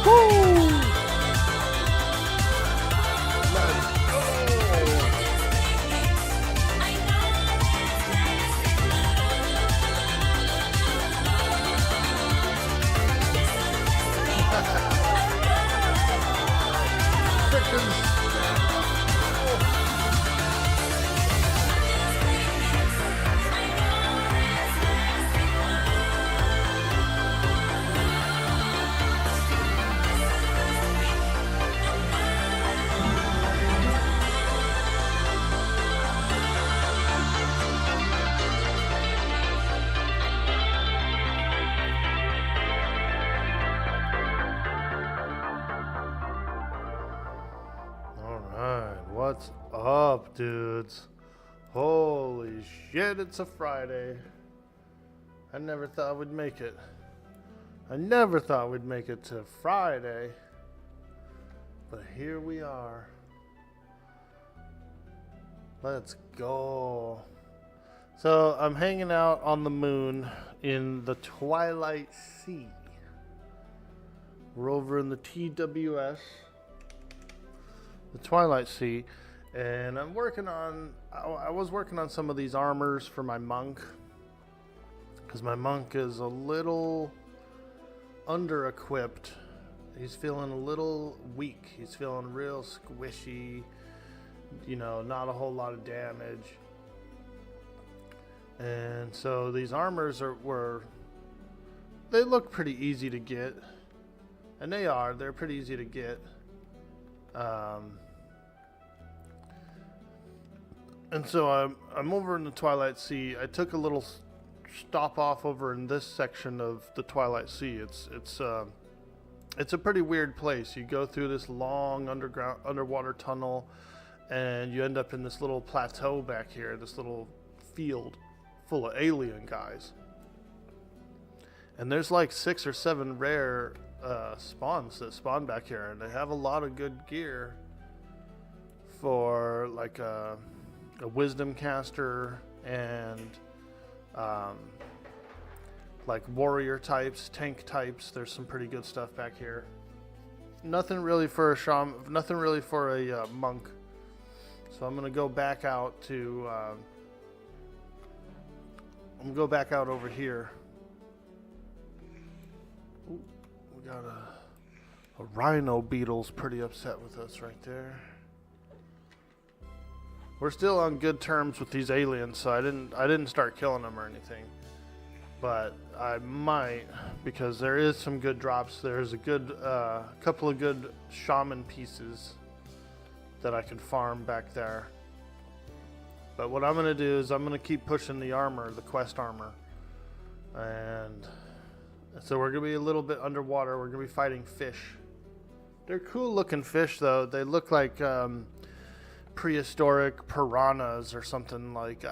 Woo! What's up, dudes? Holy shit, it's a Friday. I never thought we'd make it. I never thought we'd make it to Friday. But here we are. Let's go. So I'm hanging out on the moon in the Twilight Sea. We're over in the TWS. The Twilight Sea, and I'm working on, I was working on some of these armors for my monk, because my monk is a little under-equipped. He's feeling a little weak. He's feeling real squishy, you know, not a whole lot of damage. And so these armors they look pretty easy to get, and they're pretty easy to get. And so I'm over in the Twilight Sea. I took a little stop off over in this section of the Twilight Sea. It's a pretty weird place. You go through this long underwater tunnel, and you end up in this little plateau back here, this little field full of alien guys. And there's like 6 or 7 rare spawns that spawn back here, and they have a lot of good gear for like a wisdom caster and like warrior types, tank types. There's some pretty good stuff back here. Nothing really for a shaman, nothing really for a monk. So I'm gonna go back out to I'm gonna go back out over here. Ooh, we got a rhino beetle's pretty upset with us right there. We're still on good terms with these aliens, so I didn't start killing them or anything. But I might, because there is some good drops. There's a good couple of good shaman pieces that I can farm back there. But what I'm gonna do is I'm gonna keep pushing the armor, the quest armor, and so we're gonna be a little bit underwater. We're gonna be fighting fish. They're cool looking fish though. They look like prehistoric piranhas or something. Like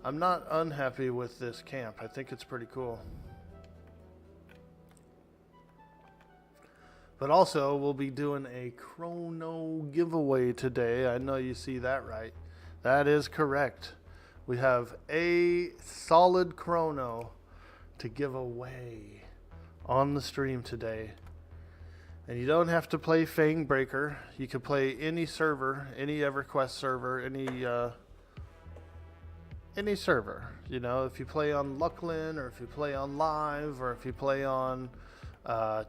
I'm not unhappy with this camp. I think it's pretty cool. But also we'll be doing a Krono giveaway today. I know you see that right. That is correct. We have a solid Krono to give away on the stream today. And you don't have to play Fangbreaker. You can play any server, any EverQuest server, any server. You know, if you play on Lucklin, or if you play on Live, or if you play on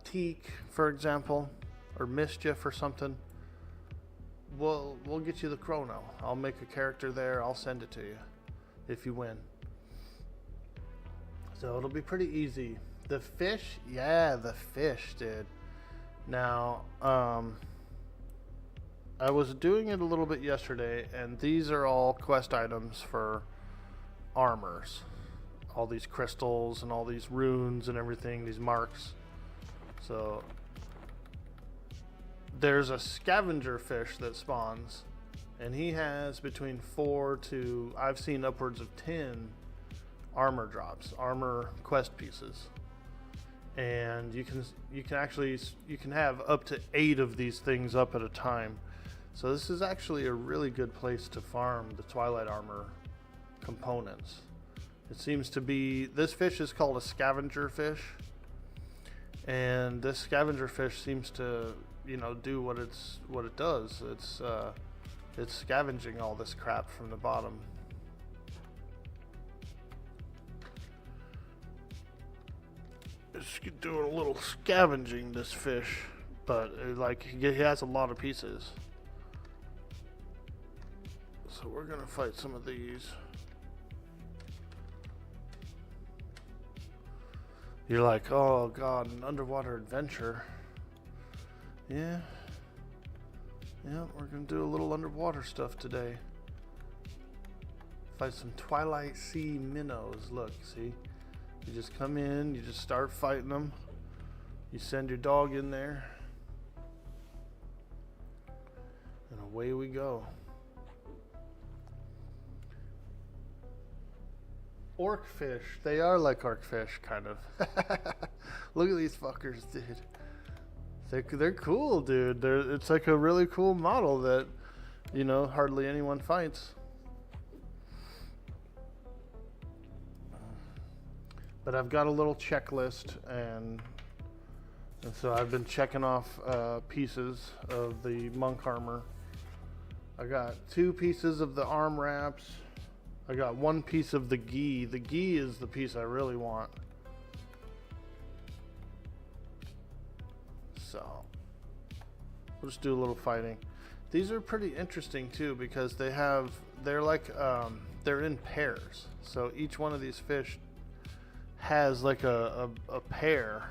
Teak, for example, or Mischief or something, we'll get you the Krono. I'll make a character there. I'll send it to you if you win. So it'll be pretty easy. The fish, yeah, the fish, dude. Now, I was doing it a little bit yesterday, and these are all quest items for armors. All these crystals and all these runes and everything, these marks. So, there's a scavenger fish that spawns, and he has between 4 to, I've seen upwards of 10 armor drops, armor quest pieces. And you can have up to 8 of these things up at a time. So this is actually a really good place to farm the Twilight armor components. It seems to be, this fish is called a scavenger fish, And this scavenger fish seems to, do what it does. It's scavenging all this crap from the bottom. It's doing a little scavenging, this fish, but he has a lot of pieces. So we're gonna fight some of these. You're like, oh god, an underwater adventure. Yeah, we're gonna do a little underwater stuff today. Fight some Twilight Sea minnows. Look, see? You just come in, you just start fighting them. You send your dog in there. And away we go. Orc fish. They are like orc fish, kind of. Look at these fuckers, dude. They're cool, dude. It's like a really cool model that, hardly anyone fights. But I've got a little checklist, and so I've been checking off pieces of the monk armor. I got 2 pieces of the arm wraps. I got 1 piece of the gi. The gi is the piece I really want. So we'll just do a little fighting. These are pretty interesting too, because they're in pairs. So each one of these fish has like a pair,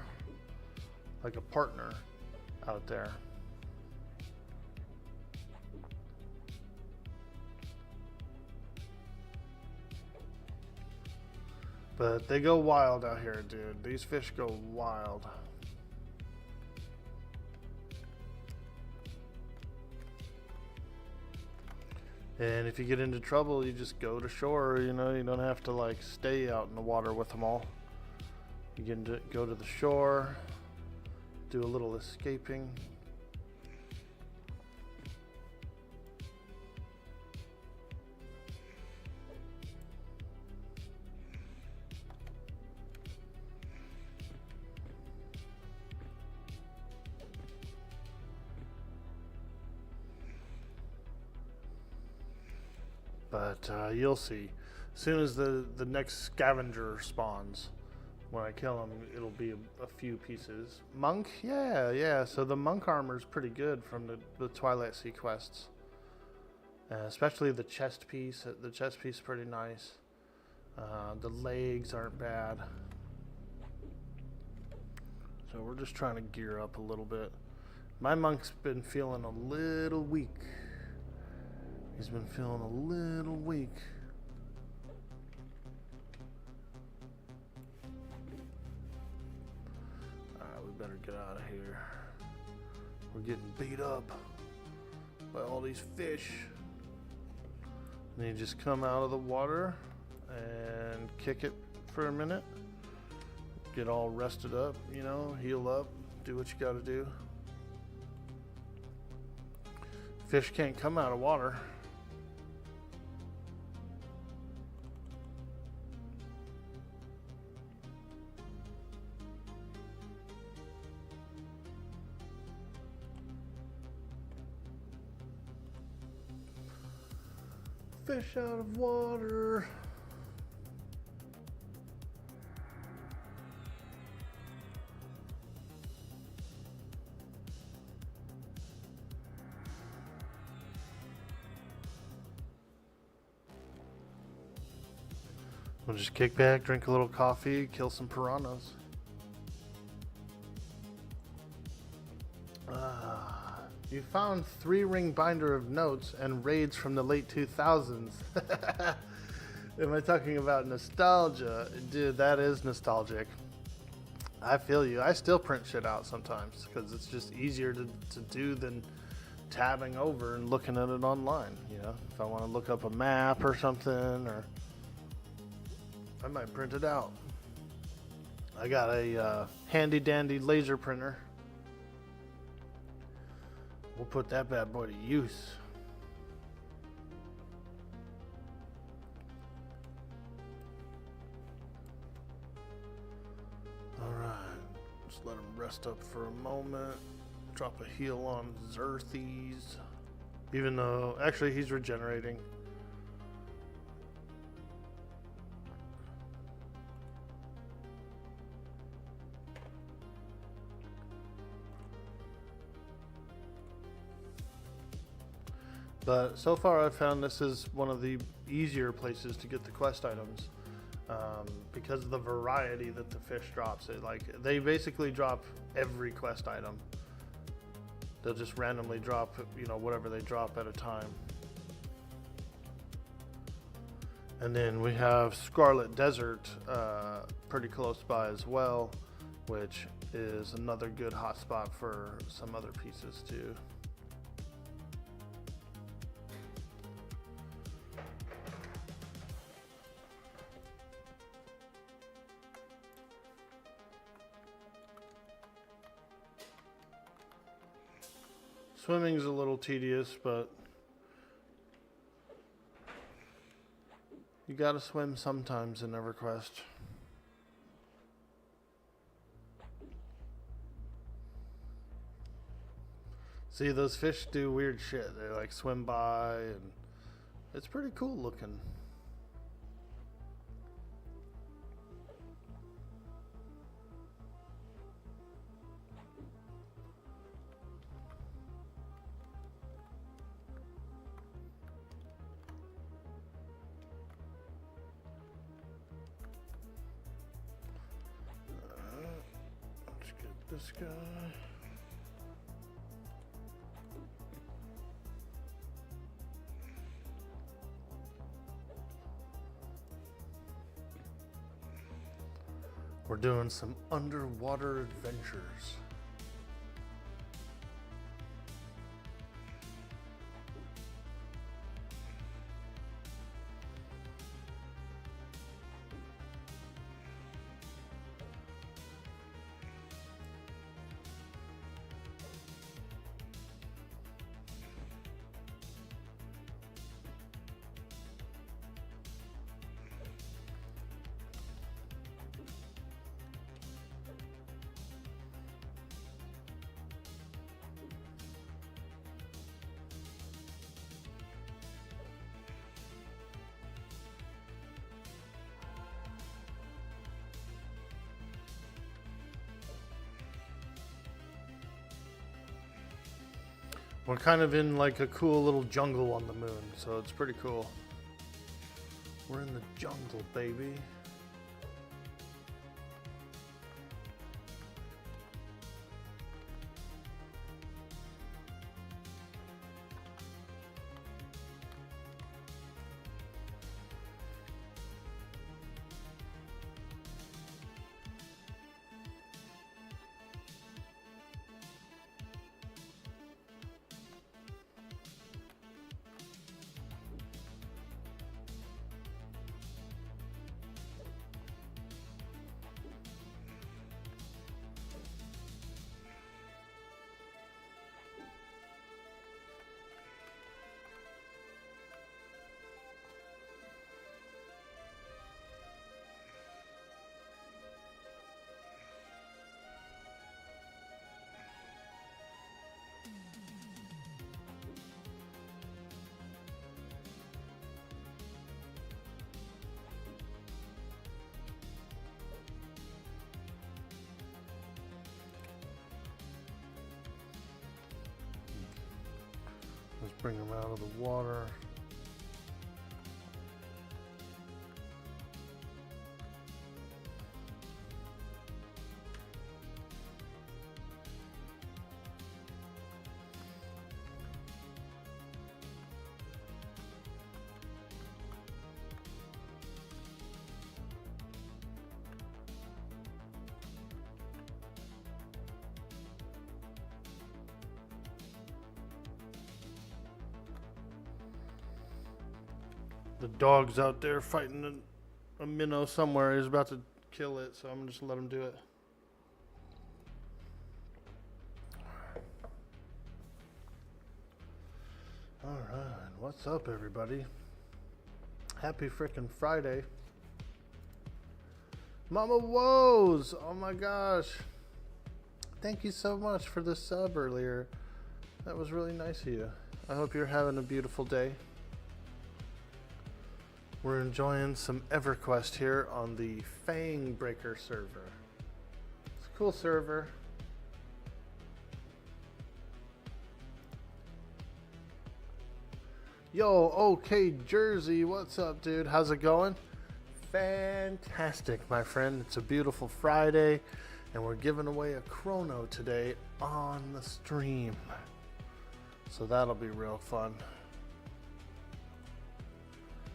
like a partner out there. But they go wild out here, dude. These fish go wild. And if you get into trouble, you just go to shore, you don't have to stay out in the water with them all. You can go to the shore, do a little escaping. But you'll see. As soon as the next scavenger spawns, when I kill him, it'll be a few pieces. Monk? Yeah. So the monk armor is pretty good from the Twilight Sea quests. Especially the chest piece. The chest piece is pretty nice. The legs aren't bad. So we're just trying to gear up a little bit. My monk's been feeling a little weak. He's been feeling a little weak. Alright, we better get out of here. We're getting beat up by all these fish. And you just come out of the water and kick it for a minute. Get all rested up, heal up, do what you gotta do. Fish can't come out of water. Fish out of water. We'll just kick back, drink a little coffee, kill some piranhas. You found 3-ring binder of notes and raids from the late 2000s. Am I talking about nostalgia? Dude, that is nostalgic. I feel you. I still print shit out sometimes because it's just easier to do than tabbing over and looking at it online. If I want to look up a map or something, or I might print it out. I got a handy dandy laser printer. We'll put that bad boy to use. Alright. Just let him rest rest up for a moment. Drop a heal on Xerxes. Even though, actually, he's regenerating. But so far I've found this is one of the easier places to get the quest items because of the variety that the fish drops. They basically drop every quest item. They'll just randomly drop, whatever they drop at a time. And then we have Scarlet Desert pretty close by as well, which is another good hotspot for some other pieces too. Swimming's a little tedious, but you gotta swim sometimes in EverQuest. See, those fish do weird shit. They like swim by, and it's pretty cool looking. This guy. We're doing some underwater adventures. We're kind of in like a cool little jungle on the moon, so it's pretty cool. We're in the jungle, baby. Let's bring them out of the water. The dog's out there fighting a minnow somewhere. He's about to kill it, so I'm just gonna let him do it. Alright, what's up everybody? Happy frickin' Friday. Mama Woes! Oh my gosh. Thank you so much for the sub earlier. That was really nice of you. I hope you're having a beautiful day. We're enjoying some EverQuest here on the Fang Breaker server. It's a cool server. Yo, okay, Jersey, what's up, dude? How's it going? Fantastic, my friend. It's a beautiful Friday, and we're giving away a Krono today on the stream. So that'll be real fun.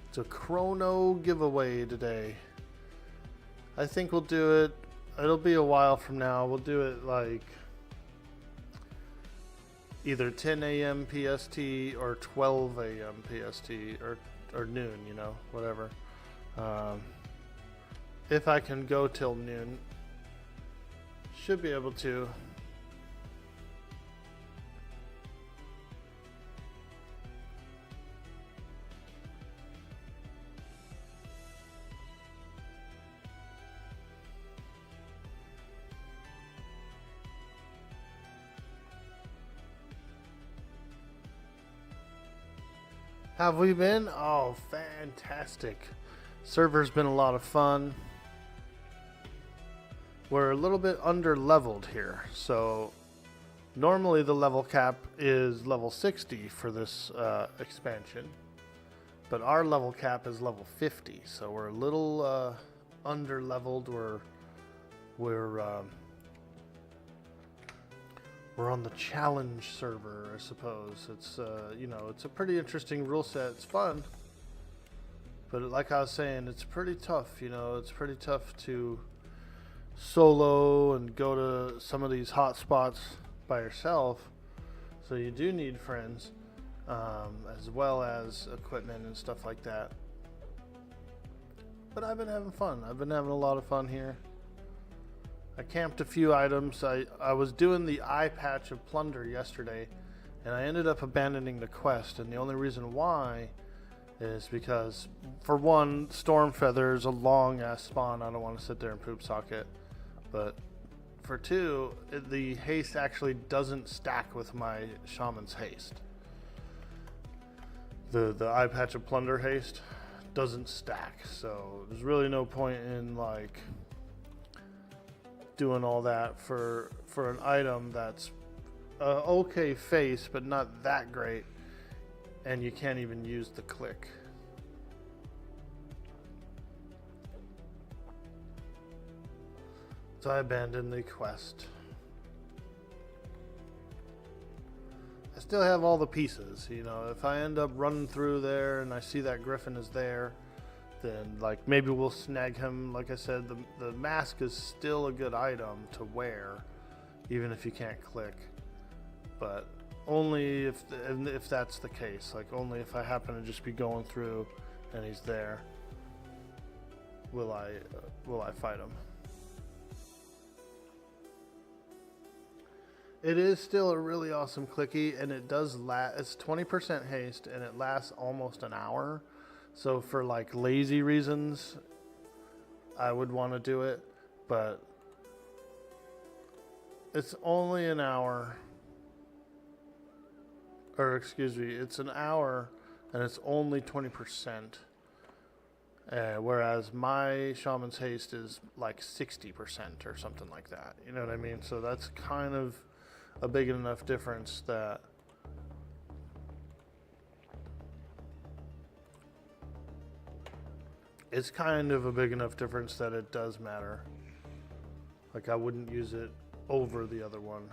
It's a Krono giveaway today. I think we'll do it. It'll be a while from now. We'll do it like either 10 a.m. PST or 12 a.m. PST or noon, you know, whatever. If I can go till noon, should be able to. Have we been? Oh, fantastic. Server's been a lot of fun. We're a little bit under leveled here. So normally the level cap is level 60 for this expansion. But our level cap is level 50. So we're a little under leveled. We're on the challenge server, I suppose. It's you know, it's a pretty interesting rule set. It's fun, but like I was saying, it's pretty tough. You know, it's pretty tough to solo and go to some of these hot spots by yourself. So you do need friends, as well as equipment and stuff like that. But I've been having fun. I've been having a lot of fun here. I camped a few items. I was doing the eye patch of plunder yesterday, and I ended up abandoning the quest. And the only reason why is because, for one, Stormfeather is a long ass spawn. I don't want to sit there and poop socket. But for two, the haste actually doesn't stack with my shaman's haste. The eye patch of plunder haste doesn't stack, so there's really no point in like doing all that for an item that's okay face but not that great, and you can't even use the click. So I abandoned the quest. I still have all the pieces, you know. If I end up running through there and I see that Griffin is there, then like maybe we'll snag him. Like I said, the mask is still a good item to wear, even if you can't click. But only if that's the case. Like only if I happen to just be going through and he's there, will I fight him. It is still a really awesome clicky, and it does last. It's 20% haste, and it lasts almost an hour. So for like lazy reasons, I would want to do it, but it's only an hour, or excuse me, it's an hour and it's only 20%. Whereas my shaman's haste is like 60% or something like that. You know what I mean? So that's kind of a big enough difference that it's kind of a big enough difference that it does matter. Like I wouldn't use it over the other one.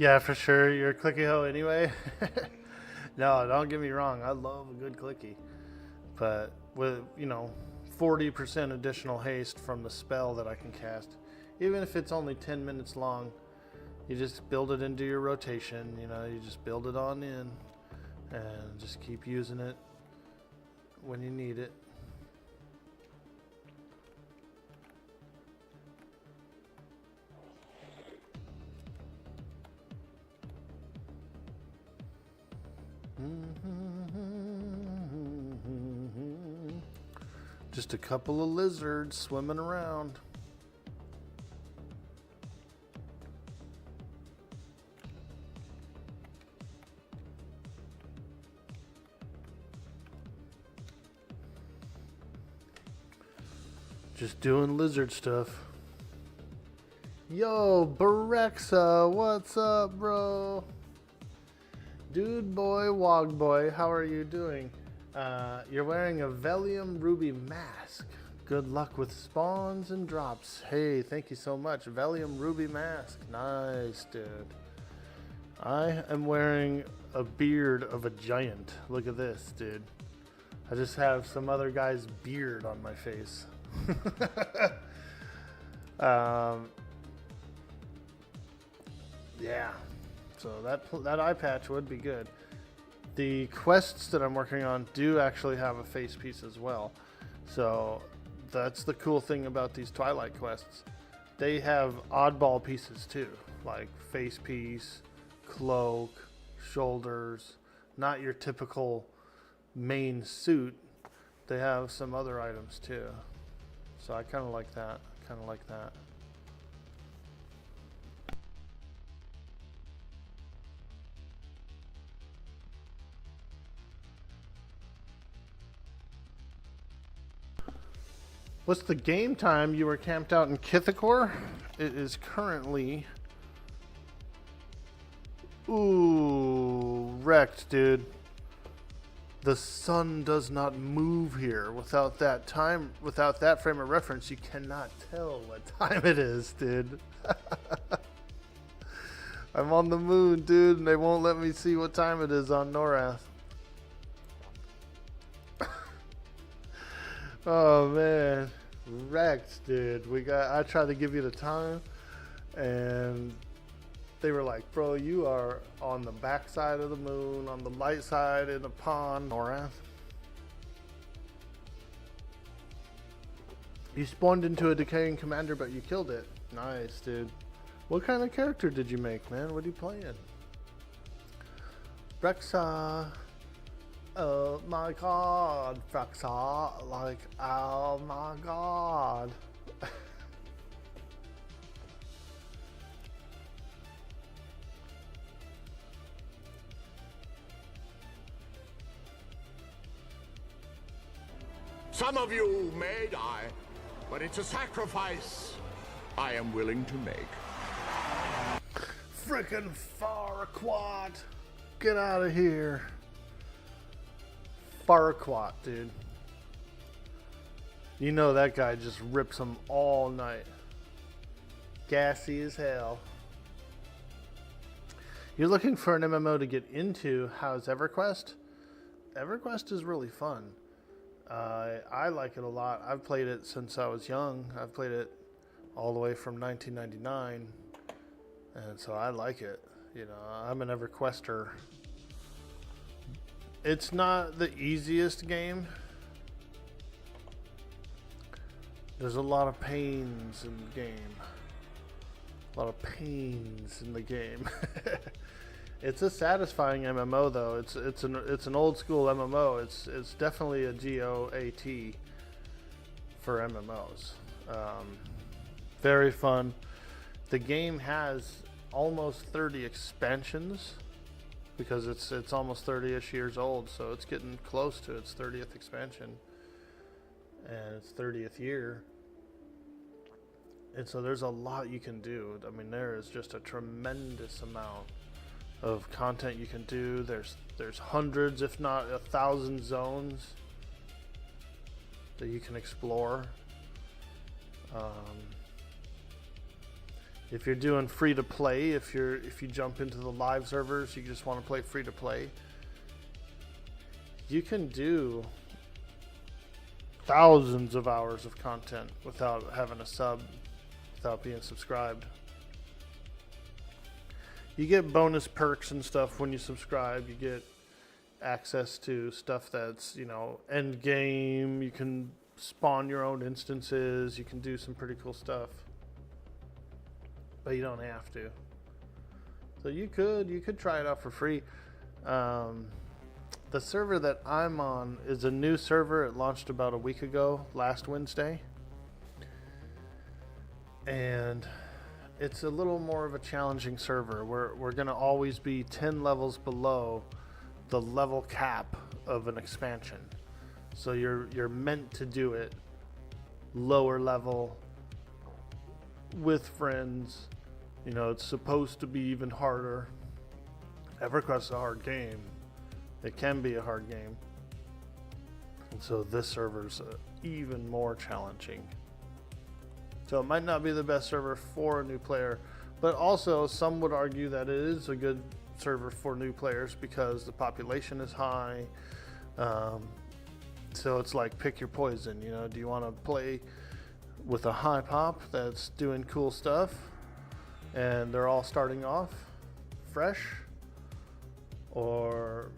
Yeah, for sure. You're a clicky hoe anyway. No, don't get me wrong. I love a good clicky. But with, 40% additional haste from the spell that I can cast, even if it's only 10 minutes long, you just build it into your rotation. You just build it on in and just keep using it when you need it. Just a couple of lizards swimming around. Just doing lizard stuff. Yo, Barexa, what's up, bro? Dude boy, Waaagh boy, how are you doing? You're wearing a Velium Ruby mask. Good luck with spawns and drops. Hey, thank you so much. Velium Ruby mask. Nice, dude. I am wearing a beard of a giant. Look at this, dude. I just have some other guy's beard on my face. Yeah. So that eye patch would be good. The quests that I'm working on do actually have a face piece as well. So that's the cool thing about these Twilight quests. They have oddball pieces too, like face piece, cloak, shoulders, not your typical main suit. They have some other items too. So I kind of like that. What's the game time? You were camped out in Kithakor? It is currently... Ooh, wrecked, dude. The sun does not move here. Without that frame of reference, you cannot tell what time it is, dude. I'm on the moon, dude, and they won't let me see what time it is on Norath. Oh man, wrecked, dude. I tried to give you the time, and they were like, bro, you are on the back side of the moon, on the light side in the pond. Norath. You spawned into a decaying commander, but you killed it. Nice, dude. What kind of character did you make, man? What are you playing? Brexa. Oh my god, Brexa. Like, oh my god. Some of you may die, but it's a sacrifice I am willing to make. Frickin' Farquaad. Get out of here. Farquaad, dude. You know that guy just rips them all night. Gassy as hell. You're looking for an MMO to get into. How's EverQuest? EverQuest is really fun. I like it a lot. I've played it since I was young. I've played it all the way from 1999, and so I like it. You know, I'm an EverQuester. It's not the easiest game. There's a lot of pains in the game. A lot of pains in the game. It's a satisfying MMO though. It's an old school MMO. It's definitely a GOAT for MMOs. Very fun. The game has almost 30 expansions because it's almost 30-ish years old, so it's getting close to its 30th expansion and its 30th year. And so there's a lot you can do. I mean, there is just a tremendous amount of content you can do. There's hundreds, if not 1,000 zones that you can explore. If you're doing free to play, if you jump into the live servers, you just want to play free to play, you can do thousands of hours of content without having a sub, without being subscribed. You get bonus perks and stuff when you subscribe. You get access to stuff that's, you know, end game. You can spawn your own instances. You can do some pretty cool stuff. But you don't have to. So you could try it out for free. The server that I'm on is a new server. It launched about a week ago, last Wednesday. And it's a little more of a challenging server. We're going to always be 10 levels below the level cap of an expansion. So you're meant to do it lower level with friends. You know, it's supposed to be even harder. EverQuest is a hard game. It can be a hard game. And so this server's even more challenging. So it might not be the best server for a new player, but also some would argue that it is a good server for new players because the population is high. So it's like pick your poison, you know. Do you want to play with a high pop that's doing cool stuff and they're all starting off fresh? Or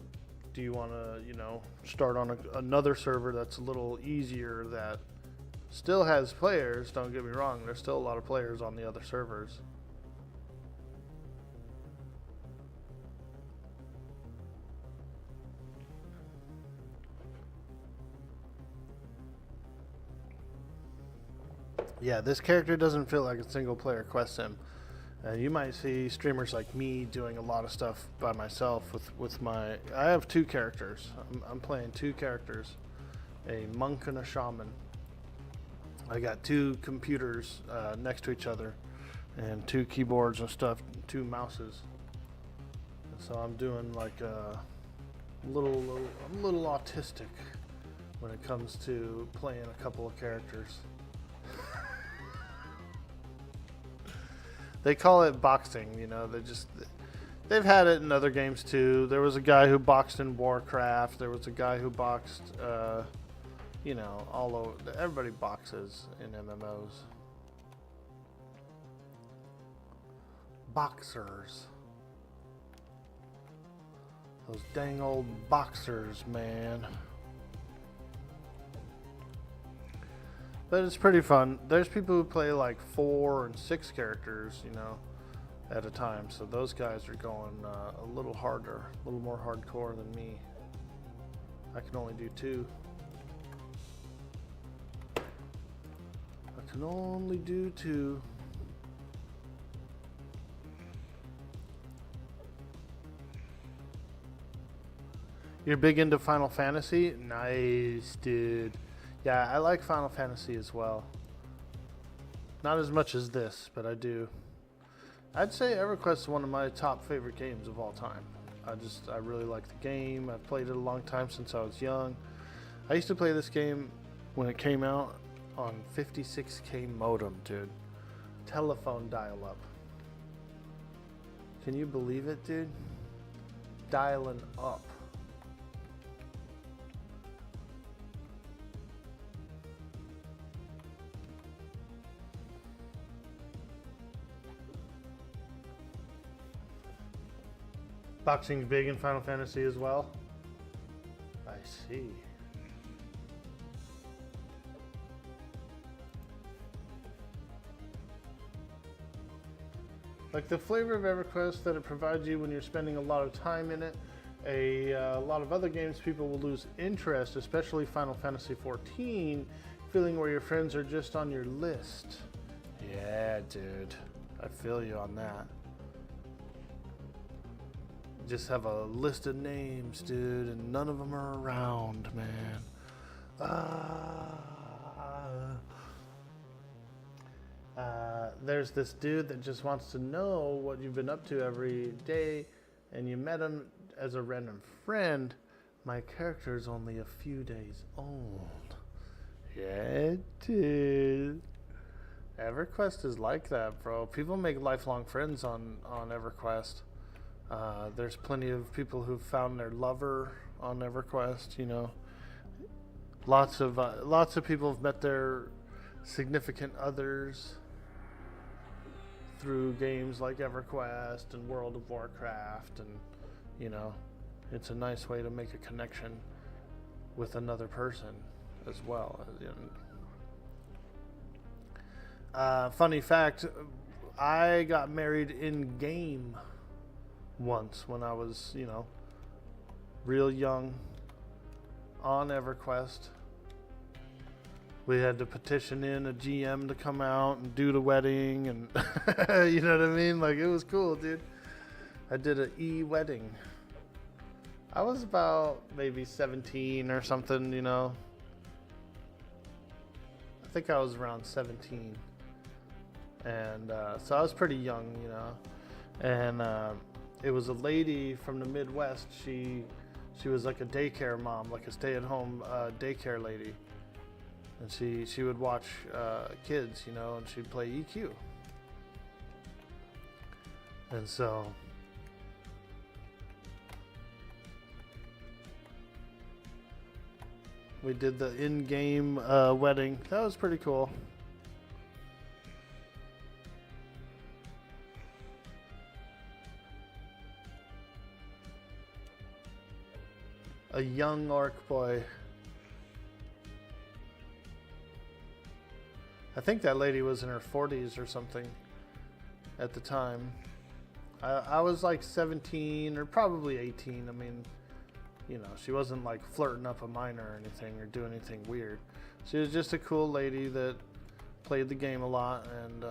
do you want to, you know, start on another server that's a little easier that still has players? Don't get me wrong, there's still a lot of players on the other servers. Yeah, this character doesn't feel like a single player quest sim. You might see streamers like me doing a lot of stuff by myself with my... I have two characters. I'm playing two characters, a monk and a shaman. I got two computers next to each other and two keyboards and stuff, two mouses. And so I'm doing like I'm a little autistic when it comes to playing a couple of characters. They call it boxing, you know. They've had it in other games too. There was a guy who boxed in Warcraft. There was a guy who boxed, you know, all over. Everybody boxes in MMOs. Boxers. Those dang old boxers, man. But it's pretty fun. There's people who play like 4 and 6 characters, you know, at a time. So those guys are going a little harder, a little more hardcore than me. I can only do 2. I can only do 2. You're big into Final Fantasy? Nice, dude. Yeah, I like Final Fantasy as well. Not as much as this, but I do. I'd say EverQuest is one of my top favorite games of all time. I really like the game. I've played it a long time since I was young. I used to play this game when it came out on 56K modem, dude. Telephone dial-up. Can you believe it, dude? Dialing up. Boxing's big in Final Fantasy as well. I see. Like the flavor of EverQuest that it provides you when you're spending a lot of time in it. A lot of other games, people will lose interest, especially Final Fantasy XIV, feeling where your friends are just on your list. Yeah, dude. I feel you on that. Just have a list of names, dude, and none of them are around, man. There's this dude that just wants to know what you've been up to every day, and you met him as a random friend. My character's only a few days old. Yeah, dude. EverQuest is like that, bro. People make lifelong friends on EverQuest. There's plenty of people who've found their lover on EverQuest. You know, lots of people have met their significant others through games like EverQuest and World of Warcraft, and you know, it's a nice way to make a connection with another person as well. Funny fact, I got married in game once when I was, you know, real young on EverQuest. We had to petition in a GM to come out and do the wedding, and you know what I mean? Like, it was cool, dude. I did an e-wedding. I was about maybe 17 or something, you know. I think I was around 17. And so I was pretty young, you know. And it was a lady from the Midwest. She was like a daycare mom, like a stay-at-home daycare lady. And she would watch kids, you know, and she'd play EQ. And so we did the in-game wedding. That was pretty cool. A young orc boy. I think that lady was in her 40s or something at the time. I was like 17 or probably 18. I mean, you know, she wasn't like flirting up a minor or anything or doing anything weird. She was just a cool lady that played the game a lot, and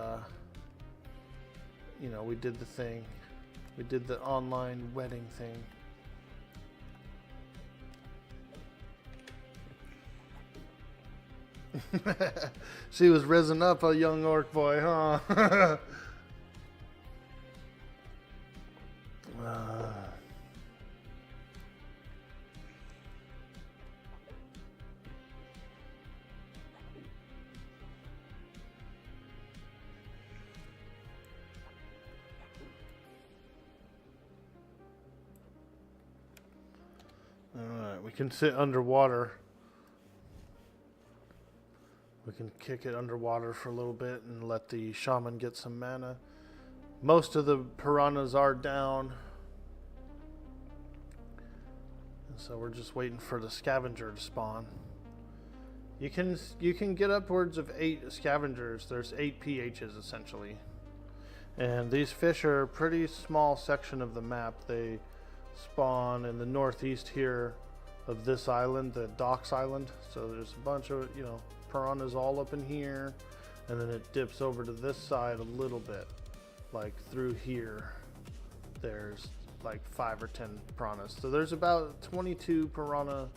you know, we did the thing. We did the online wedding thing. She was risen up, a young orc boy, huh? Alright, we can sit underwater. We can kick it underwater for a little bit and let the shaman get some mana. Most of the piranhas are down. And so we're just waiting for the scavenger to spawn. You can get upwards of 8 scavengers. There's 8 PHs essentially. And these fish are a pretty small section of the map. They spawn in the northeast here of this island, the Docks Island. So there's a bunch of, you know, piranhas all up in here, and then it dips over to this side a little bit, like through here there's like 5 or 10 piranhas. So there's about 22 piranha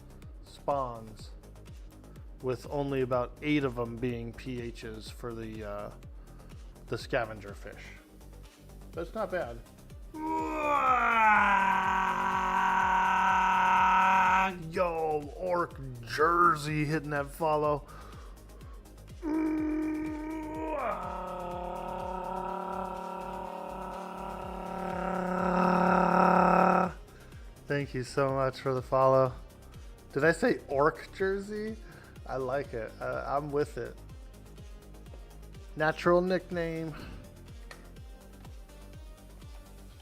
spawns, with only about 8 of them being PHs for the scavenger fish. That's not bad. Yo, Orc Jersey hitting that follow. Thank you so much for the follow. Did I say Orc Jersey? I like it. I'm with it. Natural nickname.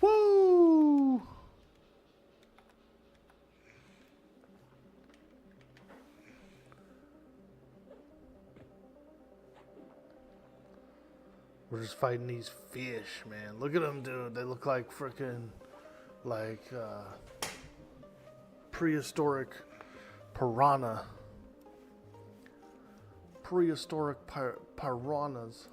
Woo! We're just fighting these fish, man. Look at them, dude. They look like freaking, like, prehistoric piranha. Prehistoric piranhas.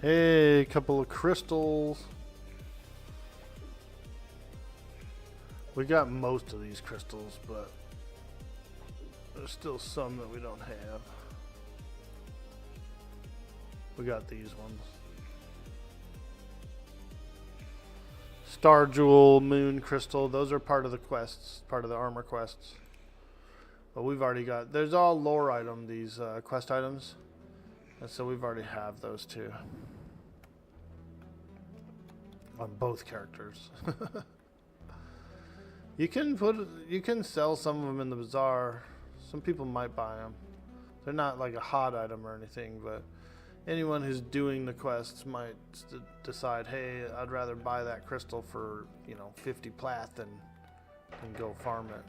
Hey, couple of crystals. We got most of these crystals, but there's still some that we don't have. We got these ones. Star Jewel, Moon Crystal, those are part of the quests, part of the armor quests. But we've already got, there's all lore item, these quest items. And so we've already have those too. On both characters. You can sell some of them in the bazaar. Some people might buy them. They're not like a hot item or anything, but anyone who's doing the quests might decide, hey, I'd rather buy that crystal for, 50 plat than go farm it.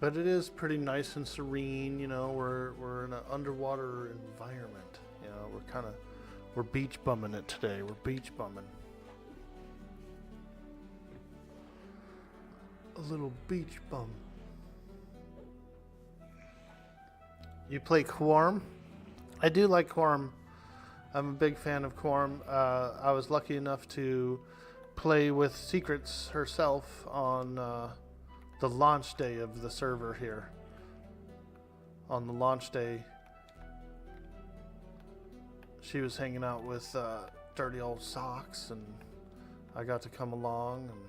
But it is pretty nice and serene, we're in an underwater environment. We're beach bumming it today. We're beach bumming. A little beach bum. You play Quorum? I do like Quorum. I'm a big fan of Quorum. I was lucky enough to play with Secrets herself on the launch day of the server here. On the launch day, she was hanging out with Dirty Old Socks, and I got to come along and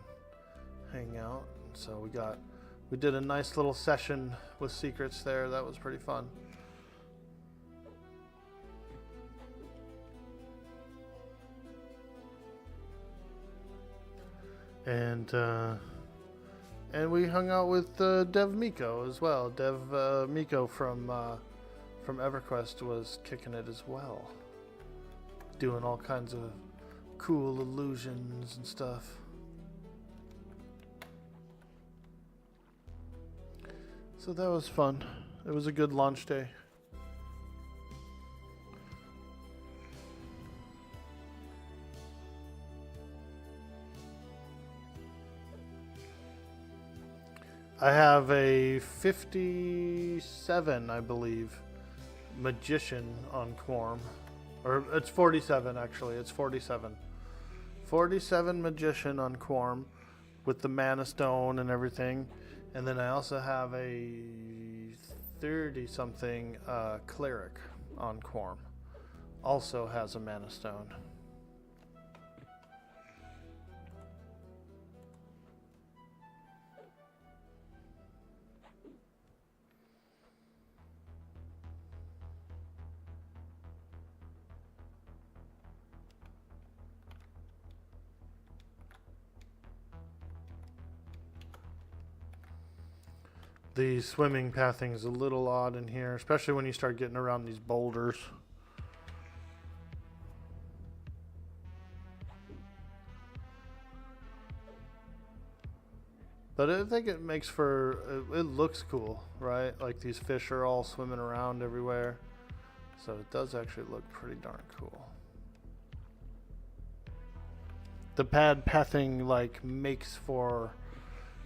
hang out. So we did a nice little session with Secrets there. That was pretty fun. And we hung out with Dev Miko as well. Dev Miko from EverQuest was kicking it as well, doing all kinds of cool illusions and stuff. So that was fun. It was a good launch day. I have a 57, I believe, magician on Quorum. Or it's 47, actually. It's 47. 47 magician on Quorum with the mana stone and everything. And then I also have a 30-something cleric on Quorum. Also has a mana stone. The swimming pathing is a little odd in here, especially when you start getting around these boulders. But I think it makes for, it looks cool, right? Like these fish are all swimming around everywhere. So it does actually look pretty darn cool. The pad pathing makes for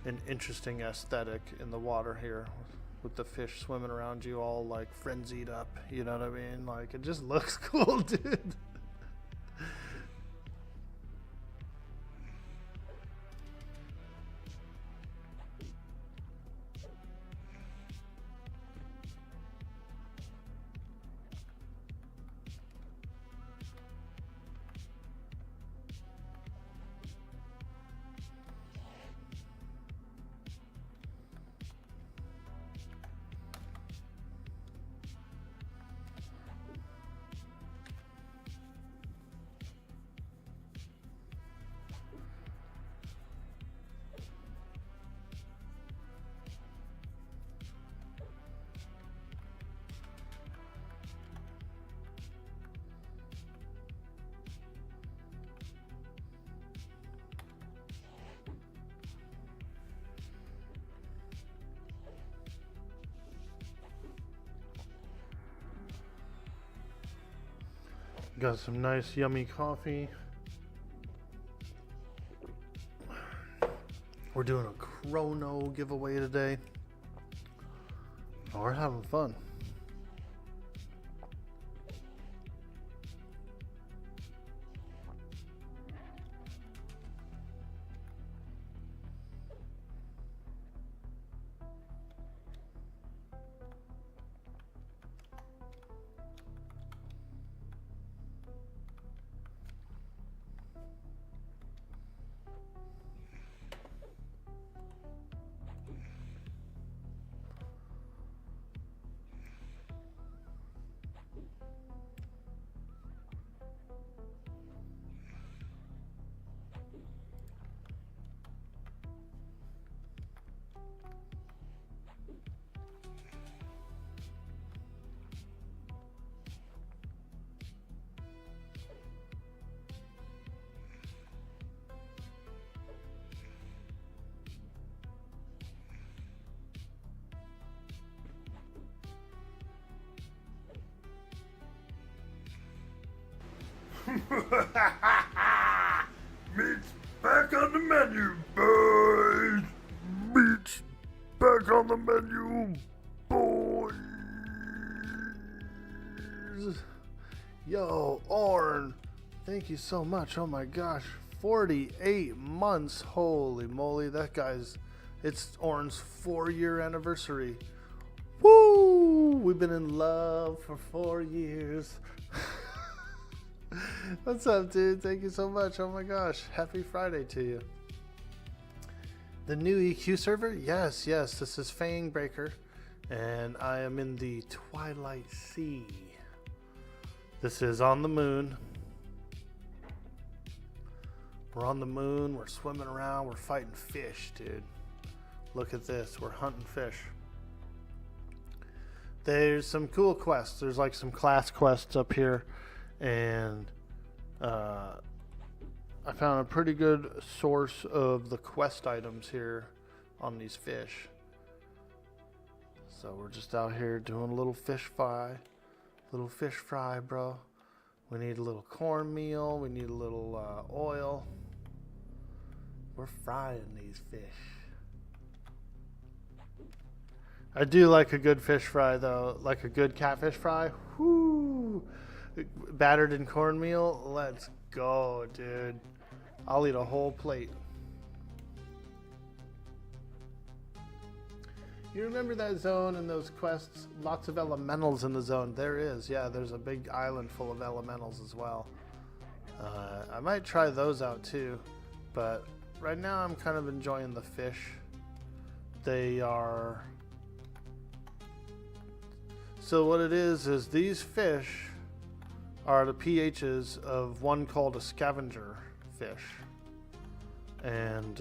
an interesting aesthetic in the water here, with the fish swimming around you all frenzied up, you know what I mean? It just looks cool, dude. Got some nice yummy coffee. We're doing a Krono giveaway today. Oh, we're having fun. Meat's back on the menu, boys. Meat's back on the menu, boys. Yo, Orn, thank you so much. Oh my gosh, 48 months. Holy moly, that guy's, it's Orn's 4-year anniversary. Woo! We've been in love for 4 years. What's up, dude? Thank you so much. Oh my gosh, happy Friday to you. The new EQ server? Yes, this is Fang Breaker, and I am in the Twilight Sea. This is on the moon. We're on the moon, we're swimming around, we're fighting fish, dude. Look at this, we're hunting fish. There's some cool quests. There's like some class quests up here, and I found a pretty good source of the quest items here on these fish. So we're just out here doing a little fish fry. Little fish fry, bro. We need a little cornmeal. We need a little oil. We're frying these fish. I do like a good fish fry, though. Like a good catfish fry. Whoo! Battered in cornmeal. Let's go, dude. I'll eat a whole plate. You remember that zone and those quests? Lots of elementals in the zone. There is. Yeah, there's a big island full of elementals as well. I might try those out too. But right now I'm kind of enjoying the fish. They are... So what it is these fish are the pHs of one called a scavenger fish. And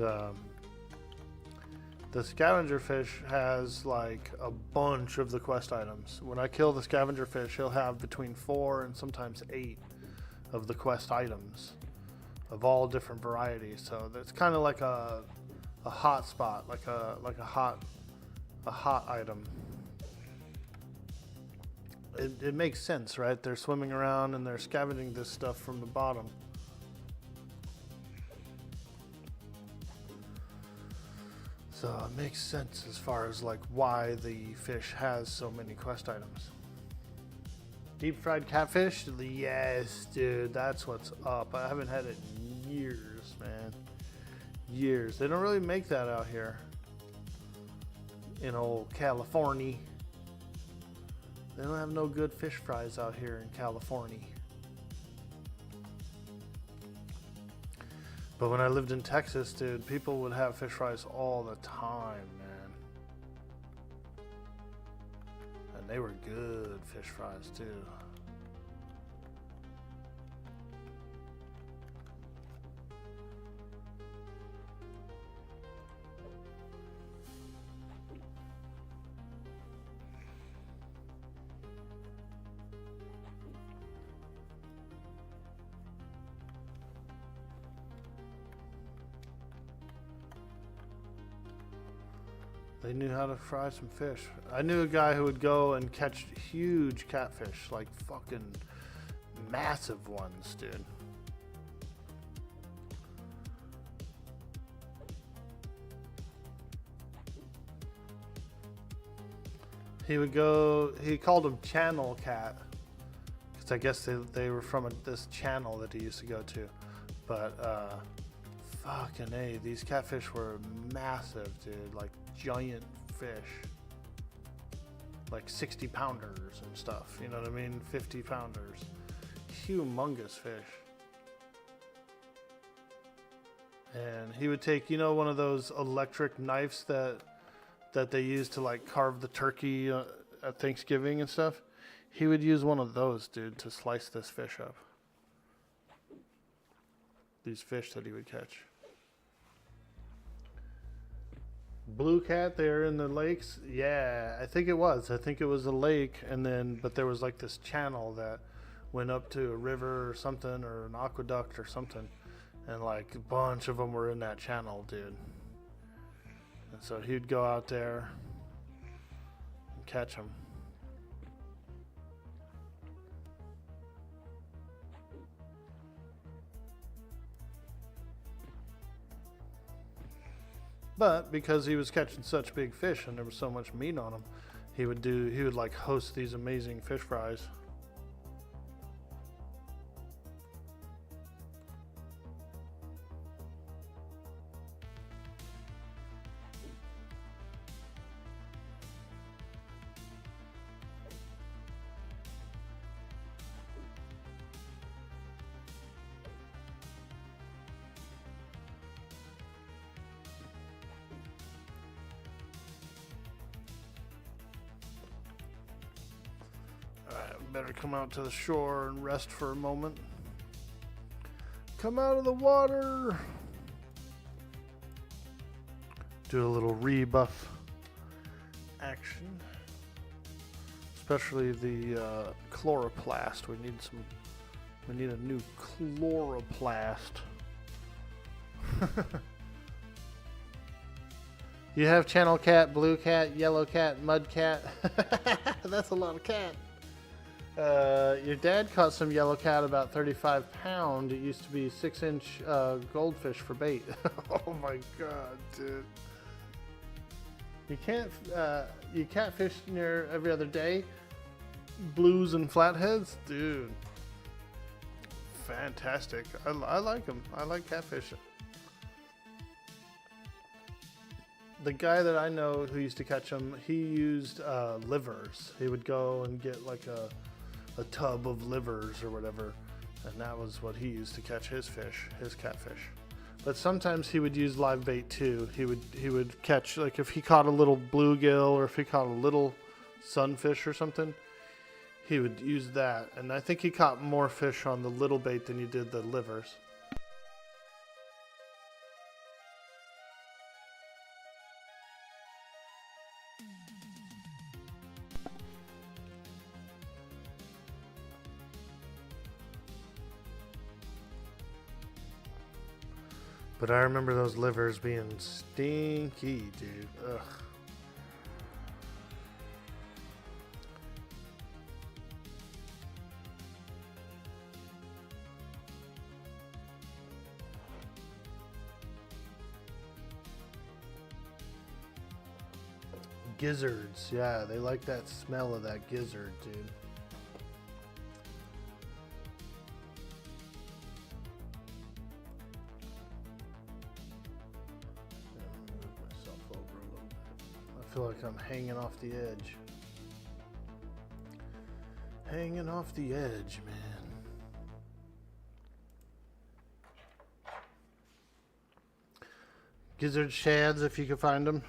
the scavenger fish has like a bunch of the quest items. When I kill the scavenger fish, he'll have between 4 and sometimes 8 of the quest items of all different varieties. So it's kind of like a hot spot, like a hot item. It makes sense, right? They're swimming around and they're scavenging this stuff from the bottom. So it makes sense as far as like why the fish has so many quest items. Deep fried catfish? Yes, dude, that's what's up. I haven't had it in years, man. Years. They don't really make that out here in old California. They don't have no good fish fries out here in California. But when I lived in Texas, dude, people would have fish fries all the time, man. And they were good fish fries, too. They knew how to fry some fish. I knew a guy who would go and catch huge catfish, like fucking massive ones, dude. He would go, he called them channel cat, because I guess they were from this channel that he used to go to. But fucking A, these catfish were massive, dude, like giant fish. Like 60 pounders and stuff, you know what I mean? 50 pounders. Humongous fish. And he would take, you know, one of those electric knives that they use to like carve the turkey at Thanksgiving and stuff. He would use one of those, dude, to slice this fish up. These fish that he would catch. Blue cat there in the lakes? Yeah, I think it was. I think it was a lake, and then, but there was like this channel that went up to a river or something, or an aqueduct or something. And like a bunch of them were in that channel, dude. And so he'd go out there and catch them. But because he was catching such big fish and there was so much meat on him, he would like host these amazing fish fries. Better come out to the shore and rest for a moment. Come out of the water. Do a little rebuff action. Especially the chloroplast. We need a new chloroplast. You have channel cat, blue cat, yellow cat, mud cat. That's a lot of cat. Your dad caught some yellow cat, about 35 pound. It used to be 6-inch goldfish for bait. Oh my god, dude. You catfish near every other day? Blues and flatheads? Dude. Fantastic. I like them. I like catfish. The guy that I know who used to catch them, he used livers. He would go and get like a tub of livers or whatever, and that was what he used to catch his fish, his catfish. But sometimes he would use live bait too. He would catch, like if he caught a little bluegill or if he caught a little sunfish or something, he would use that. And I think he caught more fish on the little bait than he did the livers. But I remember those livers being stinky, dude. Ugh. Gizzards, yeah, they like that smell of that gizzard, dude. I feel like I'm hanging off the edge. Hanging off the edge, man. Gizzard shads, if you can find them.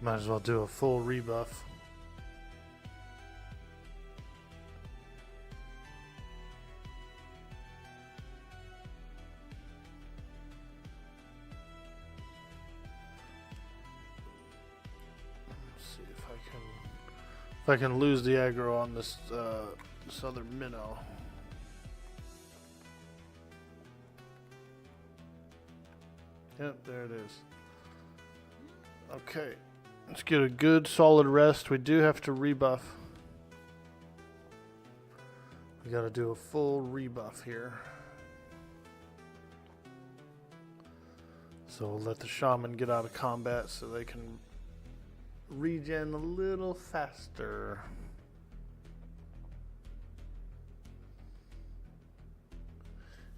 Might as well do a full rebuff. Let's see if I can lose the aggro on this southern minnow. Yep, there it is. Okay, let's get a good solid rest. We do have to rebuff. We got to do a full rebuff here. So we'll let the shaman get out of combat so they can regen a little faster.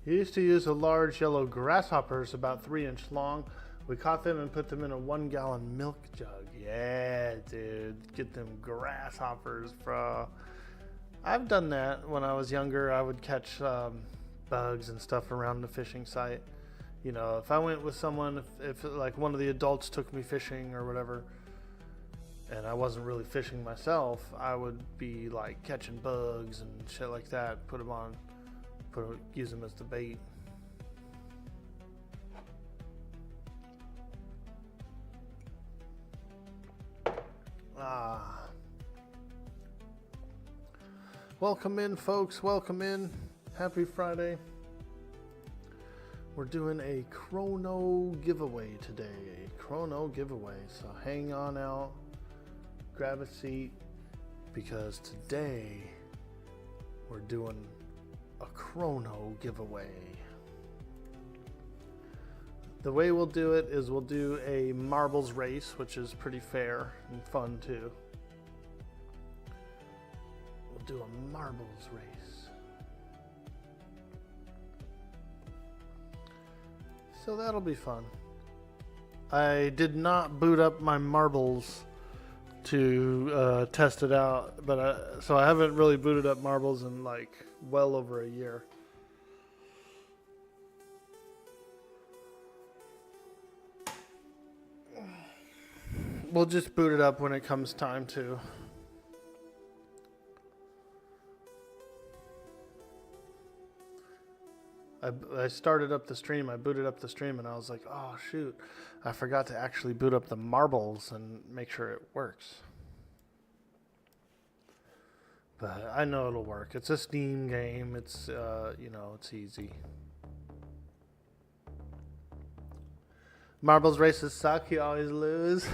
He used to use a large yellow grasshoppers about 3-inch long. We caught them and put them in a 1-gallon milk jug. Yeah, dude. Get them grasshoppers, bro. I've done that when I was younger. I would catch bugs and stuff around the fishing site. You know, if I went with someone, if like one of the adults took me fishing or whatever, and I wasn't really fishing myself, I would be like catching bugs and shit like that. Put them on. Use them as the bait. Welcome in, folks. Welcome in. Happy Friday. We're doing a Krono giveaway today. A Krono giveaway. So hang on out. Grab a seat. Because today we're doing a Krono giveaway. The way we'll do it is we'll do a marbles race, which is pretty fair and fun too. We'll do a marbles race. So that'll be fun. I did not boot up my marbles to test it out, but so I haven't really booted up marbles in like well over a year. We'll just boot it up when it comes time to. I started up the stream, I booted up the stream, and I was like, oh shoot, I forgot to actually boot up the marbles and make sure it works. But I know it'll work. It's a Steam game. It's, you know, it's easy. Marbles races suck. You always lose.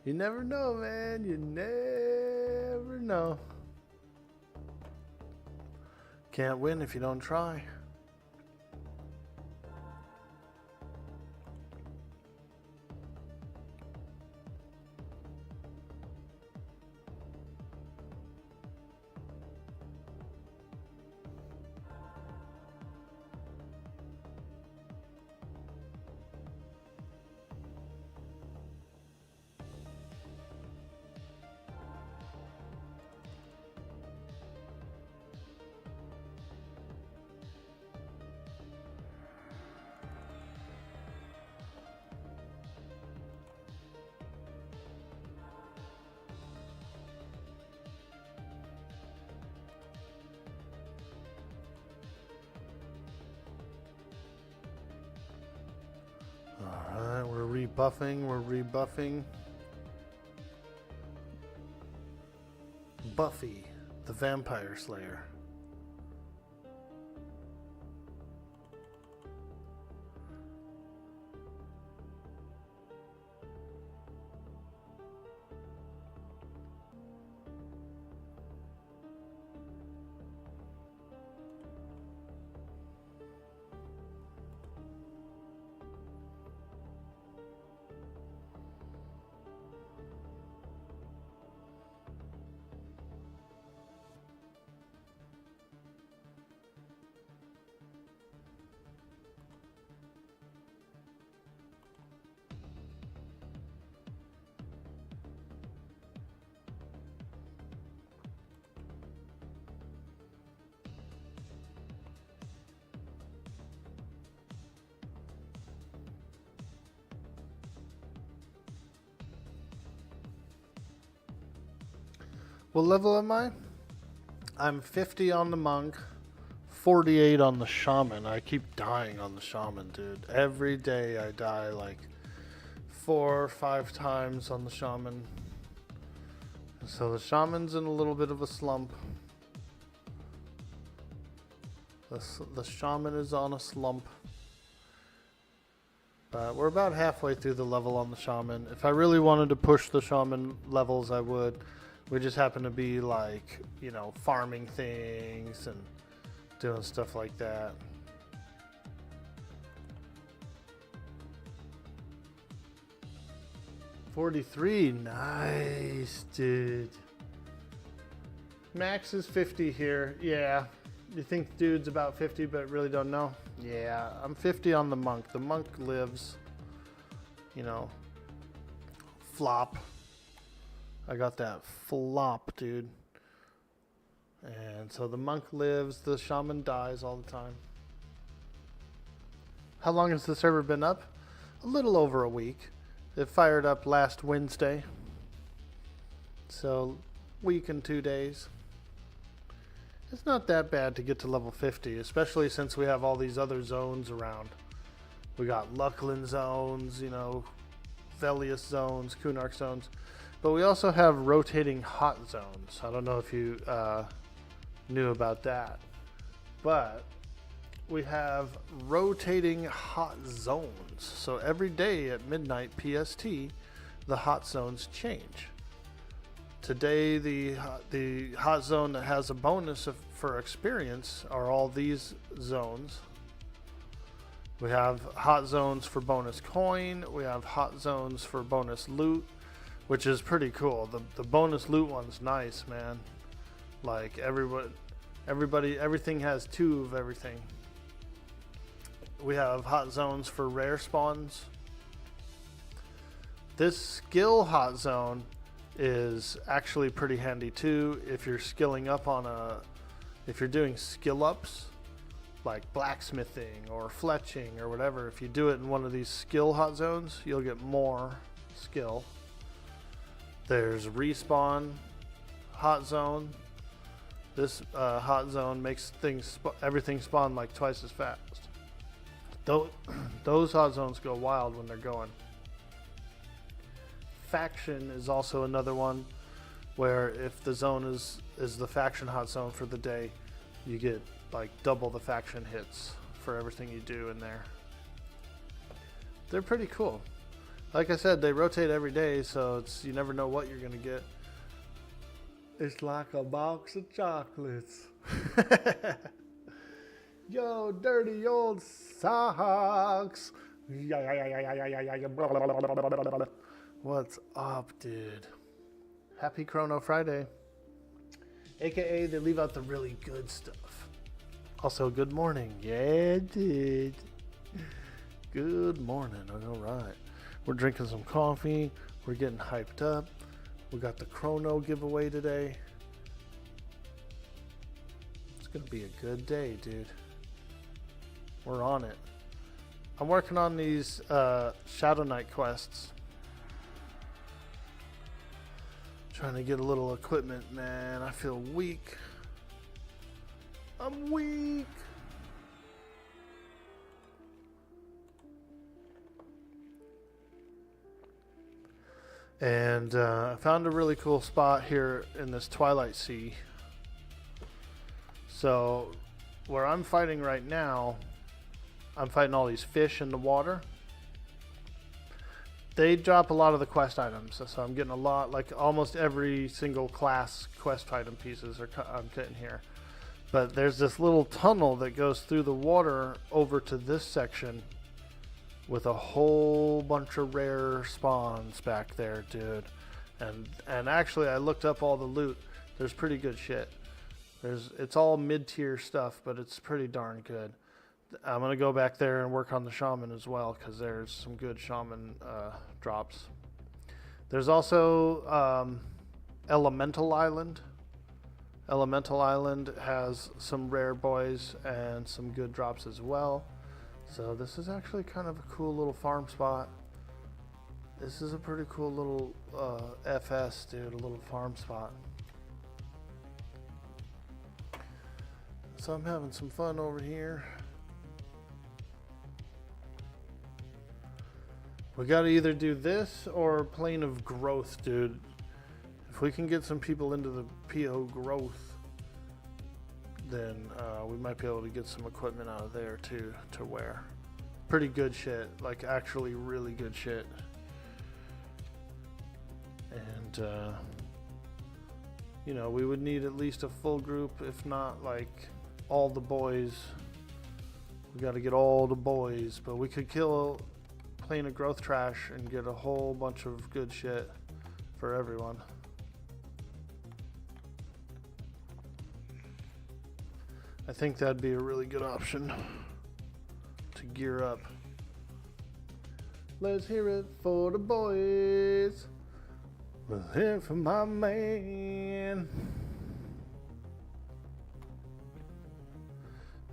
You never know, man. You never know. Can't win if you don't try. Alright, we're rebuffing. Buffy, the Vampire Slayer. What level am I? I'm 50 on the monk, 48 on the shaman. I keep dying on the shaman, dude. Every day I die like 4 or 5 times on the shaman. So the shaman's in a little bit of a slump. The shaman is on a slump. But we're about halfway through the level on the shaman. If I really wanted to push the shaman levels, I would. We just happen to be like, you know, farming things and doing stuff like that. $43, nice, dude. Max is 50 here, yeah. You think dude's about 50 but really don't know? Yeah, I'm 50 on the monk. The monk lives, you know, flop. I got that flop, dude. And so the monk lives, the shaman dies all the time. How long has the server been up? A little over a week. It fired up last Wednesday. So, week and 2 days. It's not that bad to get to level 50, especially since we have all these other zones around. We got Luckland zones, you know, Velius zones, Kunark zones. But we also have rotating hot zones. I don't know if you knew about that. But we have rotating hot zones. So every day at midnight PST, the hot zones change. Today, the hot zone that has a bonus for experience are all these zones. We have hot zones for bonus coin. We have hot zones for bonus loot, which is pretty cool. The bonus loot one's nice, man. Like everything has 2 of everything. We have hot zones for rare spawns. This skill hot zone is actually pretty handy too if you're skilling up on if you're doing skill ups like blacksmithing or fletching or whatever. If you do it in one of these skill hot zones, you'll get more skill. There's respawn hot zone. This hot zone makes everything spawn like twice as fast. Those hot zones go wild when they're going. Faction is also another one where if the zone is the faction hot zone for the day, you get like double the faction hits for everything you do in there. They're pretty cool. Like I said, they rotate every day, so you never know what you're gonna get. It's like a box of chocolates. Yo, dirty old socks. What's up, dude? Happy Krono Friday. AKA, they leave out the really good stuff. Also, good morning. Yeah, dude. Good morning. All right. We're drinking some coffee. We're getting hyped up. We got the Krono giveaway today. It's going to be a good day, dude. We're on it. I'm working on these Shadow Knight quests. Trying to get a little equipment, man. I feel weak. I'm weak. And I found a really cool spot here in this Twilight Sea. So where I'm fighting right now, I'm fighting all these fish in the water. They drop a lot of the quest items, so I'm getting a lot, like almost every single class quest item pieces I'm getting here. But there's this little tunnel that goes through the water over to this section with a whole bunch of rare spawns back there, dude. And actually, I looked up all the loot. There's pretty good shit. It's all mid-tier stuff, but it's pretty darn good. I'm going to go back there and work on the shaman as well, because there's some good shaman drops. There's also Elemental Island. Elemental Island has some rare boys and some good drops as well. So this is actually kind of a cool little farm spot. This is a pretty cool little FS, dude, a little farm spot. So I'm having some fun over here. We gotta either do this or Plane of Growth, dude. If we can get some people into the PO Growth, then we might be able to get some equipment out of there too to wear. Pretty good shit, like actually really good shit. And you know, we would need at least a full group, if not like all the boys. We got to get all the boys, but we could kill Plane of Growth trash and get a whole bunch of good shit for everyone. I think that'd be a really good option to gear up. Let's hear it for the boys. Let's hear it for my man.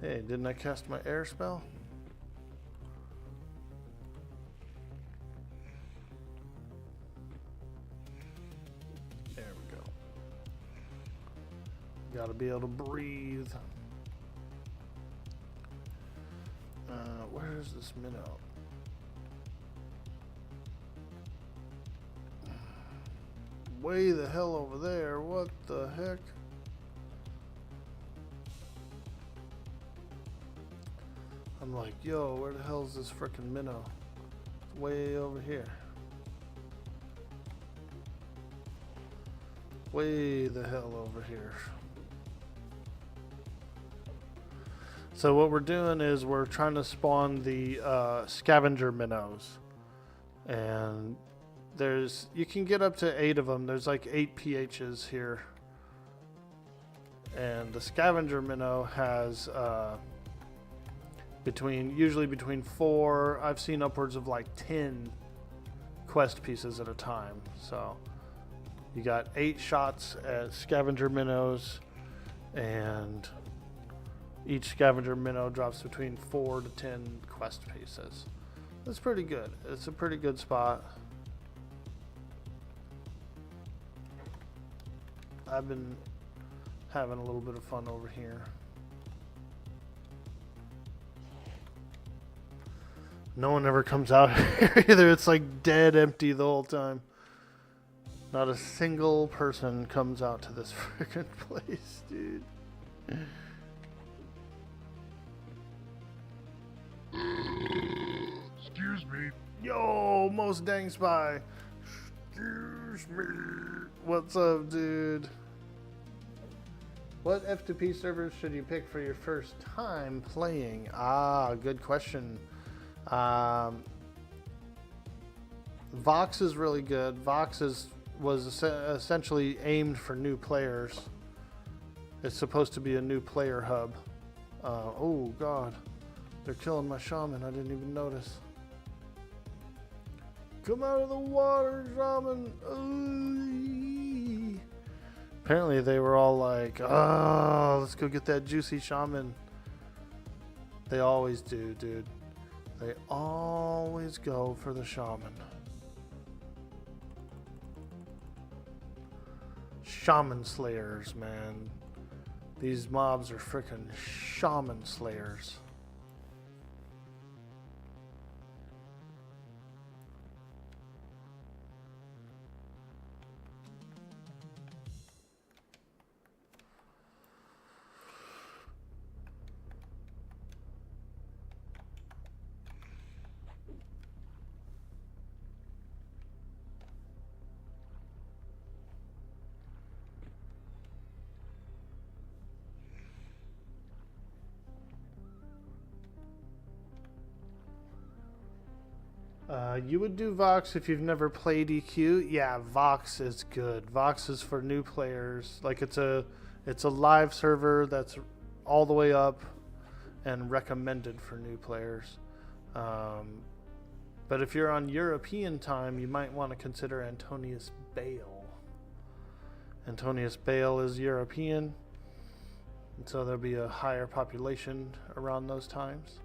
Hey, didn't I cast my air spell? There we go. Gotta be able to breathe. Where is this minnow? Way the hell over there. What the heck? I'm like, yo, where the hell is this frickin' minnow? It's way over here. Way the hell over here. So what we're doing is we're trying to spawn the scavenger minnows. And you can get up to 8 of them. There's like 8 PHs here. And the scavenger minnow has usually between 4, I've seen upwards of like 10 quest pieces at a time. So you got 8 shots at scavenger minnows, and each scavenger minnow drops between 4 to 10 quest pieces. That's pretty good. It's a pretty good spot. I've been having a little bit of fun over here. No one ever comes out here either. It's like dead empty the whole time. Not a single person comes out to this freaking place, dude. Excuse me. Yo, most dang spy. Excuse me. What's up, dude? What F2P servers should you pick for your first time playing? Ah, good question. Vox is really good. Vox was essentially aimed for new players. It's supposed to be a new player hub. Oh god, they're killing my shaman. I didn't even notice. Come out of the water, shaman. Ooh. Apparently they were all like, oh, let's go get that juicy shaman. They always do, dude. They always go for the shaman. Shaman slayers, man. These mobs are freaking shaman slayers. You would do Vox if you've never played EQ. Yeah, Vox is good. Vox is for new players. Like it's a live server that's all the way up and recommended for new players. But if you're on European time, you might want to consider Antonius Bale. Antonius Bale is European, and so there'll be a higher population around those times.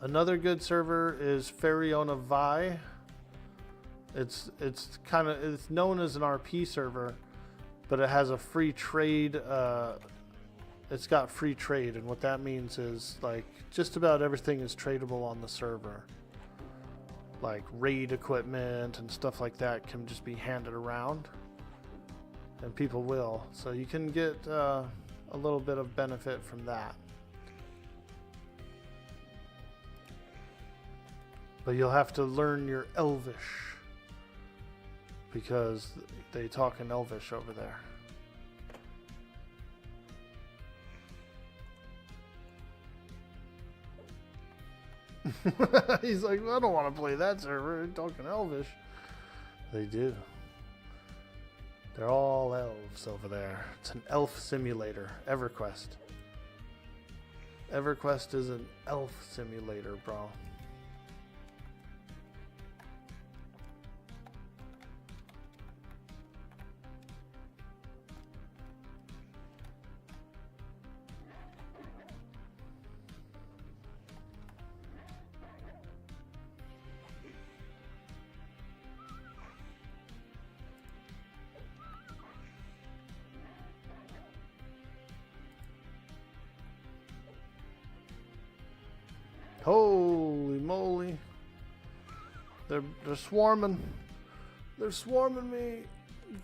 Another good server is Fariona Vi. It's known as an RP server, but it has a free trade. It's got free trade, and what that means is like just about everything is tradable on the server. Like raid equipment and stuff like that can just be handed around, and people will. So you can get a little bit of benefit from that. But you'll have to learn your Elvish, because they talk in Elvish over there. He's like, I don't want to play that server. They're talking Elvish. They do. They're all elves over there. It's an elf simulator. EverQuest. EverQuest is an elf simulator, bro. Holy moly. They're swarming. They're swarming me.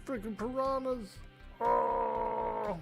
Freaking piranhas. Oh.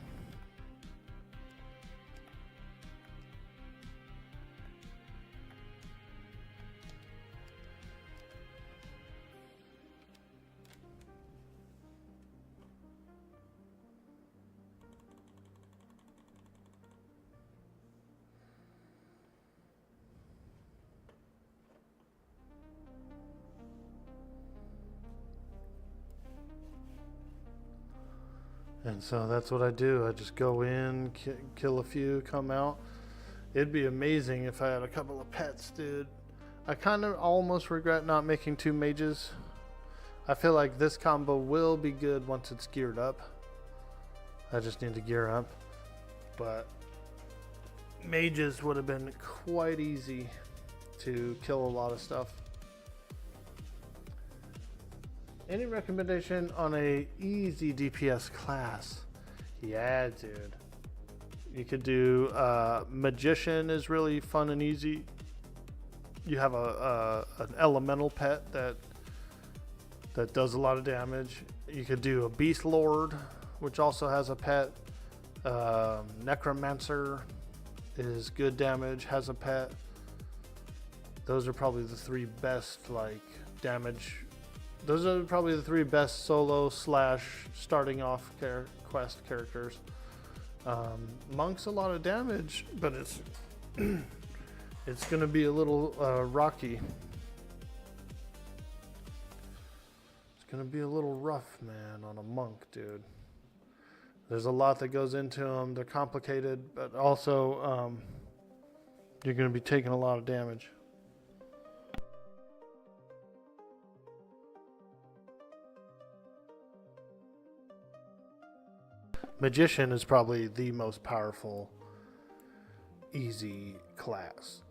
And so that's what I do. I just go in, kill a few, come out. It'd be amazing if I had a couple of pets, dude. I kind of almost regret not making 2 mages. I feel like this combo will be good once it's geared up. I just need to gear up. But mages would have been quite easy to kill a lot of stuff. Any recommendation on a easy DPS class? Yeah, dude. You could do Magician is really fun and easy. You have an elemental pet that does a lot of damage. You could do a Beast Lord, which also has a pet. Necromancer is good damage, has a pet. Those are probably the 3 best damage. Those are probably the 3 best solo / starting off quest characters. Monk's a lot of damage, but it's it's gonna be a little rocky. It's gonna be a little rough, man, on a monk, dude. There's a lot that goes into them. They're complicated, but also you're gonna be taking a lot of damage. Magician is probably the most powerful, easy class.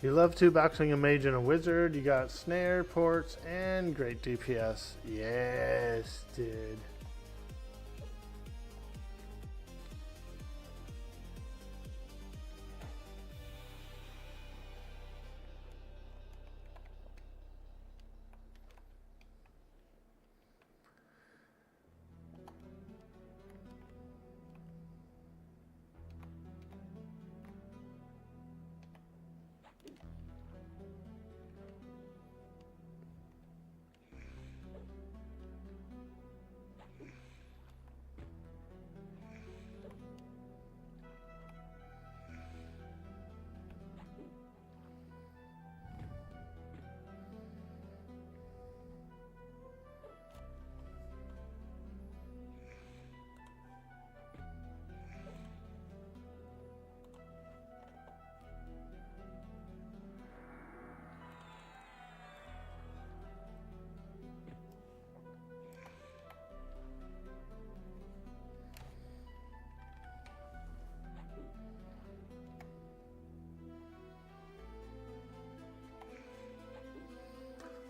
You love 2 boxing a mage and a wizard. You got snare, ports, and great DPS. Yes, dude.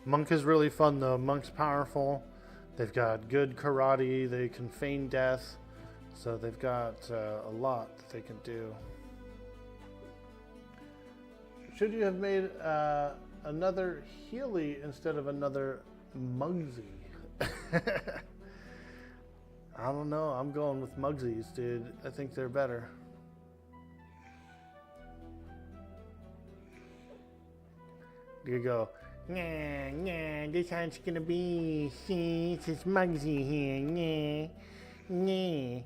Monk is really fun though. Monk's powerful. They've got good karate. They can feign death. So they've got a lot that they can do. Should you have made another Healy instead of another Muggsy? I don't know. I'm going with Muggsies, dude. I think they're better. You go, nah, nah, this one's gonna be, see, it's Muggsy here, nah, nah.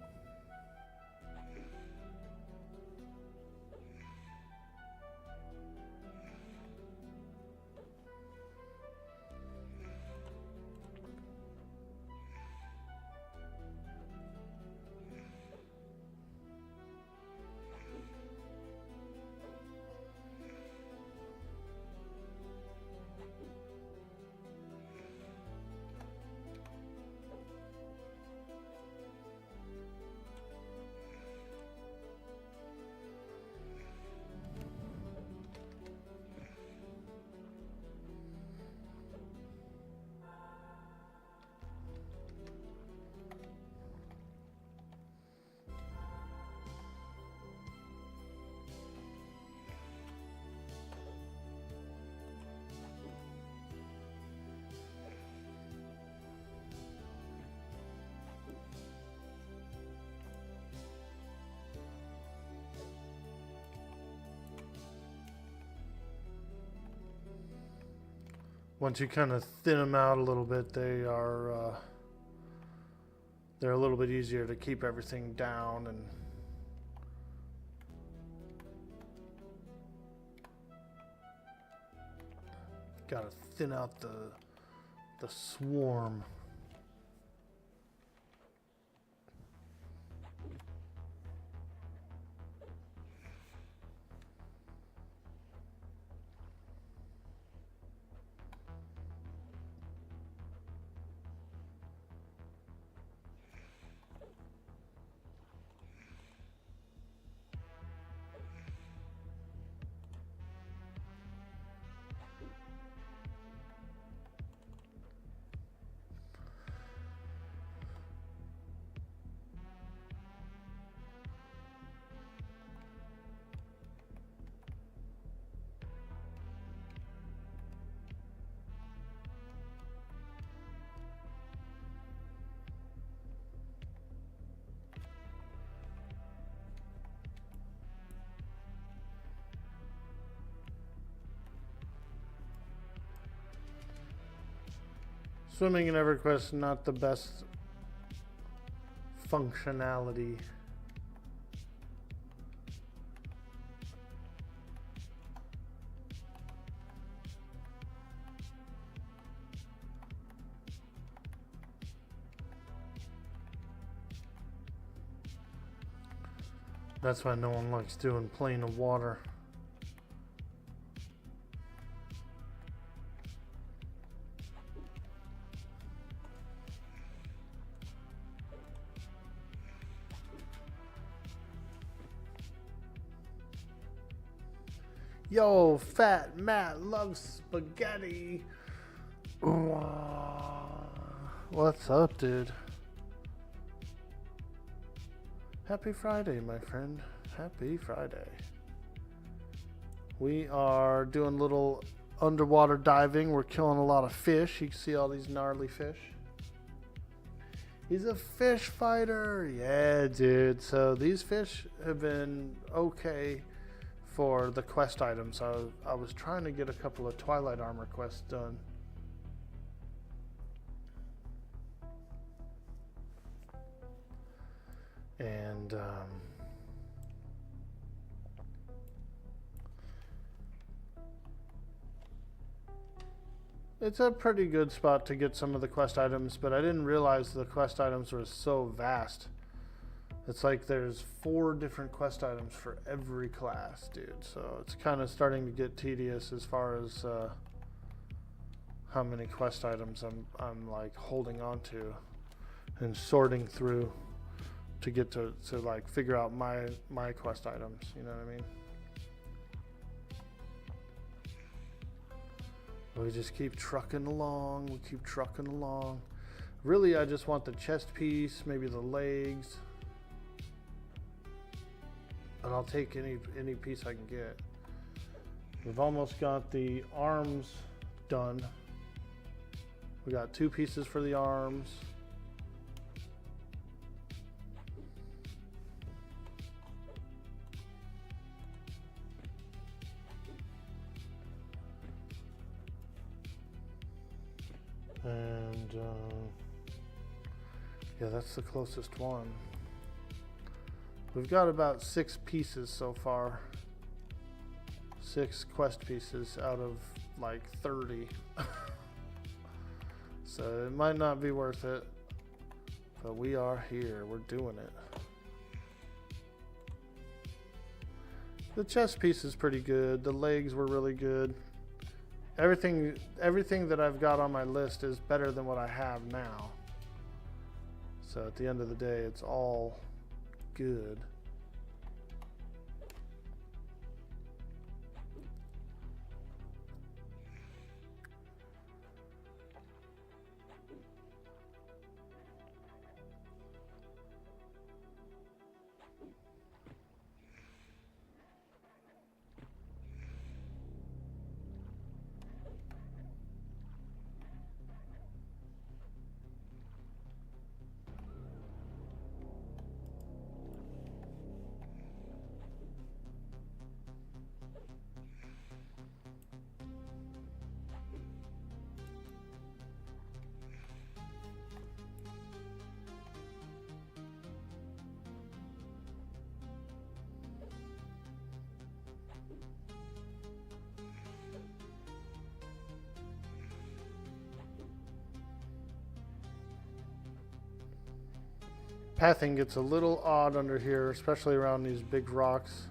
Once you kind of thin them out a little bit, they're a little bit easier to keep everything down and gotta thin out the swarm. Swimming in EverQuest, not the best functionality. That's why no one likes doing plane of water. Yo, Fat Matt loves spaghetti. What's up, dude? Happy Friday, my friend. Happy Friday. We are doing a little underwater diving. We're killing a lot of fish. You can see all these gnarly fish. He's a fish fighter. Yeah, dude. So these fish have been okay for the quest items. I was trying to get a couple of Twilight Armor quests done. And it's a pretty good spot to get some of the quest items, but I didn't realize the quest items were so vast. It's like there's 4 different quest items for every class, dude. So it's kind of starting to get tedious as far as how many quest items I'm like holding on to and sorting through to get to like figure out my quest items. You know what I mean? We just keep trucking along. We keep trucking along. Really, I just want the chest piece, maybe the legs. And I'll take any piece I can get. We've almost got the arms done. We got 2 pieces for the arms. And yeah, that's the closest one. We've got about 6 pieces so far. 6 quest pieces out of like 30. So it might not be worth it, but we are here. We're doing it. The chest piece is pretty good. The legs were really good. Everything that I've got on my list is better than what I have now. So at the end of the day, it's all good. Pathing gets a little odd under here, especially around these big rocks.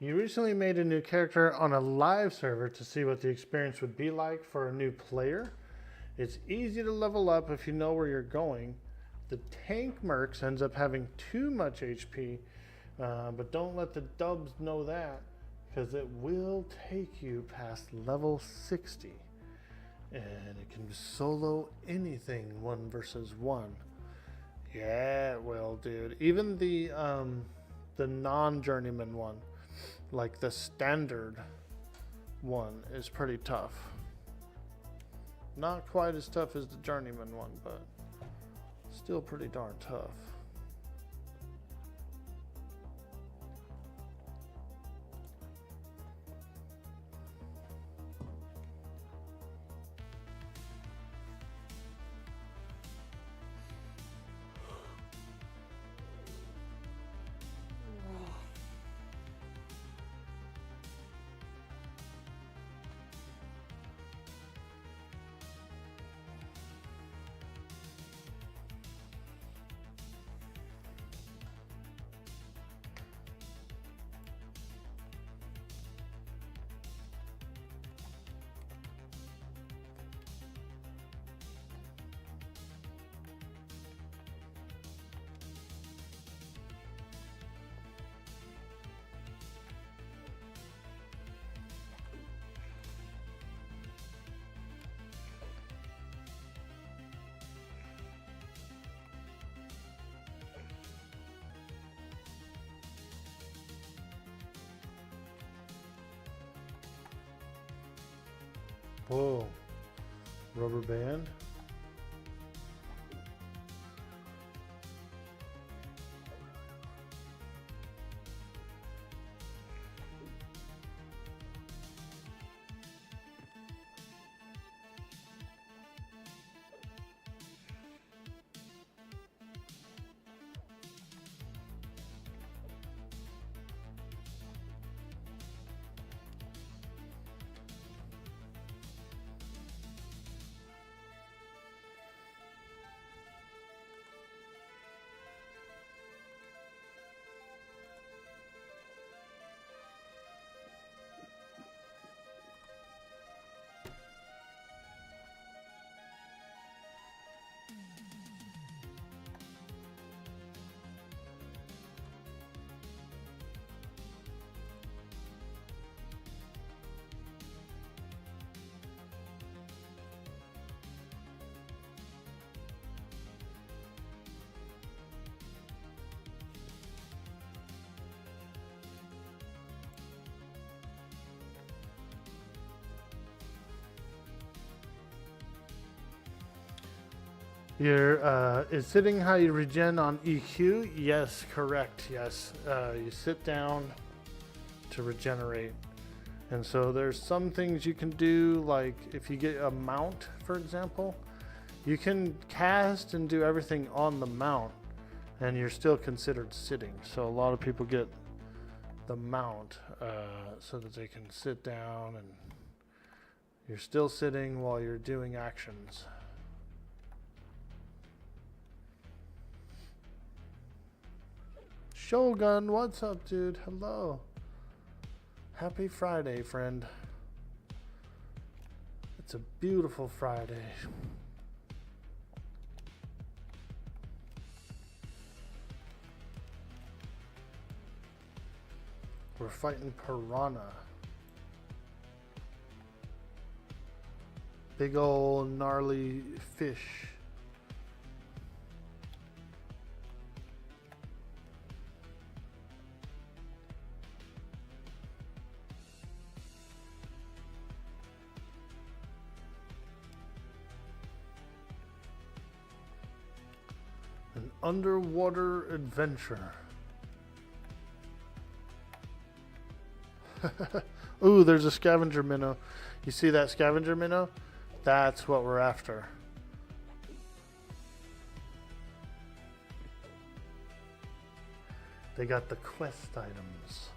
You recently made a new character on a live server to see what the experience would be like for a new player. It's easy to level up if you know where you're going. The tank mercs ends up having too much HP, but don't let the dubs know that, because it will take you past level 60. And it can solo anything 1 versus 1. Yeah, well, dude. Even the non-journeyman one, like the standard one, is pretty tough. Not quite as tough as the journeyman one, but still pretty darn tough. Whoa, rubber band. Is sitting how you regen on EQ? Yes, correct. Yes, you sit down to regenerate, and so there's some things you can do, like if you get a mount, for example, you can cast and do everything on the mount, and you're still considered sitting. So a lot of people get the mount so that they can sit down, and you're still sitting while you're doing actions. Shogun, what's up, dude? Hello. Happy Friday, friend. It's a beautiful Friday. We're fighting piranha. Big old gnarly fish. An underwater adventure. Ooh, there's a scavenger minnow. You see that scavenger minnow? That's what we're after. They got the quest items.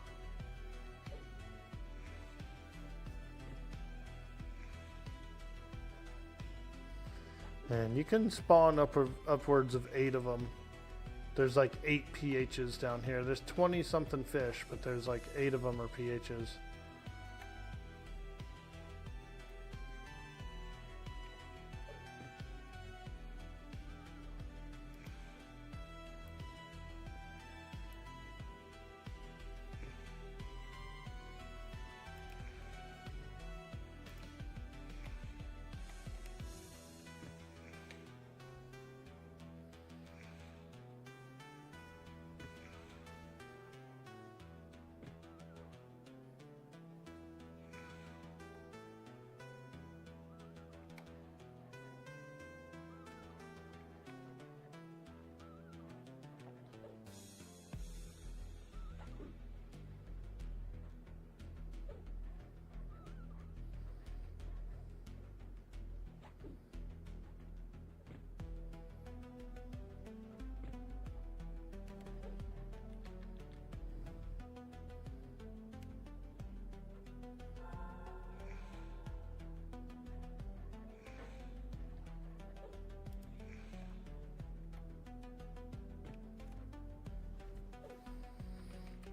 And you can spawn upwards of 8 of them. There's like 8 PHs down here. There's 20 something fish, but there's like 8 of them are PHs.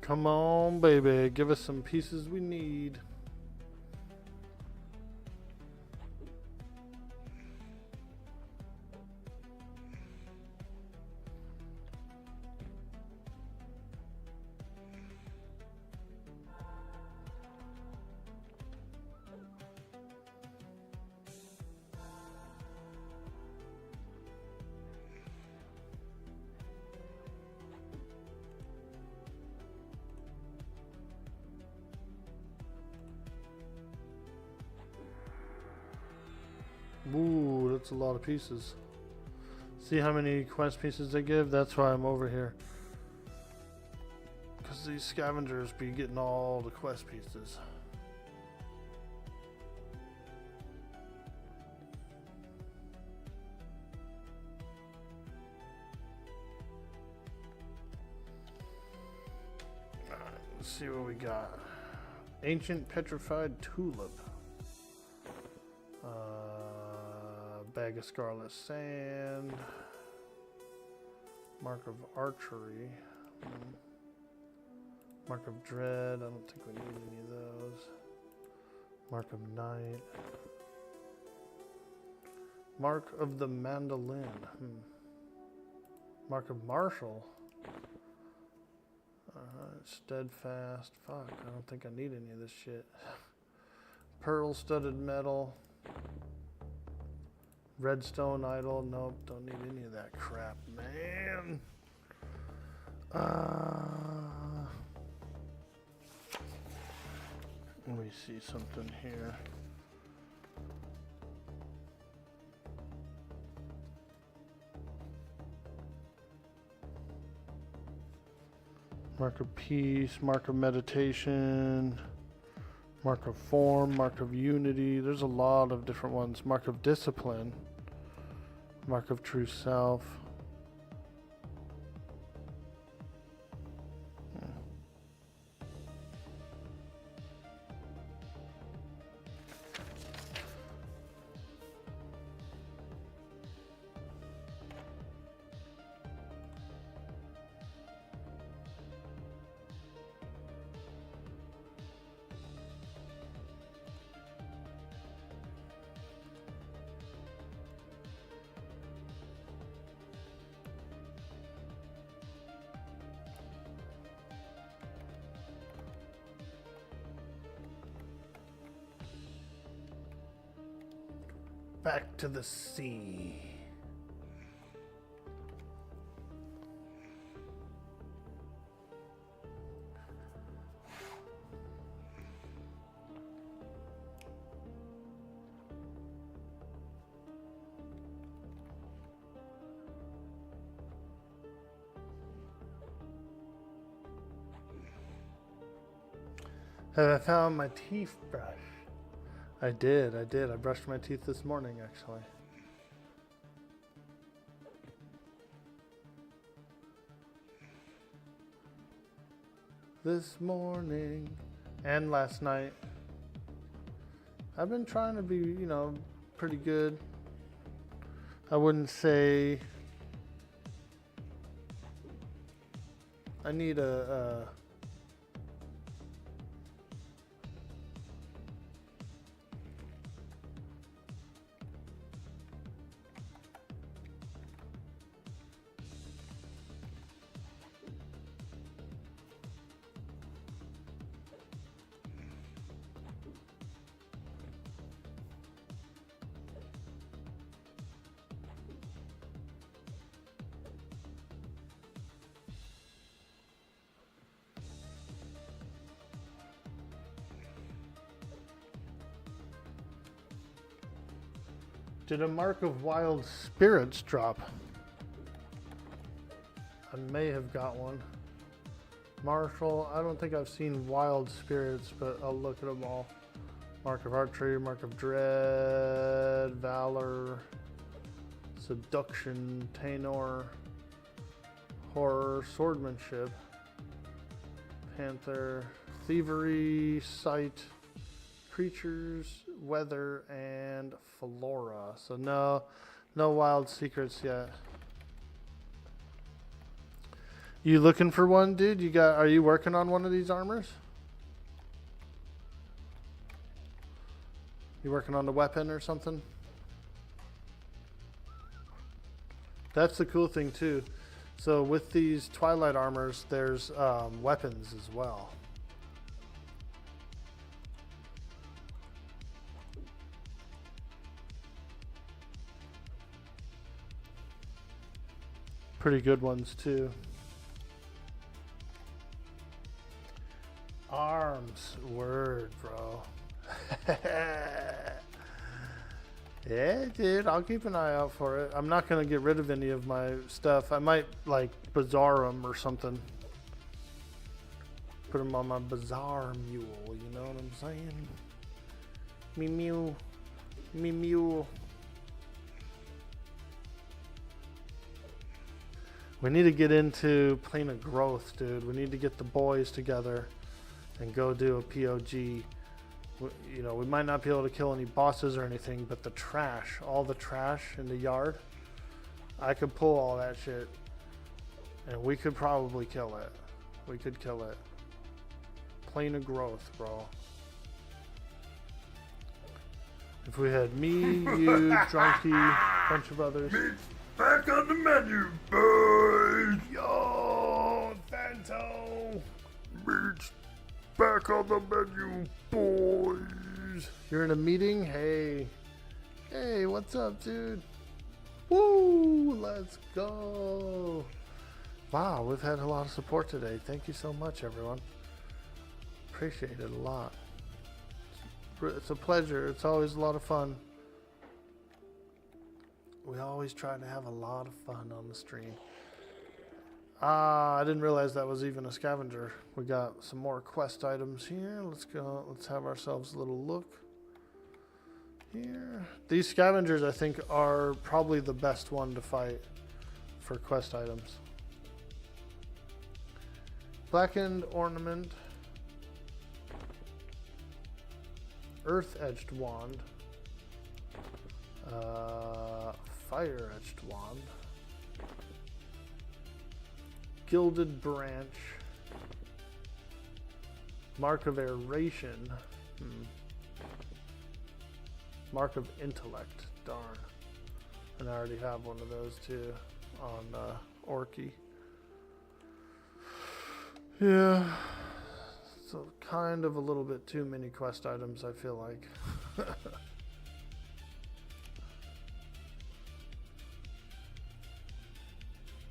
Come on, baby. Give us some pieces we need. Ooh, that's a lot of pieces. See how many quest pieces they give? That's why I'm over here. Because these scavengers be getting all the quest pieces. Alright, let's see what we got. Ancient petrified tulip. Bag of scarlet sand. Mark of archery. Mark of dread. I don't think we need any of those. Mark of night. Mark of the mandolin. Mark of martial. Steadfast. Fuck, I don't think I need any of this shit. Pearl studded metal. Redstone idol. Nope, don't need any of that crap, man. Let me see something here. Mark of peace, mark of meditation, mark of form, mark of unity. There's a lot of different ones. Mark of discipline, mark of true self. Back to the sea. Have I found my teeth brush? I did. I brushed my teeth this morning, actually. This morning and last night. I've been trying to be, pretty good. I wouldn't say I need a Did a mark of wild spirits drop? I may have got one. Martial, I don't think I've seen wild spirits, but I'll look at them all. Mark of archery, mark of dread, valor, seduction, tenor, horror, swordsmanship, panther, thievery, sight, creatures, weather, and flora. So no wild secrets yet. You looking for one, dude? Are you working on one of these armors? You working on the weapon or something? That's the cool thing too. So with these Twilight armors, there's weapons as well. Pretty good ones too. Arms, word, bro. Yeah, dude, I'll keep an eye out for it. I'm not gonna get rid of any of my stuff. I might like bazaar them or something. Put them on my bazaar mule. You know what I'm saying? Me mule, me mule. We need to get into Plane of Growth, dude. We need to get the boys together and go do a POG. You know, we might not be able to kill any bosses or anything, but the trash, all the trash in the yard, I could pull all that shit and we could probably kill it. We could kill it. Plane of Growth, bro. If we had me, you, Drunky, bunch of others. Meat's back on the menu, boys. Yo, Fanto. Meat's back on the menu, boys. You're in a meeting? Hey. Hey, what's up, dude? Woo, let's go. Wow, we've had a lot of support today. Thank you so much, everyone. Appreciate it a lot. It's a pleasure. It's always a lot of fun. We always try to have a lot of fun on the stream. I didn't realize that was even a scavenger. We got some more quest items here. Let's go. Let's have ourselves a little look here. These scavengers, I think, are probably the best one to fight for quest items. Blackened ornament. Earth-edged wand. Fire-edged wand. Gilded branch. Mark of aeration. Mark of intellect. Darn. And I already have one of those too on Orky. Yeah. So kind of a little bit too many quest items, I feel like.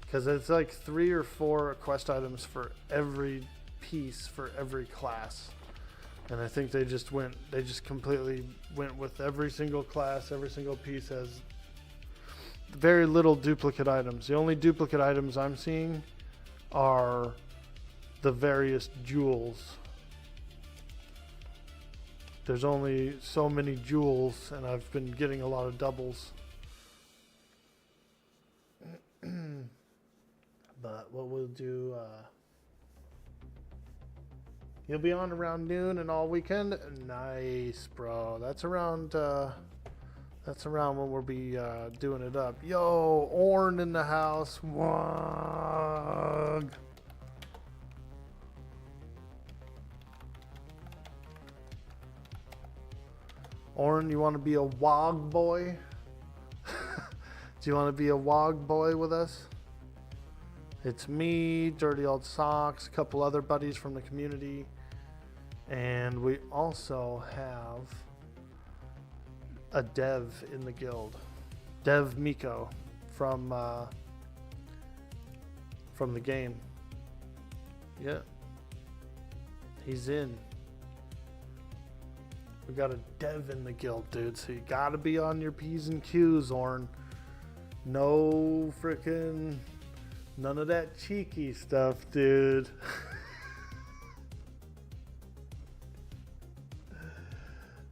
Because it's like 3 or 4 quest items for every piece, for every class. And I think they just completely went with every single class, every single piece has very little duplicate items. The only duplicate items I'm seeing are the various jewels. There's only so many jewels, and I've been getting a lot of doubles. But what we'll do, you'll be on around noon and all weekend? Nice, bro. That's around when we'll be doing it up. Yo, Orn in the house. Waaagh. Orn, you want to be a Waaagh boy? Do you want to be a Waaagh boy with us? It's me, Dirty Old Socks, a couple other buddies from the community, and we also have a dev in the guild, Dev Miko from the game. Yeah, he's in. We got a dev in the guild, dude. So you gotta be on your P's and Q's, Orn. No frickin'. None of that cheeky stuff, dude.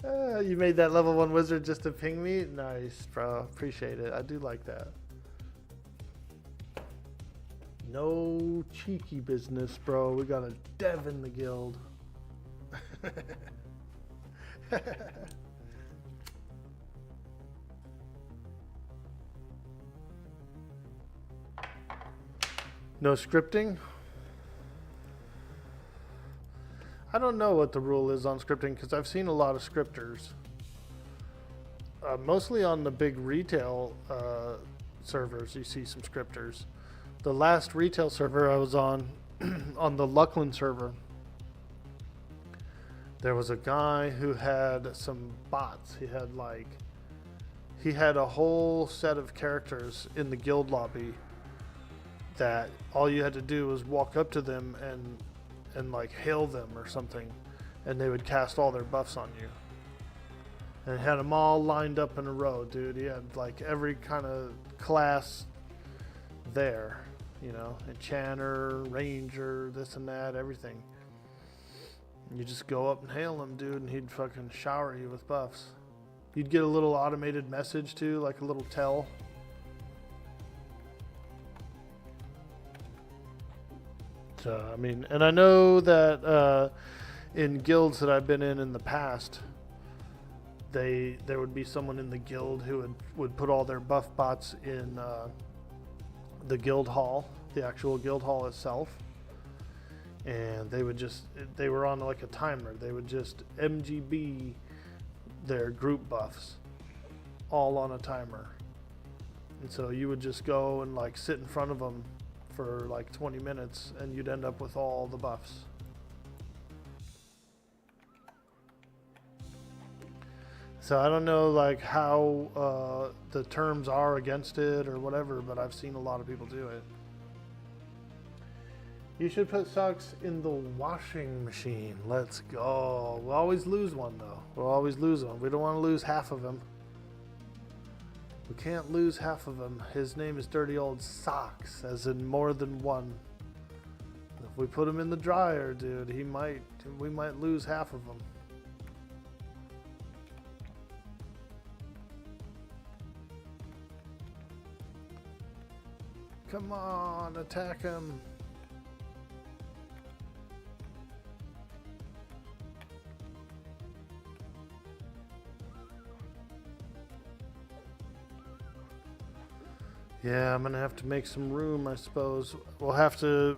You made that level 1 wizard just to ping me? Nice, bro. Appreciate it. I do like that. No cheeky business, bro. We got a dev in the guild. No scripting? I don't know what the rule is on scripting because I've seen a lot of scripters. Mostly on the big retail servers, you see some scripters. The last retail server I was on, on the Luckland server, there was a guy who had some bots. He had a whole set of characters in the guild lobby that all you had to do was walk up to them and like hail them or something, and they would cast all their buffs on you. And he had them all lined up in a row, dude. He had like every kind of class there, you know, enchanter, ranger, this and that, everything. You just go up and hail him, dude, and he'd fucking shower you with buffs. You'd get a little automated message too, like a little tell. So, I mean, and I know that in guilds that I've been in the past, there would be someone in the guild who would put all their buff bots in the guild hall, the actual guild hall itself. And they were on like a timer. They would just MGB their group buffs all on a timer. And so you would just go and like sit in front of them for like 20 minutes and you'd end up with all the buffs. So I don't know like how the terms are against it or whatever, but I've seen a lot of people do it. You should put socks in the washing machine. Let's go. We'll always lose one though. We'll always lose one. We don't want to lose half of him. We can't lose half of him. His name is Dirty Old Socks, as in more than one. If we put him in the dryer, dude, we might lose half of him. Come on, attack him. Yeah, I'm gonna have to make some room, I suppose. I'll have to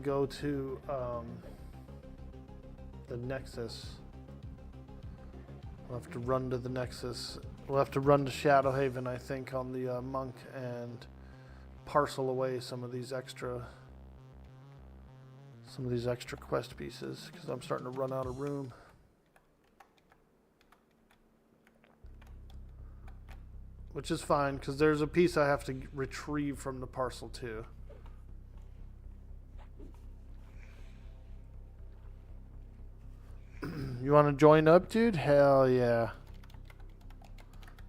go to the Nexus. We'll have to run to the Nexus. We'll have to run to Shadowhaven, I think, on the monk and parcel away some of these extra quest pieces because I'm starting to run out of room. Which is fine, because there's a piece I have to retrieve from the parcel too. You want to join up, dude? Hell yeah.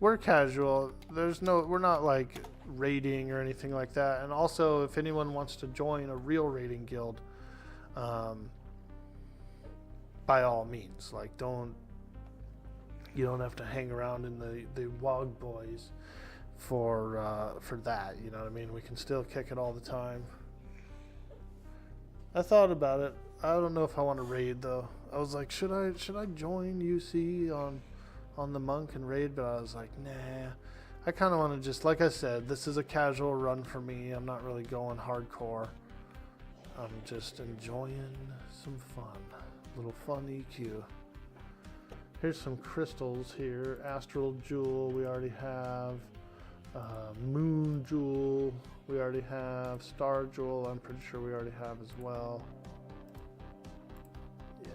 We're casual. We're not like raiding or anything like that. And also, if anyone wants to join a real raiding guild, by all means, like you don't have to hang around in the Waaagh boys for that, you know what I mean? We can still kick it all the time. I thought about it. I don't know if I want to raid though. I was like, should I join UC on the monk and raid? But I was like, nah. I kind of want to just, like I said, this is a casual run for me. I'm not really going hardcore. I'm just enjoying some fun. A little fun EQ. Here's some crystals here. Astral Jewel we already have. Moon Jewel we already have. Star Jewel I'm pretty sure we already have as well. Yeah.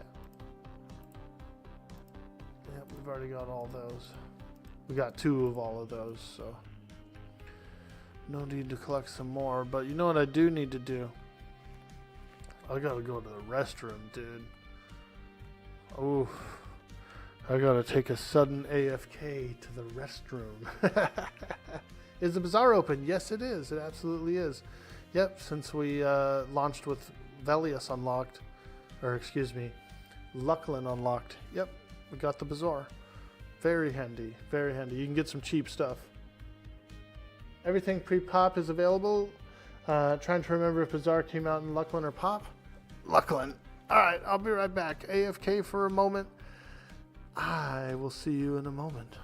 Yep, we've already got all those. We got 2 of all of those, so no need to collect some more. But you know what I do need to do? I gotta go to the restroom, dude. Oof. I gotta take a sudden AFK to the restroom. Is the bazaar open? Yes, it is. It absolutely is. Yep, since we launched with Velius unlocked, or excuse me, Luckland unlocked. Yep, we got the bazaar. Very handy, very handy. You can get some cheap stuff. Everything pre-pop is available. Trying to remember if bazaar came out in Luckland or pop. Luckland. All right, I'll be right back. AFK for a moment. I will see you in a moment.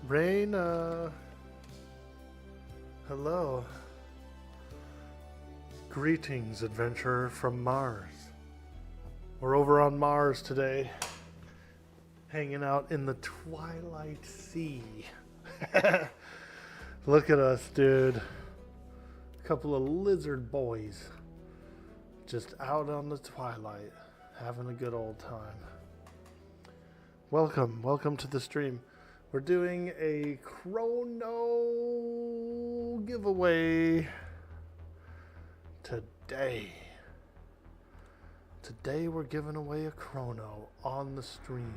Raina. Hello. Greetings, adventurer from Mars. We're over on Mars today, hanging out in the Twilight Sea. Look at us, dude. A couple of lizard boys just out on the twilight, having a good old time. Welcome to the stream. We're doing a Krono giveaway today. Today we're giving away a Krono on the stream.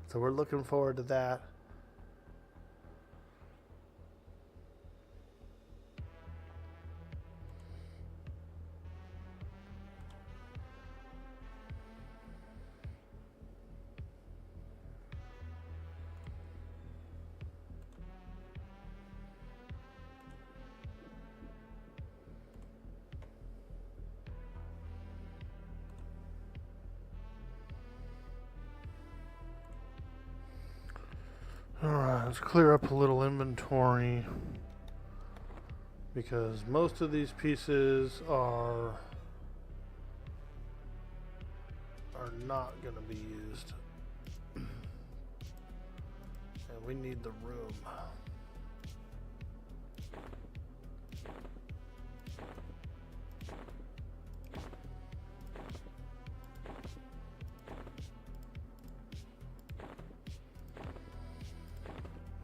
So we're looking forward to that. Alright, let's clear up a little inventory because most of these pieces are not going to be used and we need the room.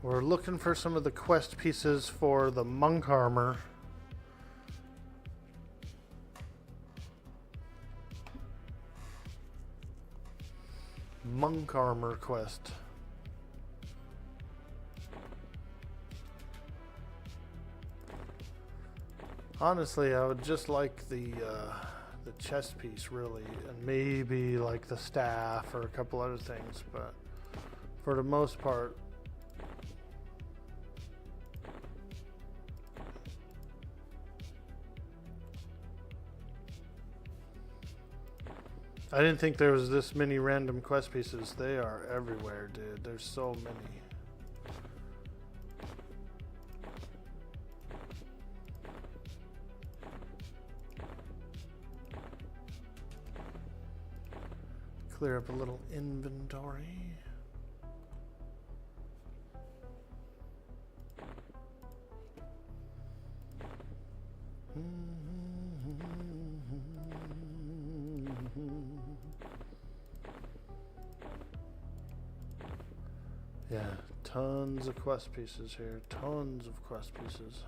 We're looking for some of the quest pieces for the monk armor. Monk armor quest. Honestly, I would just like the chest piece, really, and maybe like the staff or a couple other things, but for the most part, I didn't think there was this many random quest pieces. They are everywhere, dude. There's so many. Clear up a little inventory. Yeah, tons of quest pieces here. Tons of quest pieces.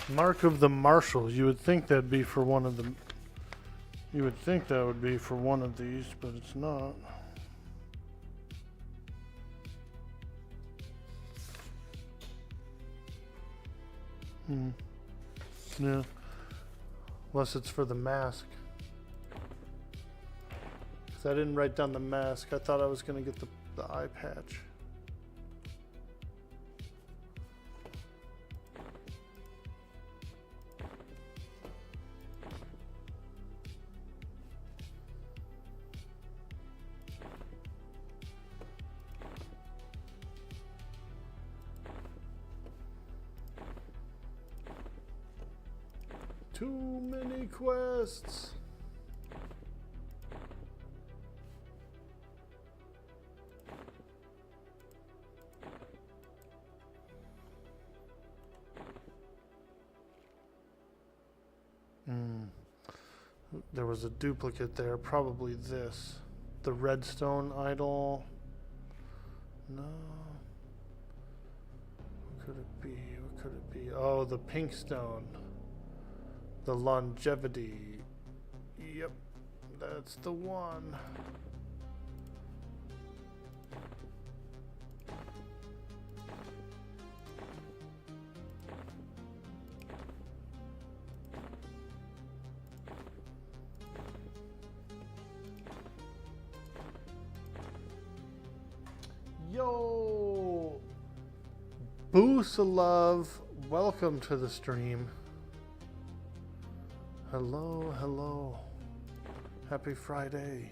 Mark of the Marshal. You would think that'd be for one of the. You would think that would be for one of these, but it's not. Yeah. Unless it's for the mask. Because I didn't write down the mask. I thought I was going to get the eye patch. Too many quests. There was a duplicate there, probably this. The redstone idol. No. Oh, the pink stone. The longevity. Yep, that's the one. Yo, Boost of Love, welcome to the stream. Hello, hello. Happy Friday.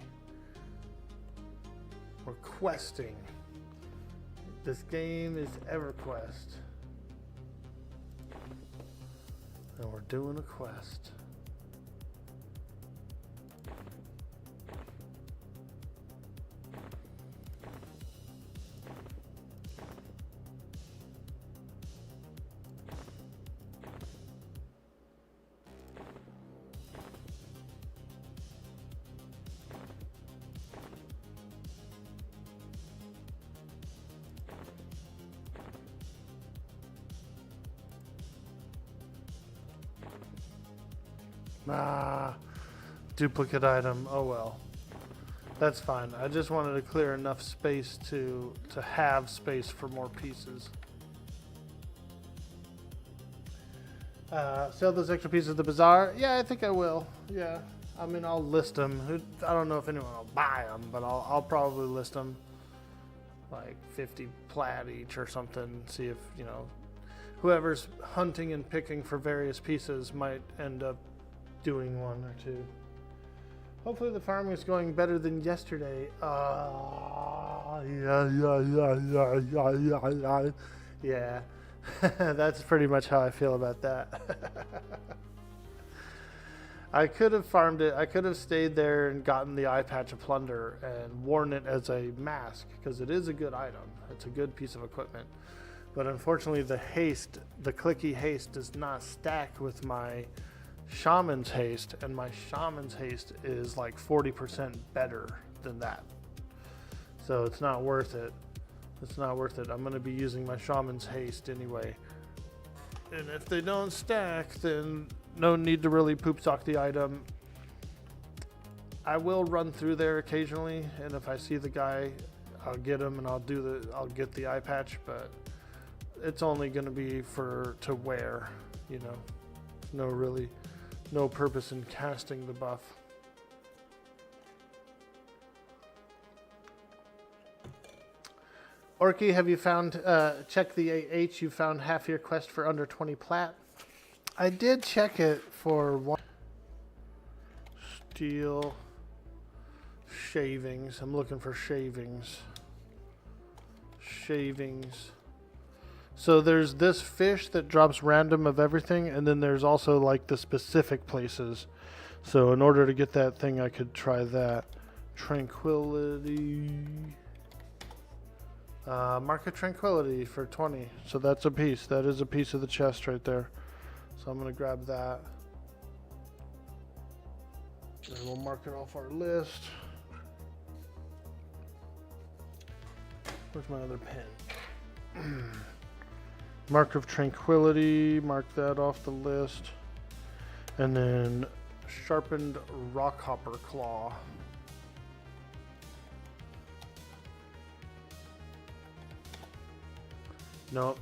We're questing. This game is EverQuest. And we're doing a quest. Duplicate item. Oh well. That's fine. I just wanted to clear enough space to have space for more pieces. Sell those extra pieces at the bazaar? Yeah, I think I will. Yeah. I mean, I'll list them. I don't know if anyone will buy them, but I'll probably list them. Like 50 plat each or something. See if, you know, whoever's hunting and picking for various pieces might end up doing one or two. Hopefully the farm is going better than yesterday. Yeah. That's pretty much how I feel about that. I could have farmed it. I could have stayed there and gotten the eye patch of plunder and worn it as a mask because it is a good item. It's a good piece of equipment. But unfortunately the clicky haste does not stack with my Shaman's haste, and my Shaman's haste is like 40% better than that. So it's not worth it. It's not worth it. I'm going to be using my Shaman's haste anyway. And if they don't stack, then no need to really poop sock the item. I will run through there occasionally, and if I see the guy, I'll get him and I'll get the eye patch, but it's only going to be to wear, you know. No purpose in casting the buff. Orky, have you found, check the AH, you found half your quest for under 20 plat? I did check it for one. Steel shavings. I'm looking for shavings. Shavings. So there's this fish that drops random of everything, and then there's also like the specific places. So in order to get that thing, I could try that. Tranquility. Mark of Tranquility for 20. So that's a piece. That is a piece of the chest right there. So I'm going to grab that. And we'll mark it off our list. Where's my other pen? Mark of Tranquility, mark that off the list. And then Sharpened Rockhopper Claw. Nope,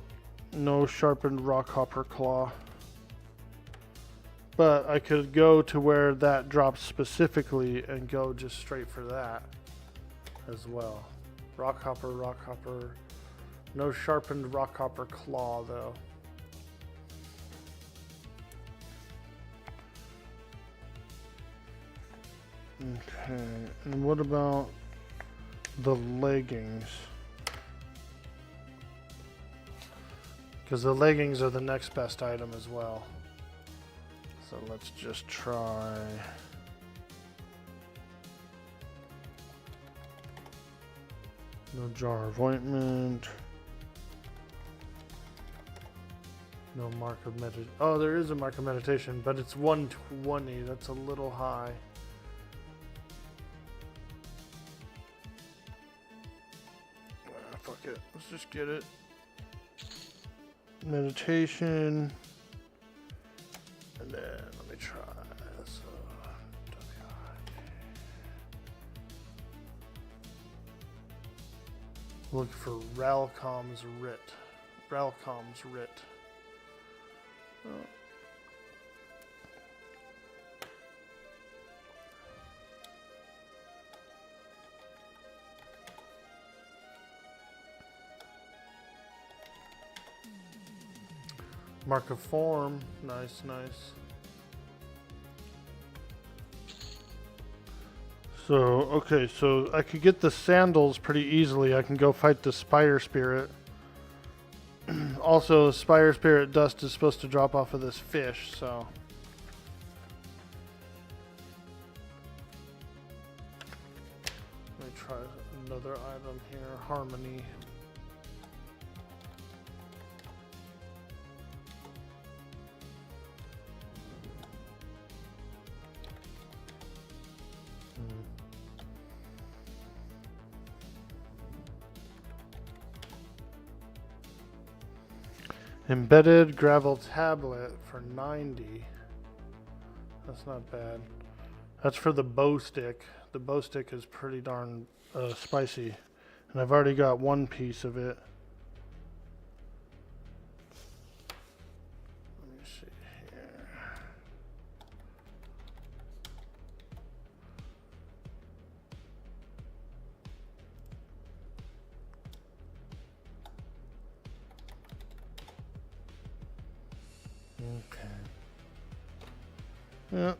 no Sharpened Rockhopper Claw. But I could go to where that drops specifically and go just straight for that as well. Rockhopper. No Sharpened Rockhopper Claw, though. Okay, and what about the leggings? Because the leggings are the next best item as well. So let's just try. No Jar of Ointment. No Mark of Meditation. Oh, there is a Mark of Meditation, but it's 120. That's a little high. Fuck it. Let's just get it. meditation. And then let me try. So, look for Ralcom's Writ. Ralcom's Writ. Oh. Mark of form. Nice, nice. So, okay, so I could get the sandals pretty easily. I can go fight the Spire Spirit. Also, Spire Spirit dust is supposed to drop off of this fish, so. Let me try another item here. Harmony. Embedded gravel tablet for 90. That's not bad. That's for the bow stick. The bow stick is pretty darn spicy. And I've already got one piece of it. Let me see here. Okay. Yeah.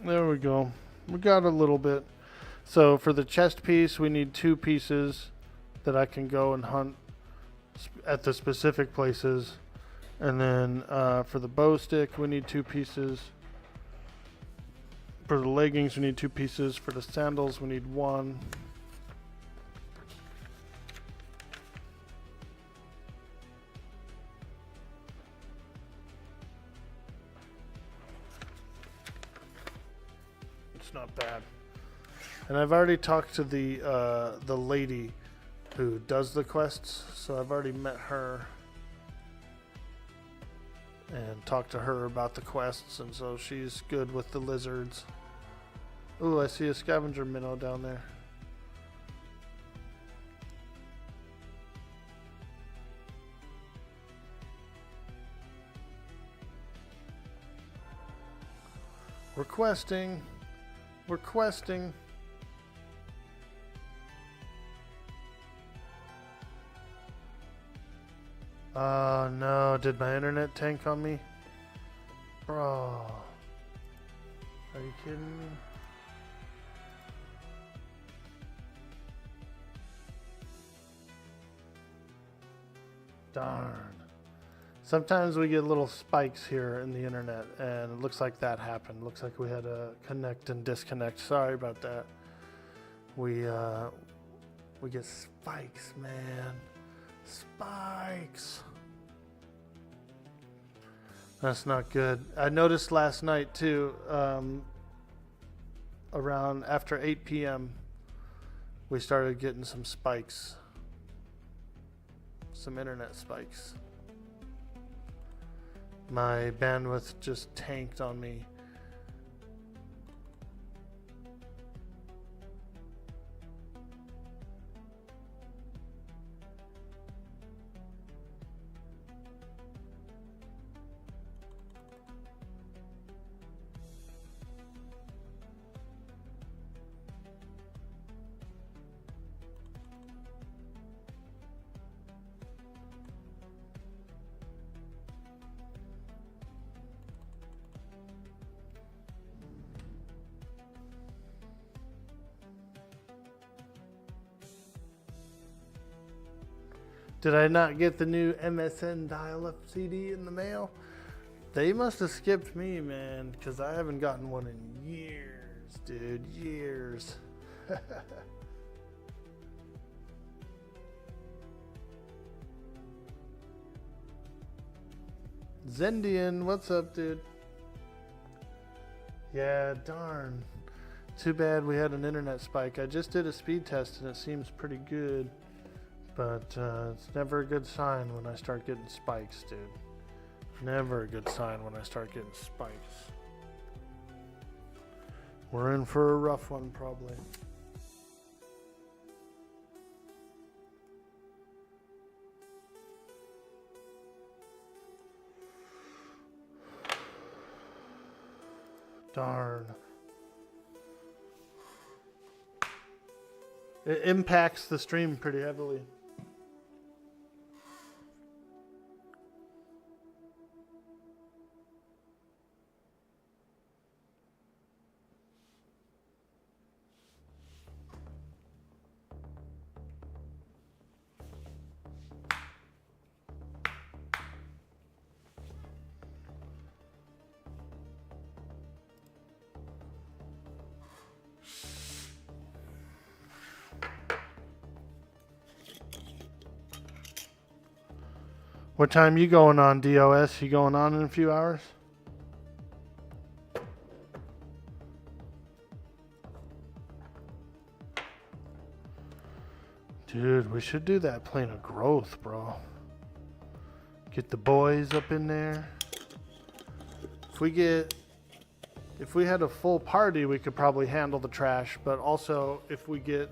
There we go. We got a little bit. So for the chest piece, we need 2 pieces that I can go and hunt at the specific places. And then for the bow stick, we need 2 pieces. For the leggings, we need 2 pieces. For the sandals, we need 1. Not bad. And I've already talked to the lady who does the quests, so I've already met her and talked to her about the quests, and so she's good with the lizards. Ooh, I see a scavenger minnow down there. Requesting. Requesting. Oh no, did my internet tank on me? Bro. Are you kidding me? Darn. Sometimes we get little spikes here in the internet, and it looks like that happened. Looks like we had to connect and disconnect. Sorry about that. We get spikes, man. Spikes. That's not good. I noticed last night too, around after 8 p.m., we started getting some spikes. Some internet spikes. My bandwidth just tanked on me. Did I not get the new MSN dial-up CD in the mail? They must have skipped me, man, because I haven't gotten one in years, dude. Years. Zendian, what's up, dude? Yeah, darn. Too bad we had an internet spike. I just did a speed test and it seems pretty good. But it's never a good sign when I start getting spikes, dude. Never a good sign when I start getting spikes. We're in for a rough one, probably. Darn. It impacts the stream pretty heavily. What time you going on, DOS? You going on in a few hours? Dude, we should do that plane of growth, bro. Get the boys up in there. If we had a full party, we could probably handle the trash, but also if we get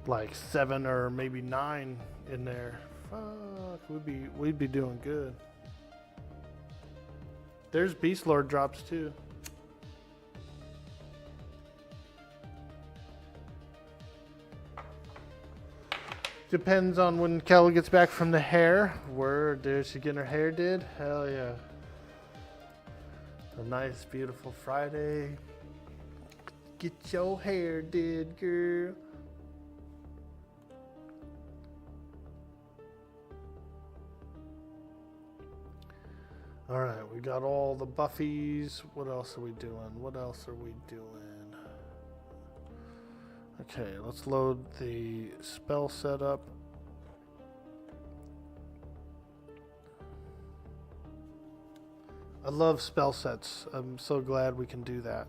like 7 or maybe 9 in there, fuck, we'd be doing good. There's Beast Lord drops too. Depends on when Kelly gets back from the hair. Where did she get her hair did? Hell yeah. A nice, beautiful Friday. Get your hair did, girl. Alright, we got all the buffies. What else are we doing? Okay, let's load the spell setup. I love spell sets. I'm so glad we can do that.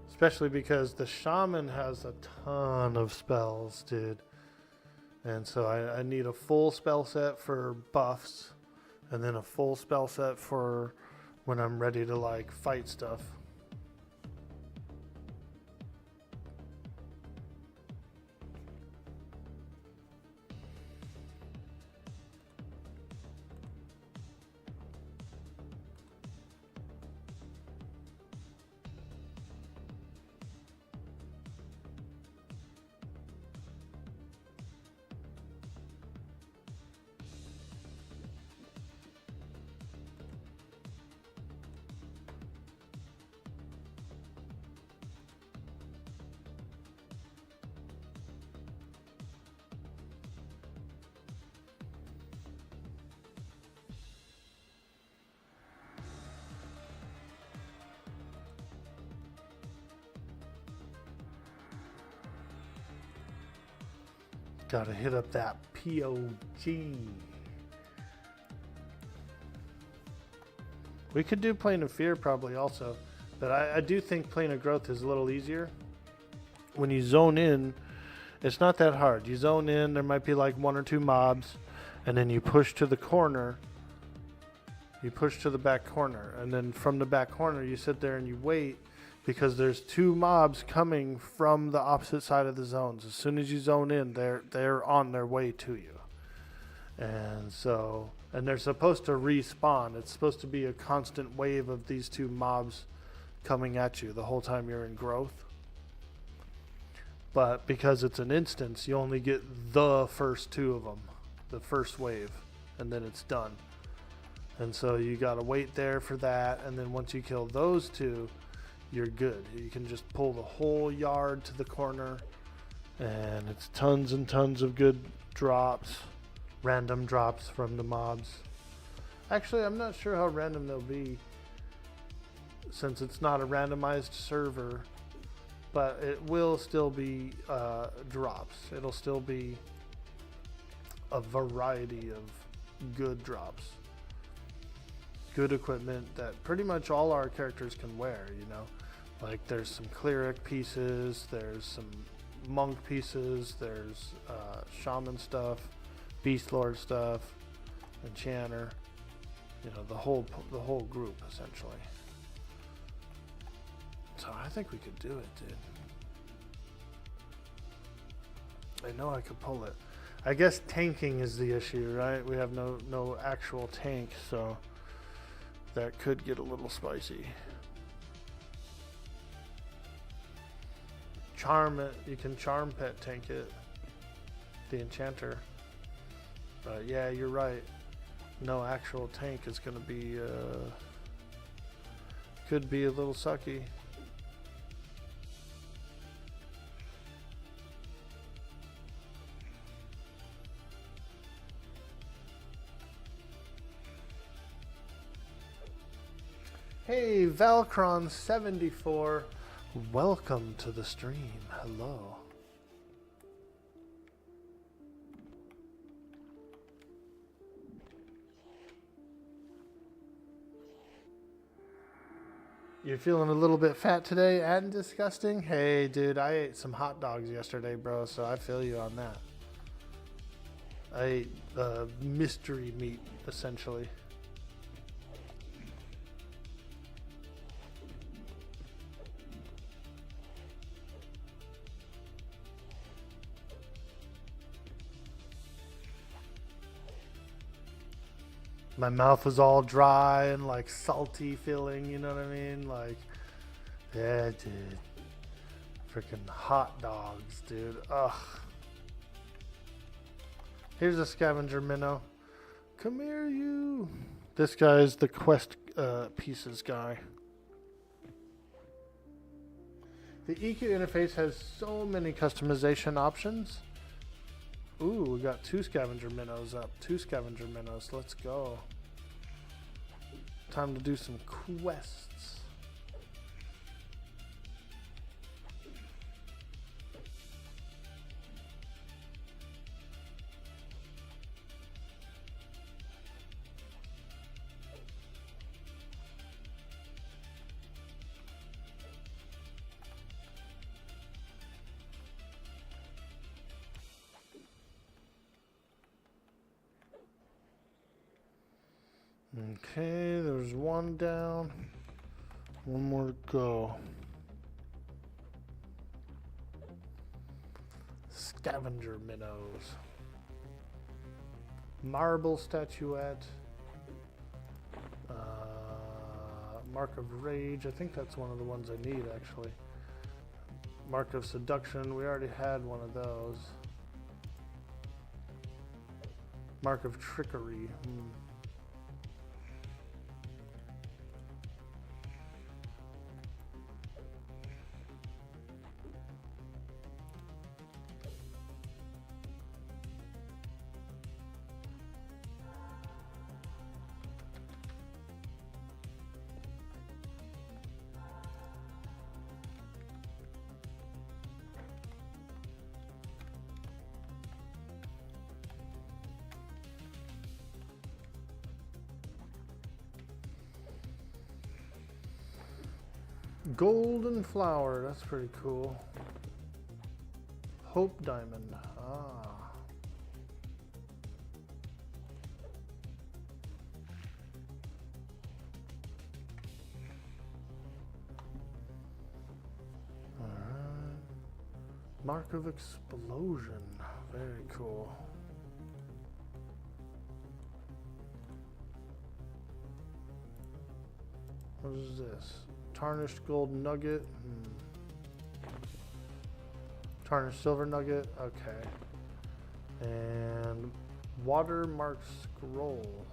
Especially because the shaman has a ton of spells, dude. And so I need a full spell set for buffs. And then a full spell set for when I'm ready to like fight stuff. Gotta hit up that POG. We could do Plane of Fear probably also, but I do think Plane of Growth is a little easier. When you zone in, it's not that hard. You zone in, there might be like 1 or 2 mobs, and then you push to the corner. You push to the back corner, and then from the back corner you sit there and you wait, because there's 2 mobs coming from the opposite side of the zones. As soon as you zone in, they're on their way to you. And so, and they're supposed to respawn. It's supposed to be a constant wave of these 2 mobs coming at you the whole time you're in growth. But because it's an instance, you only get the first 2 of them, the first wave, and then it's done. And so you gotta wait there for that, and then once you kill those 2, you're good. You can just pull the whole yard to the corner, and it's tons and tons of good drops, random drops from the mobs. Actually, I'm not sure how random they'll be, since it's not a randomized server, but it will still be drops. It'll still be a variety of good drops. Good equipment that pretty much all our characters can wear, you know. Like there's some cleric pieces, there's some monk pieces. There's shaman stuff, beast lord stuff, enchanter. You know, the whole group essentially. So I think we could do it, dude. I know I could pull it. I guess tanking is the issue, right? We have no actual tank, so that could get a little spicy. Charm it. You can charm pet tank it. The enchanter. But yeah, you're right. No actual tank is going to be, could be a little sucky. Hey, Valcron74, welcome to the stream. Hello. You're feeling a little bit fat today and disgusting? Hey, dude, I ate some hot dogs yesterday, bro, so I feel you on that. I ate mystery meat, essentially. My mouth was all dry and like salty feeling, you know what I mean? Like, yeah, dude. Freaking hot dogs, dude. Ugh. Here's a scavenger minnow. Come here, you. This guy's the quest pieces guy. The EQ interface has so many customization options. Ooh, we got 2 scavenger minnows up. 2 scavenger minnows. Let's go. Time to do some quests. Okay, there's 1 down. 1 more to go. Scavenger minnows. Marble statuette. Mark of Rage. I think that's one of the ones I need, actually. Mark of Seduction. We already had one of those. Mark of Trickery. Golden flower, that's pretty cool. Hope diamond. Alright. Mark of explosion. Very cool. What is this? Tarnished gold nugget. Tarnished silver nugget. Okay. And watermark scroll.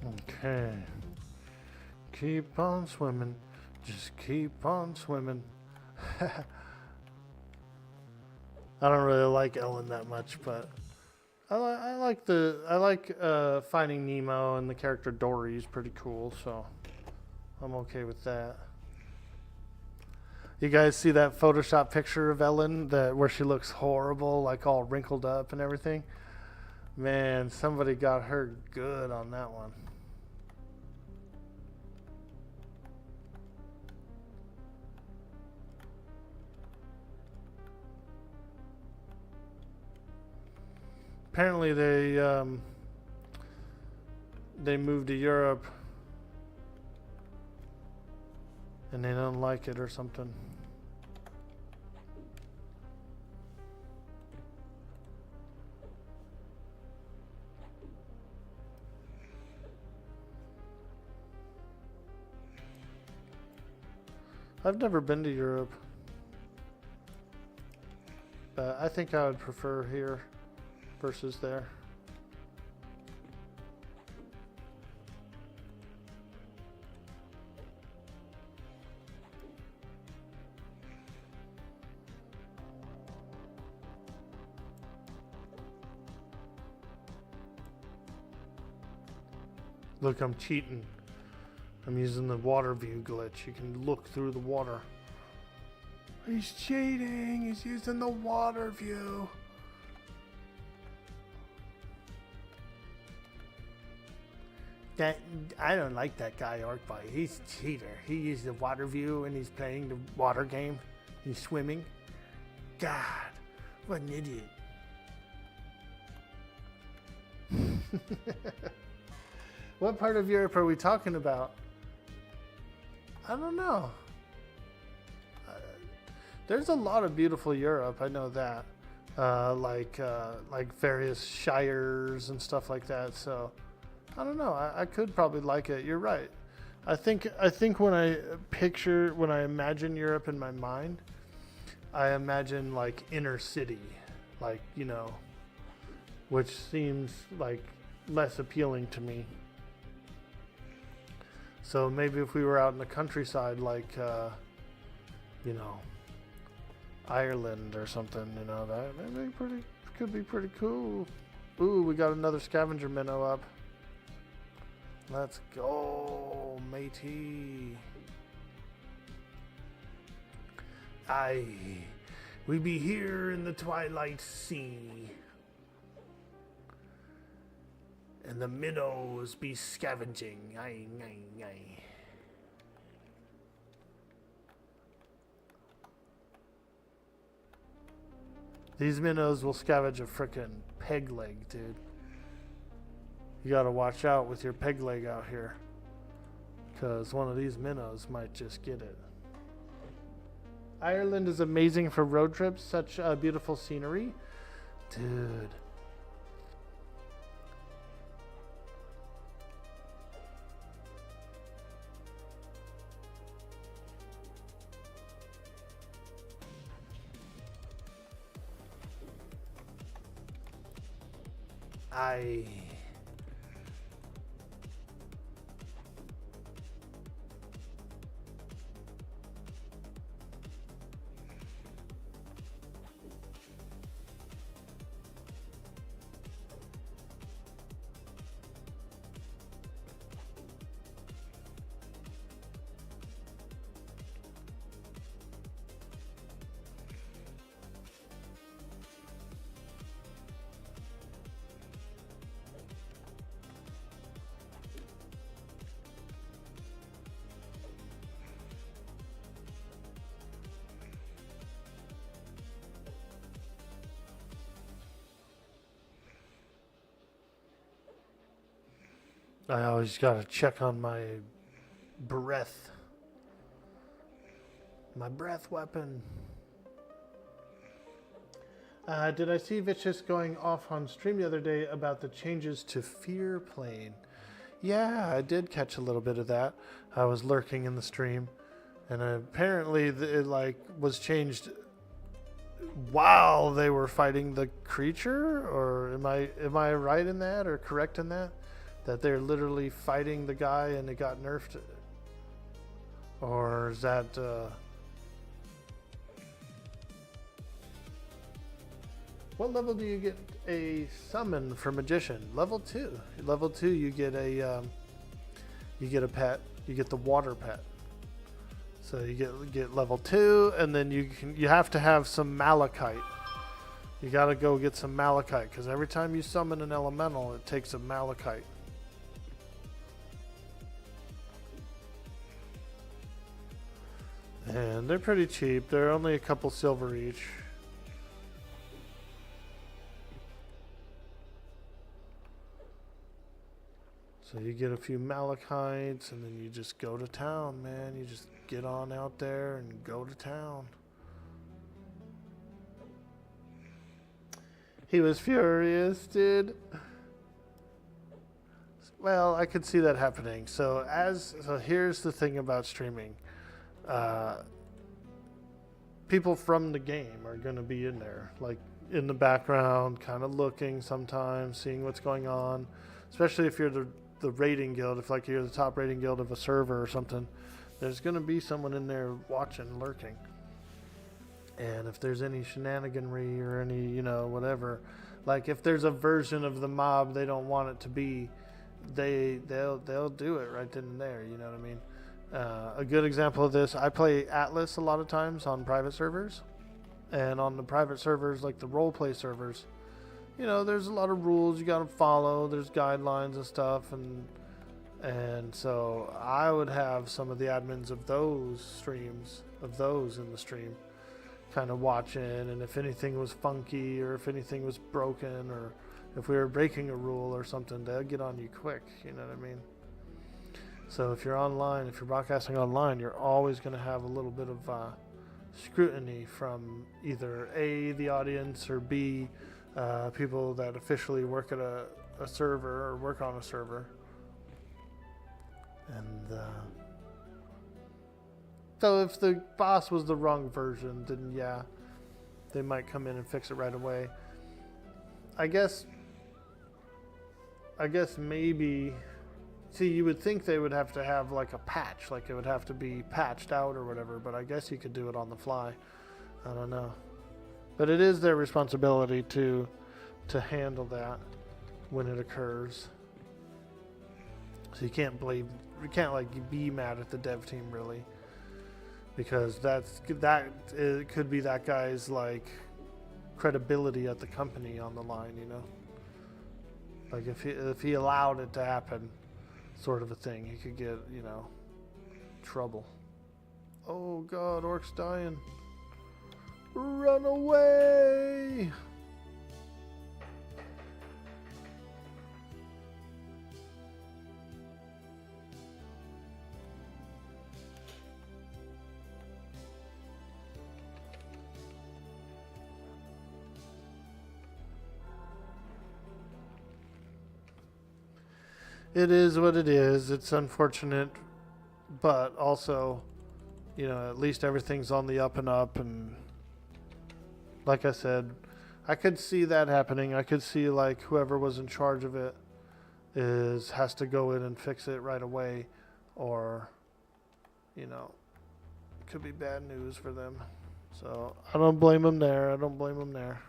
Okay. Keep on swimming. Just keep on swimming. I don't really like Ellen that much, but I like Finding Nemo, and the character Dory is pretty cool, so I'm okay with that. You guys see that Photoshop picture of Ellen where she looks horrible, like all wrinkled up and everything? Man, somebody got her good on that one. Apparently they moved to Europe and they don't like it or something. I've never been to Europe, but I think I would prefer here versus there. Look, I'm cheating. I'm using the water view glitch. You can look through the water. He's cheating. He's using the water view. I don't like that guy, Orkboy. He's a cheater. He used the water view and he's playing the water game. He's swimming. God, what an idiot. What part of Europe are we talking about? I don't know. There's a lot of beautiful Europe. I know that. Like various shires and stuff like that. So I don't know. I could probably like it. You're right. I think when I imagine Europe in my mind, I imagine like inner city, like, you know, which seems like less appealing to me. So maybe if we were out in the countryside, like, you know, Ireland or something, you know, that could be pretty cool. Ooh, we got another scavenger minnow up. Let's go, matey. Aye, we be here in the twilight sea, and the minnows be scavenging. Aye, aye, aye. These minnows will scavenge a frickin' peg leg, dude. You gotta watch out with your peg leg out here, because one of these minnows might just get it. Ireland is amazing for road trips. Such beautiful scenery. Dude. I always gotta check on my breath. My breath weapon. Did I see Vicious going off on stream the other day about the changes to Fear Plane? Yeah, I did catch a little bit of that. I was lurking in the stream, and apparently it like was changed while they were fighting the creature. Or am I right in that, or correct in that? That they're literally fighting the guy and it got nerfed? Or is that... What level do you get a summon for magician? Level 2. Level 2 you get a pet. You get the water pet. So you get level 2, and then you have to have some malachite. You gotta go get some malachite, because every time you summon an elemental, it takes a malachite. And they're pretty cheap. They're only a couple silver each. So you get a few malachites, and then you just go to town, man. You just get on out there and go to town. He was furious, dude. Well, I could see that happening. So here's the thing about streaming. People from the game are going to be in there, like in the background, kind of looking sometimes, seeing what's going on. Especially if you're the rating guild, if like you're the top rating guild of a server or something, there's going to be someone in there watching, lurking. And if there's any shenaniganry or any, whatever, like if there's a version of the mob they don't want it to be, they'll do it right then and there. You know what I mean? A good example of this, I play Atlas a lot of times on private servers, and on the private servers, like the roleplay servers, there's a lot of rules you got to follow. There's guidelines and stuff, and so I would have some of the admins of those streams, of those in the stream, kind of watching, and if anything was funky or if anything was broken or if we were breaking a rule or something, they'll get on you quick. You know what I mean? So if you're online, if you're broadcasting online, you're always going to have a little bit of scrutiny from either A, the audience, or B, people that officially work at a server or work on a server. And so if the boss was the wrong version, then yeah, they might come in and fix it right away. I guess maybe... See, you would think they would have to have like a patch, like it would have to be patched out or whatever, but I guess you could do it on the fly. I don't know. But it is their responsibility to handle that when it occurs. So you can't like be mad at the dev team really, because it could be that guy's like credibility at the company on the line, Like if he allowed it to happen, sort of a thing, he could get, trouble. Oh God, Orc's dying. Run away! It is what it is. It's unfortunate, but also, at least everything's on the up and up. And like I said, I could see that happening. I could see like whoever was in charge of it has to go in and fix it right away, or, it could be bad news for them. So I don't blame them there.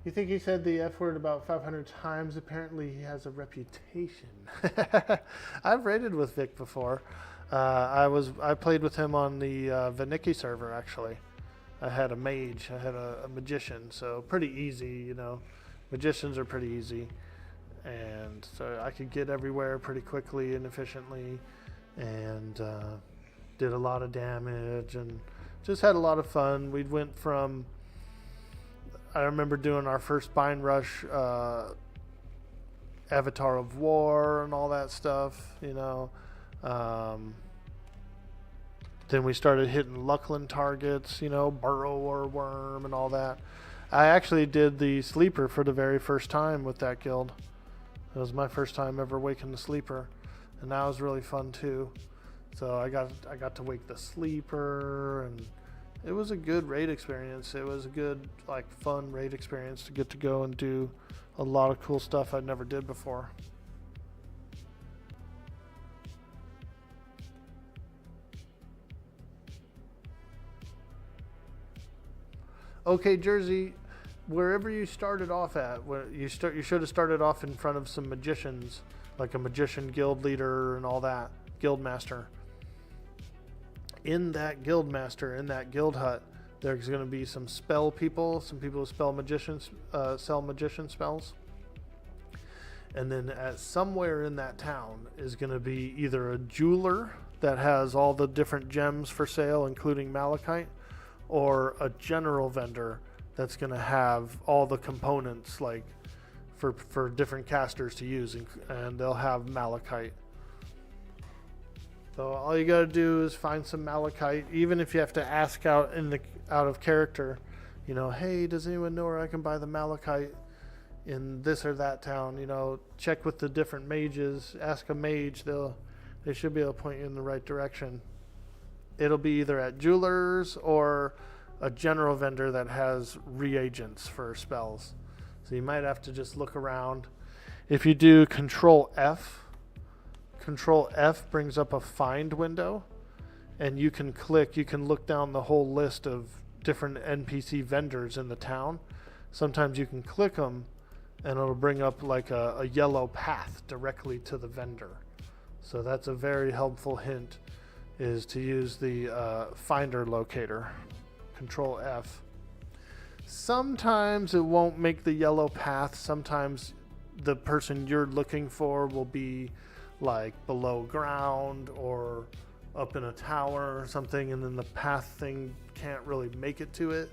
You think he said the F word about 500 times? Apparently he has a reputation. I've raided with Vic before. I played with him on the Vaniki server, actually. I had a mage. I had a magician, so pretty easy, Magicians are pretty easy. And so I could get everywhere pretty quickly and efficiently, and did a lot of damage and just had a lot of fun. We went from... I remember doing our first Bind Rush, Avatar of War and all that stuff, Then we started hitting Luckland targets, Burrow or Worm and all that. I actually did the Sleeper for the very first time with that guild. It was my first time ever waking the Sleeper, and that was really fun too. So I got to wake the Sleeper and it was a good raid experience. It was a good, like, fun raid experience to get to go and do a lot of cool stuff I never did before. Okay, Jersey, wherever you started off at, where you should have started off in front of some magicians, like a magician guild leader and all that, guild master. In that guild master, in that guild hut, there's going to be some spell people, some people who sell magician spells. And then at somewhere in that town is going to be either a jeweler that has all the different gems for sale, including malachite, or a general vendor that's going to have all the components, like for different casters to use, and they'll have malachite. So all you got to do is find some malachite, even if you have to ask out of character, you know, hey, does anyone know where I can buy the malachite in this or that town? You know, check with the different mages, ask a mage, they should be able to point you in the right direction. It'll be either at jewelers or a general vendor that has reagents for spells. So you might have to just look around. If you do Control F brings up a find window, and you can look down the whole list of different NPC vendors in the town. Sometimes you can click them and it'll bring up like a yellow path directly to the vendor. So that's a very helpful hint, is to use the finder locator. Control F. Sometimes it won't make the yellow path. Sometimes the person you're looking for will be like below ground or up in a tower or something, and then the path thing can't really make it to it,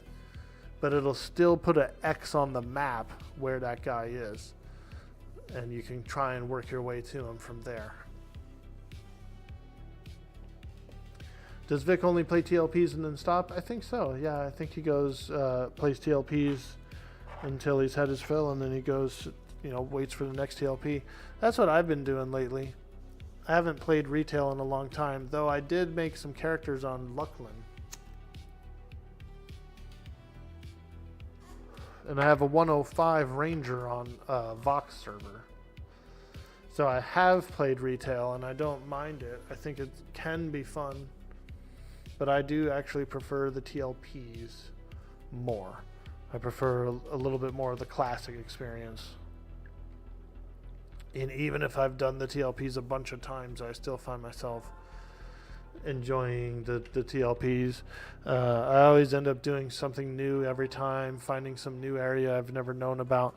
but it'll still put an X on the map where that guy is, and you can try and work your way to him from there. Does Vic only play TLPs and then stop? I think so. Yeah, I think he goes plays TLPs until he's had his fill, and then he goes, waits for the next TLP. That's what I've been doing lately. I haven't played retail in a long time, though I did make some characters on Lucklin. And I have a 105 Ranger on Waaagh server. So I have played retail, and I don't mind it. I think it can be fun. But I do actually prefer the TLPs more. I prefer a little bit more of the classic experience. And even if I've done the TLPs a bunch of times, I still find myself enjoying the TLPs. I always end up doing something new every time, finding some new area I've never known about,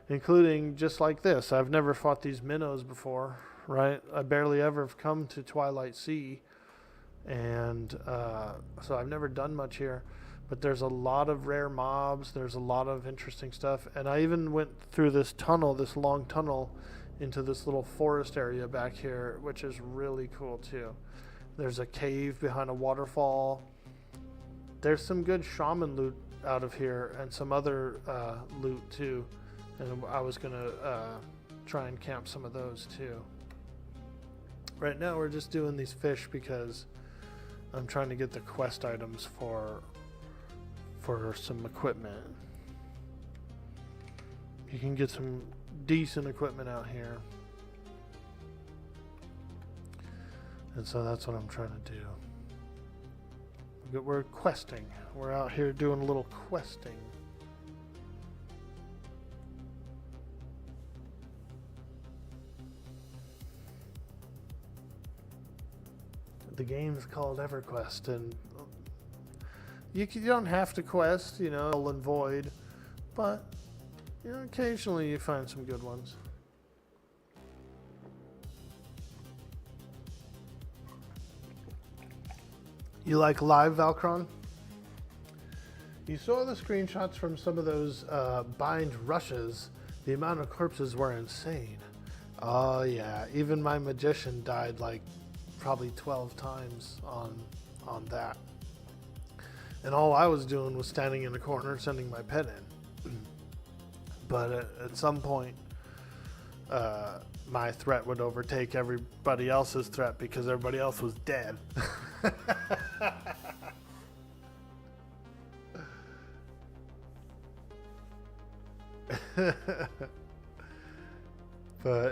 including just like this. I've never fought these minnows before, right? I barely ever have come to Twilight Sea, and so I've never done much here. But there's a lot of rare mobs. There's a lot of interesting stuff. And I even went through this long tunnel, into this little forest area back here, which is really cool too. There's a cave behind a waterfall. There's some good shaman loot out of here, and some other loot too. And I was gonna try and camp some of those too. Right now we're just doing these fish because I'm trying to get the quest items for some equipment. You can get some decent equipment out here, and so that's what I'm trying to do. We're questing. We're out here doing a little questing. The game's called EverQuest, and you don't have to quest, null and void, but occasionally you find some good ones. You like live Valkron? You saw the screenshots from some of those bind rushes. The amount of corpses were insane. Oh yeah, even my magician died like probably 12 times on that. And all I was doing was standing in the corner sending my pet in. But at some point, my threat would overtake everybody else's threat because everybody else was dead. But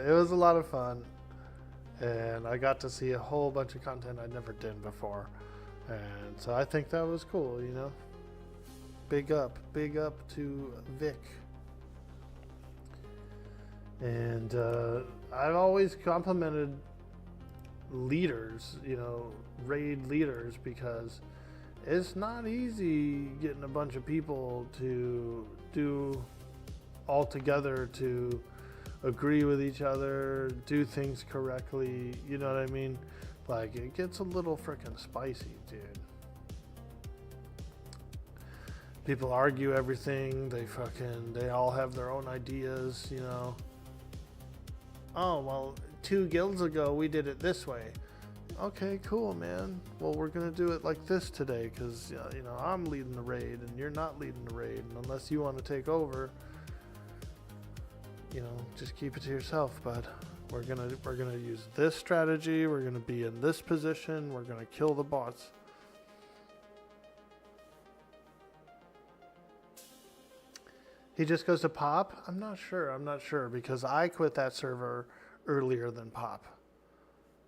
it was a lot of fun, and I got to see a whole bunch of content I never did before, and so I think that was cool, you know. Big up to Vic. And I've always complimented leaders, you know, raid leaders, because it's not easy getting a bunch of people to do all together, to agree with each other, do things correctly, you know what I mean? Like, it gets a little freaking spicy, dude. People argue everything, they all have their own ideas, you know. Oh, well, 2 guilds ago we did it this way. Okay, cool, man. Well, we're gonna do it like this today, because you know, I'm leading the raid and you're not leading the raid, and unless you want to take over, you know, just keep it to yourself, bud. We're gonna use this strategy. We're gonna be in this position. We're gonna kill the bots. He just goes to Pop? I'm not sure, because I quit that server earlier than Pop.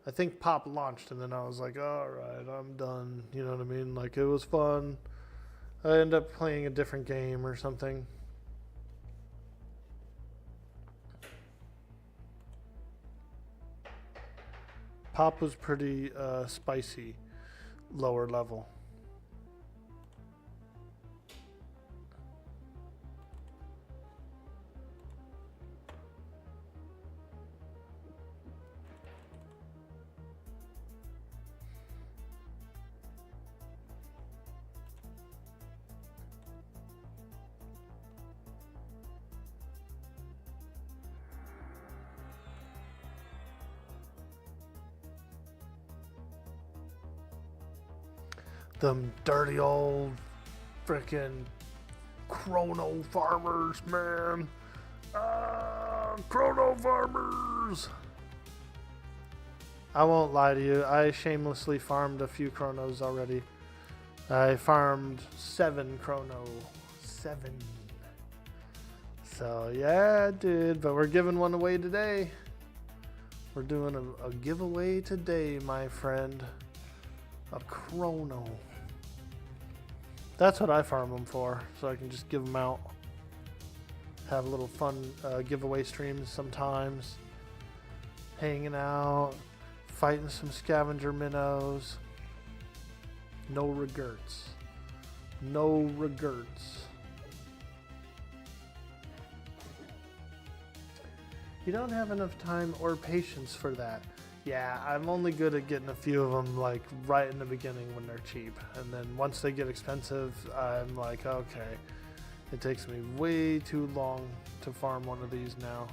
I think Pop launched, and then I was like, all right, I'm done. You know what I mean? Like, it was fun. I ended up playing a different game or something. Pop was pretty spicy, lower level. Them dirty old frickin' Krono farmers, man. Krono farmers. I won't lie to you. I shamelessly farmed a few Kronos already. I farmed 7 Krono. 7. So, yeah, dude. But we're giving one away today. We're doing a giveaway today, my friend. A Krono. That's what I farm them for, so I can just give them out. Have a little fun giveaway streams sometimes. Hanging out, fighting some scavenger minnows. No regrets. No regrets. You don't have enough time or patience for that. Yeah, I'm only good at getting a few of them, like, right in the beginning when they're cheap. And then once they get expensive, I'm like, okay. It takes me way too long to farm one of these now.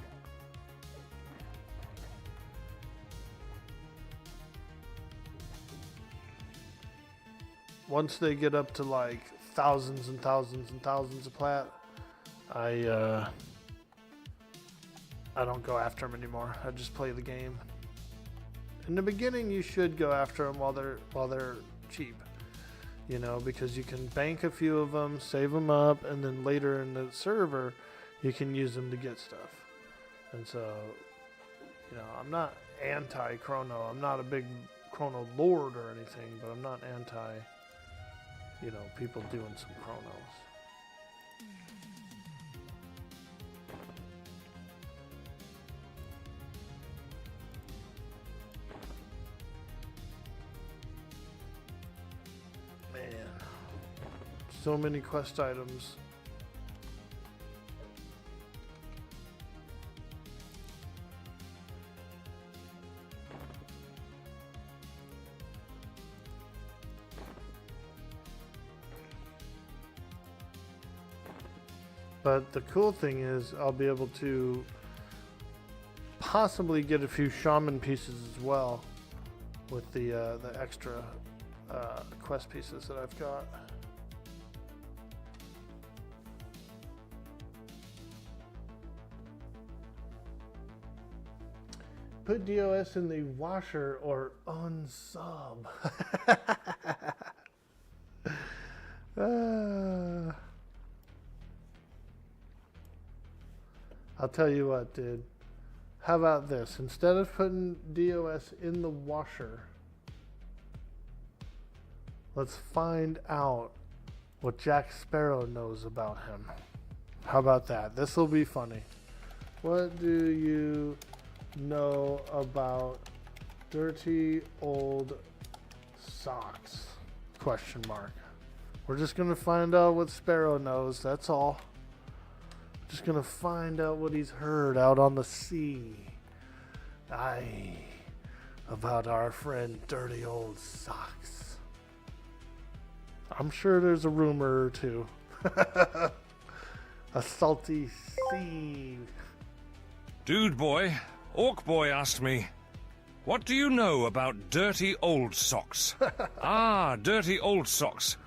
Once they get up to, like, thousands and thousands and thousands of plat, I don't go after them anymore. I just play the game. In the beginning, you should go after them while they're cheap, you know, because you can bank a few of them, save them up, and then later in the server, you can use them to get stuff. And so, you know, I'm not anti-Krono. I'm not a big Krono lord or anything, but I'm not anti, you know, people doing some Kronos. So many quest items. But the cool thing is I'll be able to possibly get a few shaman pieces as well with the extra quest pieces that I've got. Put DOS in the washer or unsub. I'll tell you what, dude. How about this? Instead of putting DOS in the washer, let's find out what Jack Sparrow knows about him. How about that? This will be funny. What do you know about dirty old socks? Question mark. We're just going to find out what Sparrow knows. That's all. Just going to find out what he's heard out on the sea. Aye. About our friend Dirty Old Socks. I'm sure there's a rumor or two. A salty sea. Dude boy, Orc boy asked me, what do you know about Dirty Old Socks? Ah, Dirty Old Socks.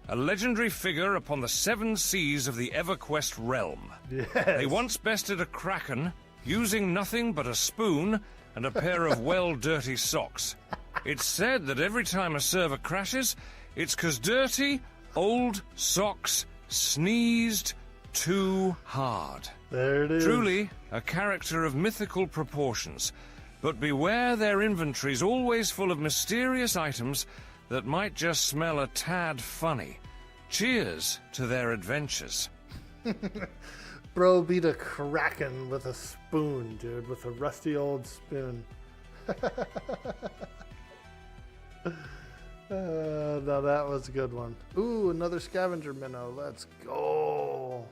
A legendary figure upon the 7 seas of the EverQuest realm. Yes. They once bested a kraken using nothing but a spoon and a pair of well-dirty socks. It's said that every time a server crashes, it's 'cause Dirty Old Socks sneezed too hard. There it is. Truly, a character of mythical proportions. But beware, their inventory's always full of mysterious items that might just smell a tad funny. Cheers to their adventures. Bro beat a kraken with a spoon, dude, with a rusty old spoon. Now that was a good one. Ooh, another scavenger minnow. Let's go.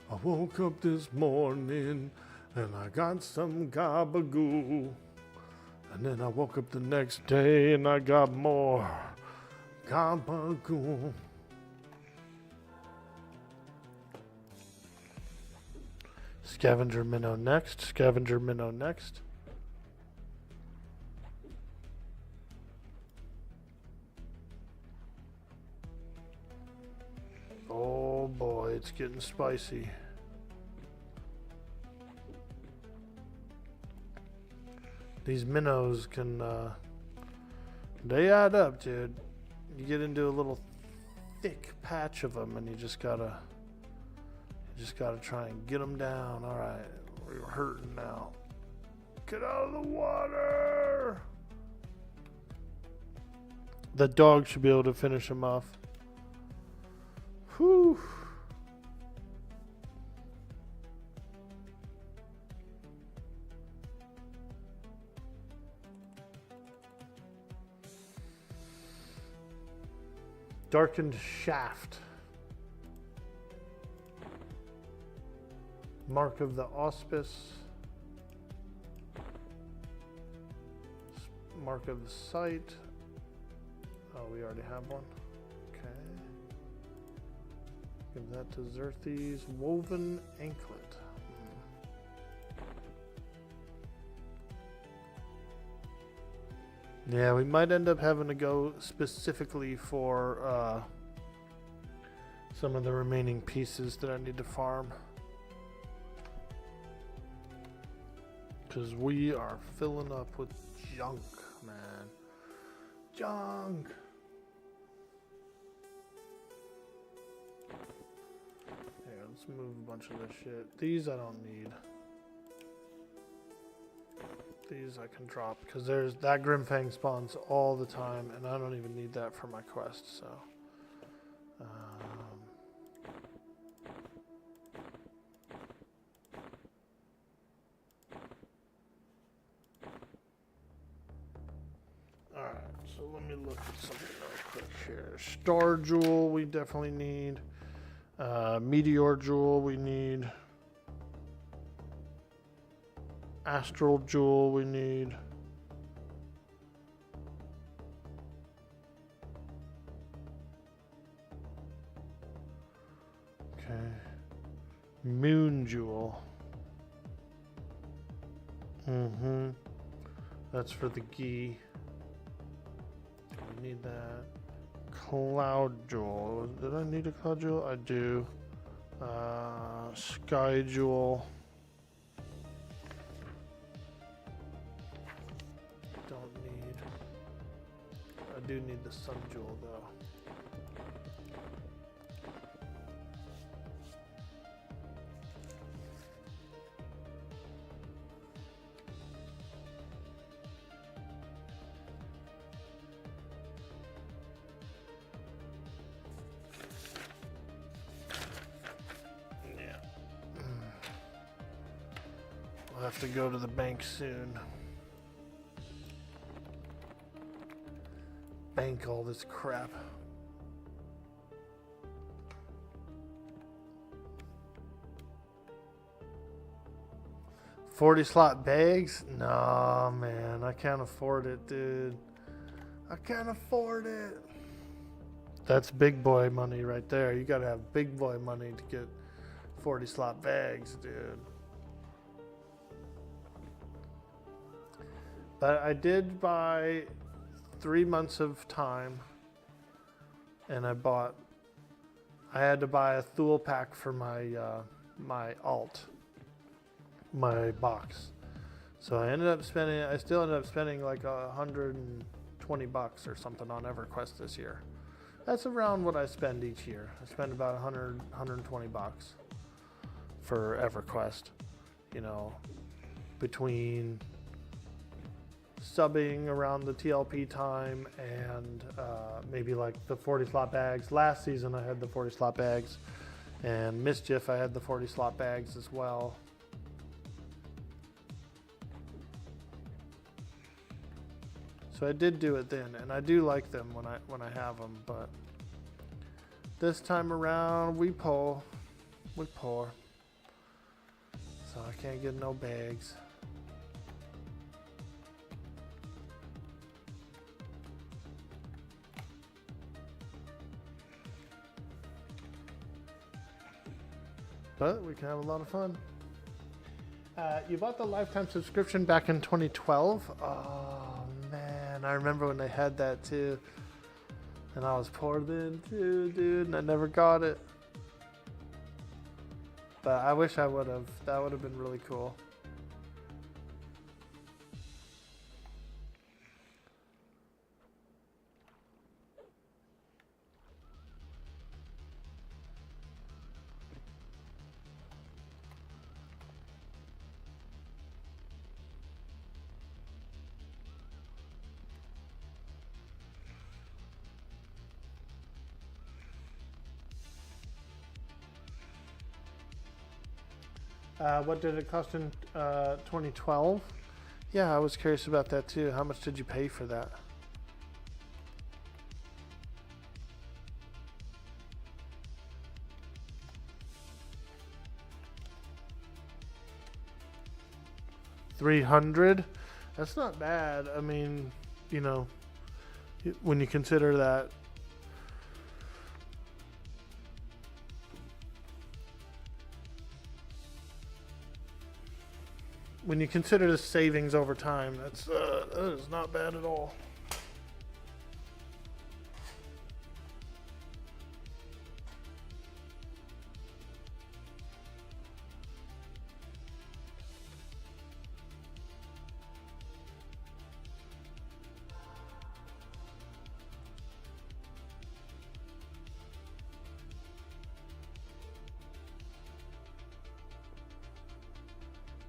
I woke up this morning and I got some gabagoo. And then I woke up the next day and I got more gabagoo. Scavenger minnow next. Scavenger minnow next. Oh boy, it's getting spicy. These minnows can, they add up, dude. You get into a little thick patch of them and you just gotta try and get them down. All right, we're hurting now. Get out of the water. The dog should be able to finish him off. Whew. Darkened shaft. Mark of the auspice. Mark of the site. Oh, we already have one. Okay. Give that to Xerxes. Woven anklet. Yeah, we might end up having to go specifically for some of the remaining pieces that I need to farm. Because we are filling up with junk, man. Junk! Here, let's move a bunch of this shit. These I don't need. These I can drop because there's that Grimfang spawns all the time and I don't even need that for my quest, so alright, so let me look at something real quick here. Star Jewel we definitely need. Meteor Jewel we need. Astral Jewel we need. Okay. Moon Jewel. That's for the Gi. We need that. Cloud Jewel. Did I need a Cloud Jewel? I do. Sky Jewel. I do need the Sun Jewel though. I'll have to go to the bank soon. Bank all this crap. $40 bags? No, man, I can't afford it, dude. I can't afford it. That's big boy money right there. You gotta have big boy money to get 40 bags, dude. But I did buy 3 months of time, and I had to buy a Thule pack for my my alt. My box. So I still ended up spending like $120 or something on EverQuest this year. That's around what I spend each year. I spend about $120 for EverQuest. You know, between subbing around the TLP time and maybe like the 40 slot bags. Last season I had the 40 slot bags, and Mischief I had the 40 slot bags as well. So I did do it then, and I do like them when I have them, but this time around we poor. So I can't get no bags. But we can have a lot of fun. You bought the lifetime subscription back in 2012? Oh man, I remember when they had that too. And I was poor then too, dude, and I never got it. But I wish I would have. That would have been really cool. What did it cost in 2012? Yeah, I was curious about that too. How much did you pay for that? $300? That's not bad. I mean, you know, when you consider that when you consider the savings over time, that is not bad at all.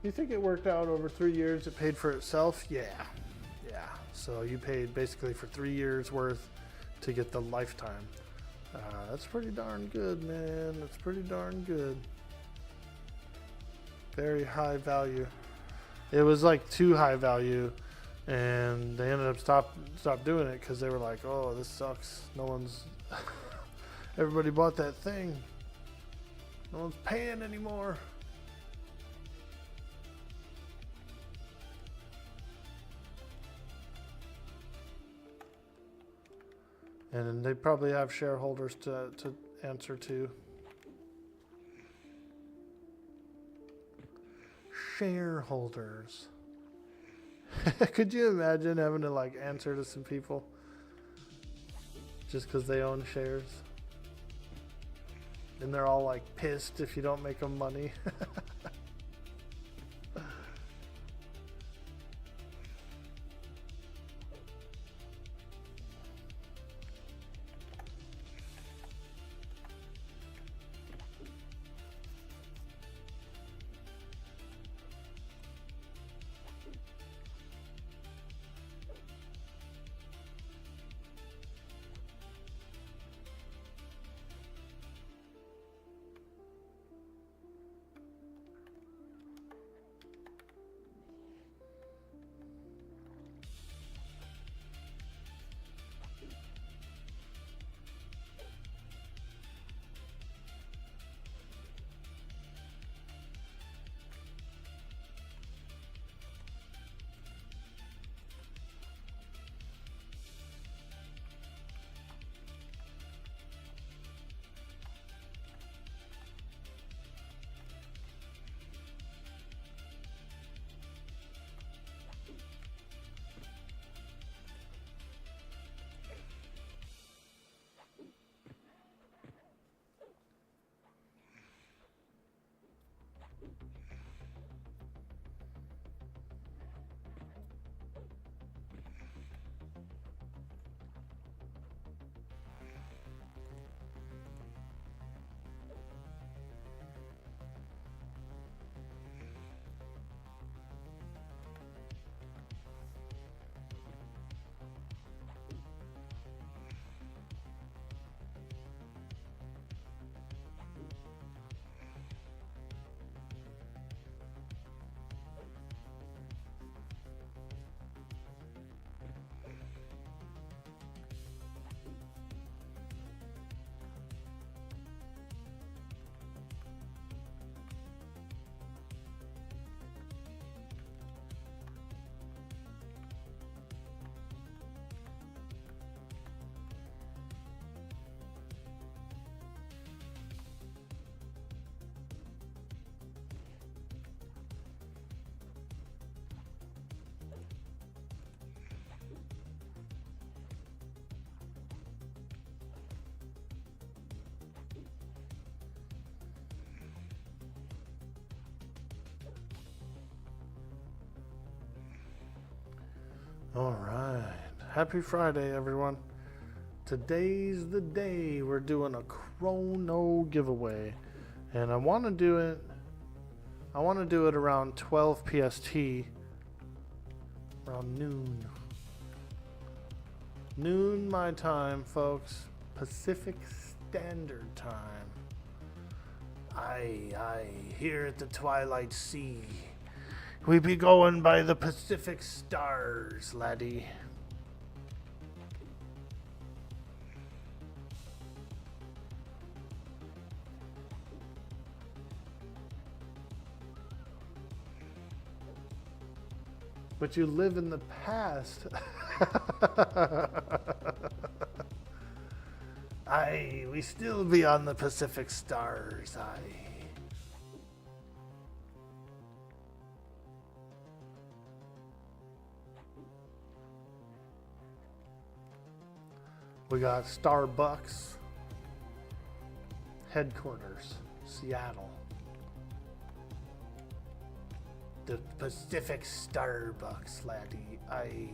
You think it worked out over 3 years? It paid for itself? Yeah. So you paid basically for 3 years worth to get the lifetime. That's pretty darn good, man. That's pretty darn good. Very high value. It was like too high value, and they ended up stop doing it because they were like, oh, this sucks. No one's everybody bought that thing. No one's paying anymore. And they probably have shareholders to answer to. Shareholders. Could you imagine having to like answer to some people just because they own shares? And they're all like pissed if you don't make them money. All right. Happy Friday, everyone. Today's the day we're doing a Krono giveaway. And I want to do it around 12 PST. Around noon. Noon my time, folks. Pacific Standard Time. Aye, here at the Twilight Sea. We be going by the Pacific stars, laddie. But you live in the past. Aye, we still be on the Pacific stars, aye. We got Starbucks headquarters, Seattle. The Pacific Starbucks, laddie. Aye.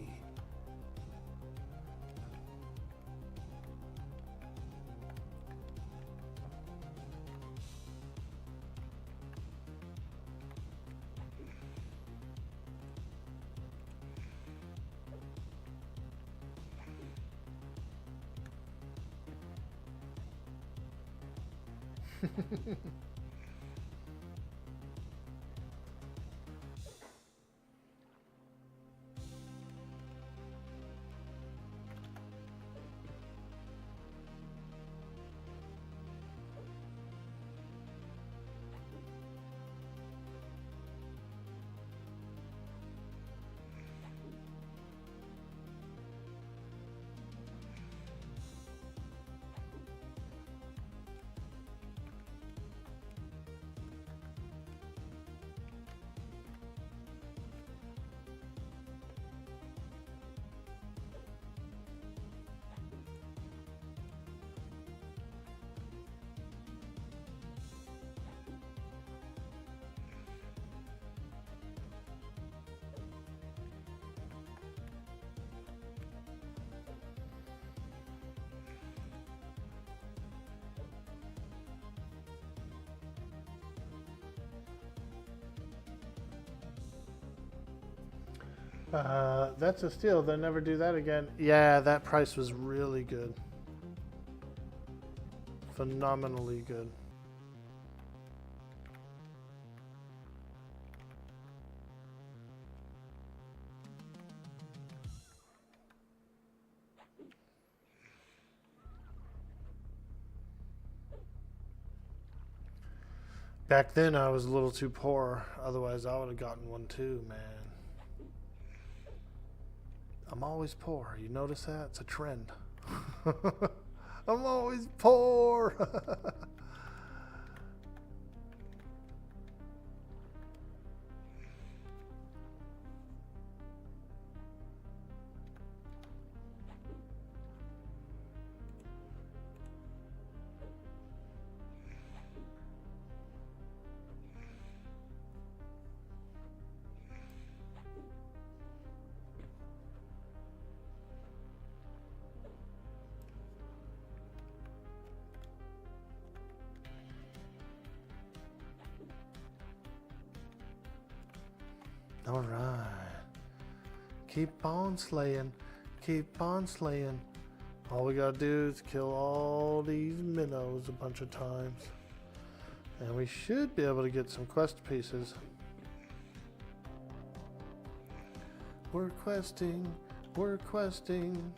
That's a steal. They'll never do that again. Yeah, that price was really good. Phenomenally good. Back then I was a little too poor. Otherwise I would have gotten one too, man. I'm always poor. You notice that? It's a trend. I'm always poor. All right. Keep on slaying. Keep on slaying. All we gotta do is kill all these minnows a bunch of times. And we should be able to get some quest pieces. We're questing. We're questing.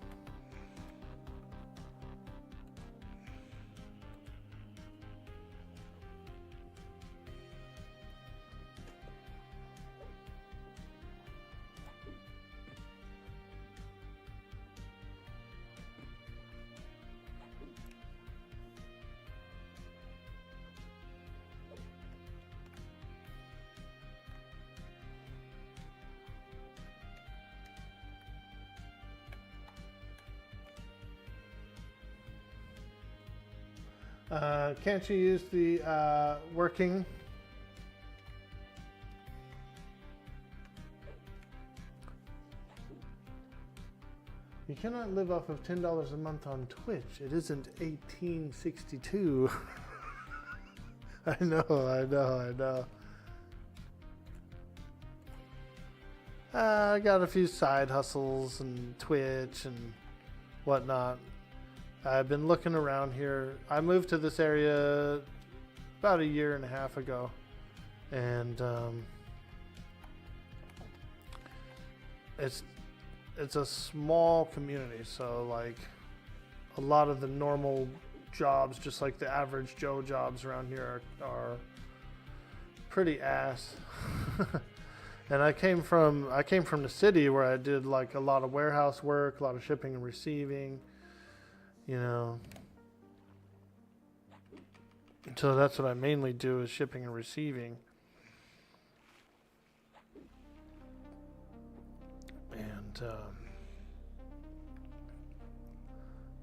Can't you use the working? You cannot live off of $10 a month on Twitch. It isn't 1862. I know. I got a few side hustles and Twitch and whatnot. I've been looking around here. I moved to this area about 1.5 years ago, and it's a small community, so like a lot of the normal jobs, just like the average Joe jobs around here, are pretty ass. And I came from the city where I did like a lot of warehouse work, a lot of shipping and receiving. You know, so that's what I mainly do, is shipping and receiving. And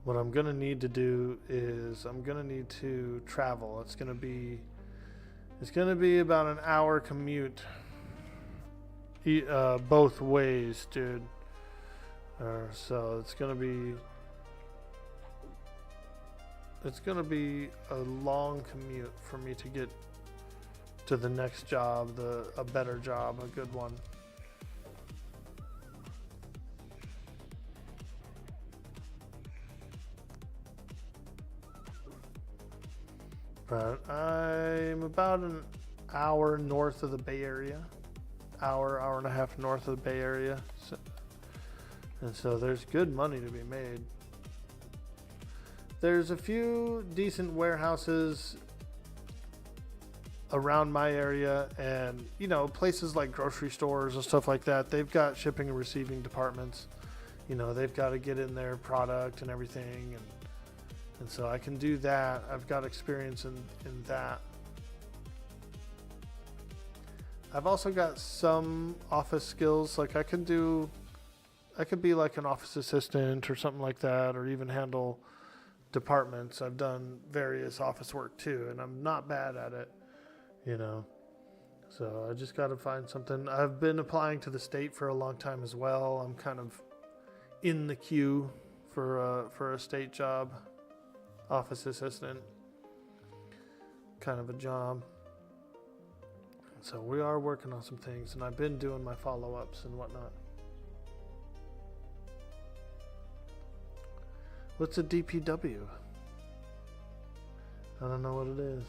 what I'm gonna need to do is I'm gonna need to travel. It's gonna be about an hour commute, both ways, dude. So it's gonna be a long commute for me to get to the next job, a better job, a good one. But I'm about an hour north of the Bay Area. Hour and a half north of the Bay Area. So there's good money to be made. There's a few decent warehouses around my area, and you know, places like grocery stores and stuff like that, they've got shipping and receiving departments. You know, they've got to get in their product and everything, and so I can do that. I've got experience in that. I've also got some office skills, like I could be like an office assistant or something like that, or even handle departments. I've done various office work too, and I'm not bad at it, you know. So I just got to find something. I've been applying to the state for a long time as well. I'm kind of in the queue for a state job, office assistant kind of a job. So we are working on some things, and I've been doing my follow-ups and whatnot. What's a DPW? I don't know what it is.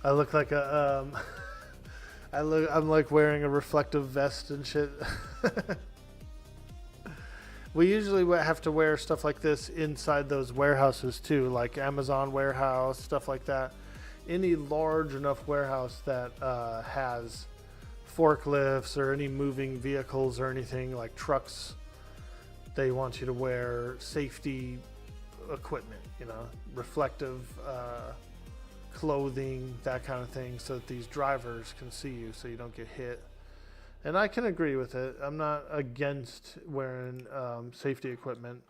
I look like a I'm like wearing a reflective vest and shit. We usually have to wear stuff like this inside those warehouses too, like Amazon warehouse, stuff like that. Any large enough warehouse that has forklifts or any moving vehicles or anything like trucks, they want you to wear safety equipment, you know, reflective clothing, that kind of thing, so that these drivers can see you so you don't get hit. And I can agree with it. I'm not against wearing safety equipment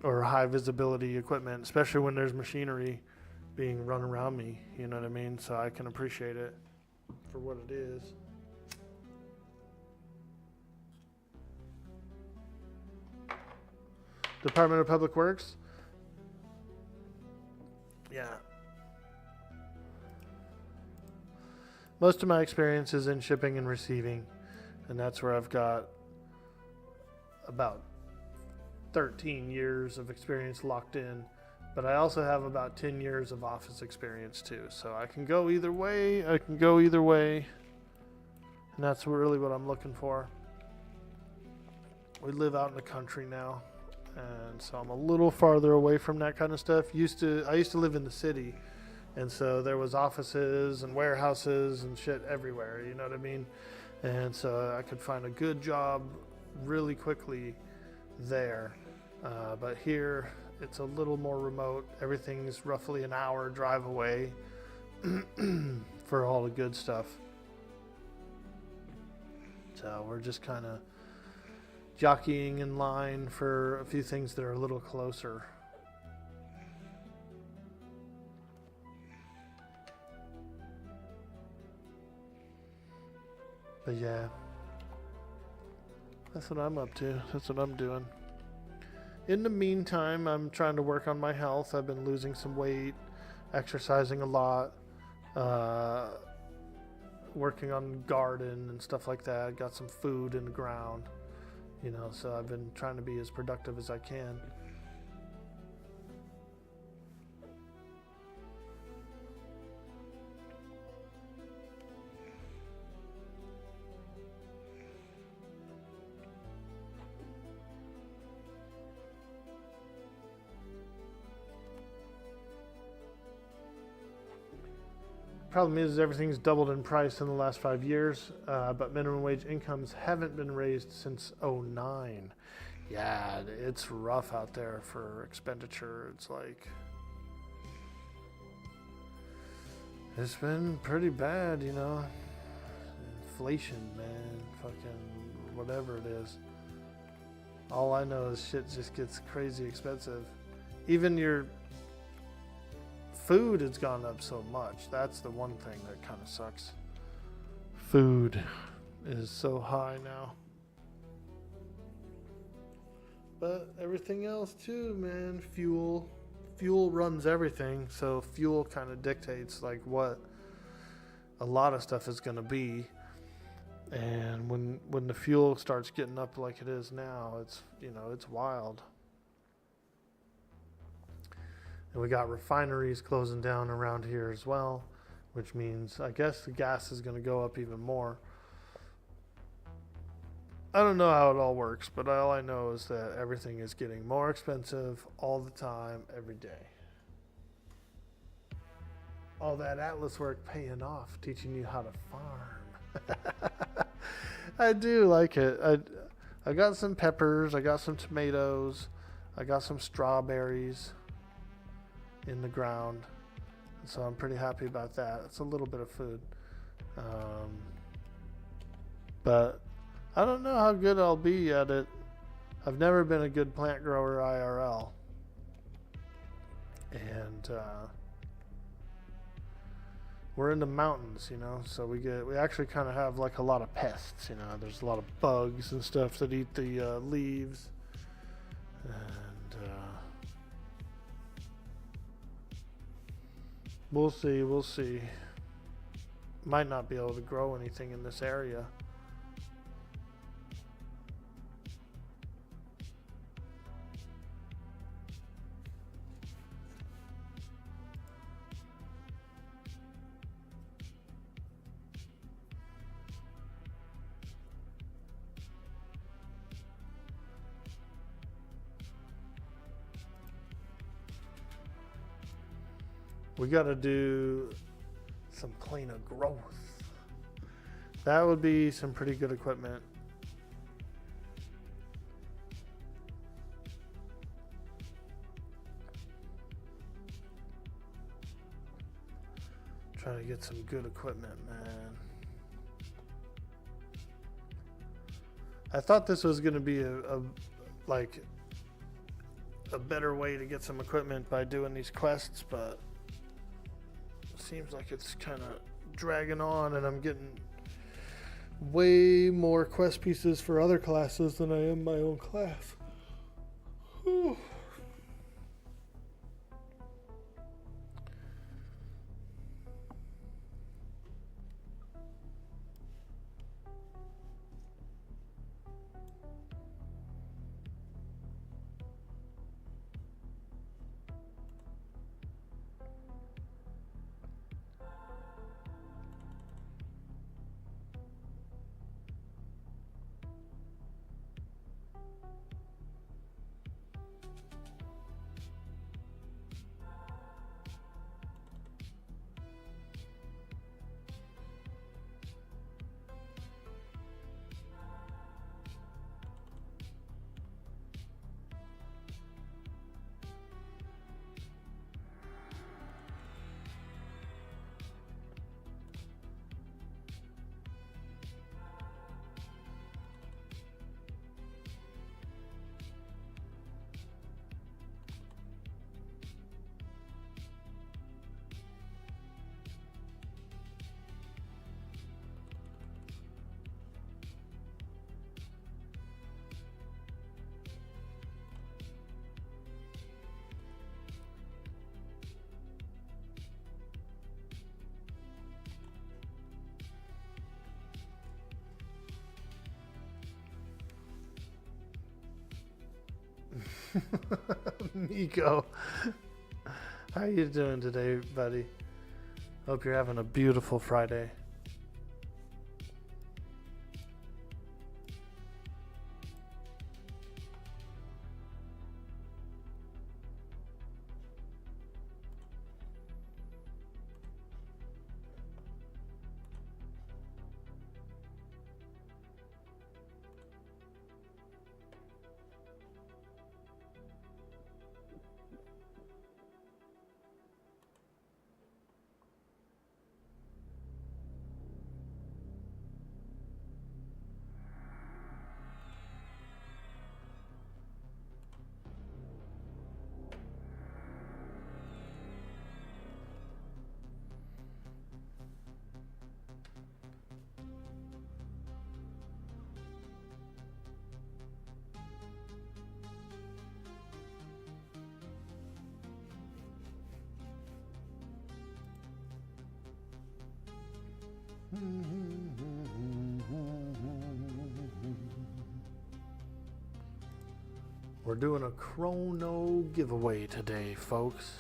or high visibility equipment, especially when there's machinery being run around me, you know what I mean? So I can appreciate it for what it is. Department of Public Works? Yeah. most of my experience is in shipping and receiving, and that's where I've got about 13 years of experience locked in. But I also have about 10 years of office experience too. So I can go either way. And that's really what I'm looking for. We live out in the country now, and so I'm a little farther away from that kind of stuff. I used to live in the city, and so there was offices and warehouses and shit everywhere, you know what I mean? And so I could find a good job really quickly there. But here, it's a little more remote. Everything's roughly an hour drive away for all the good stuff. So we're just kind of jockeying in line for a few things that are a little closer. But yeah, that's what I'm up to. That's what I'm doing. In the meantime, I'm trying to work on my health. I've been losing some weight, exercising a lot, working on garden and stuff like that. Got some food in the ground, you know, so I've been trying to be as productive as I can. Problem is everything's doubled in price in the last 5 years, but minimum wage incomes haven't been raised since '09. Yeah, it's rough out there for expenditure. It's like, it's been pretty bad, you know. Inflation, man, fucking whatever it is. All I know is shit just gets crazy expensive. Even your food has gone up so much. That's the one thing that kind of sucks. Food is so high now. But everything else too, man. Fuel runs everything. So fuel kind of dictates like what a lot of stuff is going to be. And when the fuel starts getting up like it is now, it's, you know, it's wild. And we got refineries closing down around here as well, which means I guess the gas is going to go up even more. I don't know how it all works, but all I know is that everything is getting more expensive all the time, every day. All that Atlas work paying off, teaching you how to farm. I do like it. I got some peppers, I got some tomatoes, I got some strawberries in the ground, so I'm pretty happy about that. It's a little bit of food, but I don't know how good I'll be at it. I've never been a good plant grower IRL, and we're in the mountains, you know, so we actually kind of have like a lot of pests, you know. There's a lot of bugs and stuff that eat the leaves, and We'll see. Might not be able to grow anything in this area. We got to do some cleaner growth. That would be some pretty good equipment. Trying to get some good equipment, man. I thought this was going to be a better way to get some equipment by doing these quests, but seems like it's kind of dragging on, and I'm getting way more quest pieces for other classes than I am my own class. Whew. Nico. How you doing today, buddy? Hope you're having a beautiful Friday. We're doing a Krono giveaway today, folks.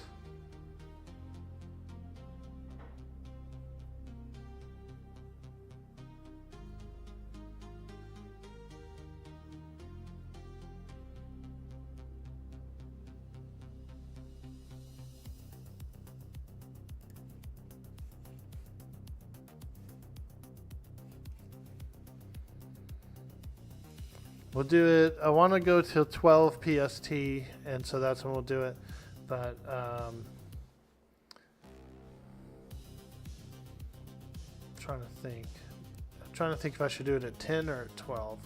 We'll do it. I want to go till 12 PST, and so that's when we'll do it. But I'm trying to think. I'm trying to think if I should do it at 10 or at 12.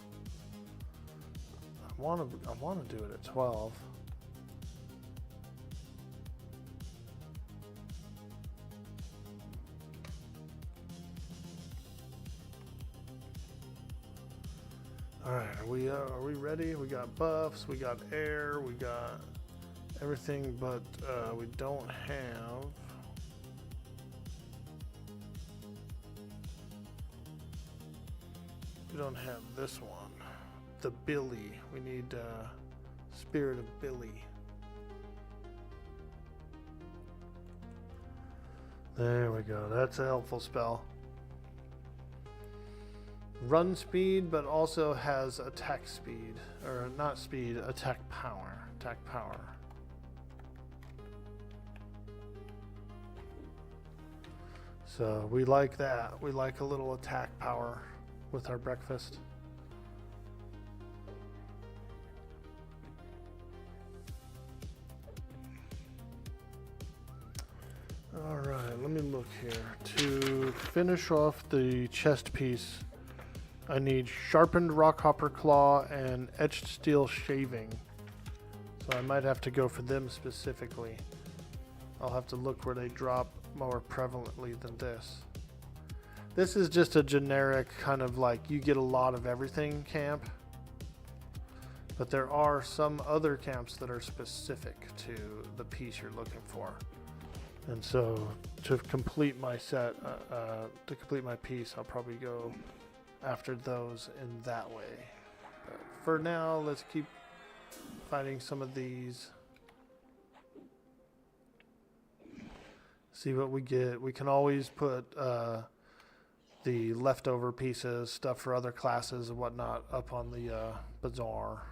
I want to do it at 12. All right, are we ready? We got buffs, we got air, we got everything, but we don't have. We don't have this one, the Billy. We need Spirit of Billy. There we go. That's a helpful spell. Run speed, but also has attack speed, or not speed, attack power. Attack power. So we like that. We like a little attack power with our breakfast. All right, let me look here. To finish off the chest piece, I need sharpened rockhopper claw and etched steel shaving. So I might have to go for them specifically. I'll have to look where they drop more prevalently than this. This is just a generic kind of like you get a lot of everything camp. But there are some other camps that are specific to the piece you're looking for. And so to complete my set, to complete my piece, I'll probably go after those in that way. But for now, let's keep fighting some of these. See what we get. We can always put the leftover pieces, stuff for other classes and whatnot, up on the bazaar.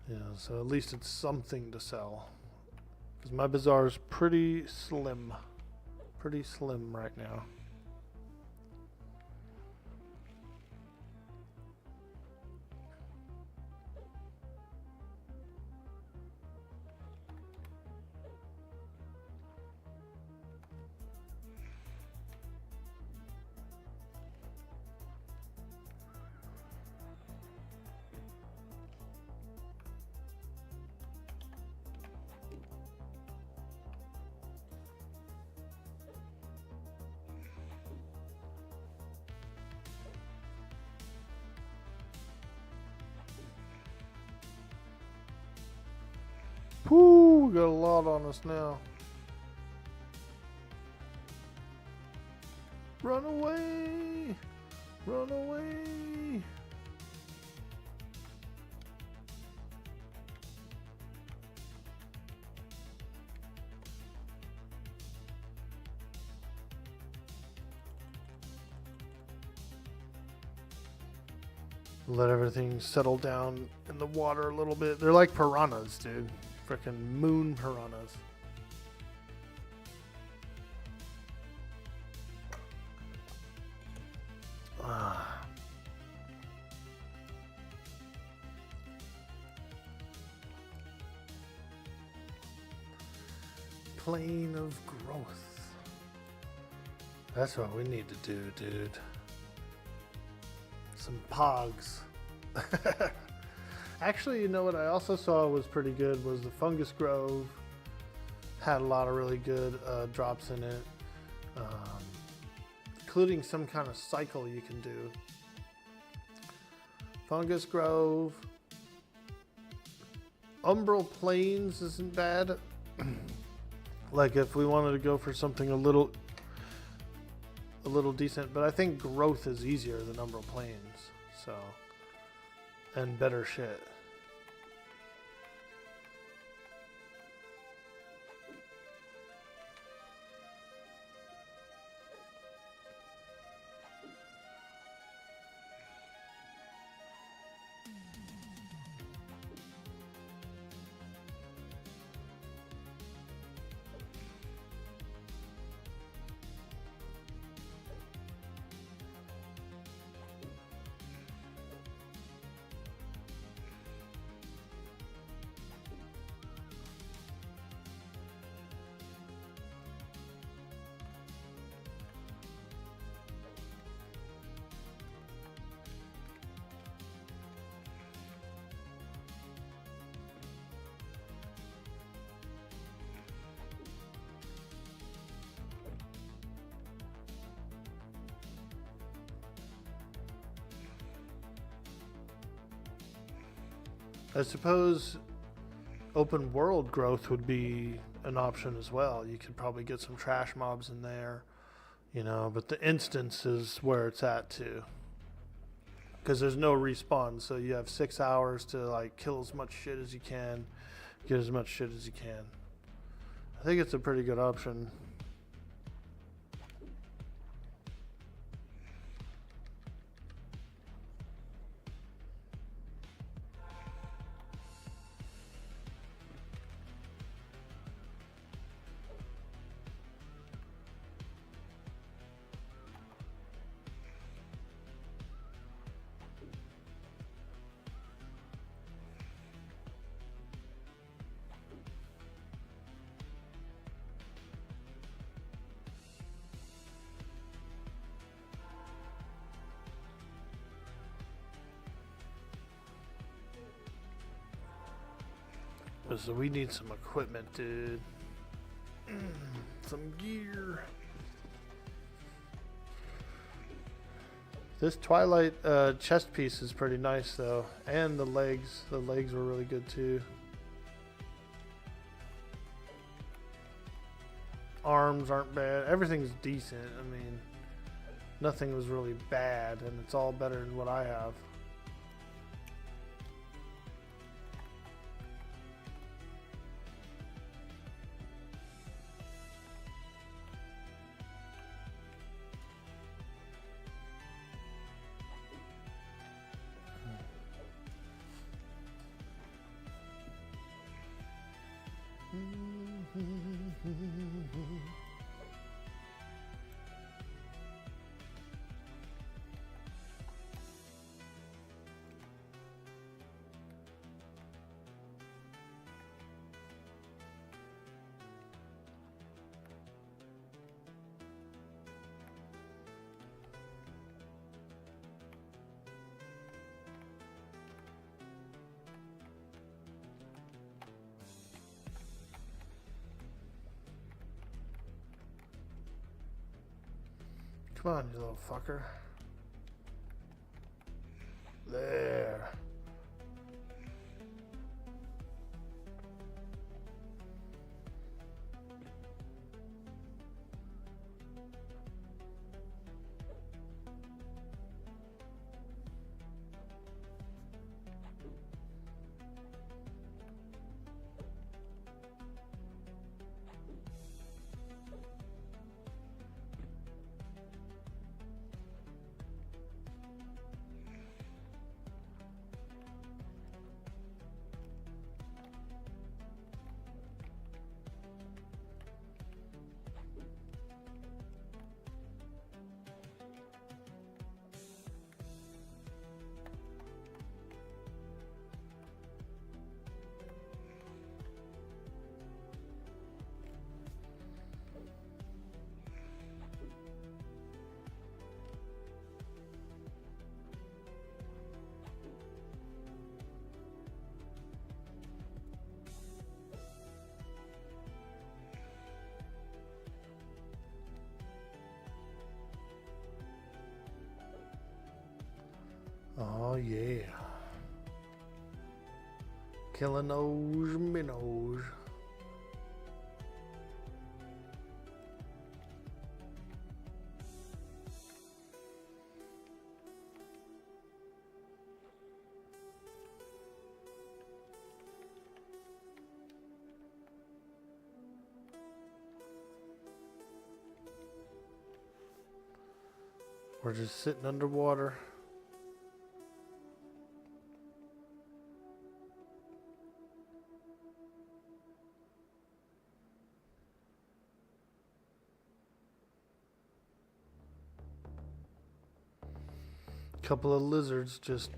Yeah, so at least it's something to sell. Because my bazaar is pretty slim. Pretty slim right now. Whoo, we got a lot on us now. Run away! Run away! Let everything settle down in the water a little bit. They're like piranhas, dude. Freaking moon piranhas. Plane of growth. That's what we need to do, dude. Some pogs. Actually, you know what I also saw was pretty good was the Fungus Grove. Had a lot of really good drops in it. Including some kind of cycle you can do. Fungus Grove. Umbral Plains isn't bad. Like if we wanted to go for something a little decent, but I think growth is easier than Umbral Plains, so, and better shit. I suppose open world growth would be an option as well. You could probably get some trash mobs in there, you know, but the instance is where it's at too. Because there's no respawn, so you have 6 hours to like kill as much shit as you can, get as much shit as you can. I think it's a pretty good option. So we need some equipment, dude. Some gear. This Twilight chest piece is pretty nice though. And the legs. The legs were really good too. Arms aren't bad. Everything's decent. I mean, nothing was really bad, and it's all better than what I have. Come on, you little fucker. There. Oh yeah. Killing those minnows. We're just sitting underwater. Couple of lizards just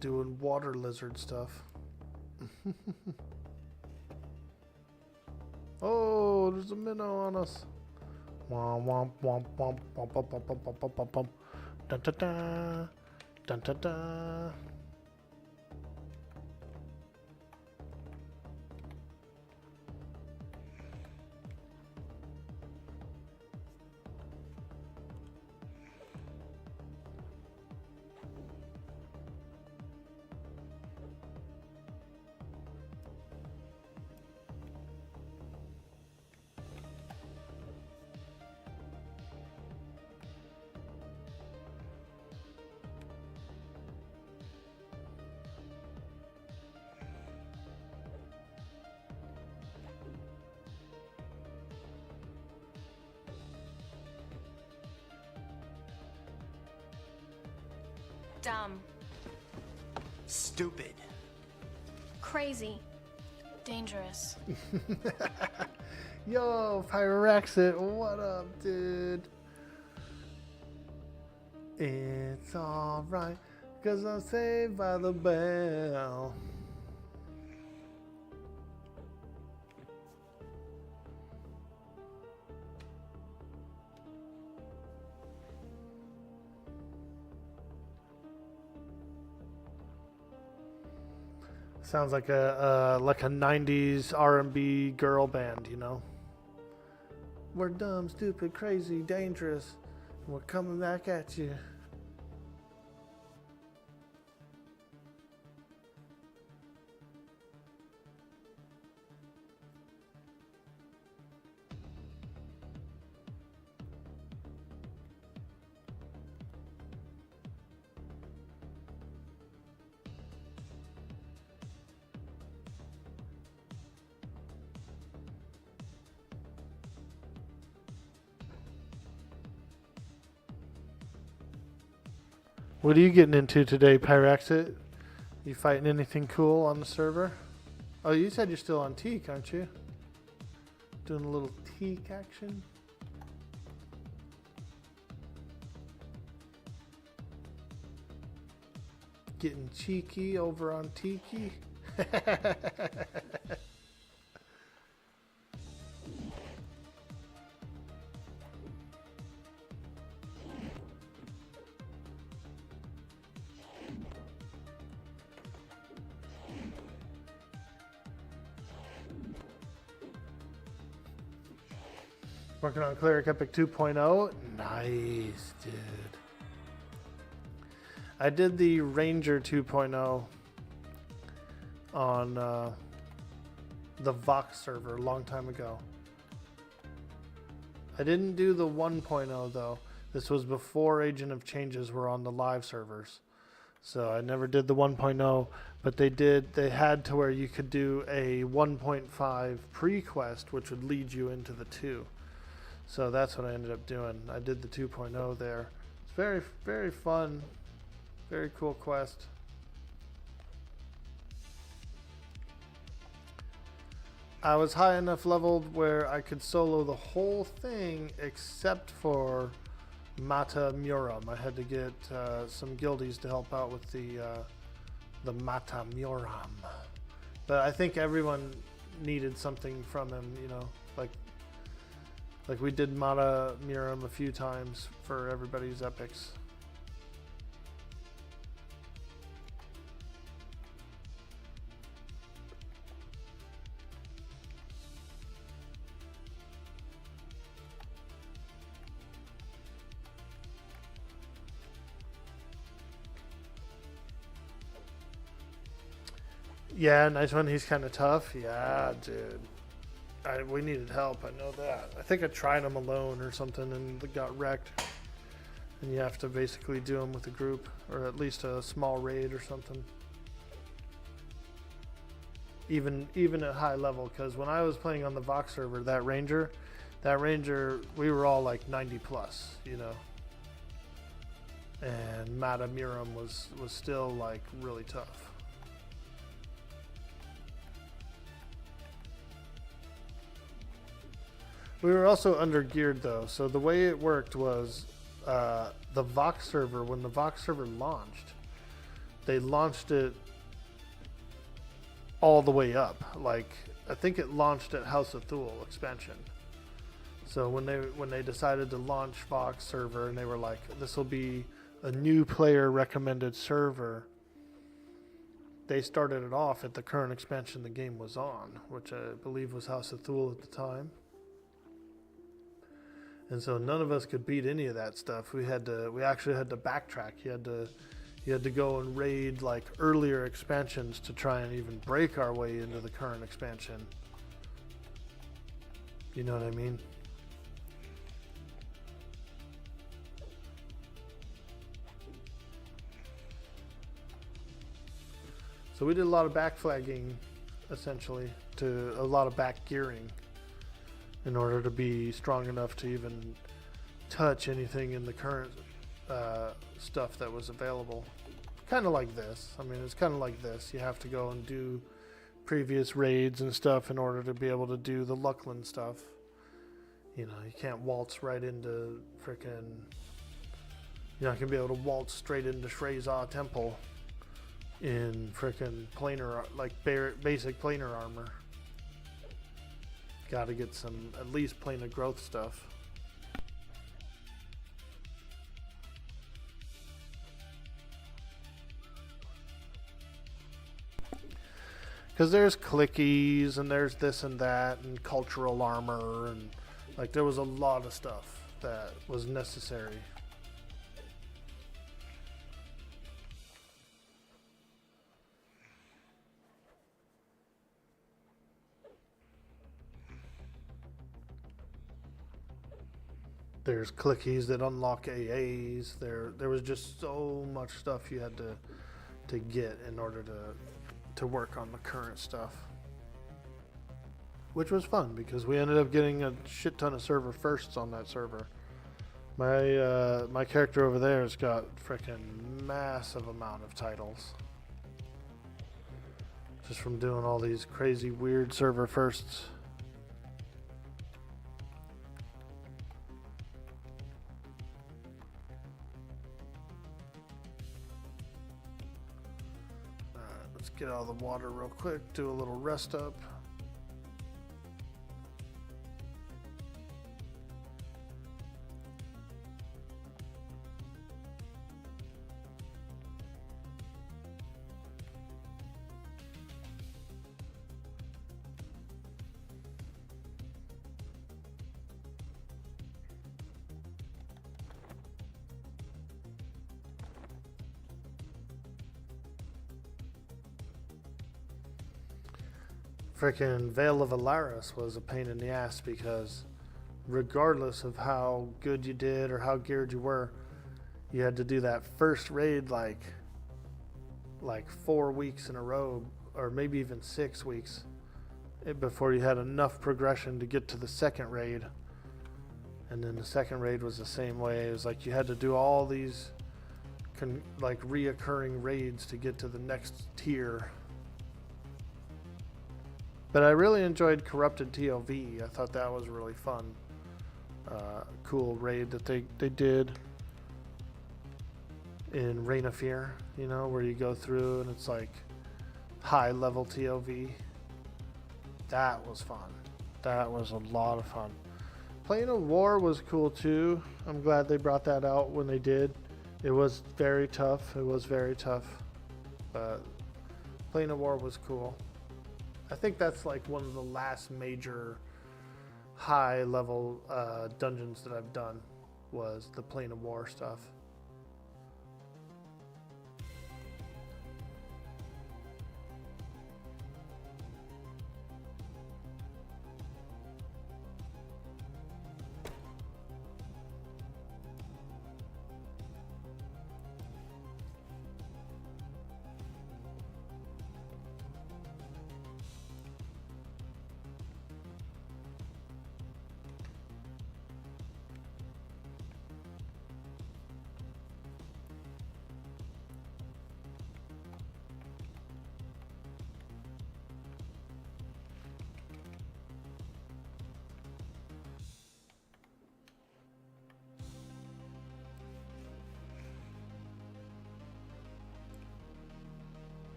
doing water lizard stuff. Oh, there's a minnow on us. Womp womp womp womp womp womp womp womp womp womp womp. Dun da da. Dun da da. Dumb. Stupid. Crazy. Dangerous. Yo, Pyrexit, what up, dude? It's alright, 'cause I'm saved by the bell. Sounds like a 90s R&B girl band, you know. We're dumb, stupid, crazy, dangerous. And we're coming back at you. What are you getting into today, Pyrexit? You fighting anything cool on the server? Oh, you said you're still on Teak, aren't you? Doing a little Teak action? Getting cheeky over on Tiki? Working on Cleric Epic 2.0. Nice, dude. I did the Ranger 2.0 on the Waaagh server a long time ago. I didn't do the 1.0 though. This was before Agent of Changes were on the live servers. So I never did the 1.0, but they had to where you could do a 1.5 pre-quest, which would lead you into the 2. So that's what I ended up doing. I did the 2.0 there. It's very, very fun. Very cool quest. I was high enough leveled where I could solo the whole thing except for Mata Muram. I had to get some guildies to help out with the Mata Muram. But I think everyone needed something from him, you know, like we did Mata Muram a few times for everybody's epics. Yeah, nice one. He's kind of tough. Yeah, dude. We needed help. I know that. I think I tried him alone or something and got wrecked. And you have to basically do them with a group or at least a small raid or something. Even at high level, because when I was playing on the Waaagh server, that ranger, we were all like 90 plus, you know. And Mata Miram was still like really tough. We were also under geared though, so the way it worked was the Waaagh server, when the Waaagh server launched, they launched it all the way up. Like, I think it launched at House of Thule expansion. So when they decided to launch Waaagh server and they were like, this will be a new player recommended server, they started it off at the current expansion the game was on, which I believe was House of Thule at the time. And so none of us could beat any of that stuff. We actually had to backtrack. You had to go and raid like earlier expansions to try and even break our way into the current expansion. You know what I mean? So we did a lot of backflagging, essentially, to a lot of back gearing in order to be strong enough to even touch anything in the current stuff that was available. Kind of like this. I mean, it's kind of like this. You have to go and do previous raids and stuff in order to be able to do the Luckland stuff. You know, you can't waltz right into frickin'... You're not going to be able to waltz straight into Shrezah Temple in frickin' planar, like basic planar armor. Got to get some at least planar growth stuff. Because there's clickies and there's this and that and cultural armor and like there was a lot of stuff that was necessary. There's clickies that unlock AAs. There was just so much stuff you had to get in order to work on the current stuff. Which was fun because we ended up getting a shit ton of server firsts on that server. My character over there has got frickin' massive amount of titles. Just from doing all these crazy weird server firsts. Get out of the water real quick, do a little rest up. Frickin' Veil of Alaris was a pain in the ass because regardless of how good you did or how geared you were, you had to do that first raid like 4 weeks in a row or maybe even 6 weeks before you had enough progression to get to the second raid. And then the second raid was the same way. It was like you had to do all these like reoccurring raids to get to the next tier. But I really enjoyed Corrupted TLV. I thought that was really fun. Cool raid that they did in Reign of Fear, you know, where you go through and it's like high level TLV. That was fun. That was a lot of fun. Playing a War was cool too. I'm glad they brought that out when they did. It was very tough. But playing a War was cool. I think that's like one of the last major high level dungeons that I've done was the Plane of War stuff.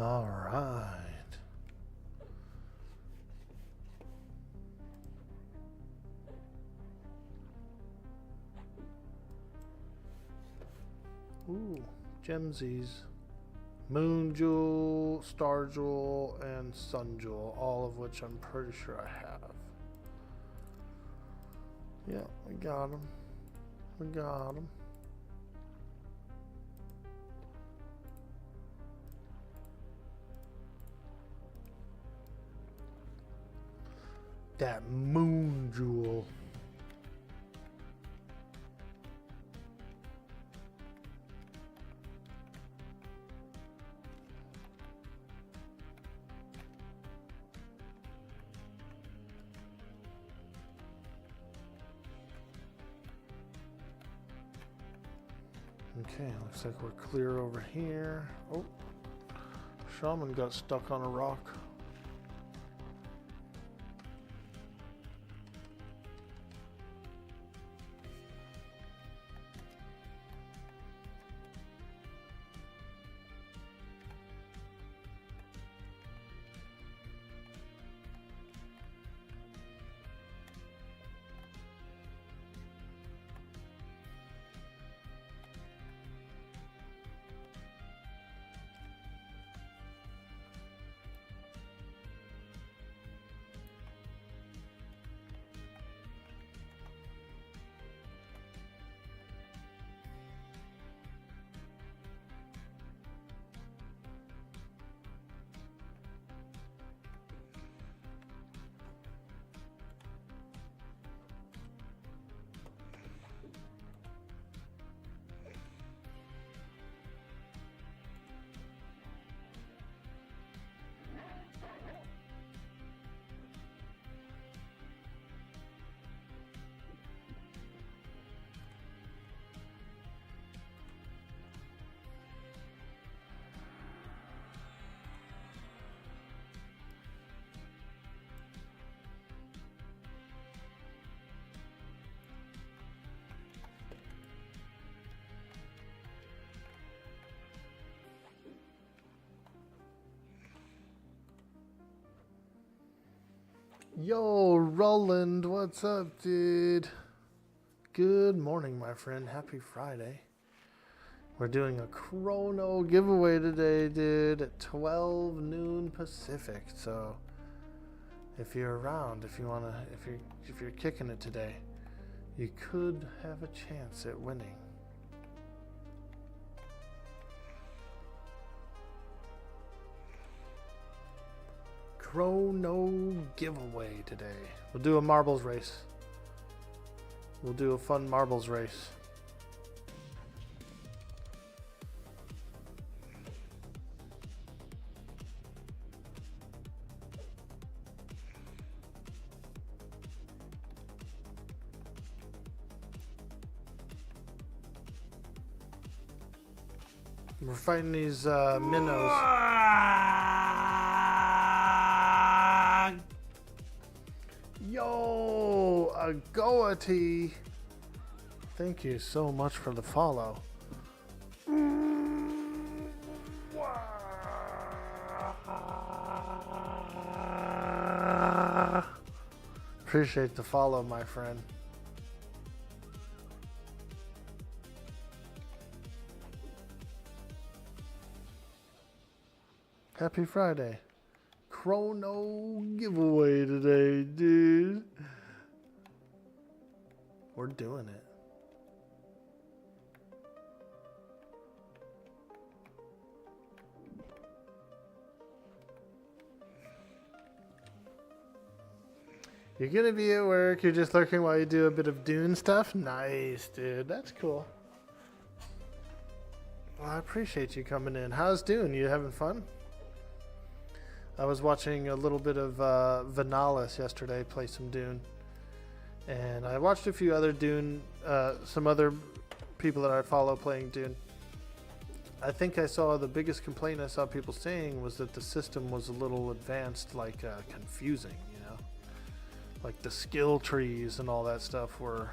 All right. Ooh, gemsies. Moon Jewel, Star Jewel, and Sun Jewel, all of which I'm pretty sure I have. Yeah, we got them. We got them. That Moon Jewel. Okay, looks like we're clear over here. Oh, Shaman got stuck on a rock. Yo, Roland, what's up, dude? Good morning, my friend. Happy Friday. We're doing a Krono giveaway today, dude, at 12 noon Pacific. So, if you're around, if you're kicking it today, you could have a chance at winning. Krono giveaway today. We'll do a marbles race. We'll do a fun marbles race. We're fighting these minnows. Yo, a Goatee. Thank you so much for the follow. Appreciate the follow, my friend. Happy Friday. Krono giveaway today, dude. We're doing it. You're gonna be at work, you're just lurking while you do a bit of Dune stuff? Nice, dude. That's cool. Well, I appreciate you coming in. How's Dune? You having fun? I was watching a little bit of Vanalis yesterday play some Dune. And I watched a few other Dune, some other people that I follow playing Dune. I think I saw the biggest complaint I saw people saying was that the system was a little advanced, like confusing, you know? Like the skill trees and all that stuff were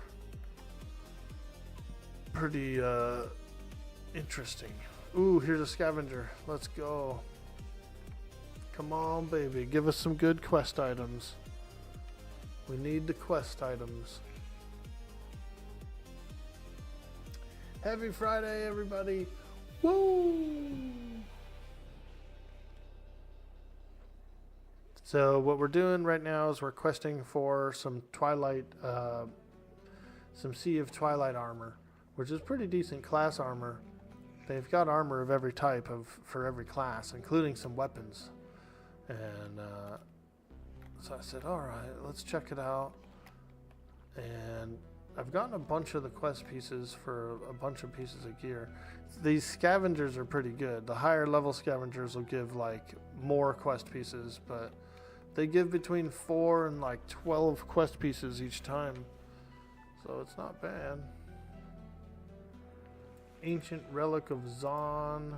pretty interesting. Ooh, here's a scavenger. Let's go. Come on, baby. Give us some good quest items. We need the quest items. Happy Friday, everybody. Woo! So what we're doing right now is we're questing for some Twilight, some Sea of Twilight armor, which is pretty decent class armor. They've got armor of every type for every class, including some weapons. And so I said, all right, let's check it out. And I've gotten a bunch of the quest pieces for a bunch of pieces of gear. These scavengers are pretty good. The higher level scavengers will give like more quest pieces, but they give between 4 and like 12 quest pieces each time. So it's not bad. Ancient Relic of Zon.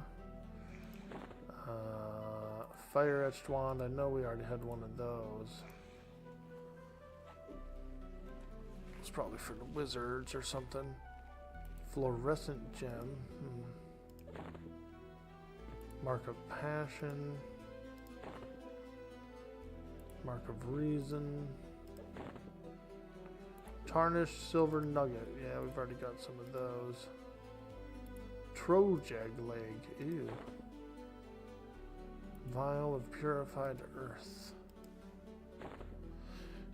Fire Etched Wand. I know we already had one of those. It's probably for the wizards or something. Fluorescent Gem. Mark of Passion. Mark of Reason. Tarnished Silver Nugget. Yeah, we've already got some of those. Trojag Leg. Ew. Vial of Purified Earth.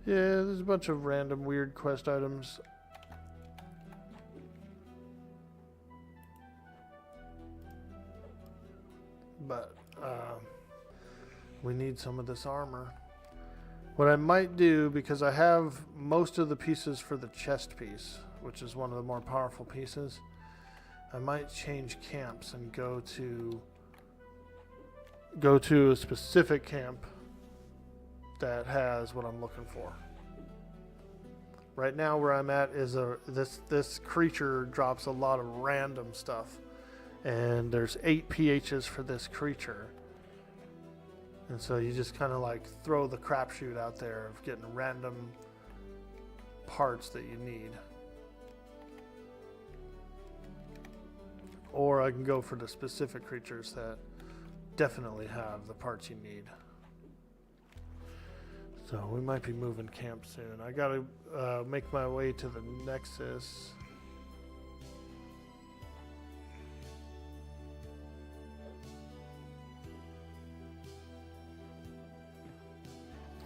Yeah, there's a bunch of random weird quest items. But, we need some of this armor. What I might do, because I have most of the pieces for the chest piece, which is one of the more powerful pieces, I might change camps and go to a specific camp that has what I'm looking for. Right now where I'm at is this creature drops a lot of random stuff, and there's 8 PHs for this creature. And so you just kind of like throw the crapshoot out there of getting random parts that you need. Or I can go for the specific creatures that definitely have the parts you need. So we might be moving camp soon. I gotta make my way to the Nexus.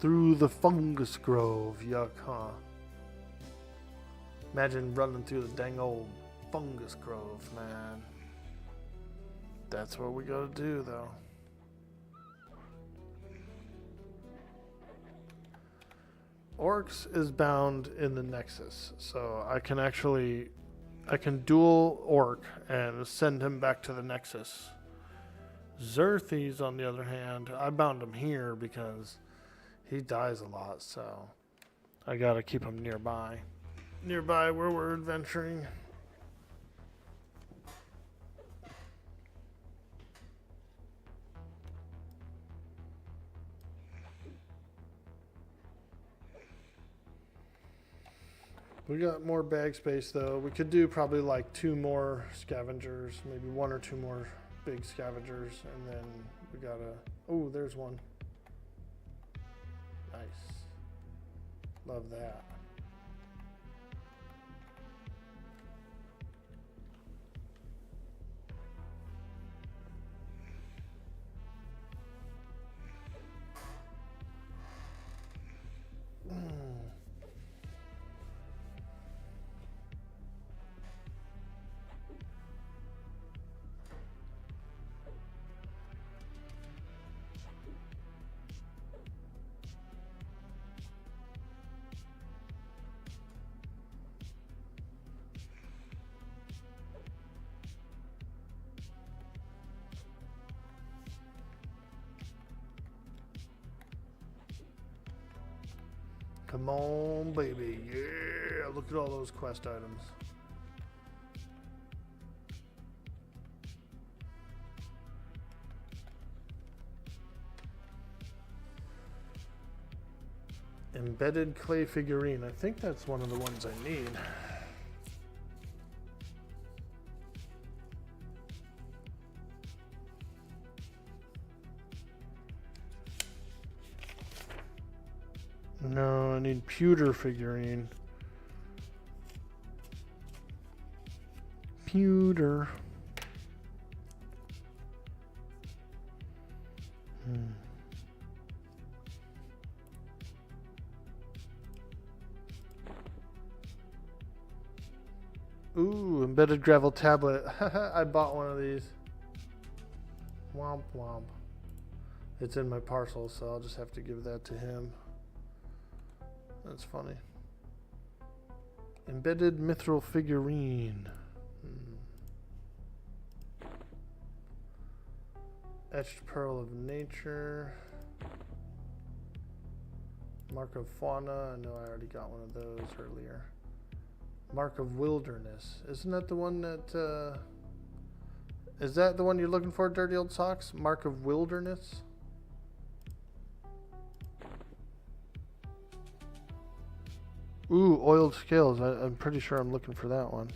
Through the fungus grove, yuck, huh? Imagine running through the dang old fungus grove, man. That's what we gotta do, though. Orcs is bound in the Nexus, so I can dual Orc and send him back to the Nexus. Xerthes, on the other hand, I bound him here because he dies a lot, so I gotta keep him nearby. Nearby where we're adventuring. We got more bag space though. We could do probably like 2 more scavengers, maybe 1 or 2 more big scavengers, and then we gotta. Oh, there's one. Nice. Love that. Come on, baby. Yeah, look at all those quest items. Embedded clay figurine. I think that's one of the ones I need. No, I need pewter figurine. Pewter. Ooh, embedded gravel tablet. I bought one of these. Womp womp. It's in my parcel, so I'll just have to give that to him. That's funny. Embedded mithril figurine. Etched pearl of nature. Mark of fauna. I know I already got one of those earlier. Mark of wilderness. Isn't that the one that... is that the one you're looking for, Dirty Old Socks? Mark of wilderness? Ooh, oiled scales. I'm pretty sure I'm looking for that one.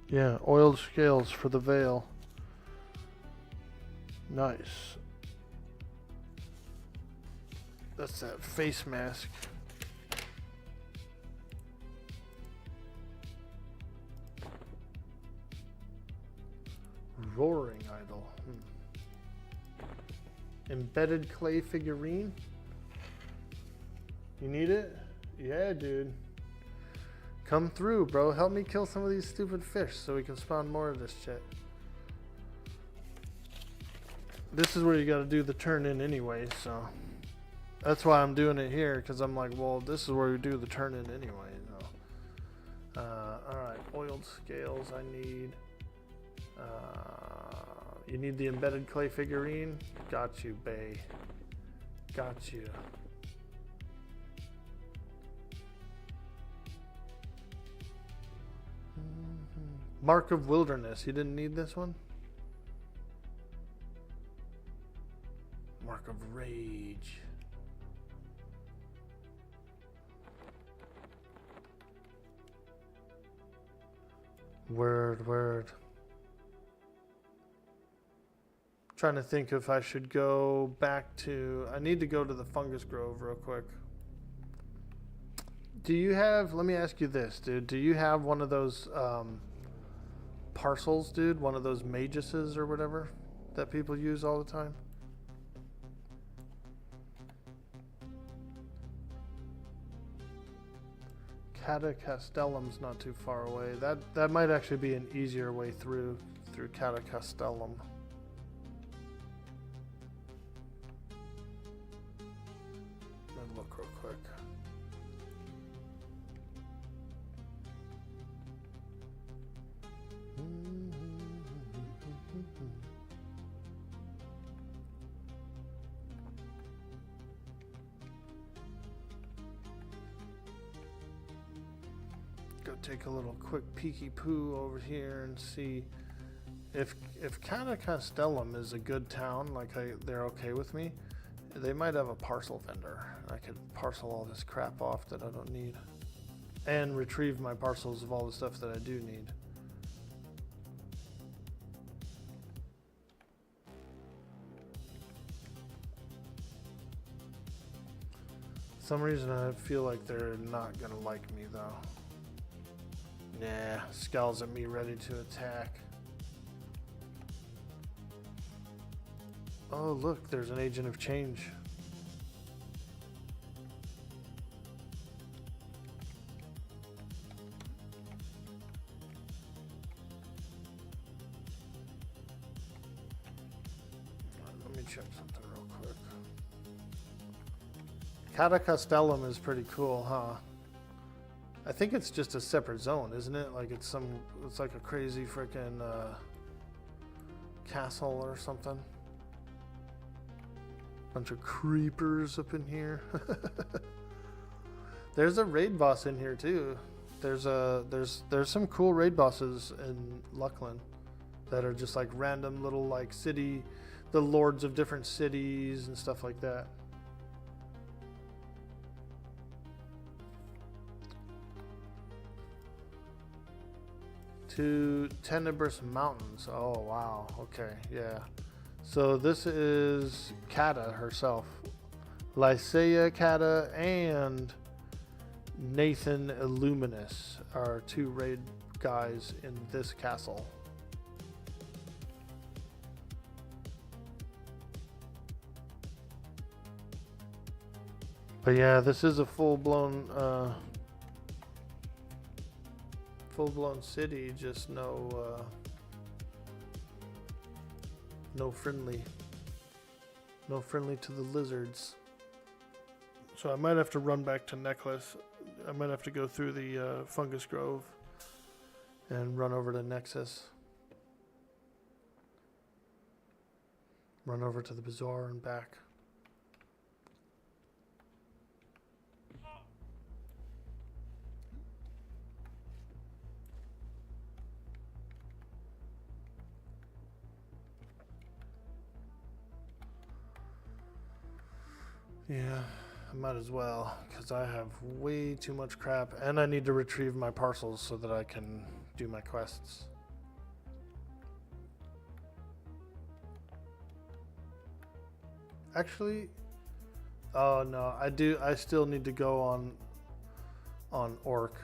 Yeah, oiled scales for the veil. Nice. That's that face mask. Roaring idol. Embedded clay figurine. You need it? Yeah, dude. Come through, bro. Help me kill some of these stupid fish so we can spawn more of this shit. This is where you gotta do the turn in anyway, so that's why I'm doing it here, because I'm like, well, this is where we do the turn in anyway. So. Alright, oiled scales I need. You need the embedded clay figurine? Got you, bae. Got you. Mark of wilderness. You didn't need this one? Mark of rage. Word. Trying to think if I should go back to... I need to go to the Fungus Grove real quick. Do you have... Let me ask you this, dude. Do you have one of those parcels, dude? One of those maguses or whatever that people use all the time? Cata Castellum's not too far away. That might actually be an easier way through Cata Castellum. Let me look real quick. Go take a little quick peeky poo over here and see if Cata Castellum is a good town, like they're okay with me. They might have a parcel vendor. I could parcel all this crap off that I don't need and retrieve my parcels of all the stuff that I do need. For some reason I feel like they're not gonna like me though. Nah, scowls at me ready to attack. Oh look, there's an agent of change. Let me check something real quick. Cata Castellum is pretty cool, huh? I think it's just a separate zone, isn't it? Like it's like a crazy freaking castle or something. Bunch of creepers up in here. There's a raid boss in here too. There's some cool raid bosses in Luckland that are just like random little like city, the lords of different cities and stuff like that. to Tenebrous Mountains. Oh, wow. Okay, yeah. So this is Kata herself. Lysaea Kata and Nathan Illuminus are 2 raid guys in this castle. But yeah, this is a full-blown city, just no friendly to the lizards. So I might have to run back to Necklace. I might have to go through the Fungus Grove and run over to Nexus. Run over to the Bazaar and back. Yeah, I might as well, because I have way too much crap, and I need to retrieve my parcels so that I can do my quests. Actually, oh no, I still need to go on Orc,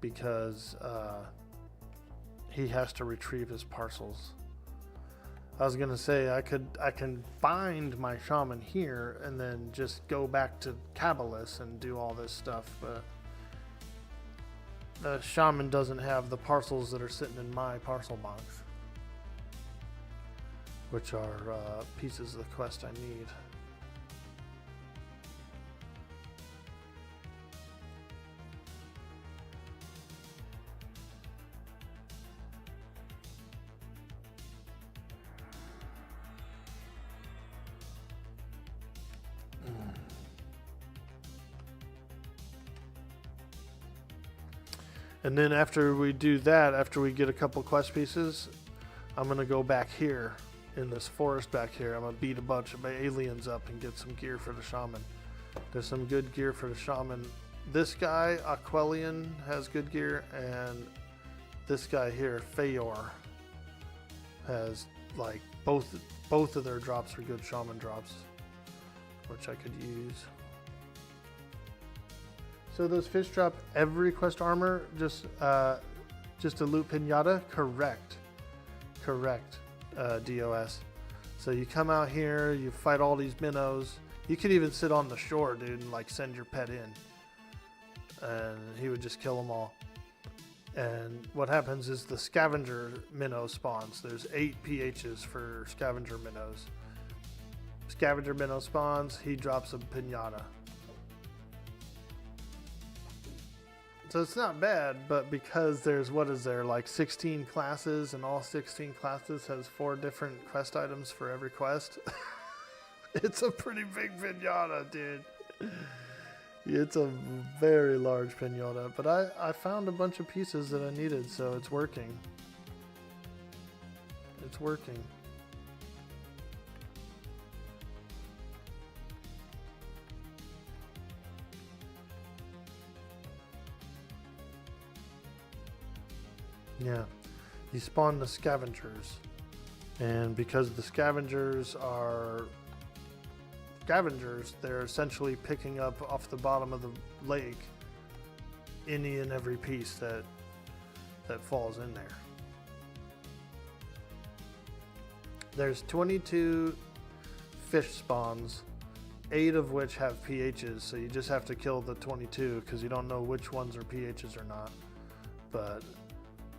because he has to retrieve his parcels. I was gonna say I can bind my shaman here and then just go back to Cabalus and do all this stuff, but the shaman doesn't have the parcels that are sitting in my parcel box, which are pieces of the quest I need. And then after we do that, after we get a couple quest pieces, I'm going to go back here in this forest back here. I'm going to beat a bunch of my aliens up and get some gear for the shaman. There's some good gear for the shaman. This guy, Aquelian, has good gear, and this guy here, Feyor, has like both of their drops are good shaman drops, which I could use. So those fish drop every quest armor, just a loot pinata? Correct, DOS. So you come out here, you fight all these minnows. You could even sit on the shore, dude, and like send your pet in. And he would just kill them all. And what happens is the scavenger minnow spawns. There's 8 PHs for scavenger minnows. Scavenger minnow spawns, he drops a pinata. So it's not bad, but because there's, like 16 classes, and all 16 classes has 4 different quest items for every quest. It's a pretty big pinata, dude. It's a very large pinata, but I found a bunch of pieces that I needed, so it's working. It's working. Yeah, you spawn the scavengers, and because the scavengers are scavengers, they're essentially picking up off the bottom of the lake any and every piece that falls in there. There's 22 fish spawns, 8 of which have PHs, so you just have to kill the 22 because you don't know which ones are PHs or not. But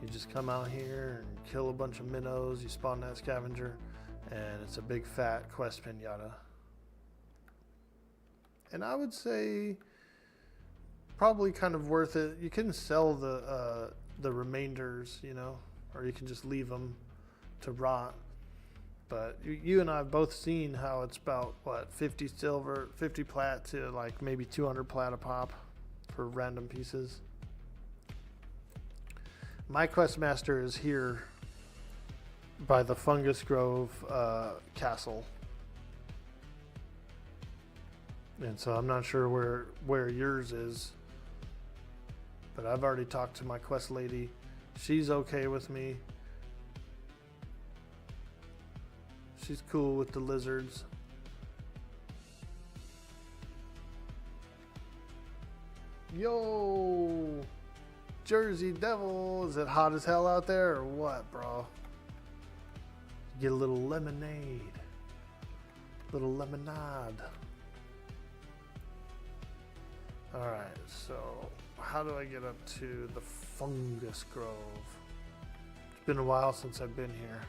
you just come out here and kill a bunch of minnows, you spawn that scavenger, and it's a big fat quest pinata. And I would say probably kind of worth it. You can sell the remainders, you know, or you can just leave them to rot. But you and I have both seen how it's about, what, 50 silver, 50 plat to like maybe 200 plat a pop for random pieces. My quest master is here by the Fungus Grove castle. And so I'm not sure where yours is, but I've already talked to my quest lady, She's okay with me. She's cool with the lizards. Yo! Jersey Devil! Is it hot as hell out there or what, bro? Get a little lemonade. Little lemonade. Alright, so how do I get up to the Fungus Grove? It's been a while since I've been here.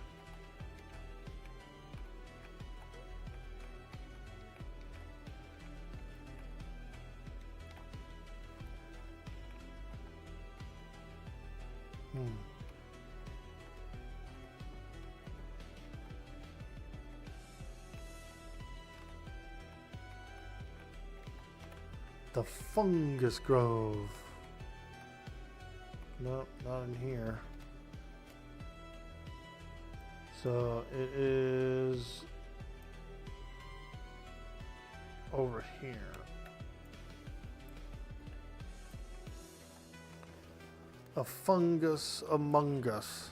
The Fungus Grove. Nope, not in here. So it is over here. A fungus among us.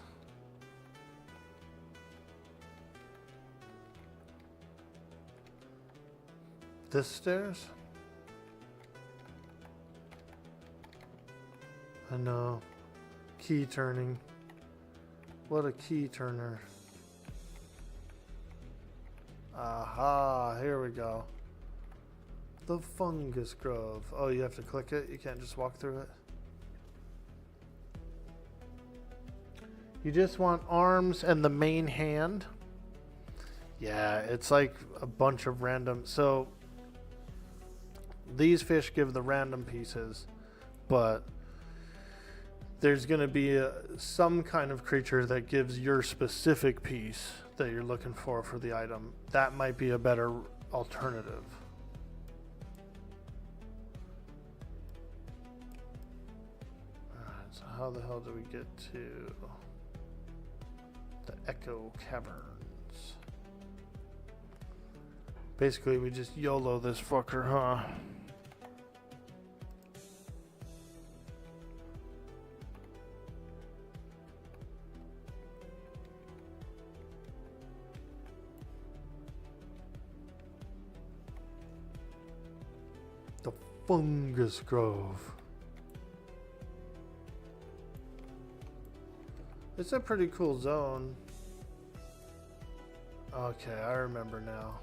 This stairs? I know. Key turning. What a key turner. Aha, here we go. The Fungus Grove. Oh, you have to click it? You can't just walk through it? You just want arms and the main hand? Yeah, it's like a bunch of random... So, these fish give the random pieces, but there's going to be some kind of creature that gives your specific piece that you're looking for the item. That might be a better alternative. Alright, so how the hell do we get to the Echo Caverns? Basically, we just YOLO this fucker, huh? The Fungus Grove. It's a pretty cool zone. Okay, I remember now.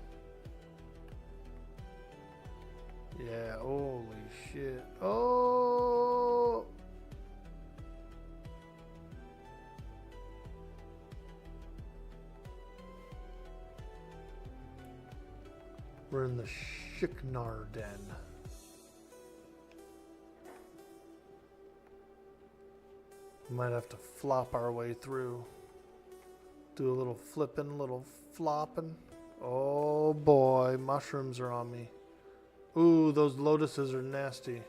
Yeah, holy shit. Oh! We're in the Shiknar Den. Might have to flop our way through. Do a little flipping, little flopping. Oh boy, mushrooms are on me. Ooh, those lotuses are nasty.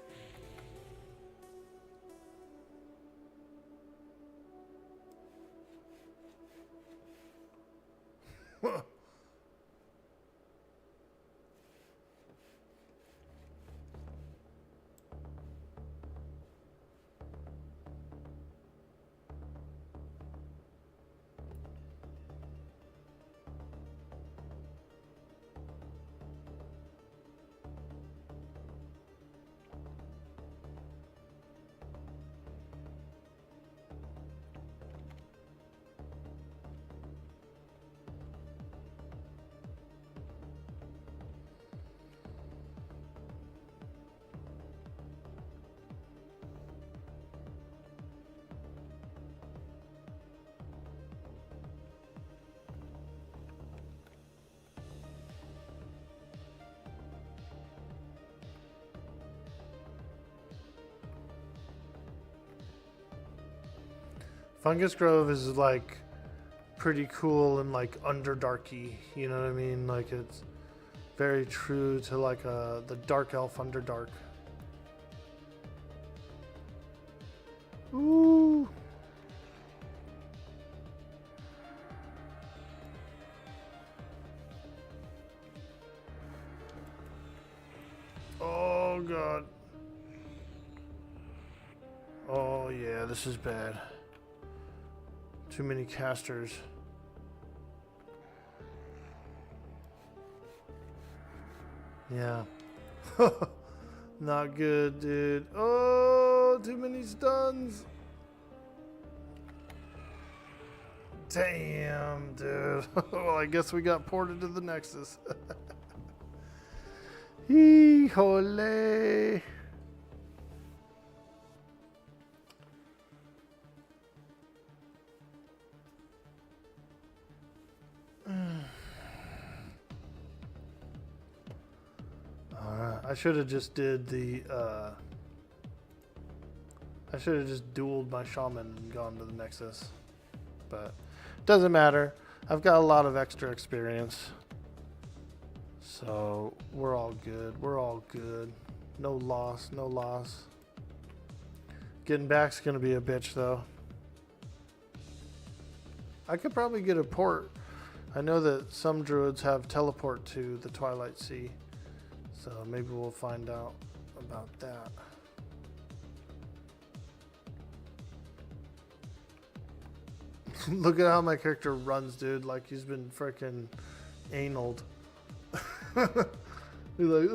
Fungus Grove is like pretty cool and like underdarky, you know what I mean? Like it's very true to like the Dark Elf Underdark. Ooh. Oh god. Oh yeah, this is bad. Too many casters. Yeah. Not good, dude. Oh, too many stuns. Damn, dude. Well, I guess we got ported to the Nexus. Hee-hole. Alright, I should have just did the, I should have just dueled my shaman and gone to the Nexus. But, doesn't matter. I've got a lot of extra experience. So, we're all good. We're all good. No loss, no loss. Getting back's gonna be a bitch, though. I could probably get a port. I know that some druids have teleport to the Twilight Sea. So maybe we'll find out about that. Look at how my character runs, dude. Like he's been freaking analed. He's like,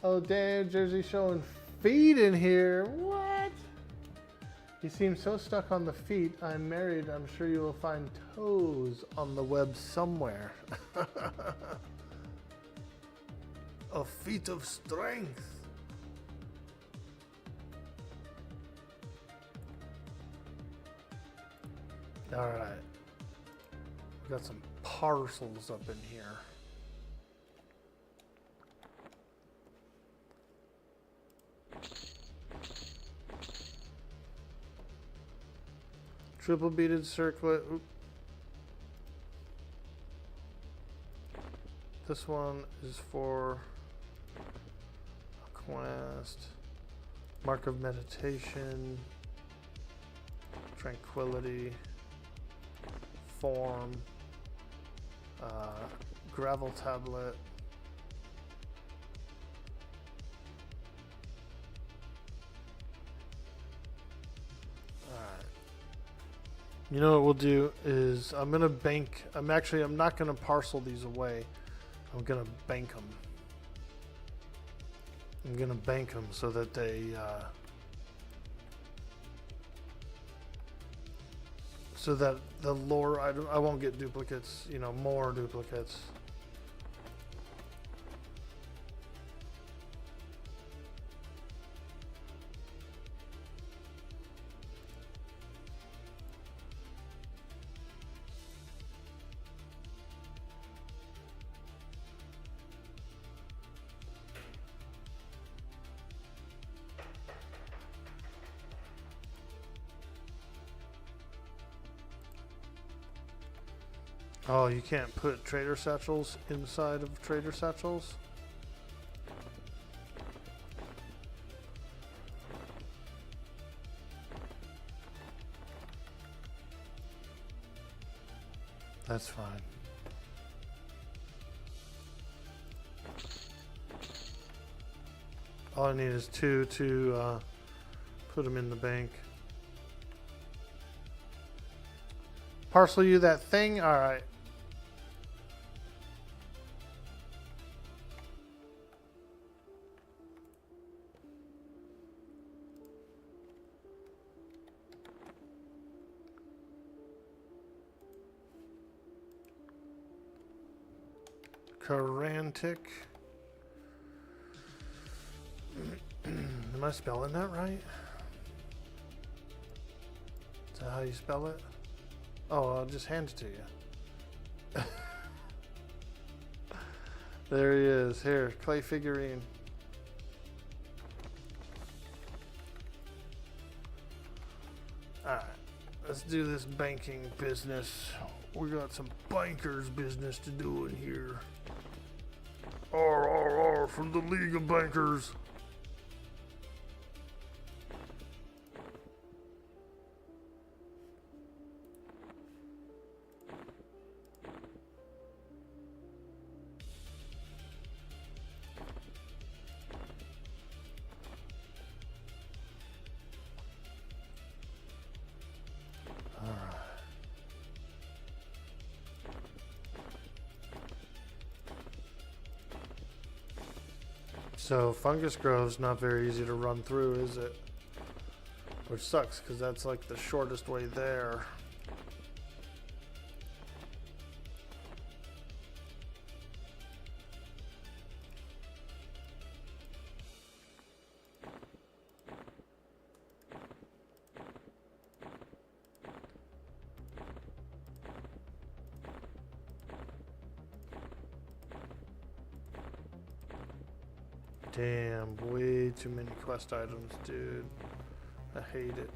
oh damn, Jersey showing feet in here. What? He seems so stuck on the feet. I'm married. I'm sure you will find toes on the web somewhere. A feat of strength. All right. We got some parcels up in here. Triple beaded circlet. Oop. This one is for a quest. Mark of meditation. Tranquility. Form. Gravel tablet. You know what we'll do is I'm gonna bank. I'm not gonna parcel these away. I'm gonna bank them. I'm gonna bank them so that they so that the lore I won't get duplicates. You know, more duplicates. Oh, you can't put trader satchels inside of trader satchels? That's fine. All I need is 2 to put them in the bank. Parcel you that thing? Alright. Karantic. Am I spelling that right? Is that how you spell it? Oh, I'll just hand it to you. There he is. Here, clay figurine. Alright, let's do this banking business. We got some bankers business to do in here. RRR from the League of Bankers. So Fungus Grove's not very easy to run through, is it? Which sucks, because that's like the shortest way there. Damn, way too many quest items, dude. I hate it.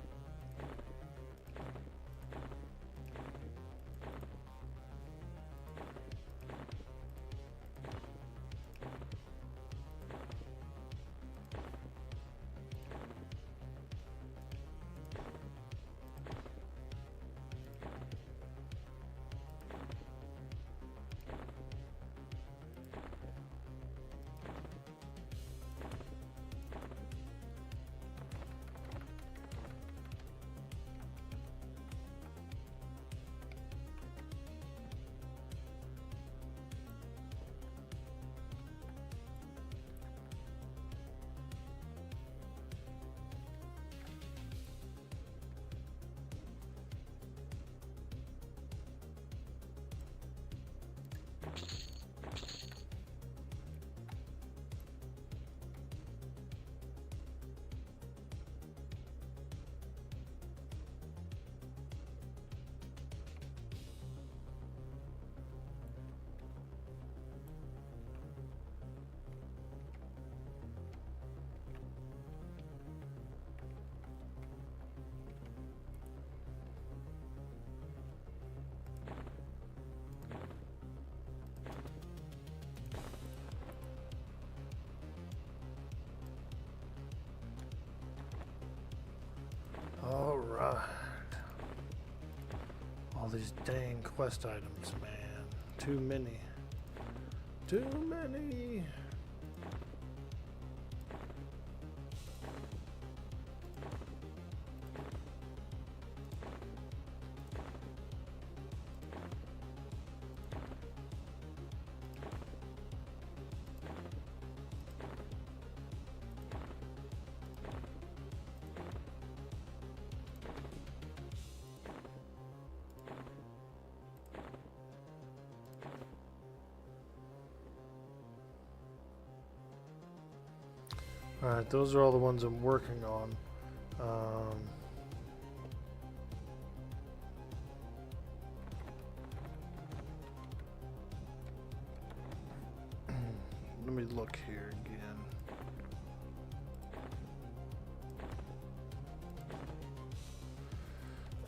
Alright. All these dang quest items, man. Too many. Too many. Alright, those are all the ones I'm working on. Let me look here again.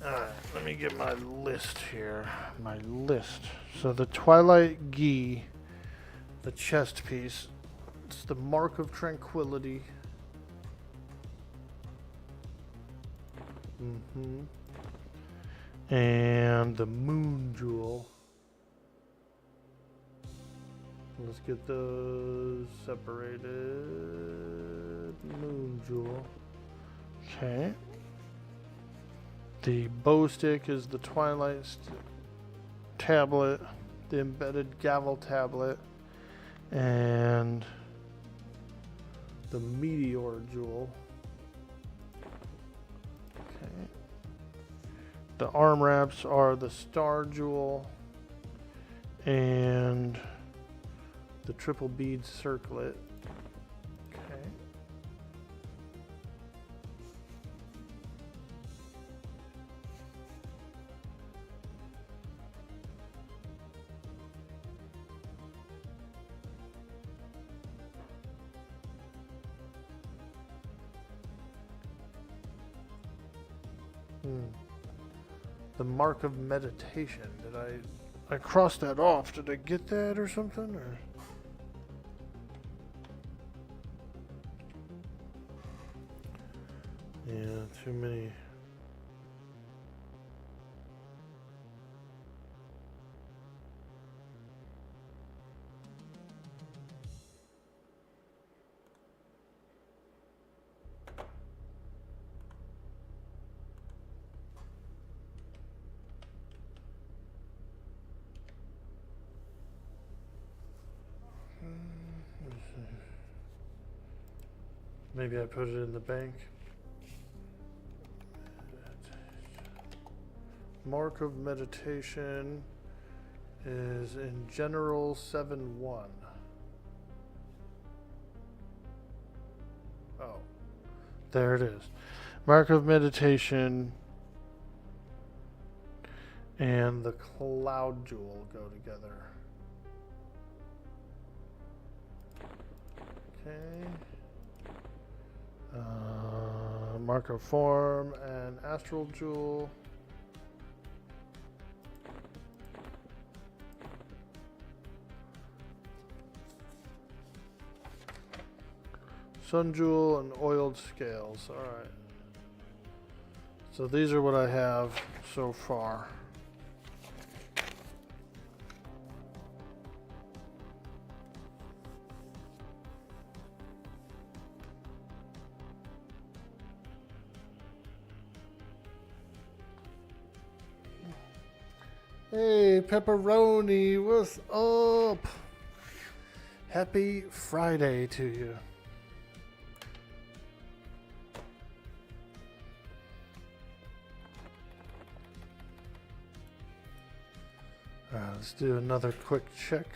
Alright, let me get my list here. My list. So the Twilight Ghee, the chest piece. It's the Mark of Tranquility. And the Moon Jewel. Let's get those separated. Moon Jewel. Okay. The bow stick is the Twilight tablet. The embedded gavel tablet. And the Meteor Jewel. Okay. The arm wraps are the Star Jewel and the triple bead circlet. Okay. The Mark of Meditation. Did I crossed that off? Did I get that or something? Or? Yeah, too many. Maybe I put it in the bank. Mark of meditation is in general 7-1. Oh, there it is. Mark of meditation and the cloud jewel go together. Okay. Mark of form and astral jewel. Sun jewel and oiled scales. All right. So these are what I have so far. Hey, Pepperoni, what's up? Happy Friday to you. Let's do another quick check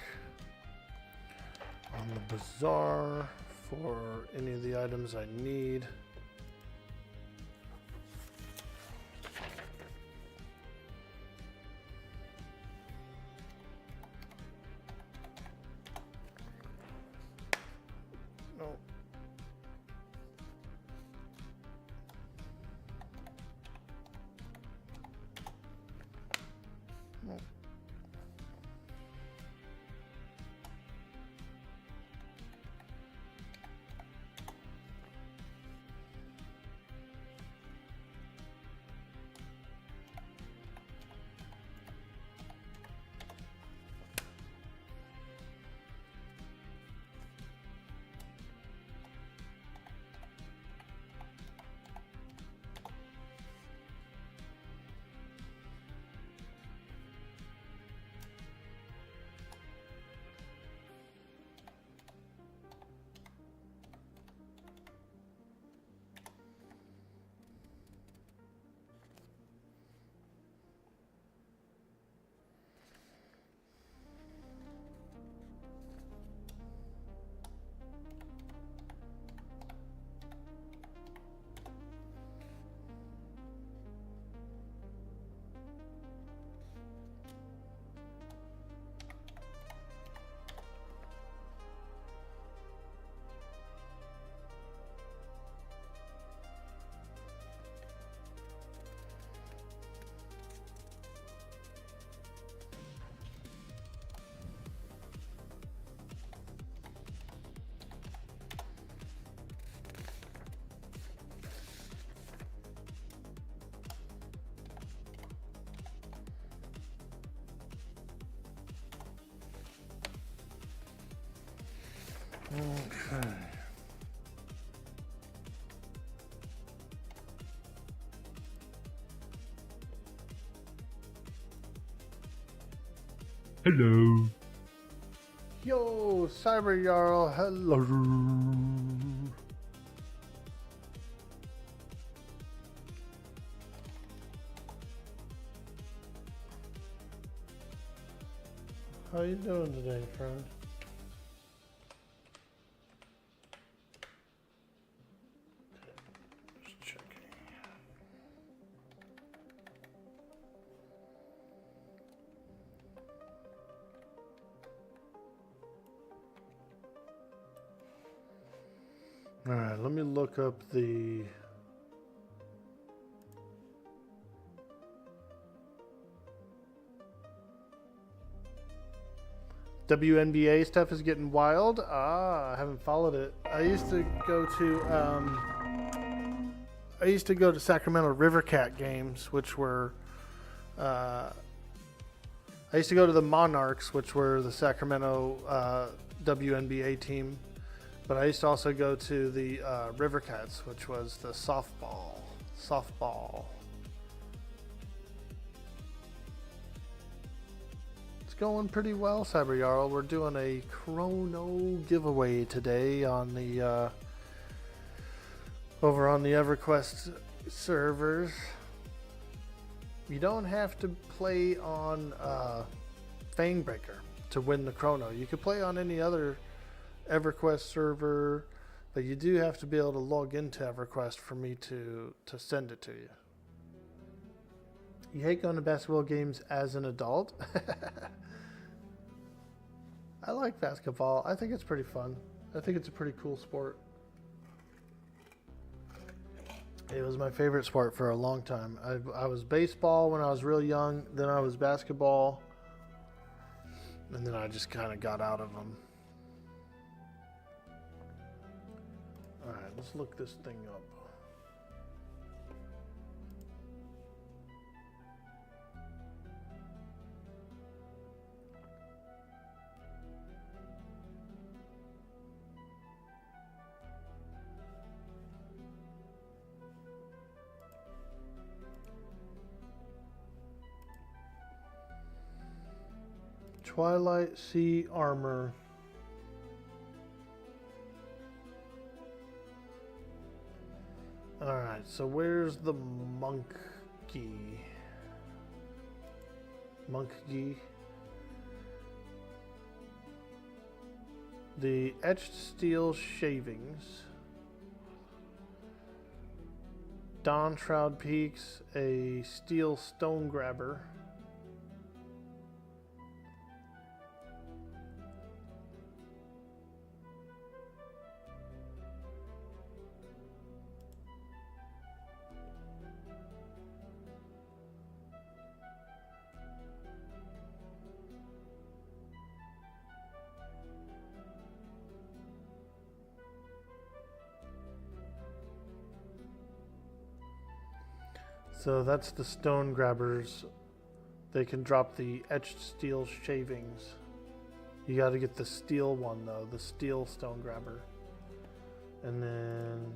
on the bazaar for any of the items I need. No. No. Okay. Hello. Yo, Cyber Jarl, hello. How you doing today, friend? Just checking. All right, let me look up the WNBA stuff is getting wild. I haven't followed it. I used to go to Sacramento Rivercat games, which were I used to go to the Monarchs, which were the Sacramento WNBA team. But I used to also go to the Rivercats, which was the softball. It's going pretty well, Cyber Jarl. We're doing a Krono giveaway today on the over on the EverQuest servers. You don't have to play on Fanebreaker to win the Krono. You could play on any other EverQuest server, but you do have to be able to log into EverQuest for me to send it to you. You hate going to basketball games as an adult? I like basketball. I think it's pretty fun. I think it's a pretty cool sport. It was my favorite sport for a long time. I was baseball when I was real young. Then I was basketball. And then I just kind of got out of them. Alright, let's look this thing up. Twilight Sea Armor. Alright, so where's the monkey? Monkey. The etched steel shavings. Dawn Shroud Peaks, a steel stone grabber. So that's the stone grabbers. They can drop the etched steel shavings. You got to get the steel one though, the steel stone grabber. And then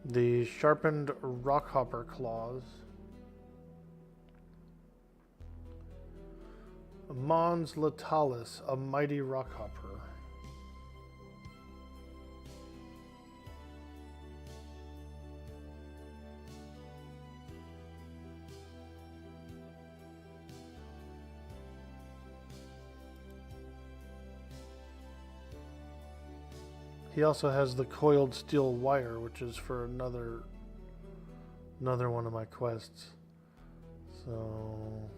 the sharpened rockhopper claws. Mons Latalis, a mighty rockhopper. He also has the coiled steel wire, which is for another one of my quests. So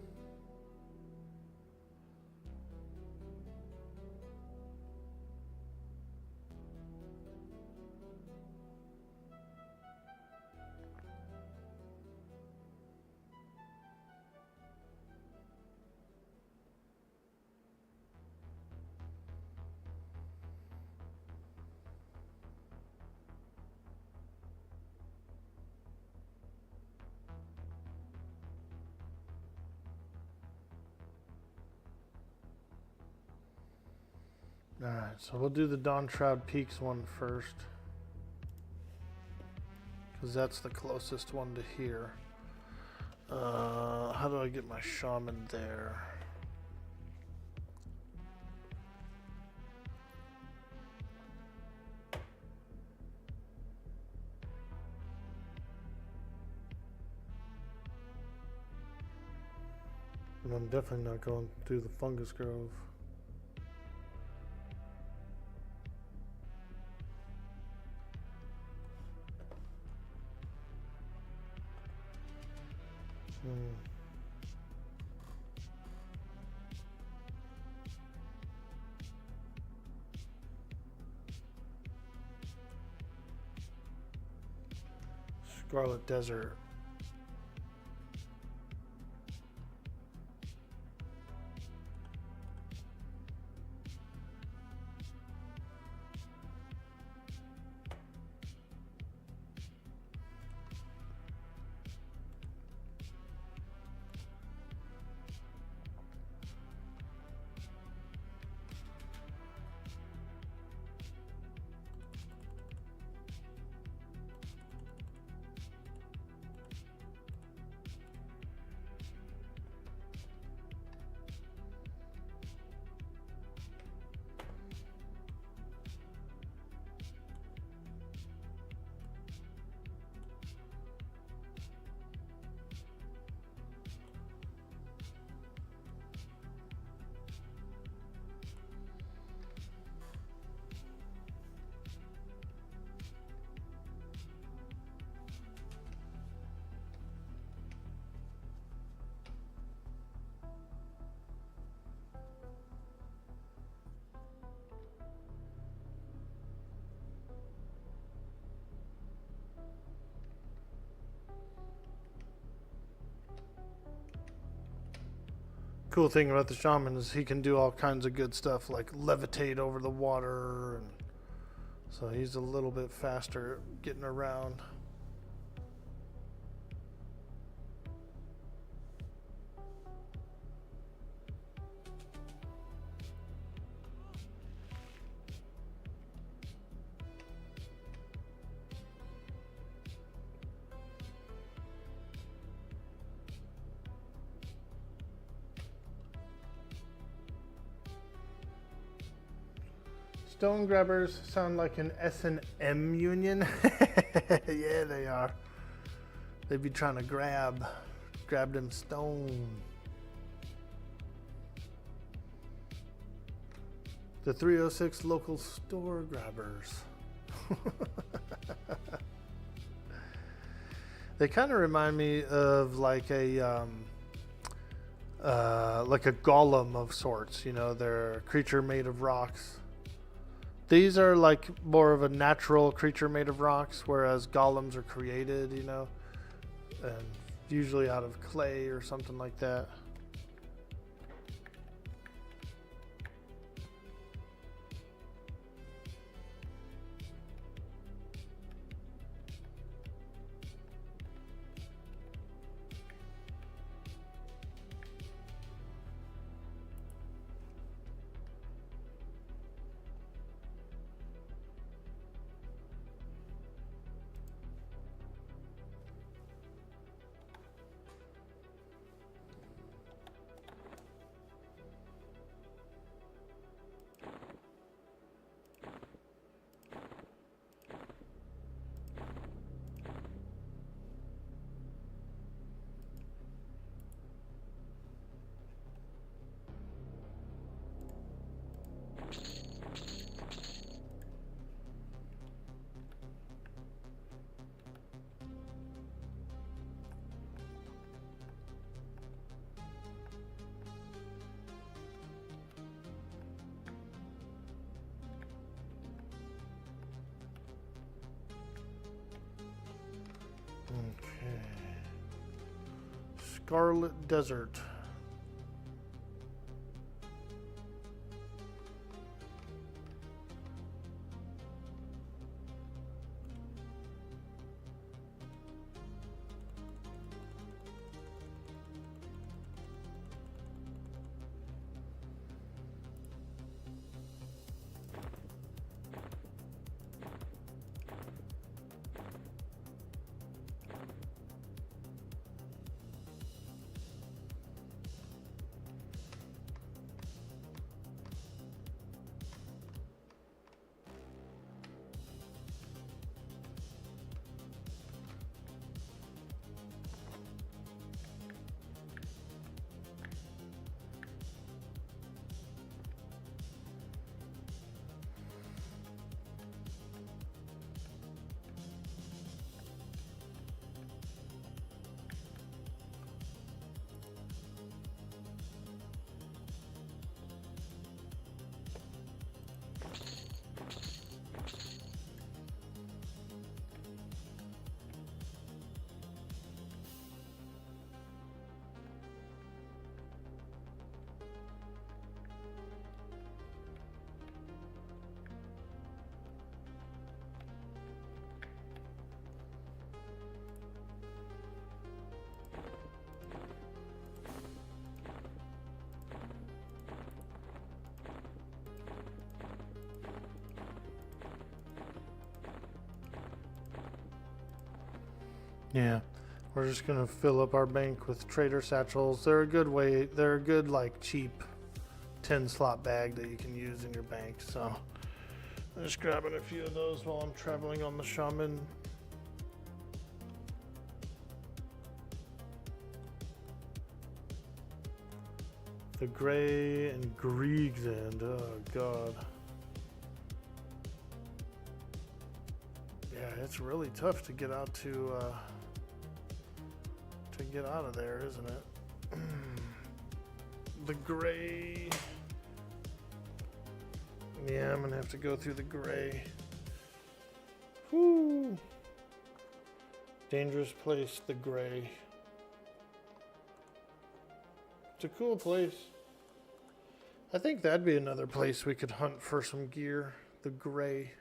alright, so we'll do the Dawn Shroud Peaks one first. Because that's the closest one to here. How do I get my shaman there? And I'm definitely not going through the Fungus Grove. Scarlet Desert. cool thing about the shaman is he can do all kinds of good stuff like levitate over the water, and so he's a little bit faster getting around. Stone grabbers sound like an S&M union. Yeah, they are. They be trying to grab them stone. The 306 local store grabbers. They kind of remind me of like a golem of sorts. You know, they're a creature made of rocks. These are like more of a natural creature made of rocks, whereas golems are created, you know, and usually out of clay or something like that. Okay. Scarlet Desert. Yeah, we're just gonna fill up our bank with trader satchels. They're a good way. They're a good like cheap 10 slot bag that you can use in your bank. So I'm just grabbing a few of those while I'm traveling on the shaman. The Gray and Grieg's End. Oh God. Yeah, it's really tough to get out to get out of there, isn't it? The Gray. Yeah, I'm gonna have to go through the Gray. Whoo! Dangerous place, the Gray. It's a cool place. I think that'd be another place we could hunt for some gear. The gray.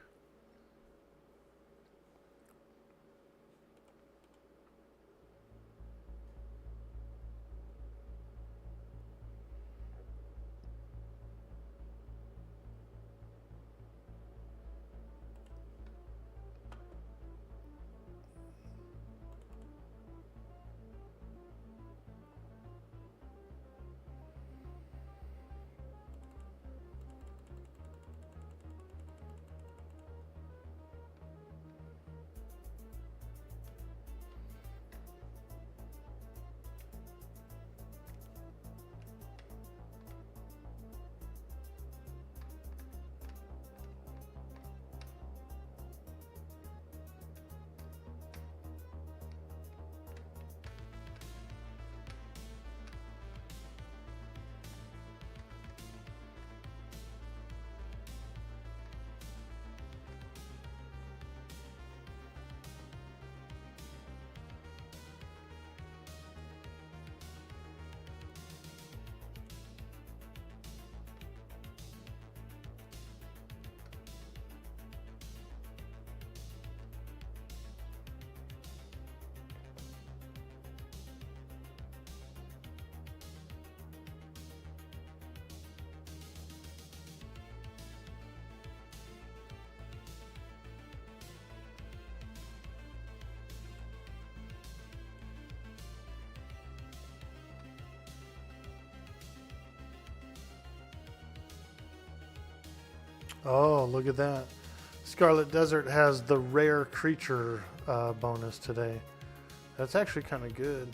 Oh, look at that. Scarlet Desert has the rare creature bonus today. That's actually kind of good.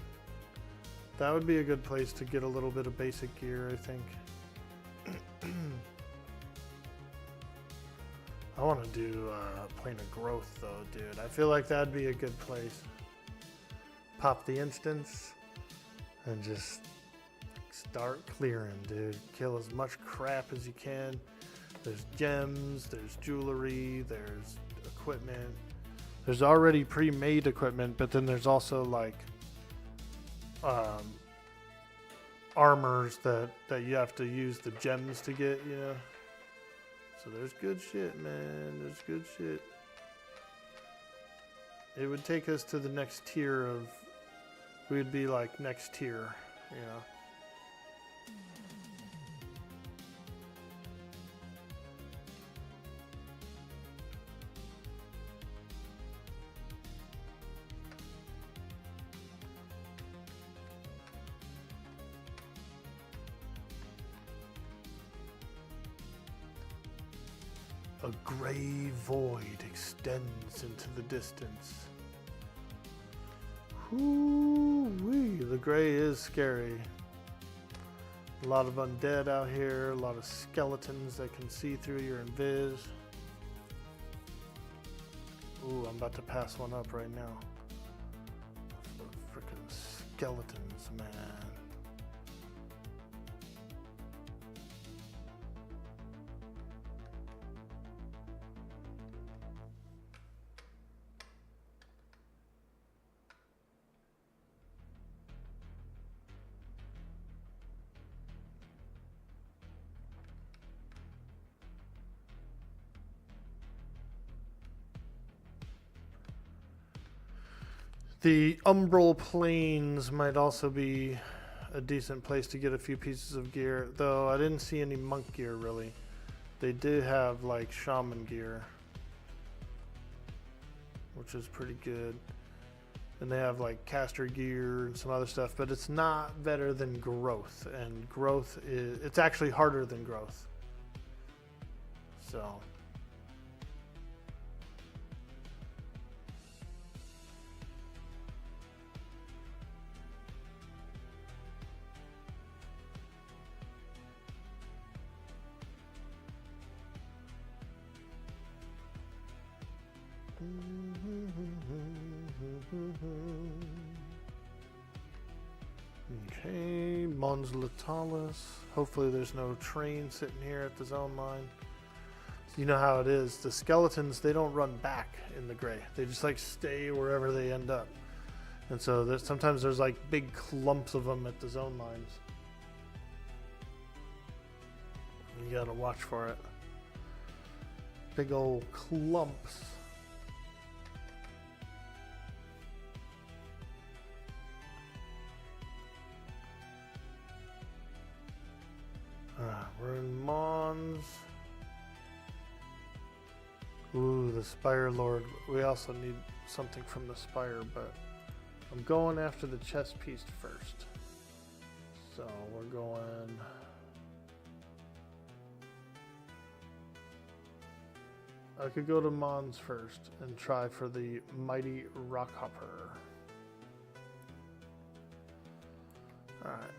That would be a good place to get a little bit of basic gear, I think. I want to do Plane of Growth, though, dude. I feel like that'd be a good place. Pop the instance and just start clearing, dude. Kill as much crap as you can. There's gems, there's jewelry, there's equipment. There's already pre-made equipment, but then there's also like armors that you have to use the gems to get, you know. So there's good shit, man. There's good shit. It would take us to the next tier of, we'd be like next tier, you know. A gray void extends into the distance. Whoo-wee, the gray is scary. A lot of undead out here, a lot of skeletons that can see through your invis. Ooh, I'm about to pass one up right now. Freaking skeletons, man. The Umbral Plains might also be a decent place to get a few pieces of gear, though I didn't see any monk gear really. They did have like shaman gear, which is pretty good. And they have like caster gear and some other stuff, but it's not better than growth, and growth is, it's actually harder than growth. So okay, Mons Latalis. Hopefully there's no train sitting here at the zone line. You know how it is. The skeletons, they don't run back in the gray. They just like stay wherever they end up. And so sometimes there's like big clumps of them at the zone lines. You gotta watch for it. Big old clumps. We're in Mons. Ooh, the Spire Lord. We also need something from the Spire, but I'm going after the chess piece first. So we're going... I could go to Mons first and try for the Mighty Rockhopper. Alright.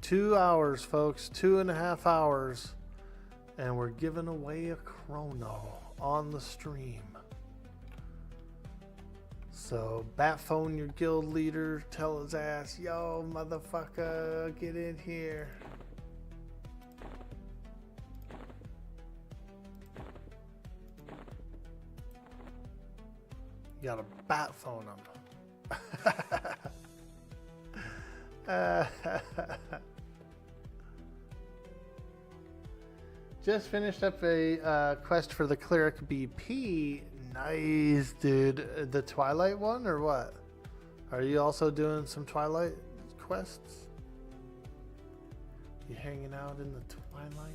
2 hours, folks. 2.5 hours. And we're giving away a Krono on the stream. So, Batphone, your guild leader, tell his ass, yo, motherfucker, get in here. You gotta Batphone him. Just finished up a quest for the Cleric BP. Nice, dude. The Twilight one or what? Are you also doing some Twilight quests? You hanging out in the Twilight?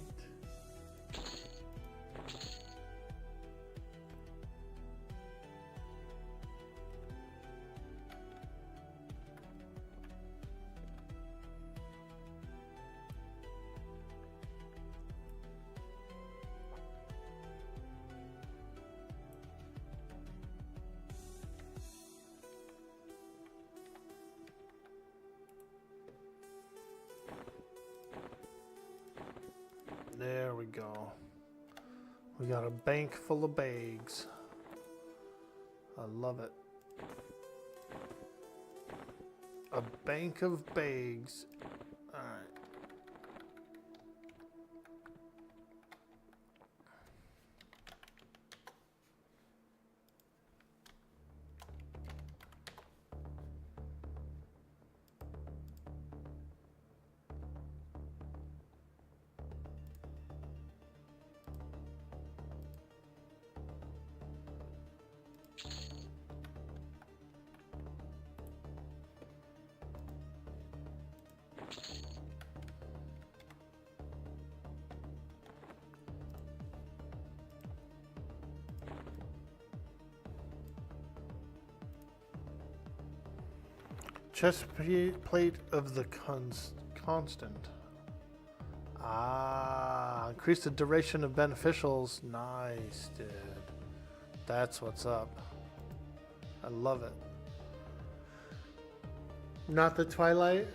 There we go. We got a bank full of bags. I love it. A bank of bags. Alright. Chest plate of the constant. Ah, increase the duration of beneficials. Nice, dude. That's what's up. I love it. Not the Twilight.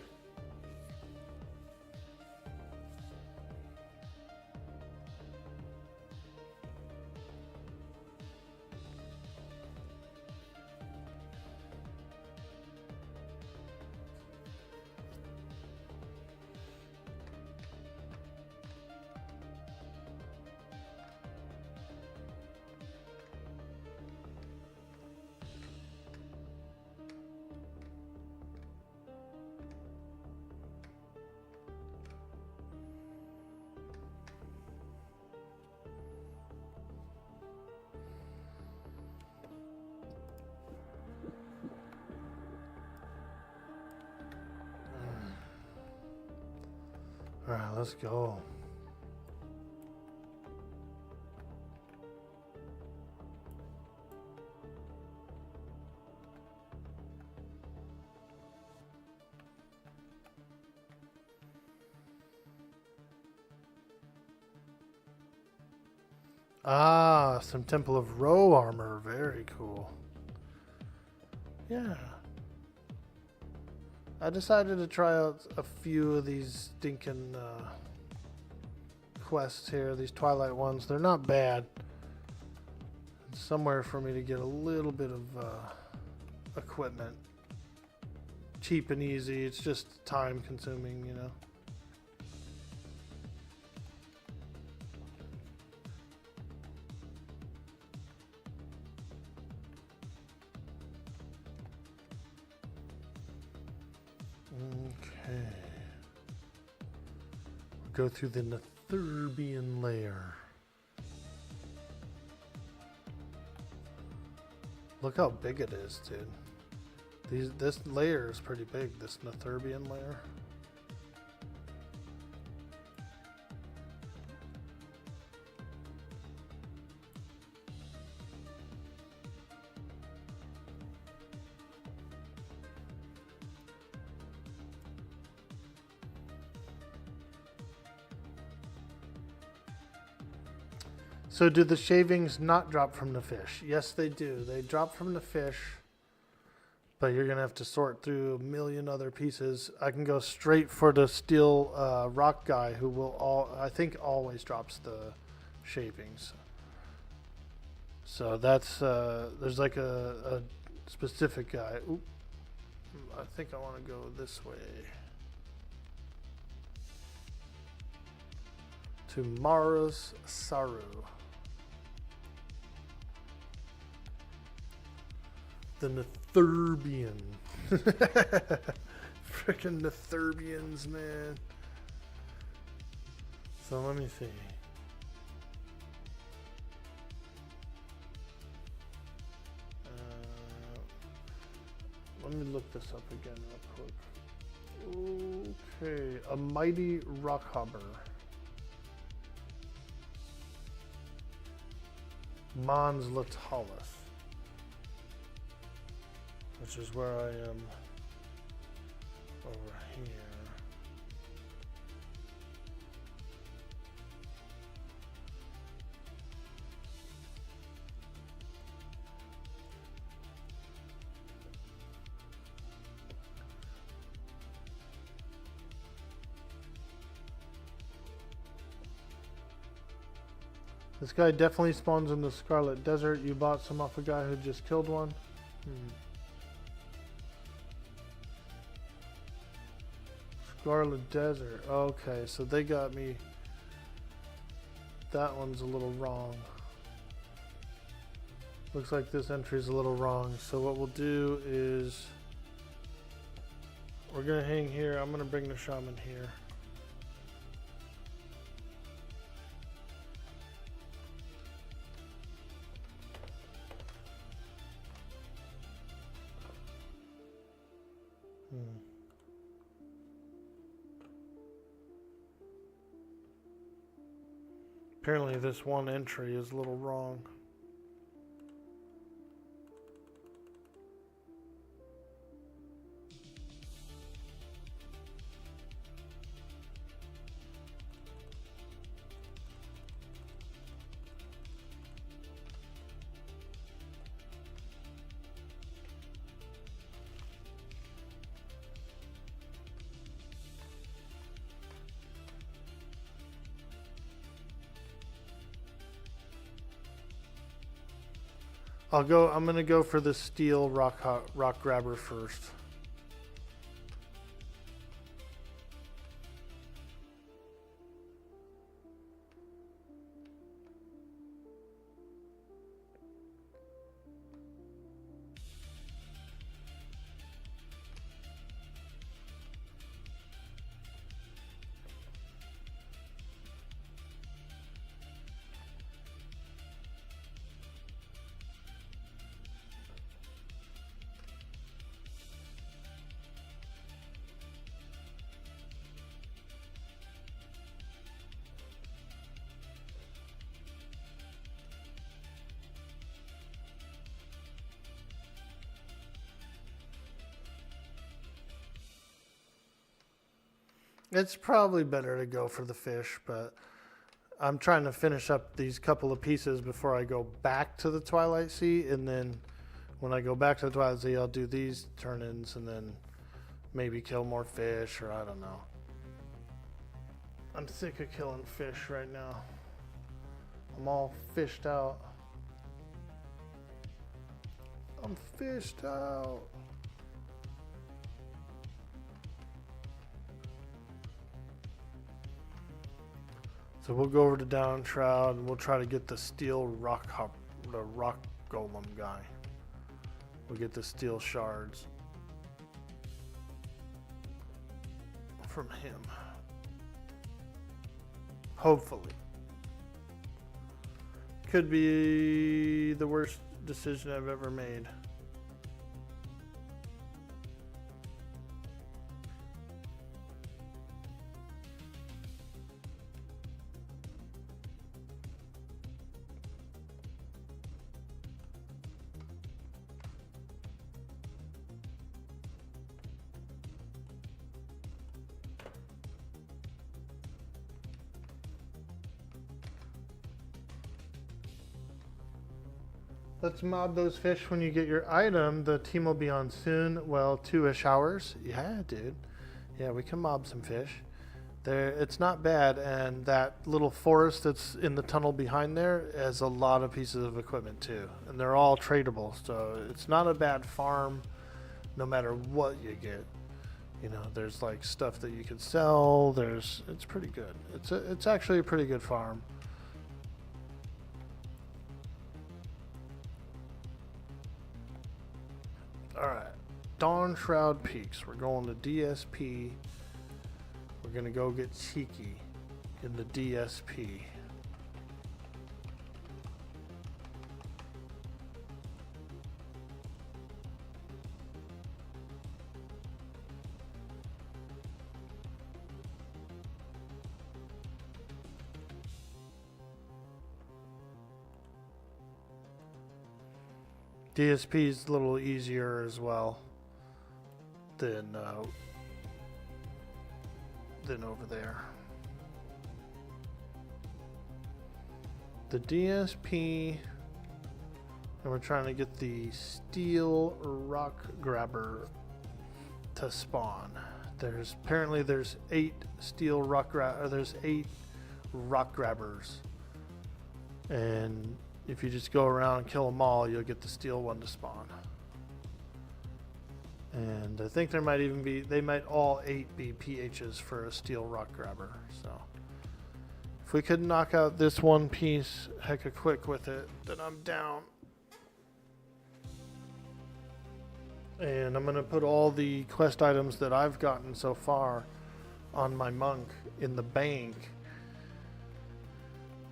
All right, let's go. Ah, some Temple of Row armor. Very cool. Yeah. I decided to try out a few of these stinking quests here, these Twilight ones. They're not bad. It's somewhere for me to get a little bit of equipment. Cheap and easy. It's just time consuming, you know. Okay. Go through the Netherbian layer. Look how big it is, dude. This layer is pretty big, this Netherbian layer. So do the shavings not drop from the fish? Yes, they do. They drop from the fish, but you're going to have to sort through a million other pieces. I can go straight for the steel rock guy who will, I think, always drops the shavings. So that's, there's like a specific guy. Oop. I think I want to go this way. To Mara's Saru. The Netherbian. Frickin' Netherbians, man. So let me see. Let me look this up again real quick. Okay, a mighty rockhopper. Mons Latalis. Which is where I am over here. This guy definitely spawns in the Scarlet Desert. You bought some off a guy who just killed one. Scarlet Desert. Okay, so they got me. That one's a little wrong. Looks like this entry is a little wrong. So what we'll do is we're gonna hang here. I'm gonna bring the shaman here. Apparently this one entry is a little wrong. I'm gonna go for the steel rock grabber first. It's probably better to go for the fish, but I'm trying to finish up these couple of pieces before I go back to the Twilight Sea, and then when I go back to the Twilight Sea, I'll do these turn-ins and then maybe kill more fish, or I don't know. I'm sick of killing fish right now. I'm all fished out. I'm fished out. So we'll go over to Down Shroud and we'll try to get the steel the rock golem guy. We'll get the steel shards from him. Hopefully. Could be the worst decision I've ever made. Let's mob those fish when you get your item. The team will be on soon. Well, 2-ish hours. Yeah, dude. Yeah, we can mob some fish. It's not bad, and that little forest that's in the tunnel behind there has a lot of pieces of equipment too, and they're all tradable. So it's not a bad farm, no matter what you get. You know, there's like stuff that you can sell. It's pretty good. It's actually a pretty good farm. Alright, Dawn Shroud Peaks. We're going to DSP. We're going to go get cheeky in the DSP. DSP is a little easier as well than over there. The DSP, and we're trying to get the steel rock grabber to spawn. Apparently there's 8 steel rock there's 8 rock grabbers, and if you just go around and kill them all, you'll get the steel one to spawn. And I think there might even be, they might all 8 be PHs for a steel rock grabber. So if we could knock out this one piece hecka quick with it, then I'm down. And I'm going to put all the quest items that I've gotten so far on my monk in the bank.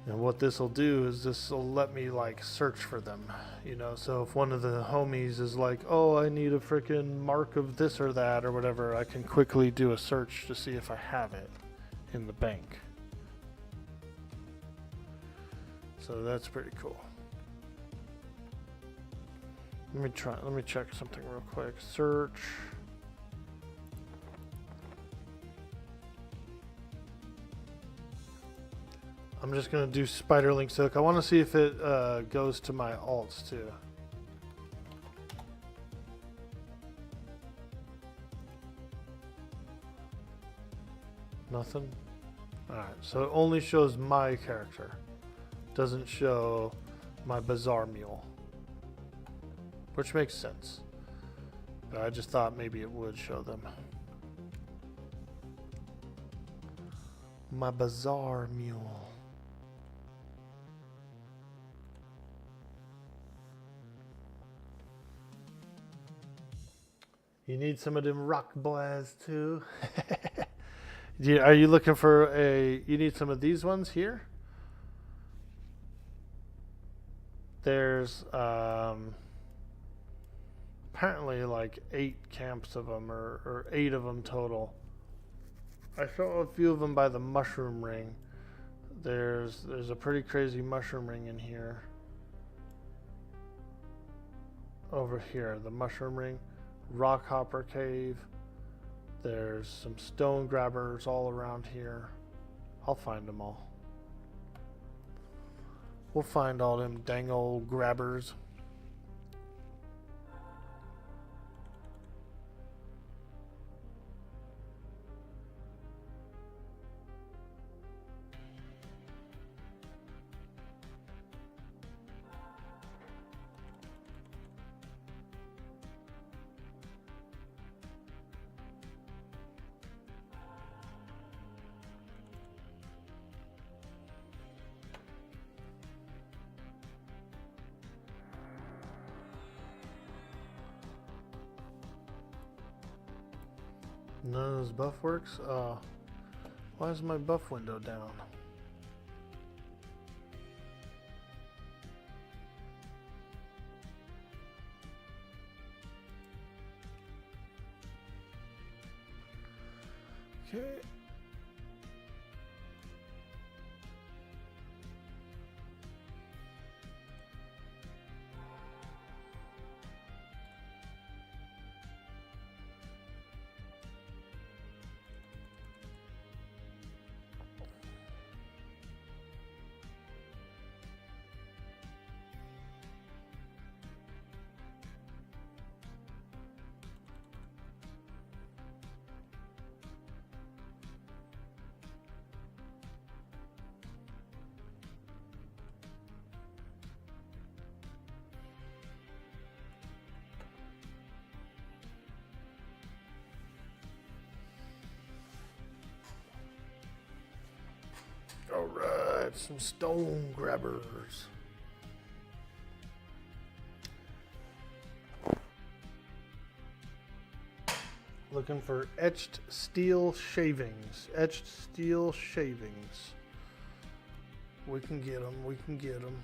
And what this will do is this will let me like search for them, you know. So if one of the homies is like, oh, I need a freaking mark of this or that or whatever, I can quickly do a search to see if I have it in the bank. So that's pretty cool. Let me check something real quick. Search. I'm just going to do Spiderlink's Hook. I want to see if it goes to my alts too. Nothing? Alright, so it only shows my character. Doesn't show my Bazaar Mule. Which makes sense. But I just thought maybe it would show them. My Bazaar Mule. You need some of them rock boys too. Are you looking for you need some of these ones here? There's apparently like 8 camps of them or 8 of them total. I saw a few of them by the mushroom ring. There's a pretty crazy mushroom ring in here. Over here, the mushroom ring. Rock Hopper Cave. There's some stone grabbers all around here. I'll find them all. We'll find all them dang old grabbers. None of this buff works? Why is my buff window down? Okay. Alright, some stone grabbers. Looking for etched steel shavings. Etched steel shavings. We can get them, we can get them.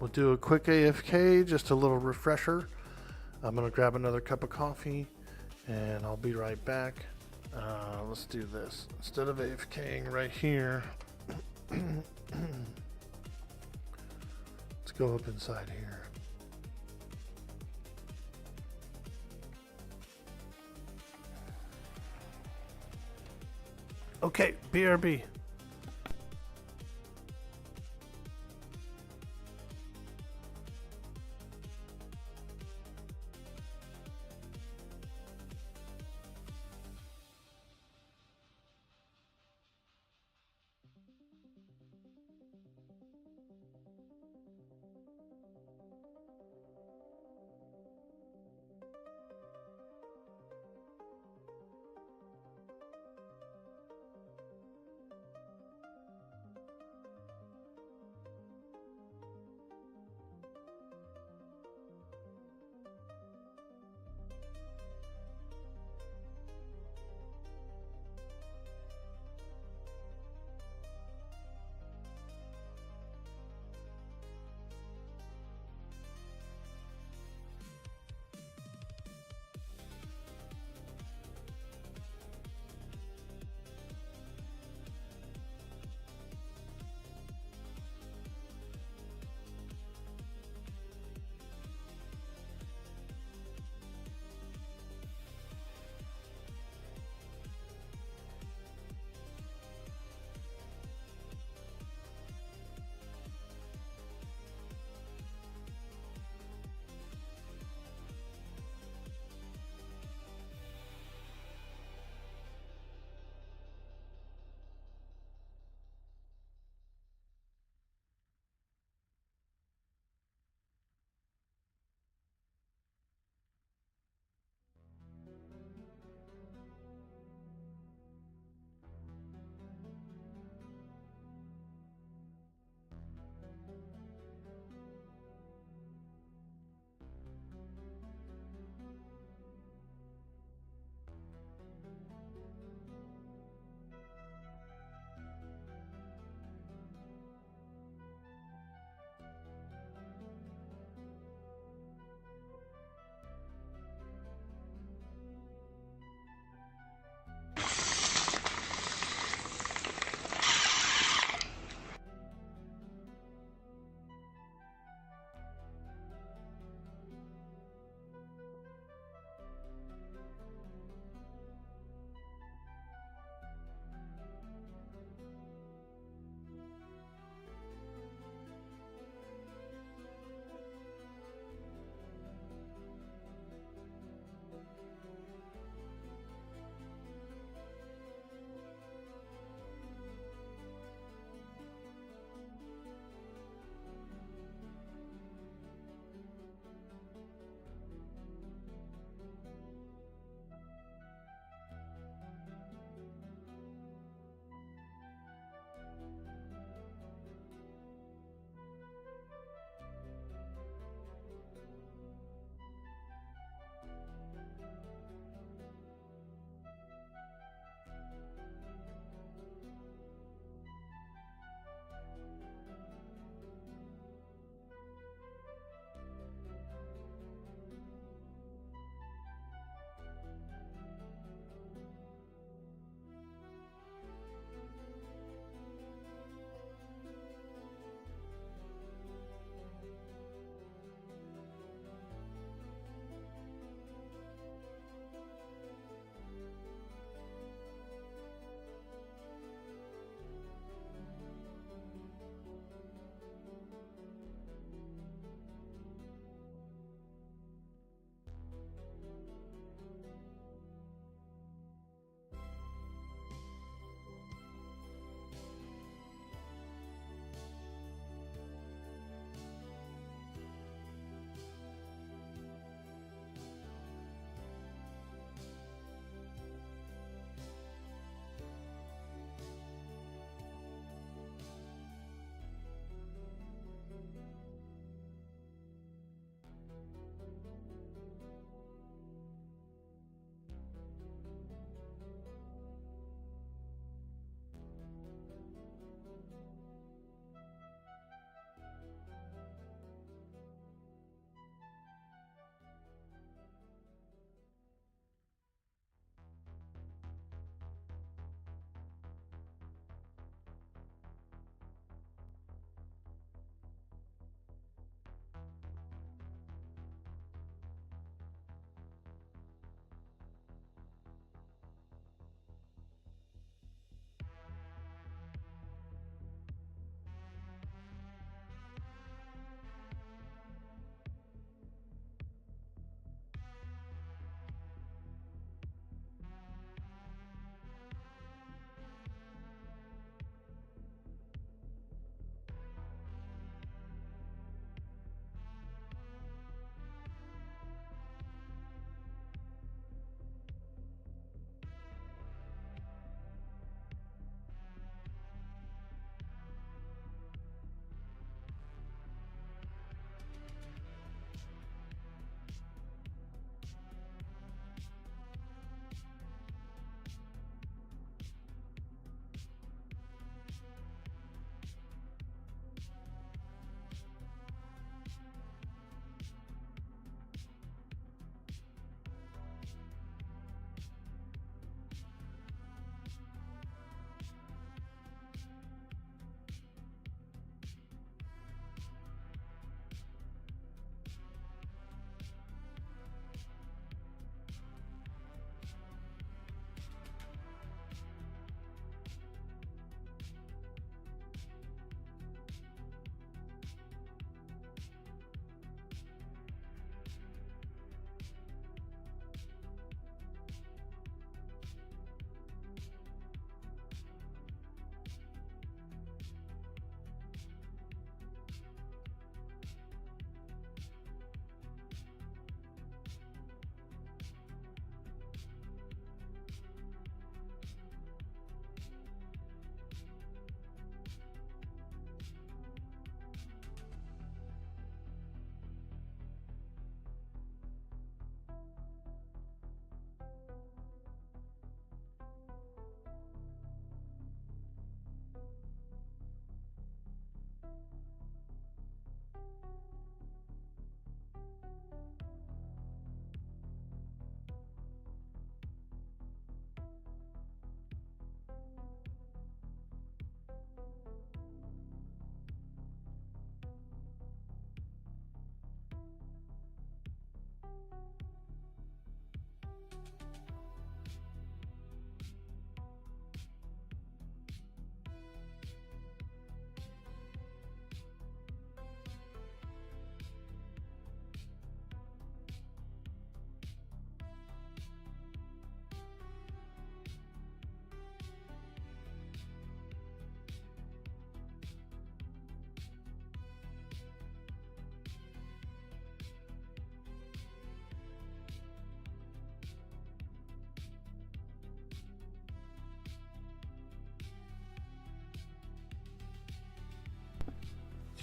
We'll do a quick AFK, just a little refresher. I'm gonna grab another cup of coffee and I'll be right back. Let's do this. Instead of AFKing right here, let's go up inside here. Okay, BRB.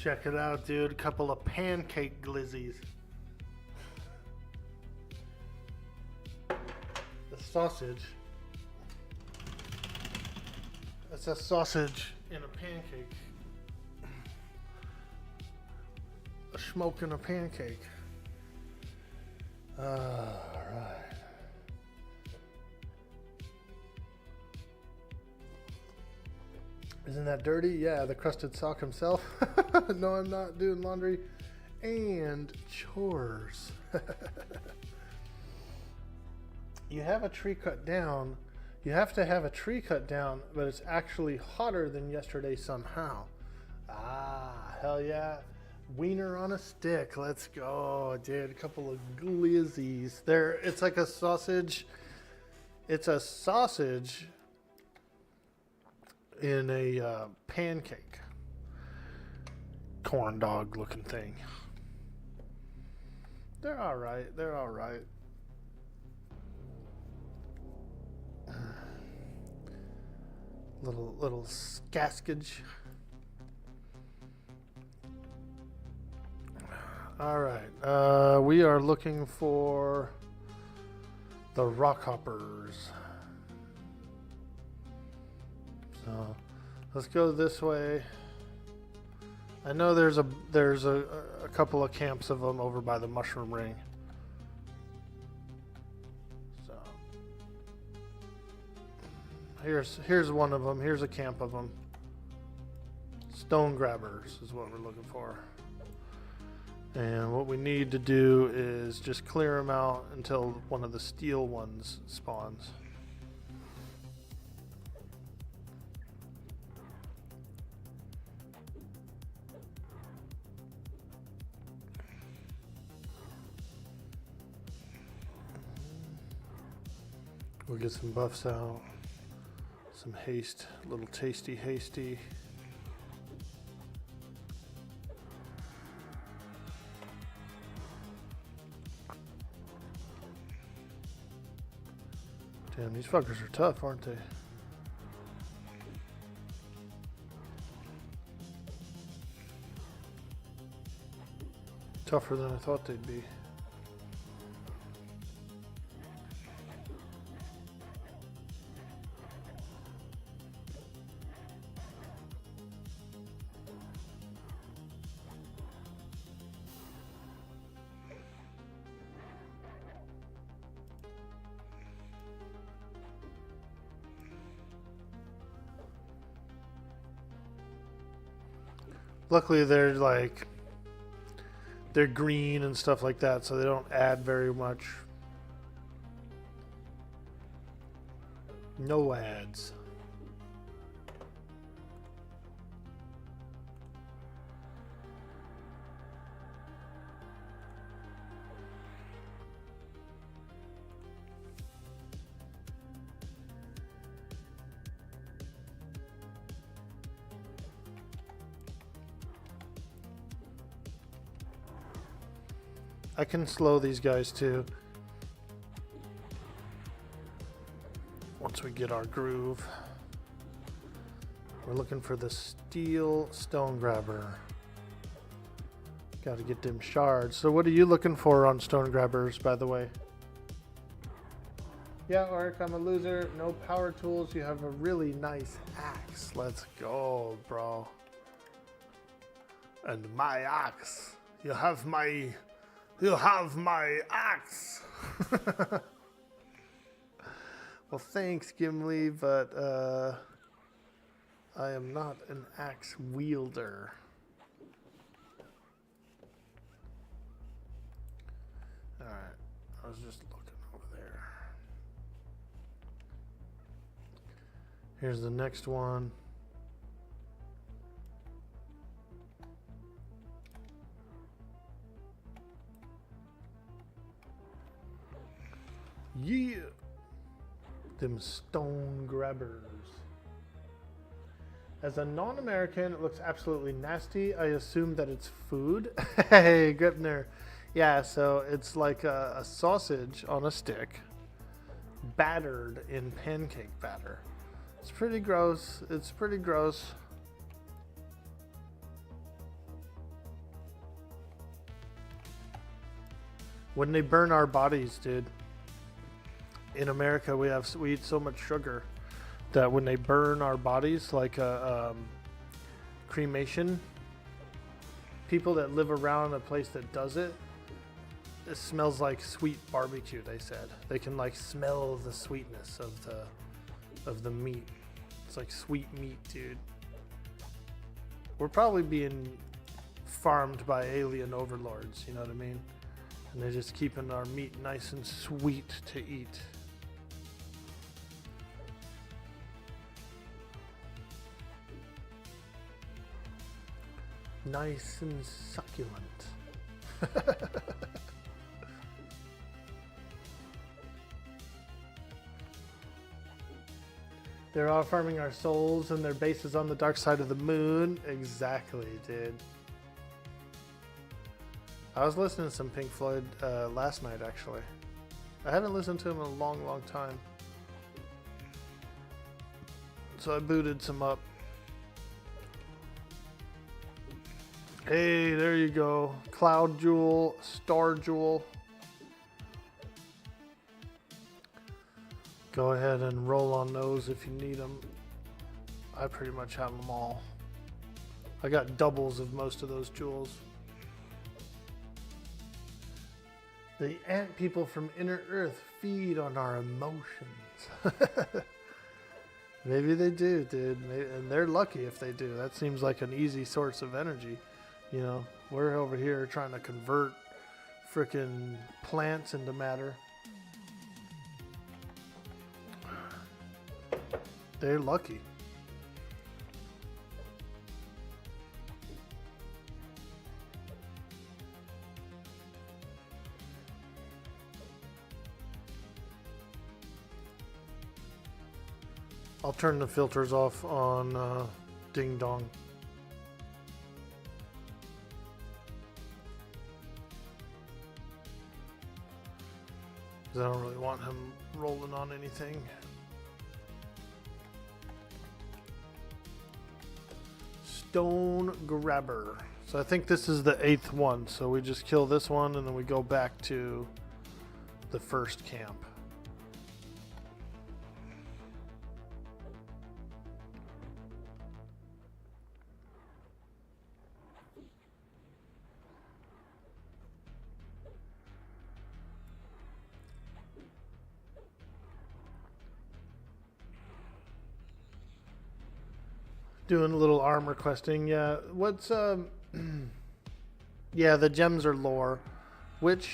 Check it out, dude. A couple of pancake glizzies. The sausage. That's a sausage in a pancake. A smoke in a pancake. Alright. Isn't that dirty? Yeah, the crusted sock himself. No, I'm not doing laundry and chores. You have a tree cut down. You have to have a tree cut down, but it's actually hotter than yesterday somehow. Ah, hell yeah. Wiener on a stick. Let's go, dude. A couple of glizzies. There, it's like a sausage. It's a sausage in a pancake. Corn dog looking thing. They're all right. They're all right. Little scaskage. All right. We are looking for the rock hoppers. So let's go this way. I know there's a couple of camps of them over by the mushroom ring. So here's one of them. Here's a camp of them. Stone grabbers is what we're looking for. And what we need to do is just clear them out until one of the steel ones spawns. We'll get some buffs out. Some haste, a little tasty hasty. Damn, these fuckers are tough, aren't they? Tougher than I thought they'd be. Luckily, they're green and stuff like that, so they don't add very much. No ads. I can slow these guys too. Once we get our groove. We're looking for the steel stone grabber. Got to get them shards. So what are you looking for on stone grabbers, by the way? Yeah, Orc, I'm a loser. No power tools. You have a really nice axe. Let's go, bro. And my axe. You have my axe. Well, thanks, Gimli, but I am not an axe wielder. Alright, I was just looking over there. Here's the next one. Yeah! Them stone grabbers. As a non-American, it looks absolutely nasty. I assume that it's food. Hey, Gripner. Yeah, so it's like a sausage on a stick, battered in pancake batter. It's pretty gross. It's pretty gross. When they burn our bodies, dude. In America, we eat so much sugar that when they burn our bodies, like a cremation, people that live around a place that does it, it smells like sweet barbecue. They said they can like smell the sweetness of the meat. It's like sweet meat, dude. We're probably being farmed by alien overlords. You know what I mean? And they're just keeping our meat nice and sweet to eat. Nice and succulent. They're all farming our souls and their base is on the dark side of the moon. Exactly, dude. I was listening to some Pink Floyd last night, actually. I haven't listened to them in a long, long time. So I booted some up. Hey, there you go. Cloud Jewel, Star Jewel. Go ahead and roll on those if you need them. I pretty much have them all. I got doubles of most of those jewels. The ant people from Inner Earth feed on our emotions. Maybe they do, dude. And they're lucky if they do. That seems like an easy source of energy. You know, we're over here trying to convert frickin' plants into matter. They're lucky. I'll turn the filters off on Ding Dong. Because I don't really want him rolling on anything. Stone Grabber. So I think this is the 8th one. So we just kill this one and then we go back to the first camp. Doing a little armor questing, yeah. What's yeah, the gems are lore. What do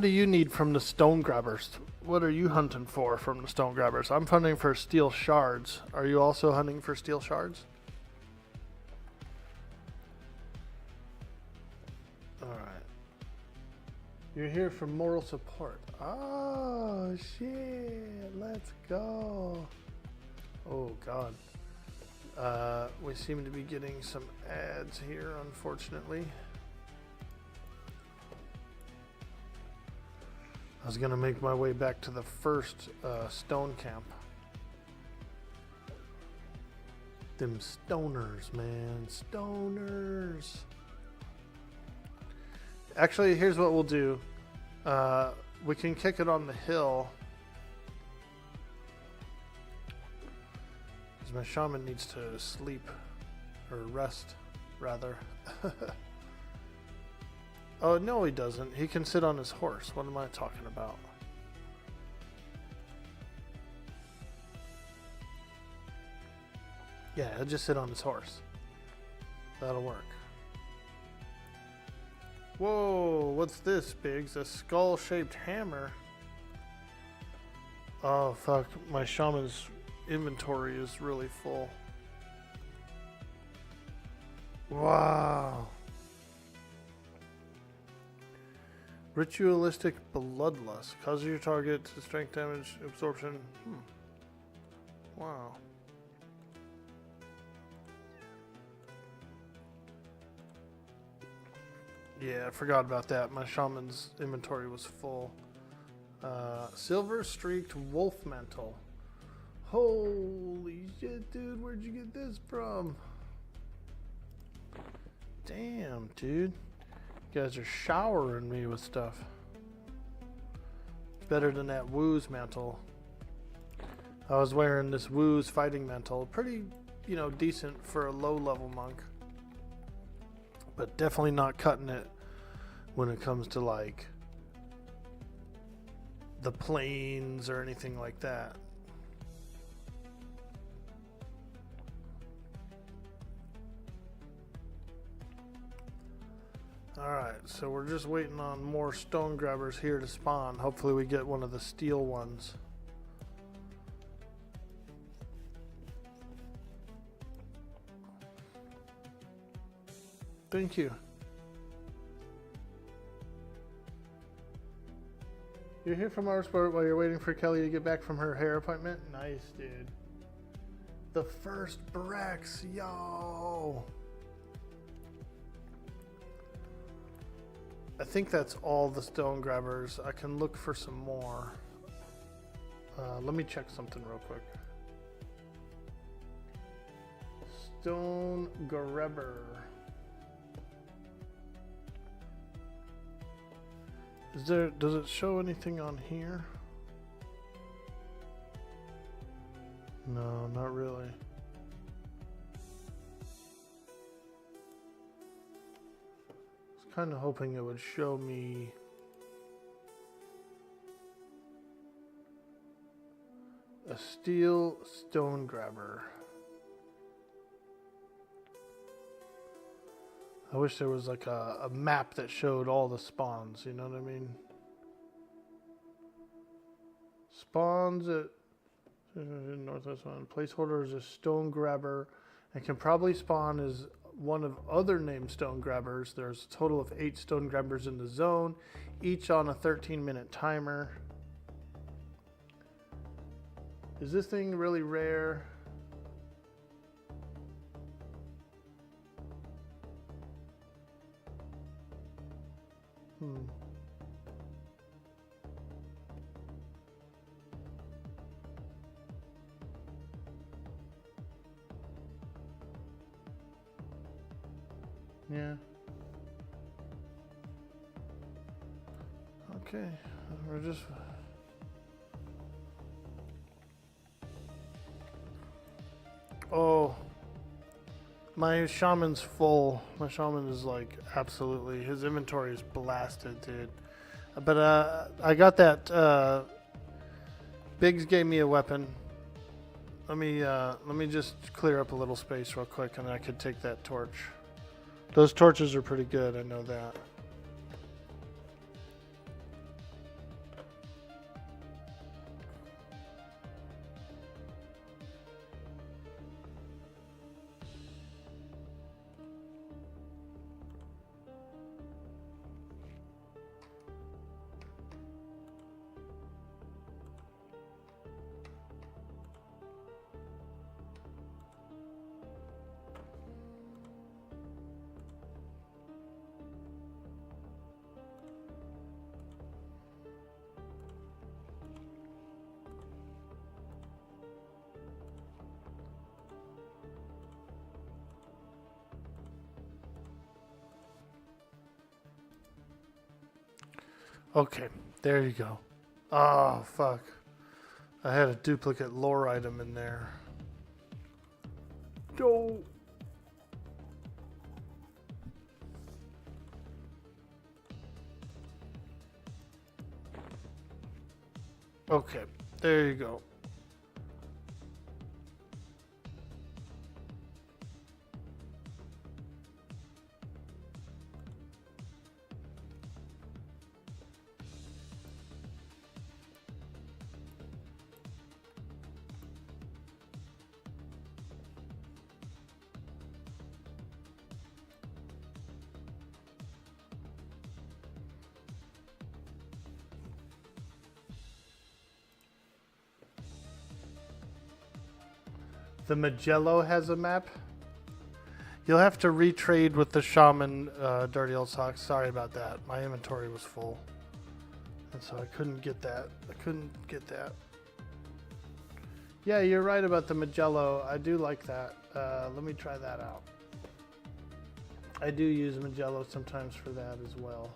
you need from the stone grabbers? What are you hunting for from the stone grabbers? I'm hunting for steel shards. Are you also hunting for steel shards? Alright. You're here for moral support. Oh, shit. Let's go. Oh, God. We seem to be getting some ads here, unfortunately. I was going to make my way back to the first stone camp. Them stoners, man. Stoners. Actually, here's what we'll do. We can kick it on the hill. Because my shaman needs to sleep. Or rest, rather. Oh, no he doesn't. He can sit on his horse. What am I talking about? Yeah, he'll just sit on his horse. That'll work. Whoa, what's this, Biggs? A skull-shaped hammer? Oh, fuck. My shaman's inventory is really full. Wow. Ritualistic bloodlust. Causes your target to strength damage absorption. Wow. Yeah, I forgot about that. My shaman's inventory was full. Silver streaked wolf mantle. Holy shit, dude. Where'd you get this from? Damn, dude. You guys are showering me with stuff. Better than that Woo's mantle. I was wearing this Woo's fighting mantle. Pretty, you know, decent for a low-level monk. But definitely not cutting it when it comes to, like, the plains or anything like that. Alright, so we're just waiting on more stone grabbers here to spawn. Hopefully we get one of the steel ones. Thank you. You're here from our sport while you're waiting for Kelly to get back from her hair appointment? Nice, dude. The first Brex, yo! I think that's all the stone grabbers. I can look for some more. Let me check something real quick. Stone grabber. Does it show anything on here? No, not really. Kind of hoping it would show me a steel stone grabber. I wish there was like a map that showed all the spawns, you know what I mean? Spawns at northwest one. Placeholder is a stone grabber and can probably spawn as one of other named stone grabbers. There's a total of 8 stone grabbers in the zone, each on a 13-minute timer. Is this thing really rare? Yeah. Okay, we're just... Oh, my shaman's full. My shaman is like absolutely, his inventory is blasted, dude. But I got that. Biggs gave me a weapon. Let me just clear up a little space real quick, and I could take that torch. Those torches are pretty good, I know that. Okay, there you go. Oh, fuck. I had a duplicate lore item in there. No. Okay, there you go. The Magello has a map. You'll have to retrade with the shaman, Dirty Old Socks. Sorry about that. My inventory was full. And so I couldn't get that. Yeah, you're right about the Magello. I do like that. Let me try that out. I do use Magello sometimes for that as well.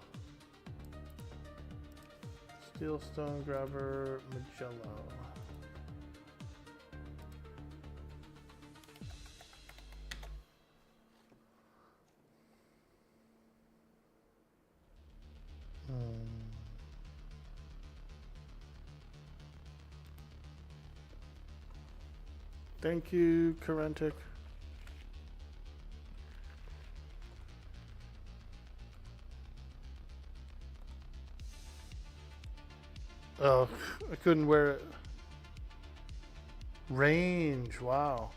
Steel stone grabber, Magello. Thank you, Karentic. Oh, I couldn't wear it. Range, wow.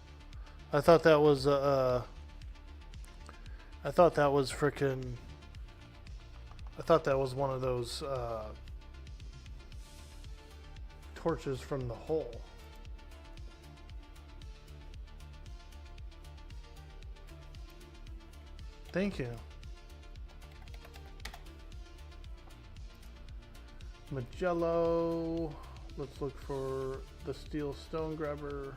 I thought that was I thought that was frickin' I thought that was one of those torches from the hole. Thank you. Magello. Let's look for the steel stone grabber.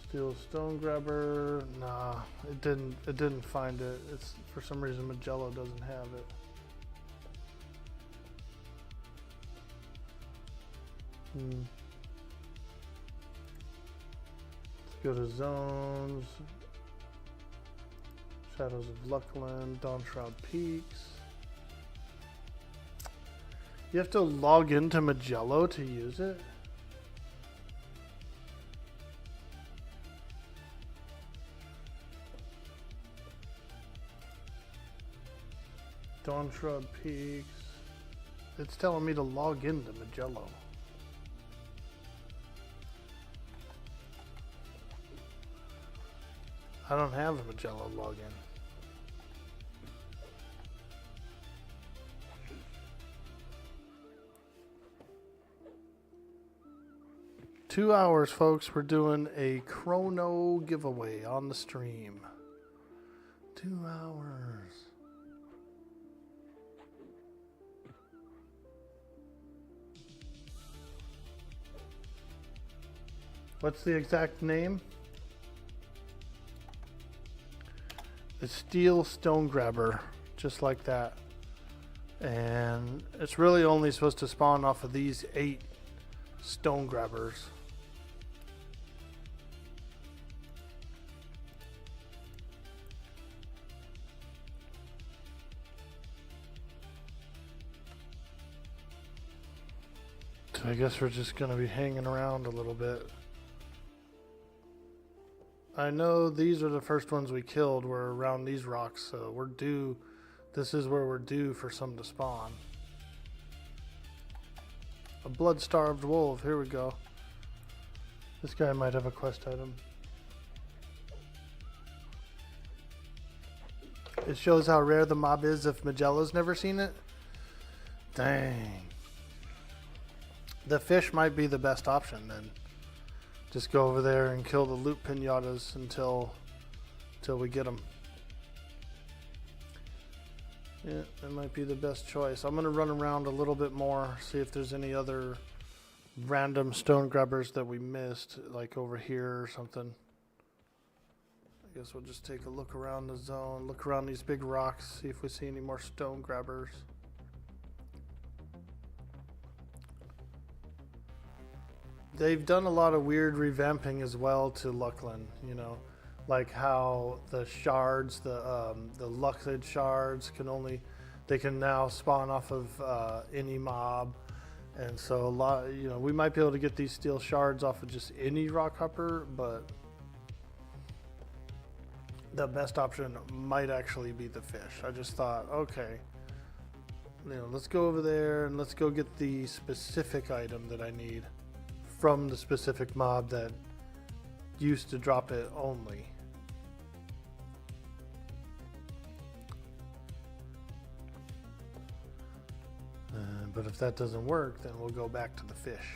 Steel stone grabber. Nah, it didn't find it. It's for some reason Magello doesn't have it. Let's go to zones. Shadows of Luckland, Dawn Shroud Peaks. You have to log into Magello to use it? Dawn Shroud Peaks. It's telling me to log into Magello. I don't have a Magello login. Two hours, folks. We're doing a Krono giveaway on the stream. 2 hours. What's the exact name? The steel stone grabber, just like that. And it's really only supposed to spawn off of these 8 stone grabbers. So I guess we're just going to be hanging around a little bit. I know these are the first ones we killed were around these rocks, so we're due. This is where we're due for some to spawn. A blood-starved wolf. Here we go. This guy might have a quest item. It shows how rare the mob is if Magello's never seen it. Dang. The fish might be the best option then. Just go over there and kill the loot pinatas until we get them. Yeah, that might be the best choice. I'm going to run around a little bit more, see if there's any other random stone grabbers that we missed, like over here or something. I guess we'll just take a look around the zone, look around these big rocks, see if we see any more stone grabbers. They've done a lot of weird revamping as well to Luckland, you know, like how the shards, the Luckland shards they can now spawn off of any mob, and so a lot, you know, we might be able to get these steel shards off of just any rock hopper, but the best option might actually be the fish. I just thought, okay, you know, let's go over there and let's go get the specific item that I need from the specific mob that used to drop it only. But if that doesn't work, then we'll go back to the fish.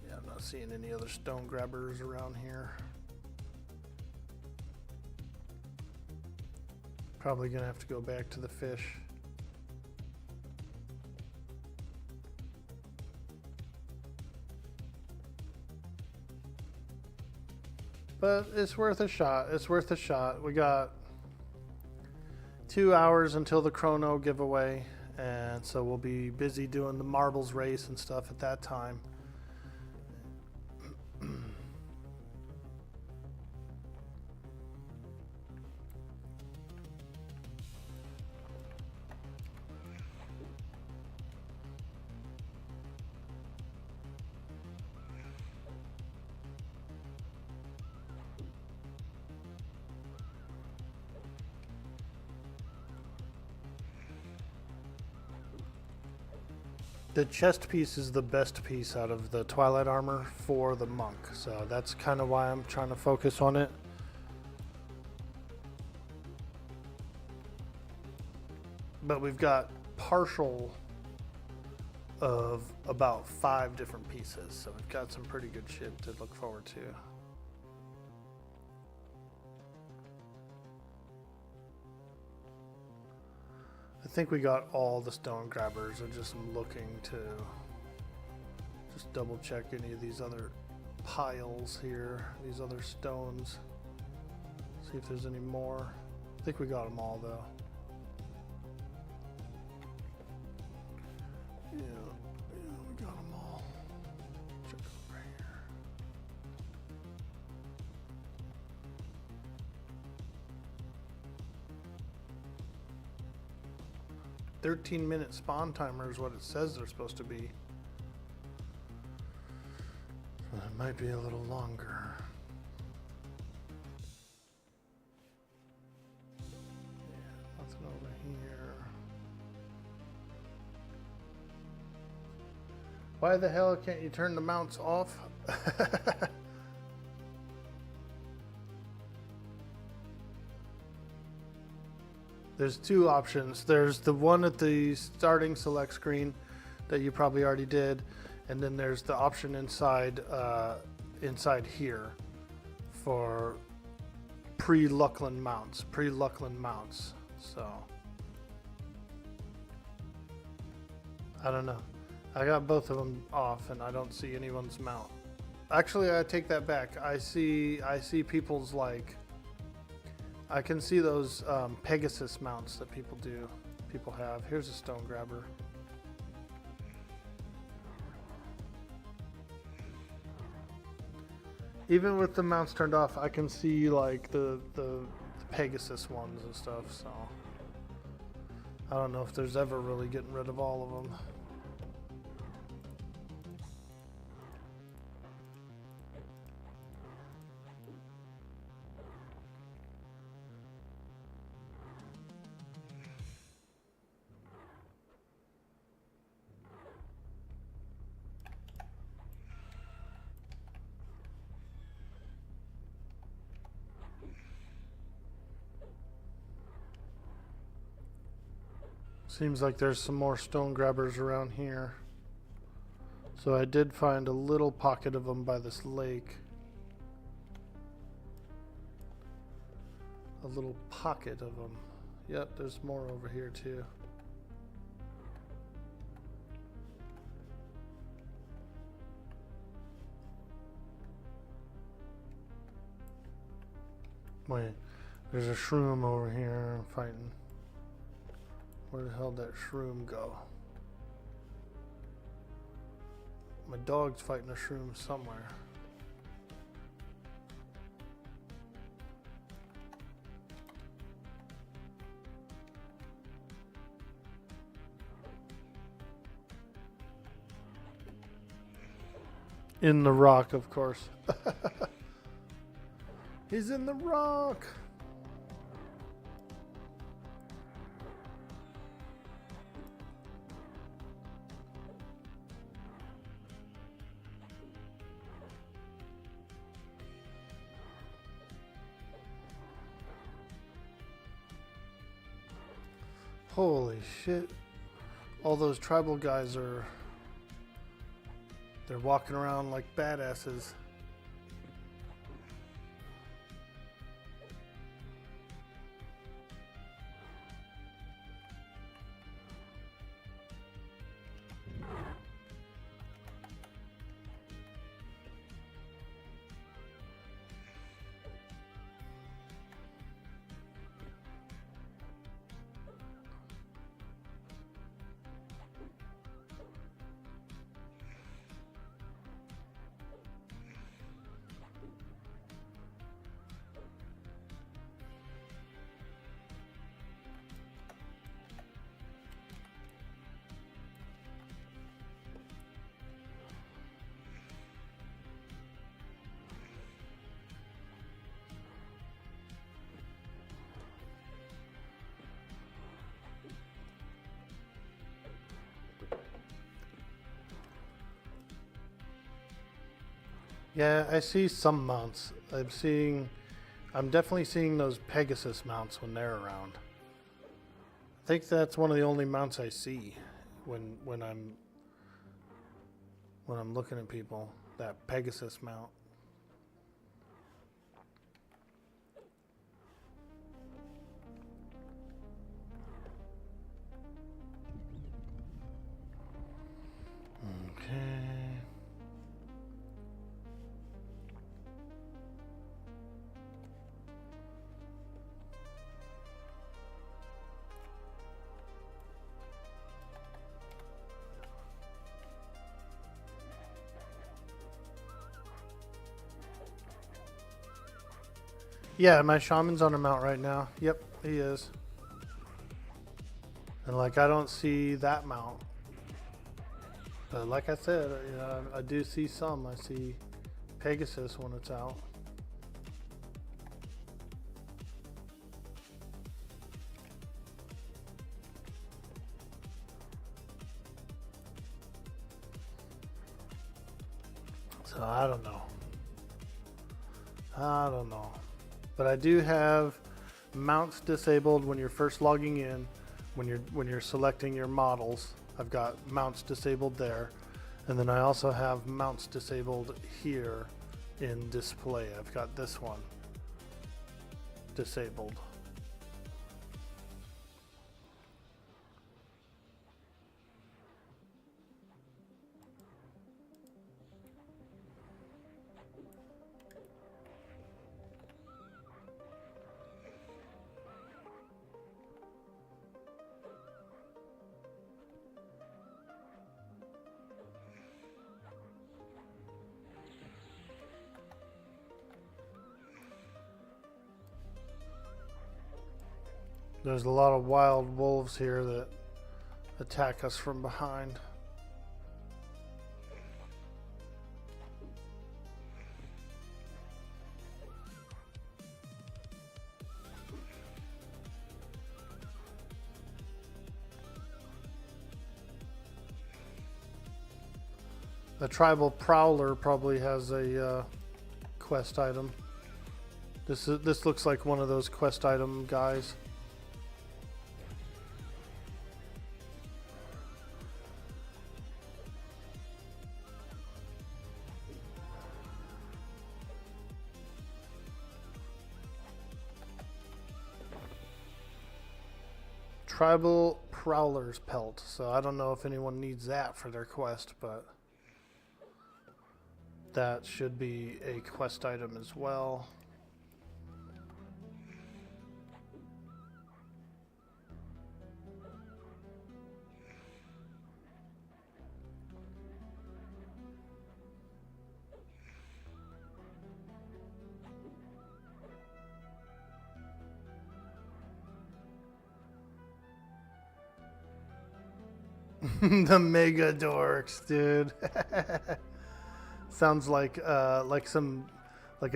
Yeah, I'm not seeing any other stone grabbers around here. Probably gonna have to go back to the fish. But it's worth a shot. It's worth a shot. We got 2 hours until the Krono giveaway, and so we'll be busy doing the marbles race and stuff at that time. The chest piece is the best piece out of the Twilight armor for the monk, so that's kind of why I'm trying to focus on it. But we've got partial of about 5 different pieces, so we've got some pretty good shit to look forward to. I think we got all the stone grabbers. I just am looking to just double check any of these other piles here, these other stones. See if there's any more. I think we got them all though. Yeah, we got them all. Check over here. 13-minute spawn timer is what it says they're supposed to be. So it might be a little longer. Yeah, nothing over here. Why the hell can't you turn the mounts off? There's 2 options. There's the one at the starting select screen that you probably already did, and then there's the option inside inside here for pre-Luckland mounts. So I don't know. I got both of them off, and I don't see anyone's mount. Actually, I take that back. I see people's like. I can see those Pegasus mounts that people have. Here's a stone grabber. Even with the mounts turned off, I can see like the Pegasus ones and stuff, so I don't know if there's ever really getting rid of all of them. Seems like there's some more stone grabbers around here. So I did find a little pocket of them by this lake. A little pocket of them. Yep, there's more over here too. Wait, there's a shroom over here I'm fighting. Where the hell did that shroom go? My dog's fighting a shroom somewhere. In the rock, of course. He's in the rock. Holy shit. All those tribal guys they're walking around like badasses. Yeah, I see some mounts. I'm definitely seeing those Pegasus mounts when they're around. I think that's one of the only mounts I see when I'm looking at people. That Pegasus mount. Okay. Yeah, my shaman's on a mount right now. Yep, he is. And like I don't see that mount. But like I said, you know, I do see some. I see Pegasus when it's out. So I don't know. I don't know. But I do have mounts disabled when you're first logging in, when you're selecting your models. I've got mounts disabled there. And then I also have mounts disabled here in display. I've got this one disabled. There's a lot of wild wolves here that attack us from behind. The tribal prowler probably has a quest item. This looks like one of those quest item guys. Tribal Prowler's Pelt. So I don't know if anyone needs that for their quest, but that should be a quest item as well. The mega dorks, dude. Sounds like a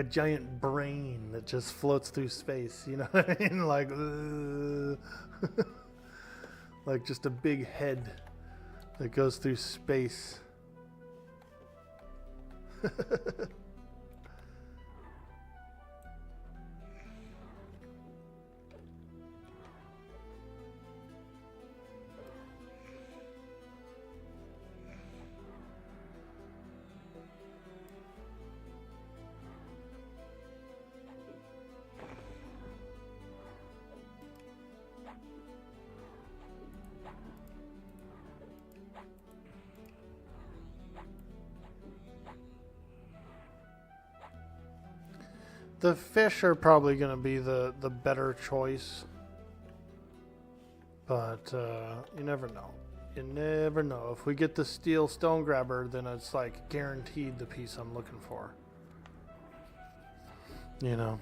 giant brain that just floats through space. You know what I mean? Like, like just a big head that goes through space. The fish are probably going to be the better choice. But you never know. You never know. If we get the steel stone grabber, then it's like guaranteed the piece I'm looking for. You know.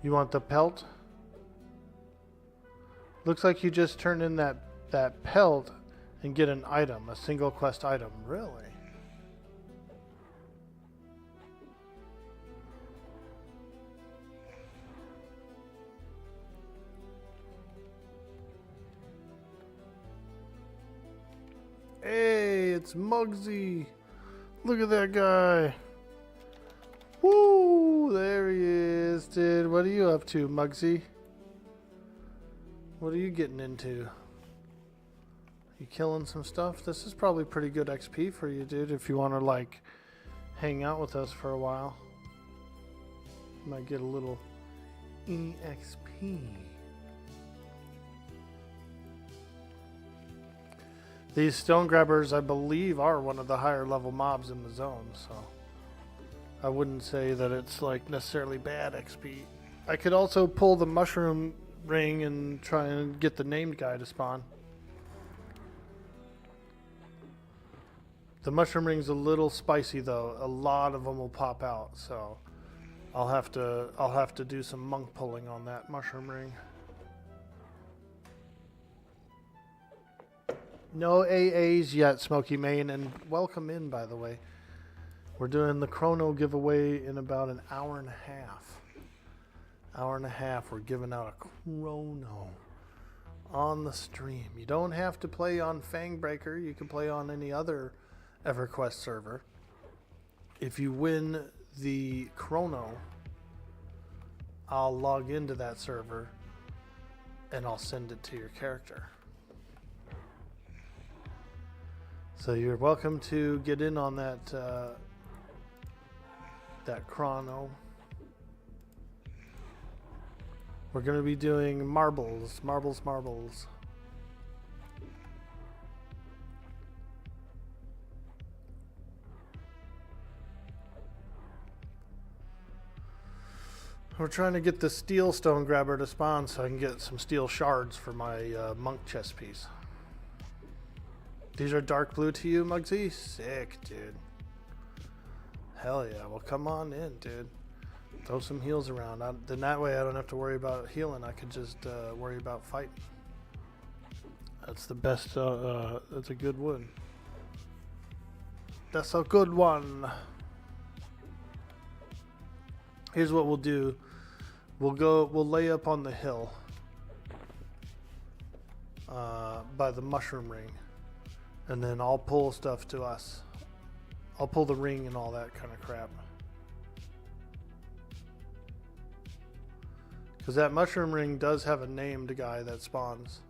You want the pelt? Looks like you just turn in that pelt and get an item, a single quest item. Really? Hey, it's Muggsy. Look at that guy. Woo! There he is, dude. What are you up to, Muggsy? What are you getting into? You killing some stuff? This is probably pretty good XP for you, dude, if you want to, like, hang out with us for a while. You might get a little EXP. These stone grabbers, I believe, are one of the higher level mobs in the zone, so I wouldn't say that it's like necessarily bad XP. I could also pull the mushroom ring and try and get the named guy to spawn. The mushroom ring's a little spicy though. A lot of them will pop out, so I'll have to do some monk pulling on that mushroom ring. No AAs yet, Smoky Main, and welcome in, by the way. We're doing the Krono giveaway in about an hour and a half. Hour and a half, we're giving out a Krono on the stream. You don't have to play on Fangbreaker. You can play on any other EverQuest server. If you win the Krono, I'll log into that server and I'll send it to your character. So you're welcome to get in on that that Krono. We're going to be doing marbles. We're trying to get the steel stone grabber to spawn so I can get some steel shards for my monk chest piece. These are dark blue to you, Muggsy? Sick, dude. Hell yeah. Well, come on in, dude. Throw some heals around. Then that way I don't have to worry about healing. I can just worry about fighting. That's the best. That's a good one. That's a good one. Here's what we'll do. We'll lay up on the hill by the mushroom ring. And then I'll pull stuff to us. I'll pull the ring and all that kind of crap. Because that mushroom ring does have a named guy that spawns.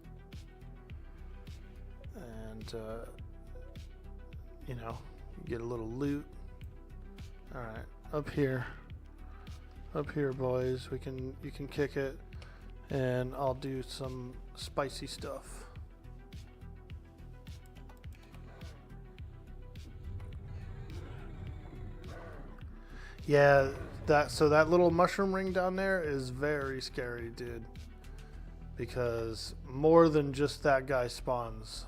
And, you know, you get a little loot. Alright, up here. Up here, boys. You can kick it. And I'll do some spicy stuff. Yeah, that little mushroom ring down there is very scary, dude. Because more than just that guy spawns.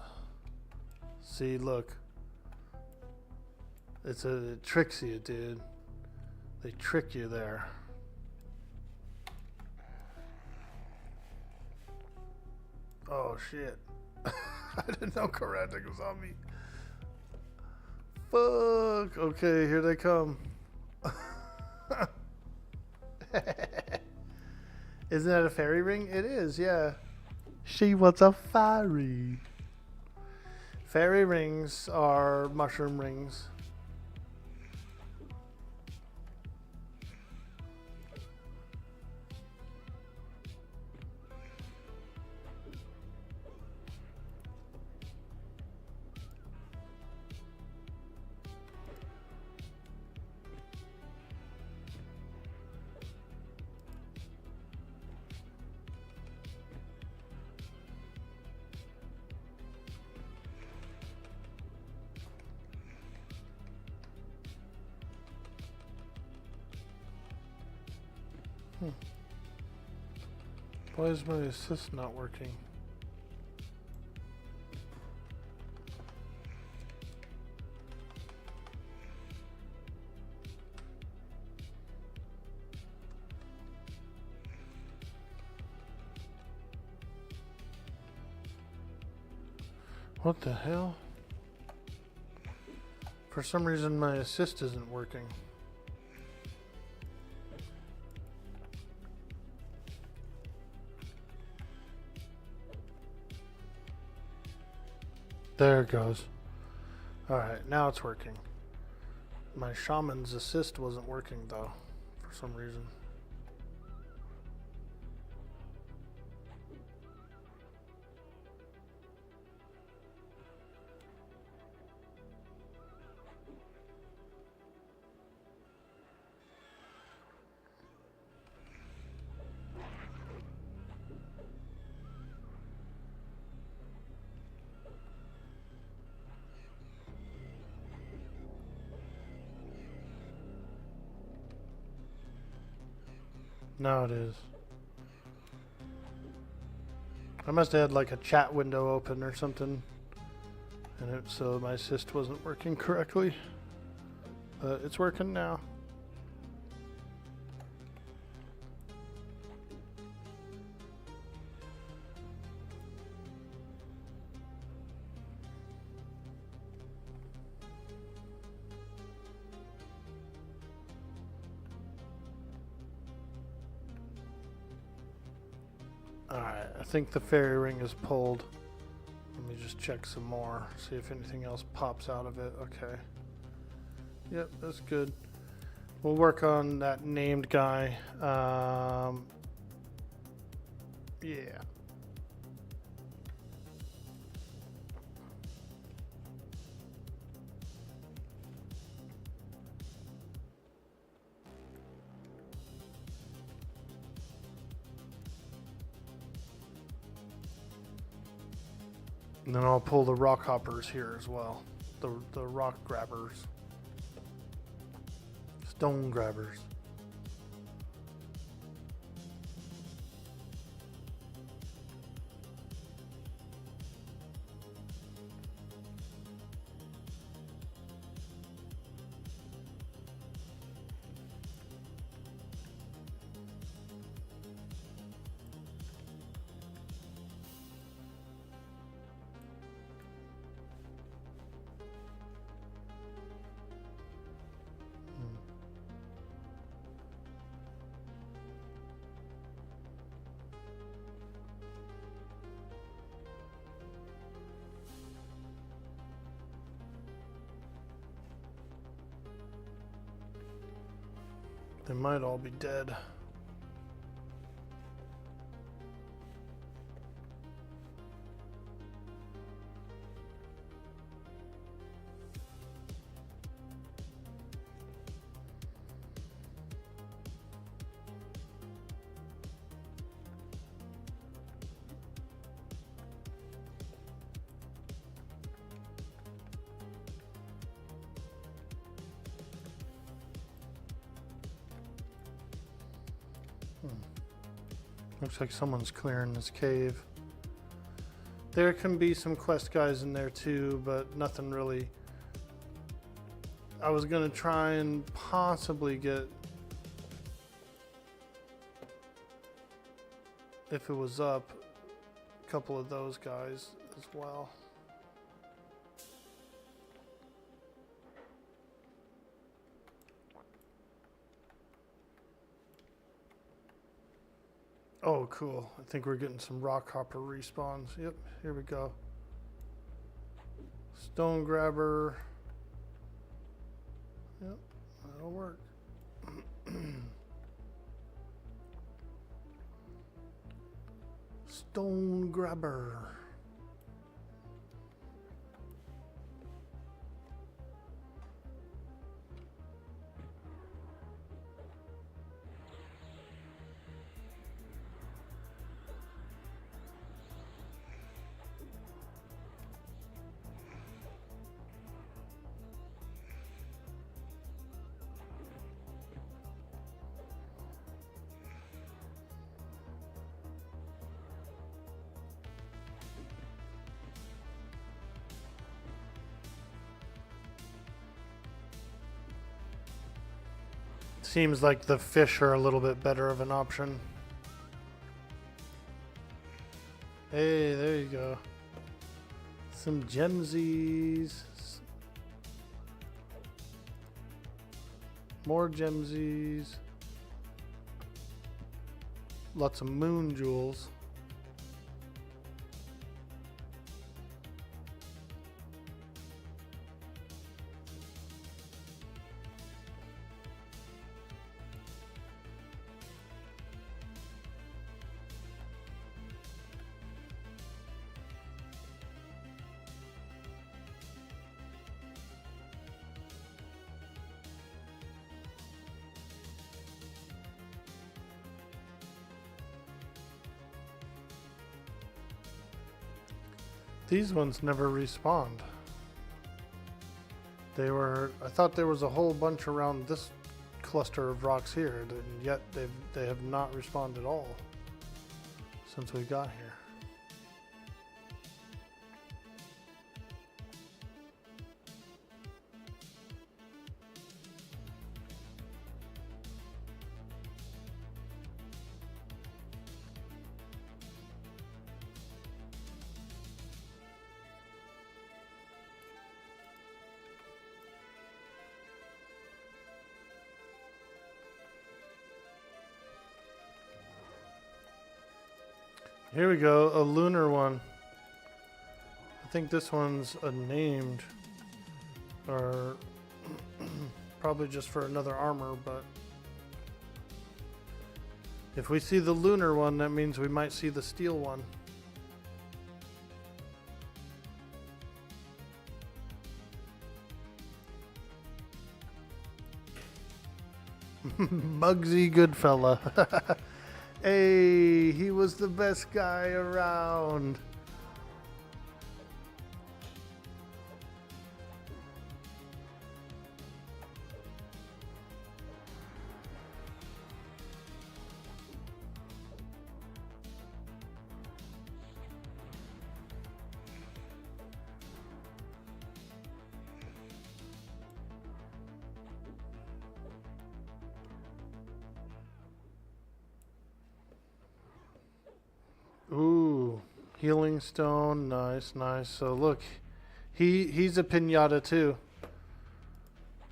See, look. It tricks you, dude. They trick you there. Oh shit. I didn't know Karatic was on me. Fuck. Okay, here they come. Isn't that a fairy ring? It is, yeah. She was a fairy. Fairy rings are mushroom rings. Why is my assist not working? What the hell? For some reason my assist isn't working. There it goes. Alright, now it's working. My shaman's assist wasn't working though, for some reason. No, it is. I must have had like a chat window open or something, and so my assist wasn't working correctly. But it's working now. Alright, I think the fairy ring is pulled. Let me just check some more, see if anything else pops out of it. Okay. Yep, that's good. We'll work on that named guy. Yeah. And then I'll pull the rock hoppers here as well. The rock grabbers. Stone grabbers. They might all be dead. Looks like someone's clearing this cave. There can be some quest guys in there too, but nothing really. I was gonna try and possibly get, if it was up, a couple of those guys as well. Oh, cool. I think we're getting some rock hopper respawns. Yep, here we go. Stone grabber. Yep, that'll work. Stone grabber. Seems like the fish are a little bit better of an option. Hey, there you go. Some gemsies. More gemsies. Lots of moon jewels. These ones never respawned. They were. I thought there was a whole bunch around this cluster of rocks here, and yet they have not respawned at all since we got here. Here we go, a lunar one. I think this one's named, or probably just for another armor, but if we see the lunar one, that means we might see the steel one. Bugsy Goodfella. Hey, he was the best guy around. Ooh, healing stone, nice, nice. So look, he's a pinata too.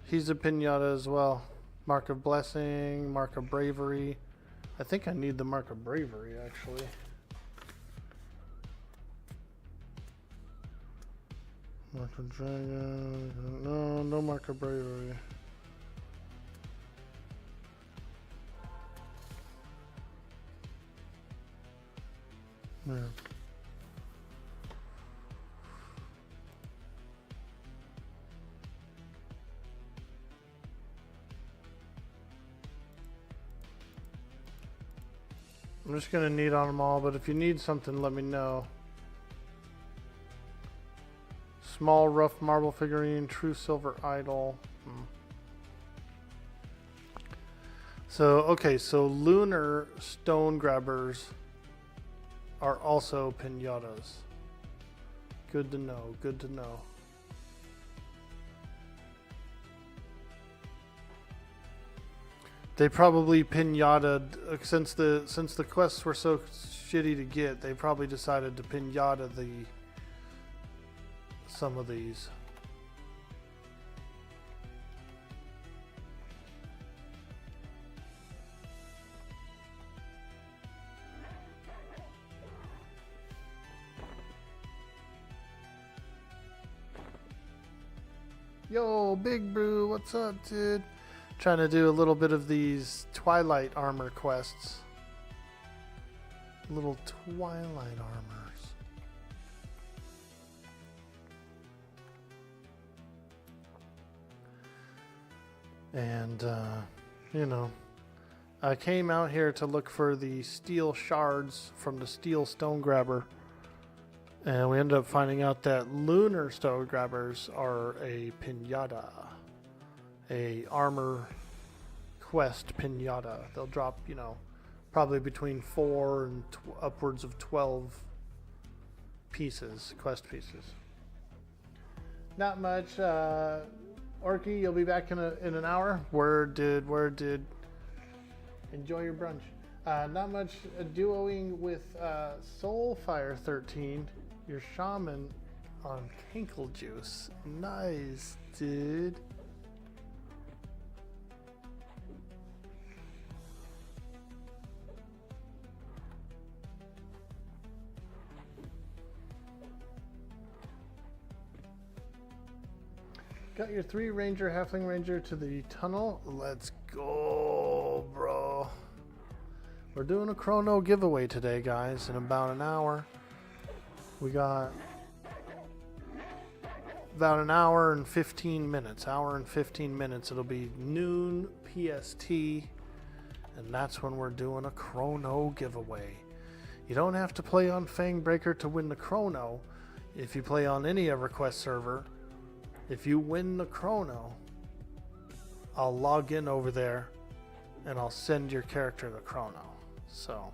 He's a pinata as well. Mark of blessing, mark of bravery. I think I need the mark of bravery actually. Mark of dragon. No, no mark of bravery. Yeah. I'm just gonna need on them all, but if you need something, let me know. Small rough marble figurine, true silver idol. So, okay, so lunar stone grabbers are also pinatas. Good to know, good to know. They probably pinataed, since the quests were so shitty to get, they probably decided to pinata some of these. Yo, Big Brew, what's up, dude? Trying to do a little bit of these Twilight armor quests. Little Twilight armors. And, you know, I came out here to look for the steel shards from the steel stone grabber. And we ended up finding out that lunar stone grabbers are a pinata, a armor quest pinata. They'll drop, you know, probably between 4 and upwards of 12 pieces, quest pieces. Not much. Orky, you'll be back in an hour. Word, did. Enjoy your brunch. Not much duoing with Soulfire 13. Your shaman on Kinkle Juice. Nice, dude. Got your 3 ranger, halfling ranger to the tunnel. Let's go, bro. We're doing a Krono giveaway today, guys, in about an hour. We got about an hour and 15 minutes. It'll be noon PST, and that's when we're doing a Krono giveaway. You don't have to play on Fangbreaker to win the Krono. if you play on any EverQuest server, if you win the Krono, I'll log in over there and I'll send your character the Krono. So,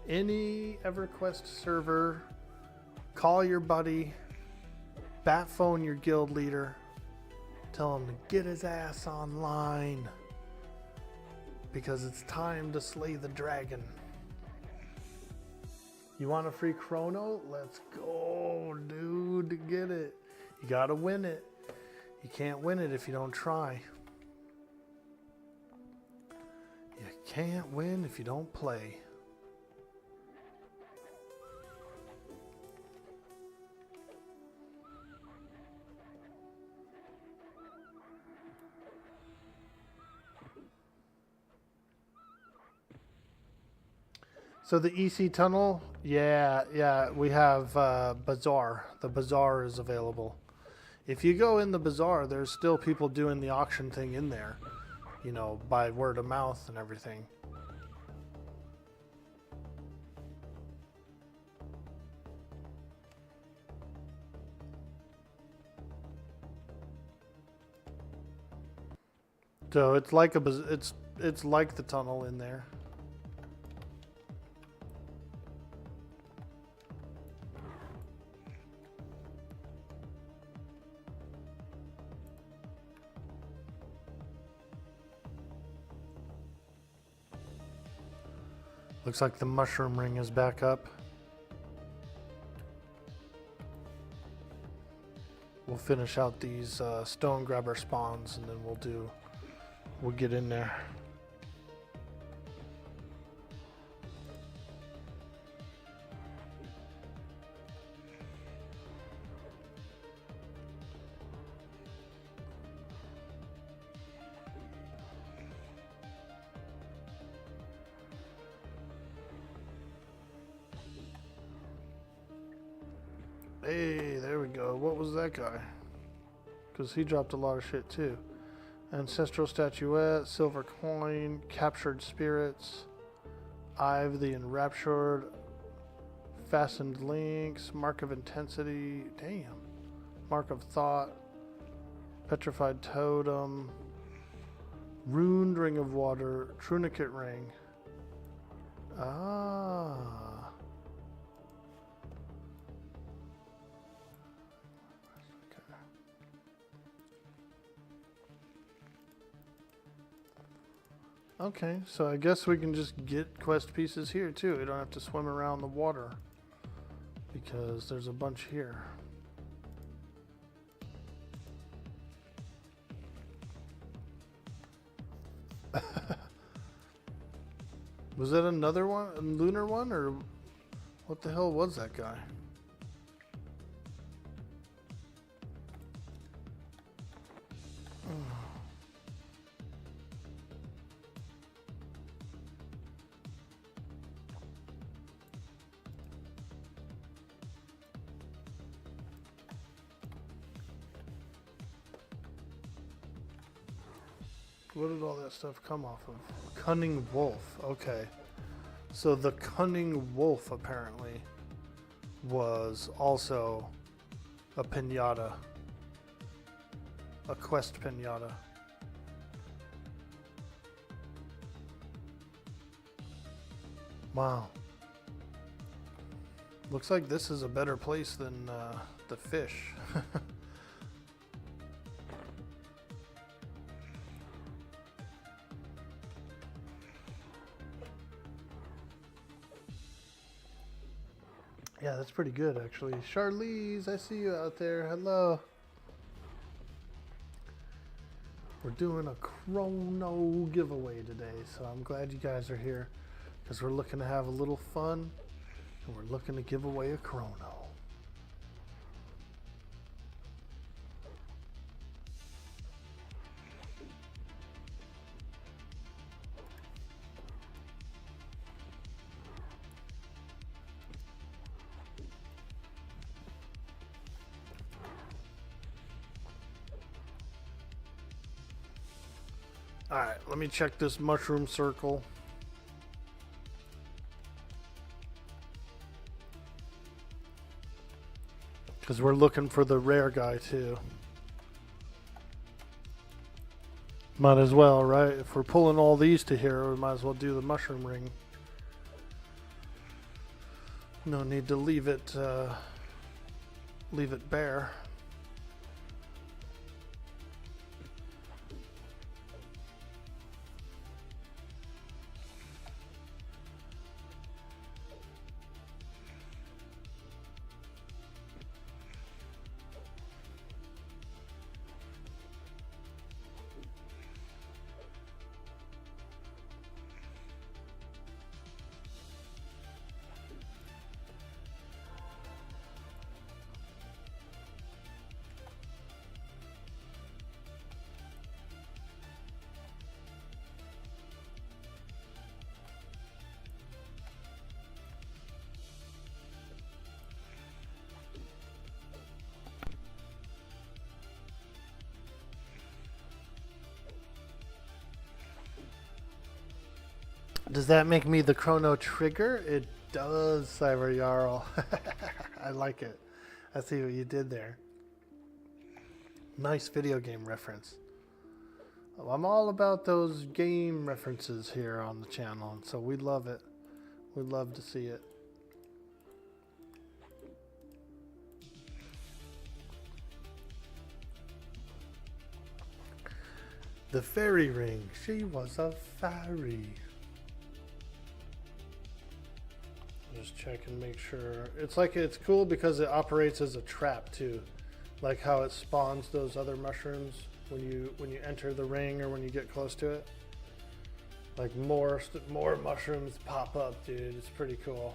any EverQuest server, call your buddy, bat phone your guild leader, tell him to get his ass online because it's time to slay the dragon. You want a free Krono? Let's go, dude, to get it. You gotta win it. You can't win it if you don't try. You can't win if you don't play. So the EC tunnel, yeah, we have Bazaar. The Bazaar is available. If you go in the Bazaar, there's still people doing the auction thing in there, you know, by word of mouth and everything. So it's like it's like the tunnel in there. Looks like the mushroom ring is back up. We'll finish out these stone grabber spawns and then we'll get in there. Hey, there we go. What was that guy? Because he dropped a lot of shit too. Ancestral statuette, silver coin, captured spirits, Ive the enraptured, fastened links, mark of intensity, damn, mark of thought, petrified totem, runed ring of water, trunicate ring. Ah. Okay, so I guess we can just get quest pieces here too. We don't have to swim around the water because there's a bunch here. Was that another one, a lunar one, or what the hell was that guy? What did all that stuff come off of? Cunning Wolf. Okay. So the Cunning Wolf apparently was also a pinata. A quest pinata. Wow. Looks like this is a better place than the fish. Yeah, that's pretty good, actually. Charlize, I see you out there. Hello. We're doing a Krono giveaway today, so I'm glad you guys are here because we're looking to have a little fun and we're looking to give away a Krono. Alright, let me check this mushroom circle. Because we're looking for the rare guy too. Might as well, right? If we're pulling all these to here, we might as well do the mushroom ring. No need to leave it bare. Does that make me the Krono trigger? It does, Cyber Jarl. I like it. I see what you did there. Nice video game reference. Oh, I'm all about those game references here on the channel, and so we love it. We'd love to see it. The fairy ring. She was a fairy. Just check and make sure. It's like it's cool because it operates as a trap too, like how it spawns those other mushrooms when you enter the ring or when you get close to it. Like more mushrooms pop up, dude. It's pretty cool.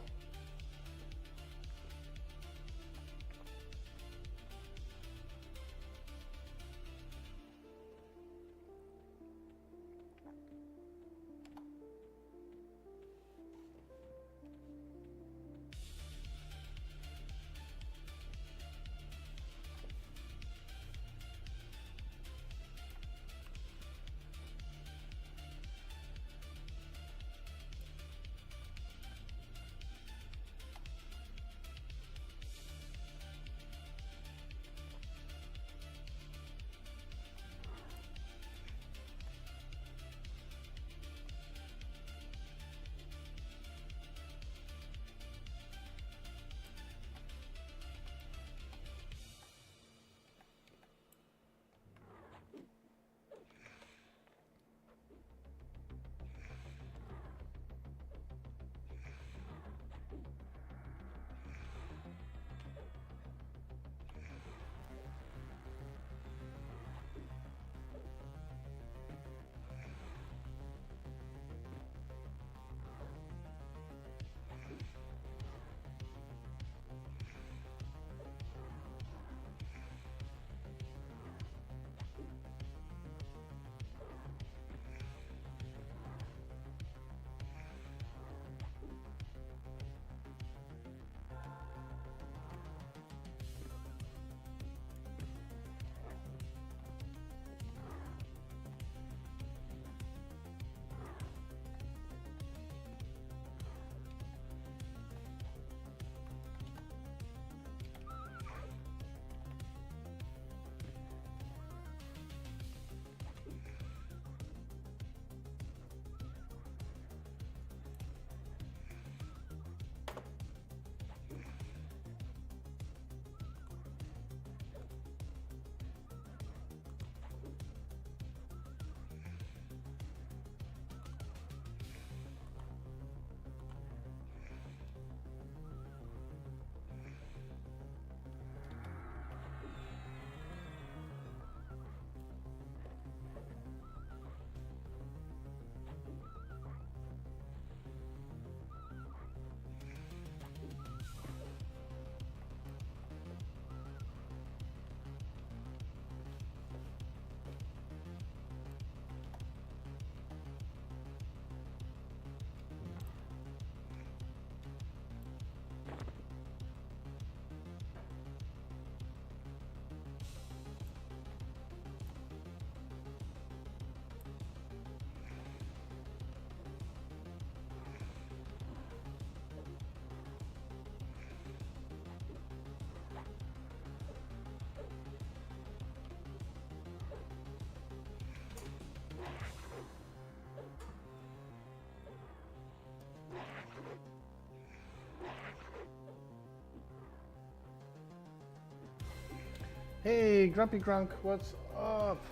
Hey, Grumpy Grunk, what's up?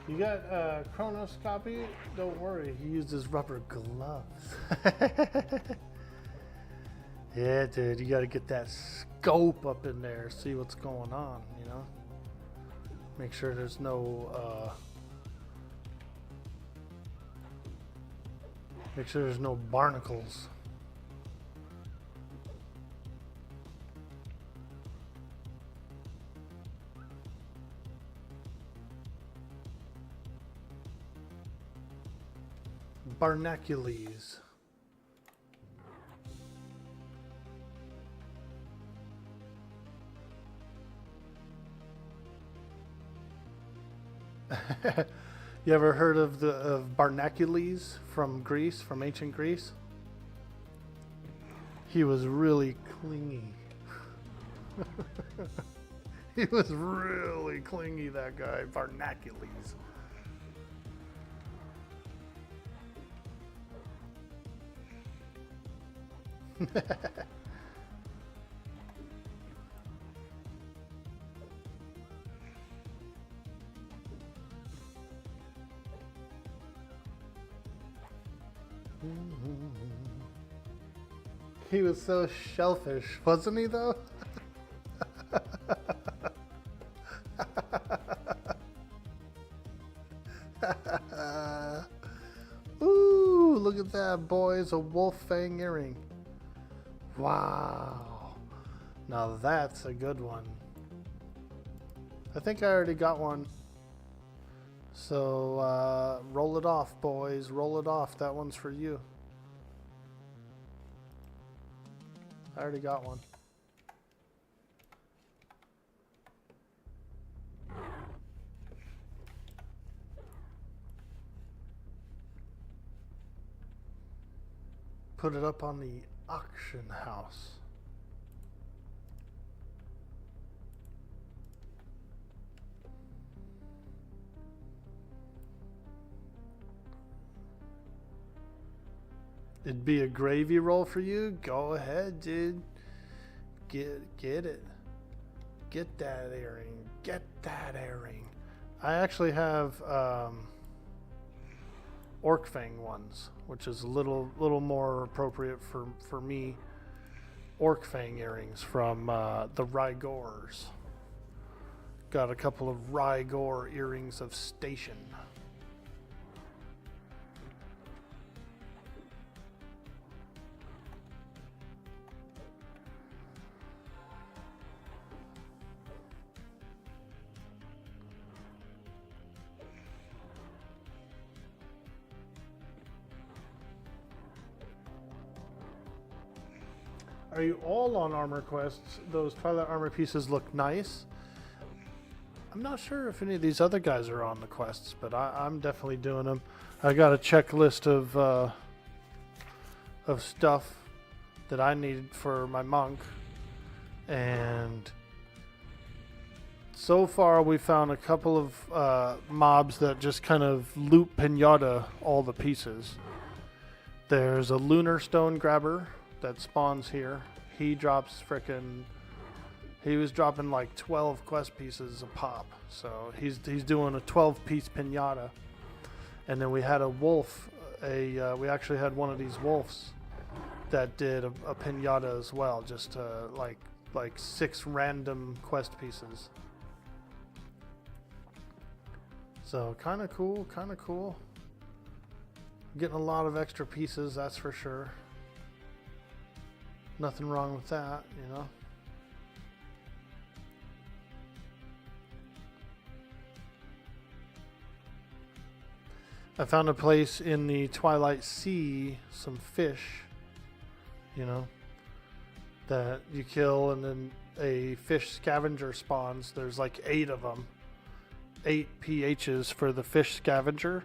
You got Krono's copy? Don't worry, he uses rubber gloves. Yeah, dude, you gotta get that scope up in there, see what's going on, you know? Make sure there's no, make sure there's no barnacles. Barnacules. You ever heard of Barnacules from Greece, from ancient Greece? He was really clingy. He was really clingy, that guy, Barnacules. He was so shellfish, wasn't he, though? Ooh, look at that, boys. A wolf fang earring. Wow. Now that's a good one. I think I already got one. So, roll it off, boys. Roll it off. That one's for you. I already got one. Put it up on the auction house. It'd be a gravy roll for you. Go ahead, dude. Get it. Get that earring. Get that earring. I actually have orc fang ones, which is a little more appropriate for me. Orc fang earrings from the Rygors. Got a couple of Rygor earrings of station. Are you all on armor quests? Those Twilight armor pieces look nice. I'm not sure if any of these other guys are on the quests, but I'm definitely doing them. I got a checklist of stuff that I need for my monk, and so far we found a couple of mobs that just kind of loop pinata all the pieces. There's a lunar stone grabber that spawns here. He drops he was dropping like 12 quest pieces a pop. So he's doing a 12-piece pinata. And then we had a wolf, we actually had one of these wolves that did a pinata as well, just like 6 random quest pieces. So kind of cool. Getting a lot of extra pieces, that's for sure. Nothing wrong with that, you know. I found a place in the Twilight Sea, some fish, you know, that you kill, and then a fish scavenger spawns. There's like 8 of them. 8 PHs for the fish scavenger.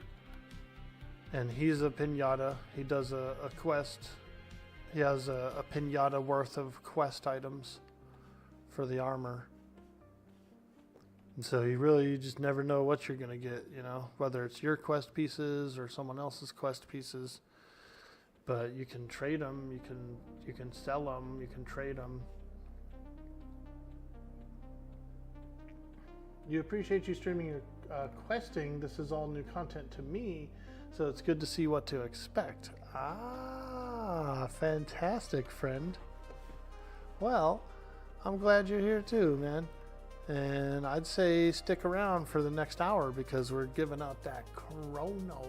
And he's a pinata. He does a quest. He has a pinata worth of quest items for the armor. And so you just never know what you're going to get, you know, whether it's your quest pieces or someone else's quest pieces. But you can trade them, you can sell them, you can trade them. You appreciate you streaming your questing. This is all new content to me, so it's good to see what to expect. Ah, fantastic, friend. Well, I'm glad you're here too, man. And I'd say stick around for the next hour because we're giving out that Krono.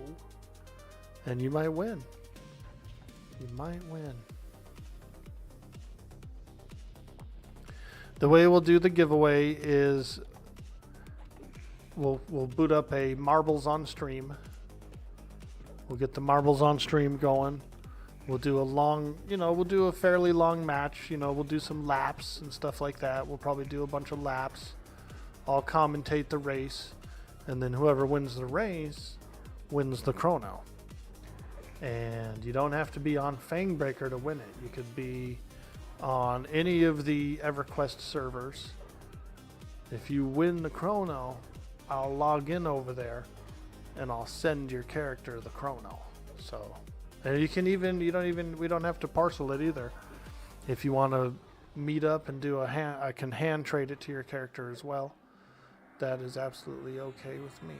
And you might win. You might win. The way we'll do the giveaway is we'll boot up a marbles on stream. We'll get the marbles on stream going. We'll do a long, we'll do a fairly long match. We'll do some laps and stuff like that. We'll probably do a bunch of laps. I'll commentate the race. And then whoever wins the race wins the Krono. And you don't have to be on Fangbreaker to win it. You could be on any of the EverQuest servers. If you win the Krono, I'll log in over there and I'll send your character the Krono. So, and we don't have to parcel it either. If you want to meet up and do I can hand trade it to your character as well. That is absolutely okay with me.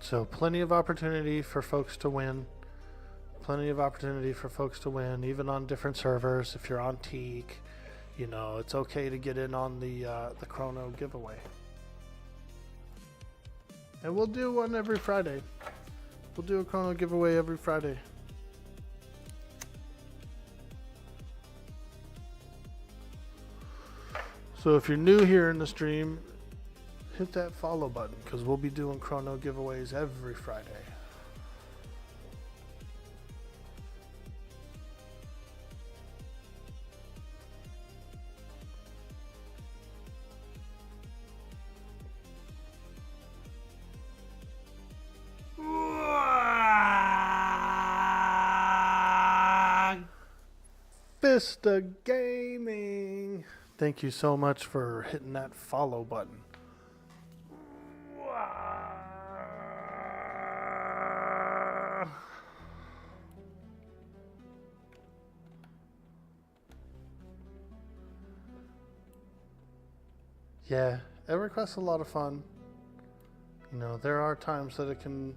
So plenty of opportunity for folks to win. Plenty of opportunity for folks to win, even on different servers. If you're on Teak, it's okay to get in on the Krono giveaway. And we'll do one every Friday. We'll do a Krono giveaway every Friday. So if you're new here in the stream, hit that follow button because we'll be doing Krono giveaways every Friday. Vista Gaming. Thank you so much for hitting that follow button. Yeah, EverQuest's a lot of fun. There are times that it can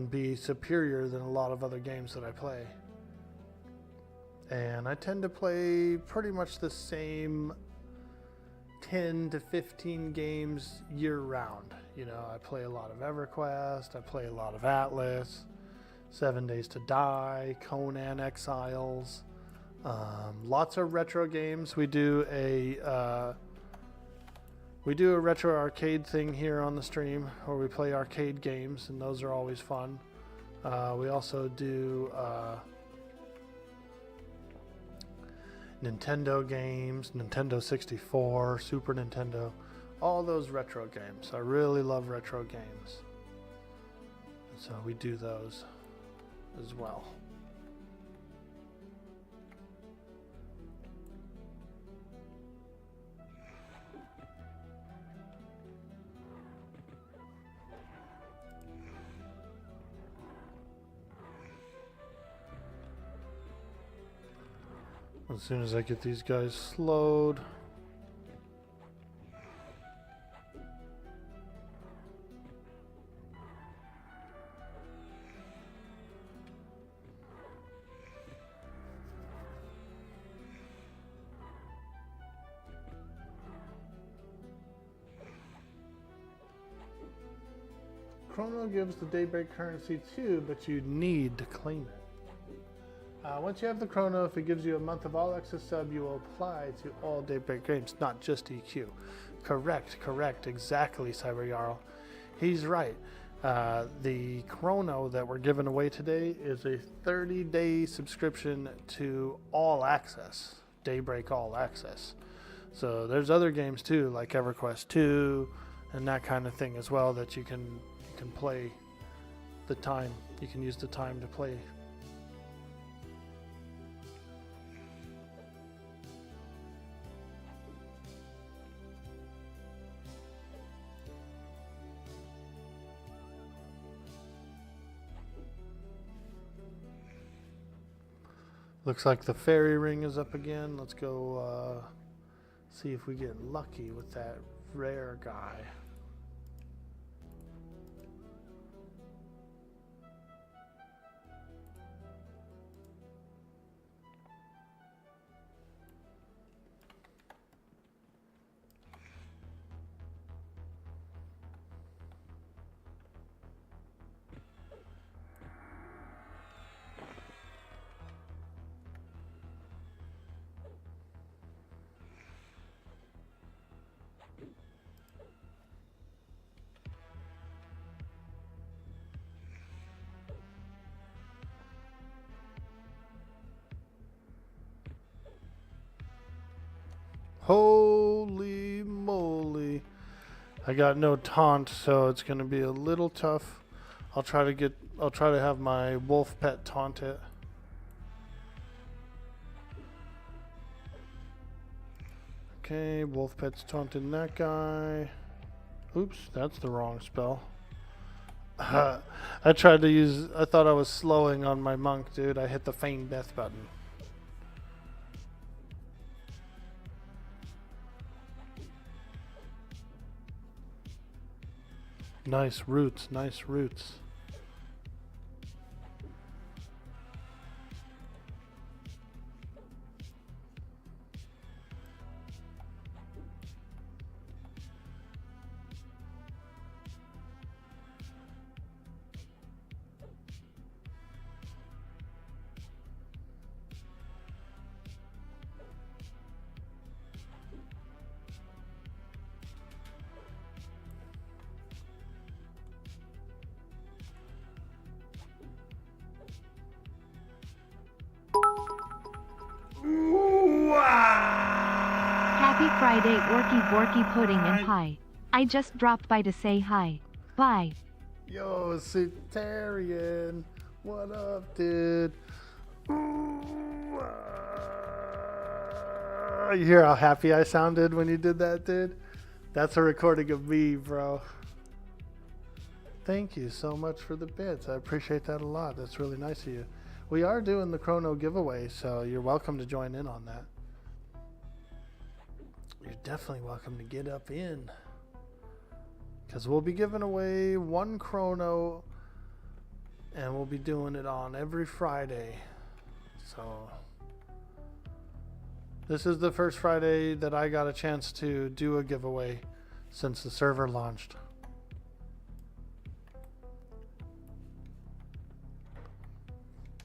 be superior than a lot of other games that I play. And I tend to play pretty much the same 10 to 15 games year round. I play a lot of EverQuest, I play a lot of Atlas, 7 Days to Die, Conan Exiles, lots of retro games. We do a retro arcade thing here on the stream where we play arcade games, and those are always fun. We also do Nintendo games, Nintendo 64, Super Nintendo, all those retro games. I really love retro games. So we do those as well. As soon as I get these guys slowed. Krono gives the Daybreak currency too, but you need to claim it. Once you have the Krono, if it gives you a month of all access sub, you will apply to all Daybreak games, not just EQ. Correct, exactly, Cyber Jarl. He's right. The Krono that we're giving away today is a 30-day subscription to All Access, Daybreak All Access. So there's other games too, like EverQuest 2 and that kind of thing as well, that you can play the time. You can use the time to play. Looks like the fairy ring is up again. Let's go see if we get lucky with that rare guy. Holy moly. I got no taunt, so it's going to be a little tough. I'll try to have my wolf pet taunt it. Okay, wolf pet's taunting that guy. Oops, that's the wrong spell. I thought I was slowing on my monk, dude. I hit the feign death button. Nice roots, nice roots. Happy Friday, Orky Borky Pudding and Pie. I just dropped by to say hi. Bye. Yo, Citarian. What up, dude? You hear how happy I sounded when you did that, dude? That's a recording of me, bro. Thank you so much for the bits. I appreciate that a lot. That's really nice of you. We are doing the Krono giveaway, so you're welcome to join in on that. You're definitely welcome to get up in. Because we'll be giving away one Krono, and we'll be doing it on every Friday. So this is the first Friday that I got a chance to do a giveaway since the server launched.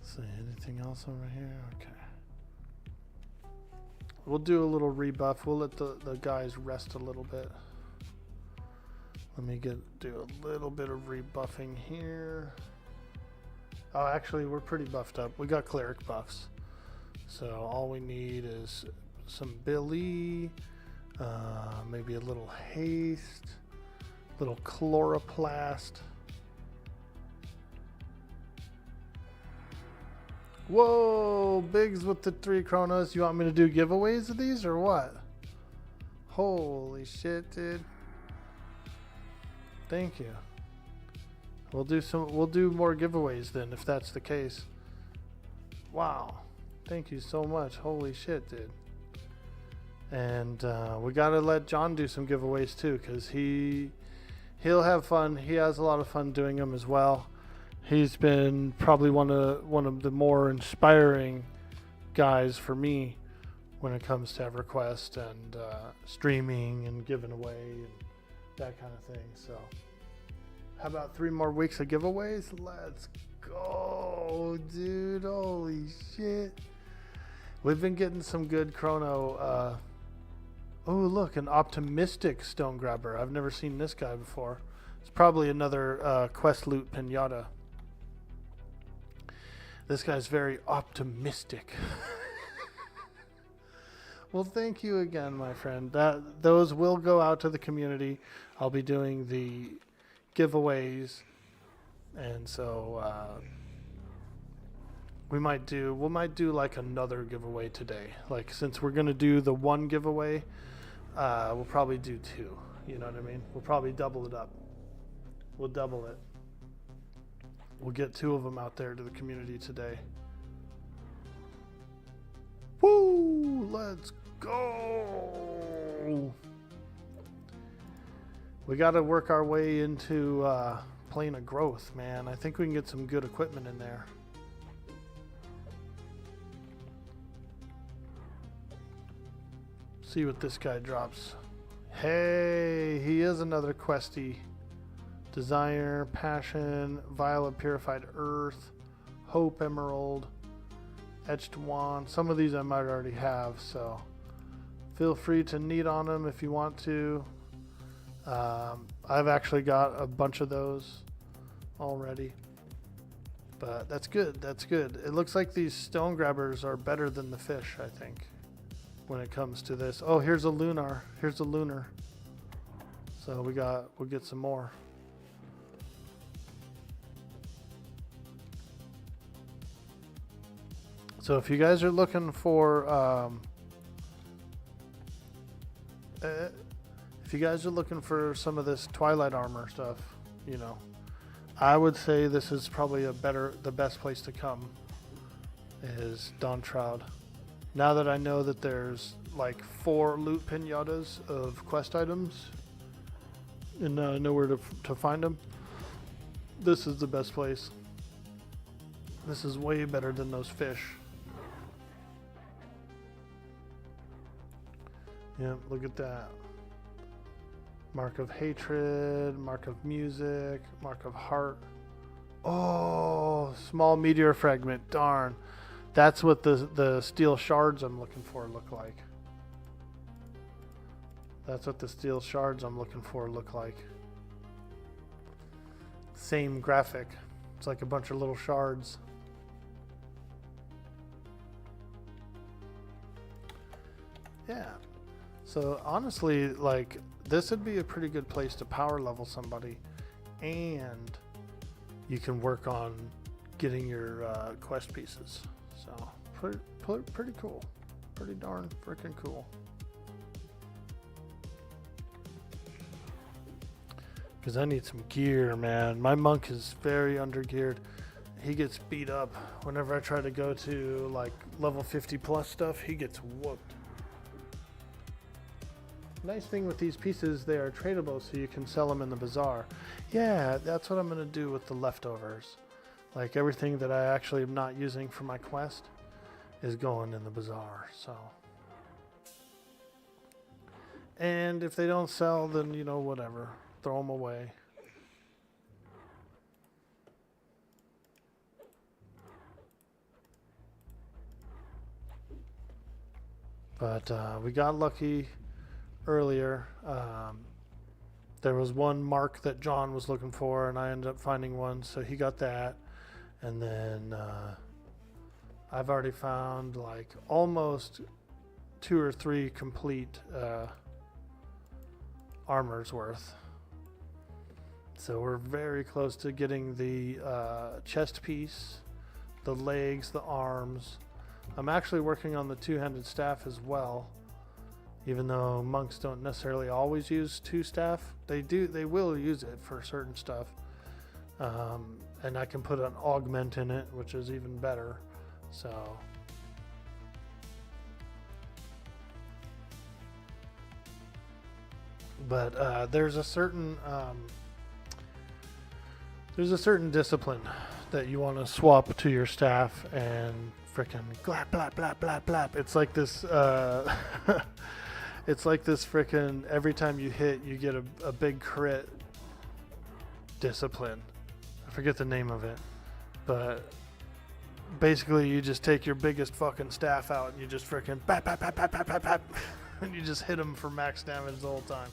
See, anything else over here? Okay. We'll do a little rebuff. We'll let the guys rest a little bit. Let me do a little bit of rebuffing here. Oh, actually, we're pretty buffed up. We got cleric buffs. So all we need is some Billy, maybe a little haste, little chloroplast. Whoa, Biggs with the 3 Kronos. You want me to do giveaways of these or what? Holy shit, dude. Thank you. We'll do more giveaways then if that's the case. Wow. Thank you so much. Holy shit, dude. And we gotta let John do some giveaways too, because he'll have fun. He has a lot of fun doing them as well. He's been probably one of the more inspiring guys for me when it comes to EverQuest and streaming and giving away and that kind of thing. So how about 3 more weeks of giveaways? Let's go, dude. Holy shit. We've been getting some good Krono. Oh, look, an optimistic stone grabber. I've never seen this guy before. It's probably another quest loot pinata. This guy's very optimistic. Well, thank you again, my friend. Those will go out to the community. I'll be doing the giveaways, and so we might do like another giveaway today. Like, since we're gonna do the one giveaway, we'll probably do 2. You know what I mean? We'll probably double it up. We'll double it. We'll get 2 of them out there to the community today. Woo! Let's go! We got to work our way into plane of growth, man. I think we can get some good equipment in there. See what this guy drops. Hey, he is another questy. Desire, passion, vial of purified earth, hope emerald, etched wand. Some of these I might already have, so feel free to knead on them if you want to. I've actually got a bunch of those already, but that's good. That's good. It looks like these stone grabbers are better than the fish, I think, when it comes to this. Oh, here's a lunar. Here's a lunar. So we'll get some more. So if you guys are looking for some of this Twilight armor stuff, you know, I would say this is probably the best place to come is Dawn Shroud. Now that I know that there's like 4 loot pinatas of quest items and know where to find them, this is the best place. This is way better than those fish. Yeah, look at that. Mark of hatred, mark of music, mark of heart. Oh, small meteor fragment. Darn. That's what the steel shards I'm looking for look like. That's what the steel shards I'm looking for look like. Same graphic. It's like a bunch of little shards. Yeah. So honestly, like, this would be a pretty good place to power level somebody, and you can work on getting your quest pieces. So pretty cool, pretty darn freaking cool. Because I need some gear, man. My monk is very undergeared. He gets beat up whenever I try to go to like level 50 plus stuff. He gets whooped. Nice thing with these pieces, they are tradable, so you can sell them in the bazaar. Yeah, that's what I'm going to do with the leftovers. Like, everything that I actually am not using for my quest is going in the bazaar, so. And if they don't sell, then, you know, whatever. Throw them away. But we got lucky earlier. There was one mark that John was looking for, and I ended up finding one, so he got that. And then I've already found like almost 2 or 3 complete armors worth. So we're very close to getting the chest piece, the legs, the arms. I'm actually working on the 2-handed staff as well. Even though monks don't necessarily always use 2 staff, they will use it for certain stuff. And I can put an augment in it, which is even better. So but there's a certain discipline that you want to swap to your staff and frickin' glap blap blap blap blap. It's like this it's like this frickin' every time you hit you get a big crit discipline. I forget the name of it, but basically you just take your biggest fucking staff out and you just frickin' bap bap bap bap bap bap bap and you just hit them for max damage the whole time.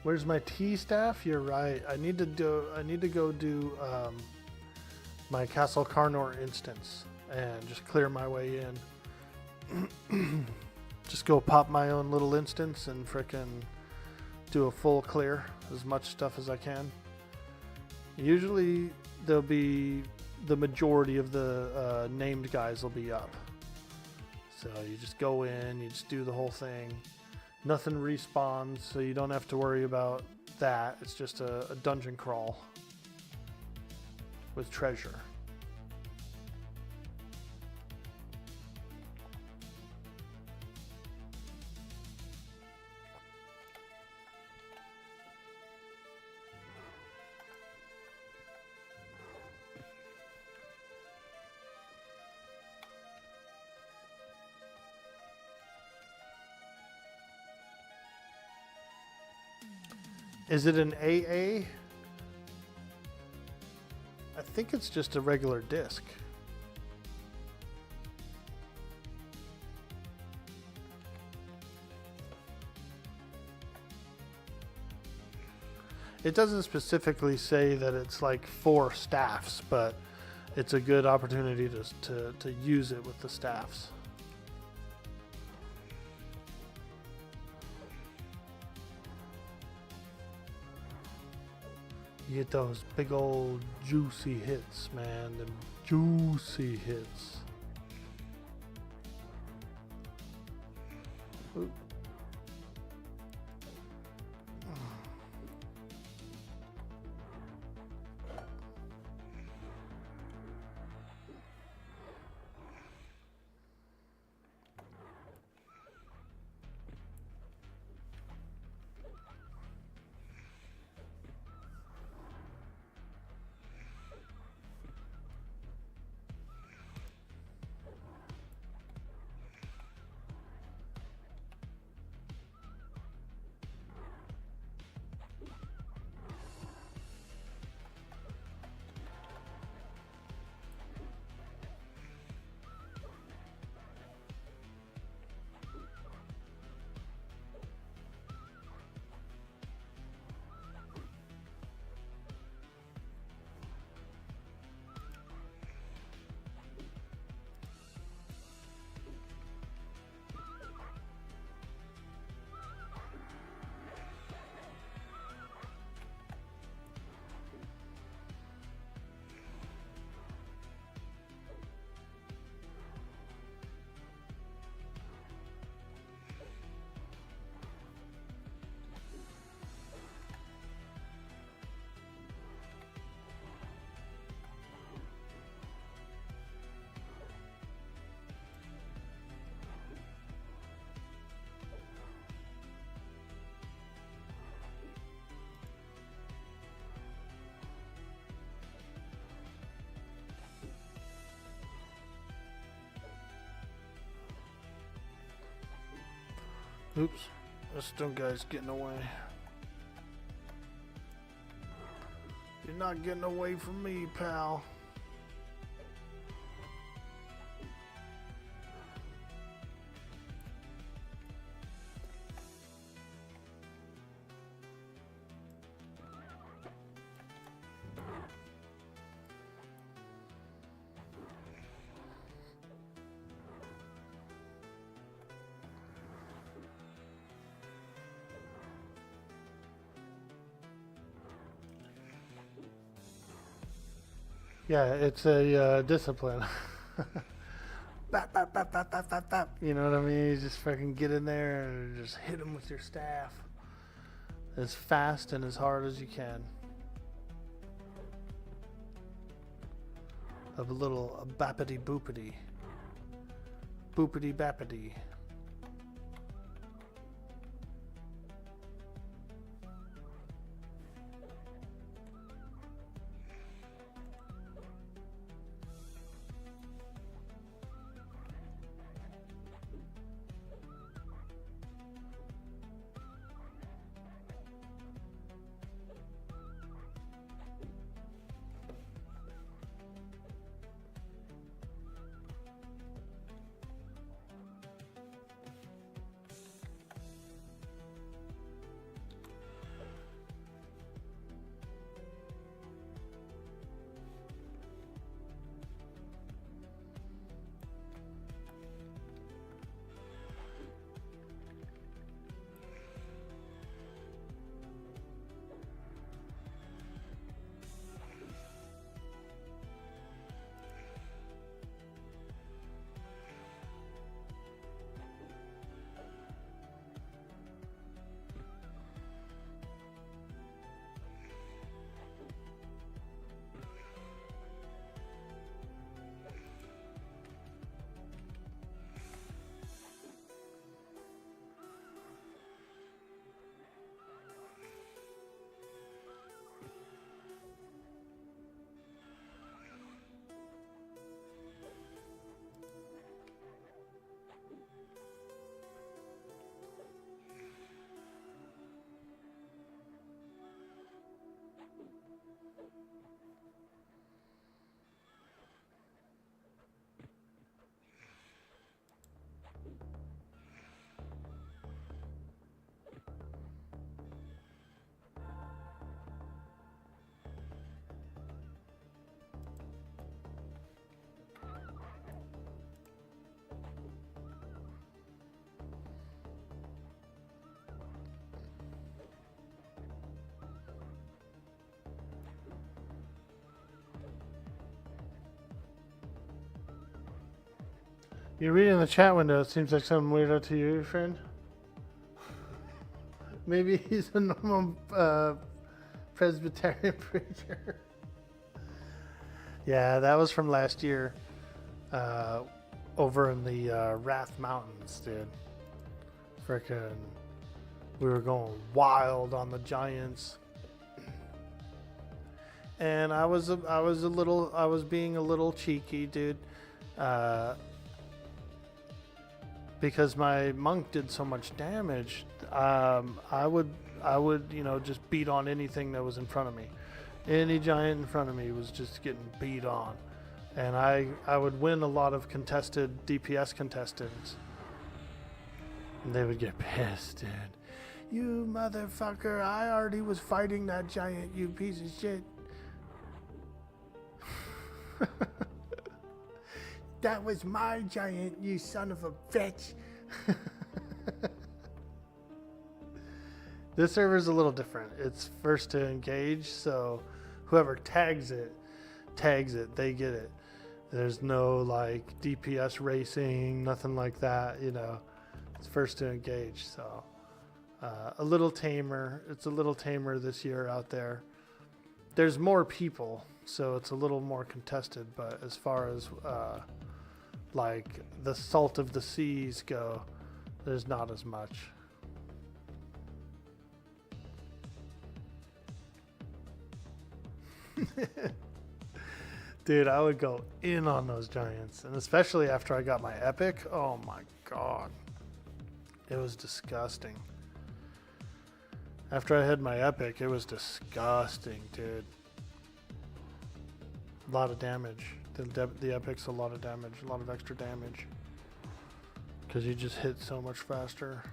Where's my T staff? You're right. I need to go do my Castle Karnor instance and just clear my way in. Just go pop my own little instance and frickin' do a full clear, as much stuff as I can. Usually there'll be the majority of the named guys will be up. So you just go in, you just do the whole thing. Nothing respawns, so you don't have to worry about that. It's just a dungeon crawl with treasure. Is it an AA? I think it's just a regular disc. It doesn't specifically say that it's like 4 staffs, but it's a good opportunity to use it with the staffs. You get those big old juicy hits, man. Them juicy hits. Oop. Oops, this stone guy's getting away. You're not getting away from me, pal. Yeah, it's a discipline. Bap, bap, bap, bap, bap, bap, bap. You know what I mean? You just fucking get in there and just hit him with your staff as fast and as hard as you can. Of a little bappity boopity. Boopity bappity. You read in the chat window, it seems like some weirdo to you, friend. Maybe he's a normal Presbyterian preacher. Yeah, that was from last year. Over in the Wrath Mountains, dude. Frickin', we were going wild on the Giants. And I was being a little cheeky, dude. Because my monk did so much damage, I would, just beat on anything that was in front of me. Any giant in front of me was just getting beat on. And I would win a lot of contested DPS contestants. And they would get pissed, dude. You motherfucker, I already was fighting that giant, you piece of shit. That was my giant, you son of a bitch. This server's a little different. It's first to engage, so whoever tags it, they get it. There's no like DPS racing, nothing like that, It's first to engage, so a little tamer. It's a little tamer this year out there. There's more people, so it's a little more contested, but as far as like the salt of the seas go, there's not as much. Dude, I would go in on those giants, and especially after I got my epic. Oh my god, it was disgusting. After I had my epic, it was disgusting, dude. A lot of damage. The epic's a lot of damage, a lot of extra damage, because you just hit so much faster.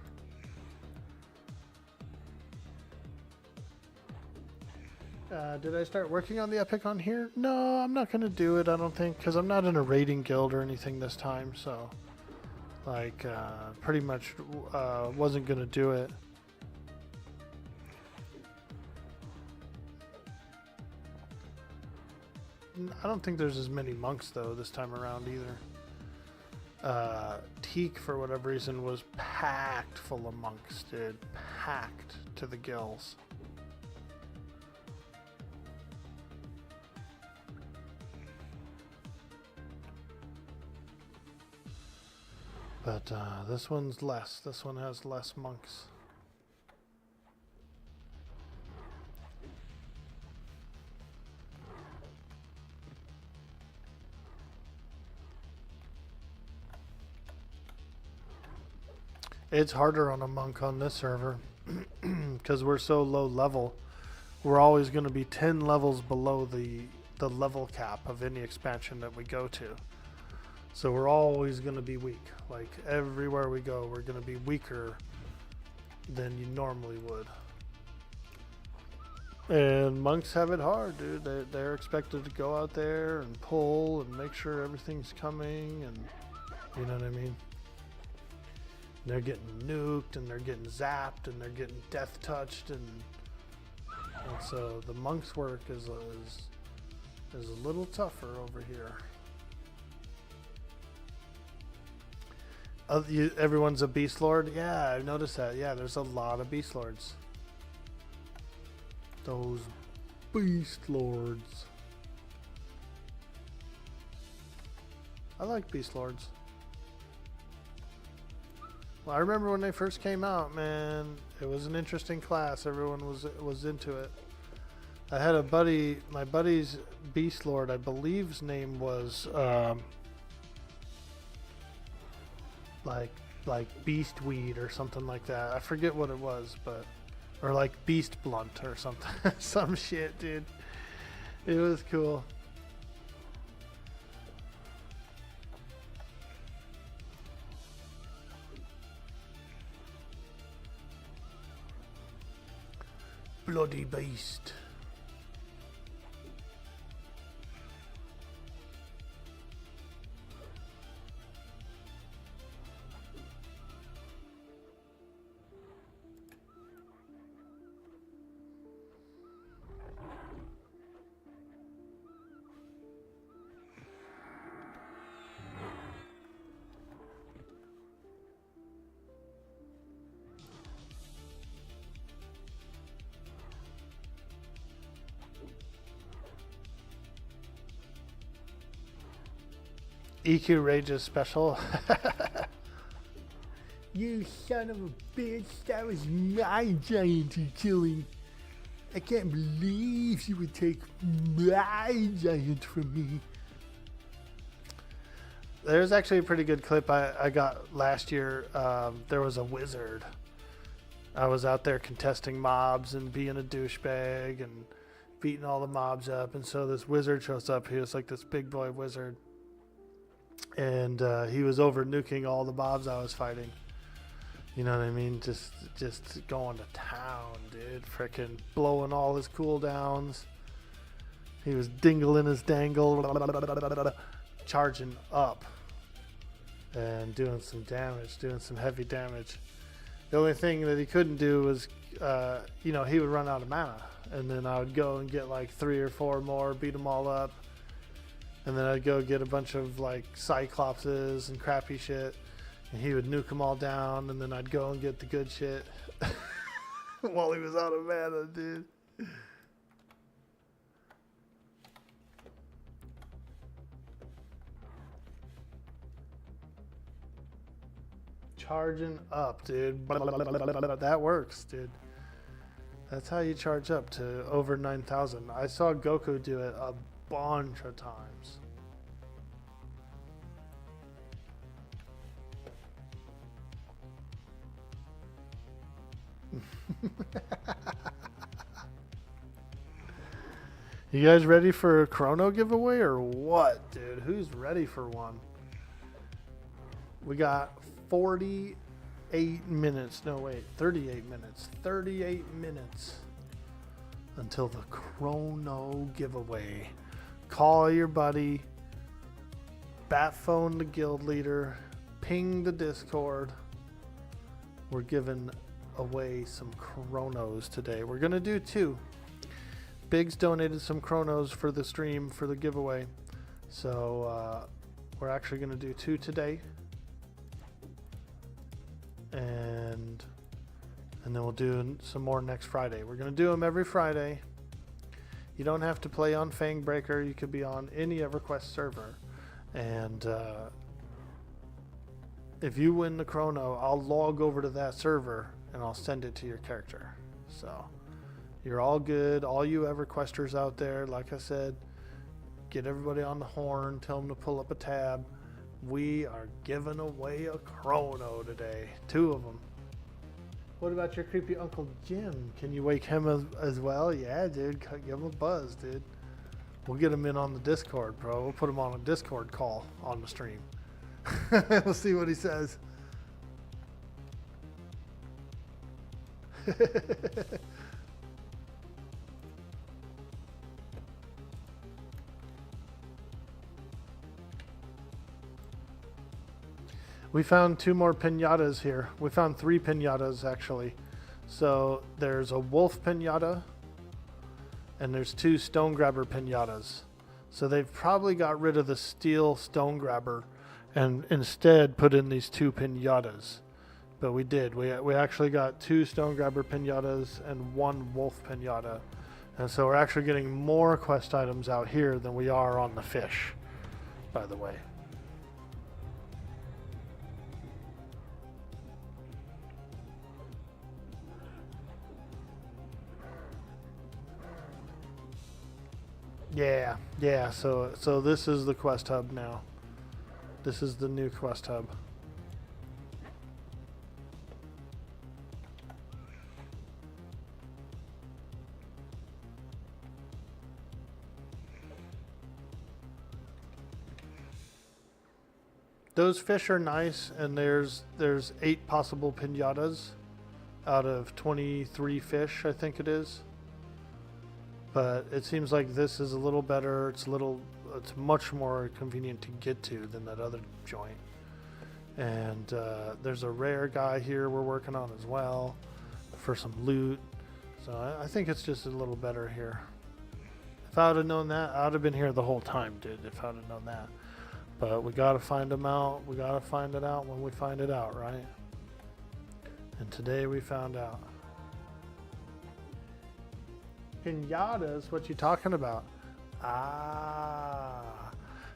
Did I start working on the epic on here? No, I'm not going to do it, I don't think, because I'm not in a raiding guild or anything this time, so like pretty much wasn't going to do it. I don't think there's as many monks though this time around either. Teak, for whatever reason, was packed full of monks, dude. Packed to the gills. But this one's less. This one has less monks. It's harder on a monk on this server because we're so low level. We're always going to be 10 levels below the level cap of any expansion that we go to. So we're always going to be weak. Like everywhere we go, we're going to be weaker than you normally would. And monks have it hard, dude. They're expected to go out there and pull and make sure everything's coming, and you know what I mean? They're getting nuked, and they're getting zapped, and they're getting death touched, and so the monk's work is a little tougher over here. Everyone's a beast lord. Yeah, I've noticed that. Yeah, there's a lot of beast lords. Those beast lords. I like beast lords. Well, I remember when they first came out, man. It was an interesting class. Everyone was into it. I had a buddy. My buddy's beast lord, I believe his name was like beast weed or something like that. I forget what it was, but or like beast blunt or something. Some shit, dude. It was cool. Bloody beast. EQ Rage's special. You son of a bitch, that was my giant you're killing. I can't believe you would take my giant from me. There's actually a pretty good clip I got last year. There was a wizard. I was out there contesting mobs and being a douchebag and beating all the mobs up. And so this wizard shows up. He was like this big boy wizard. And he was over nuking all the mobs I was fighting. You know what I mean? Just going to town, dude. Frickin' blowing all his cooldowns. He was dingling his dangle, charging up and doing some damage, doing some heavy damage. The only thing that he couldn't do was, he would run out of mana. And then I would go and get like 3 or 4 more, beat them all up. And then I'd go get a bunch of like Cyclopses and crappy shit. And he would nuke them all down, and then I'd go and get the good shit while he was out of mana, dude. Charging up, dude. That works, dude. That's how you charge up to over 9,000. I saw Goku do it a bunch of times. You guys ready for a Krono giveaway or what, dude? Who's ready for one? We got 48 minutes. No, wait, 38 minutes. 38 minutes until the Krono giveaway. Call your buddy. Bat phone the guild leader. Ping the Discord. We're giving away some Kronos today. We're gonna do 2. Biggs donated some Kronos for the stream for the giveaway, so we're actually gonna do 2 today, and then we'll do some more next Friday. We're gonna do them every Friday. You don't have to play on Fangbreaker. You could be on any EverQuest server, and if you win the Krono, I'll log over to that server and I'll send it to your character. So you're all good. All you EverQuesters out there, like I said, get everybody on the horn. Tell them to pull up a tab. We are giving away a Krono today. 2 of them. What about your creepy Uncle Jim? Can you wake him as well? Yeah, dude. Give him a buzz, dude. We'll get him in on the Discord, bro. We'll put him on a Discord call on the stream. We'll see what he says. We found 2 more pinatas here. We found 3 pinatas actually. So there's a wolf pinata and there's 2 stone grabber pinatas. So they've probably got rid of the steel stone grabber and instead put in these 2 pinatas. But we did. We actually got 2 stone grabber pinatas and 1 wolf pinata. And so we're actually getting more quest items out here than we are on the fish, by the way. Yeah, so this is the quest hub now. This is the new quest hub. Those fish are nice, and there's 8 possible pinatas out of 23 fish, I think it is. But it seems like this is a little better. It's much more convenient to get to than that other joint. And there's a rare guy here we're working on as well for some loot. So I think it's just a little better here. If I would have known that, I would have been here the whole time, dude, if I would have known that. But we got to find them out. We got to find it out when we find it out, right? And today we found out. Pinatas? What you talking about? Ah.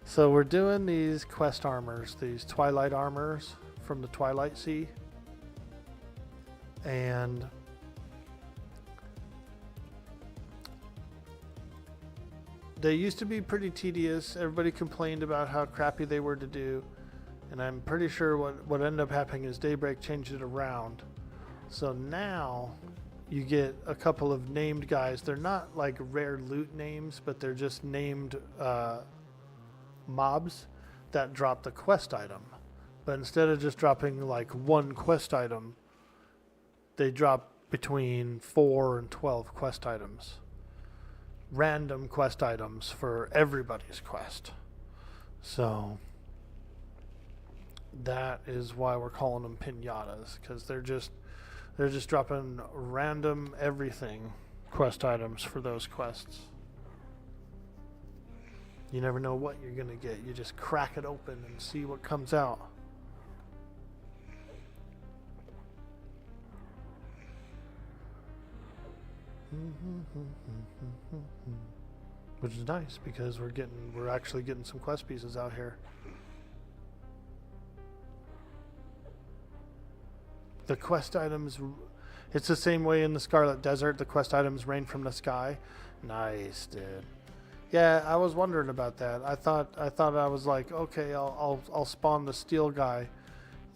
So we're doing these quest armors, these Twilight armors from the Twilight Sea. And they used to be pretty tedious. Everybody complained about how crappy they were to do. And I'm pretty sure what ended up happening is Daybreak changed it around. So now you get a couple of named guys. They're not like rare loot names, but they're just named mobs that drop the quest item. But instead of just dropping like one quest item, they drop between 4 and 12 quest items. Random quest items for everybody's quest. So that is why we're calling them pinatas, because they're just dropping random everything quest items for those quests. You never know what you're gonna get. You just crack it open and see what comes out. Which is nice because we're actually getting some quest pieces out here. The quest items, it's the same way in the Scarlet Desert. The quest items rain from the sky. Nice, dude. Yeah, I was wondering about that. I thought I was like, okay, I'll spawn the steel guy.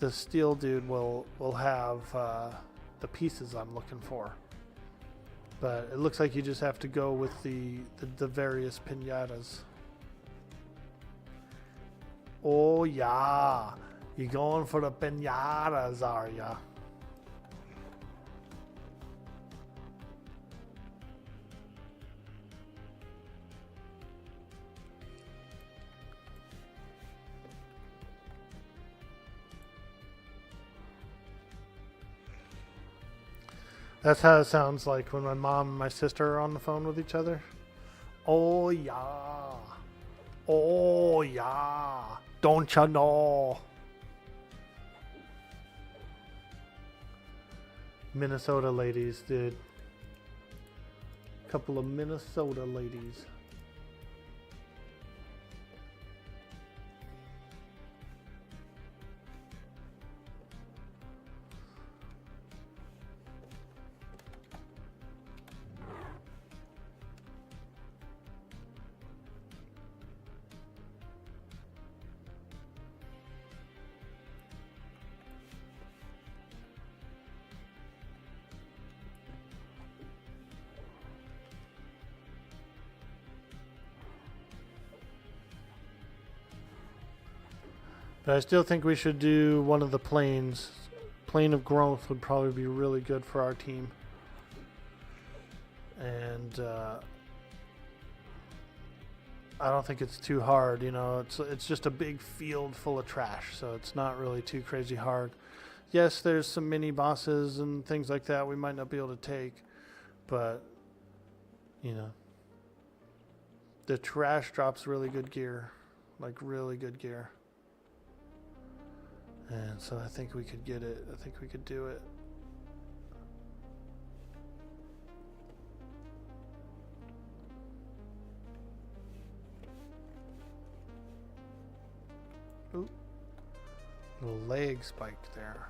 The steel dude will have the pieces I'm looking for. But it looks like you just have to go with the various pinatas. Oh yeah, you going for the pinatas, are ya? That's how it sounds like when my mom and my sister are on the phone with each other. Oh yeah. Oh yeah. Don't ya know? Minnesota ladies, dude. Couple of Minnesota ladies. But I still think we should do one of the planes. Plane of Growth would probably be really good for our team. And I don't think it's too hard. You know, it's just a big field full of trash, so it's not really too crazy hard. Yes, there's some mini bosses and things like that we might not be able to take, but you know, the trash drops really good gear, like really good gear. And so I think we could get it. I think we could do it. Oop. Little leg spiked there.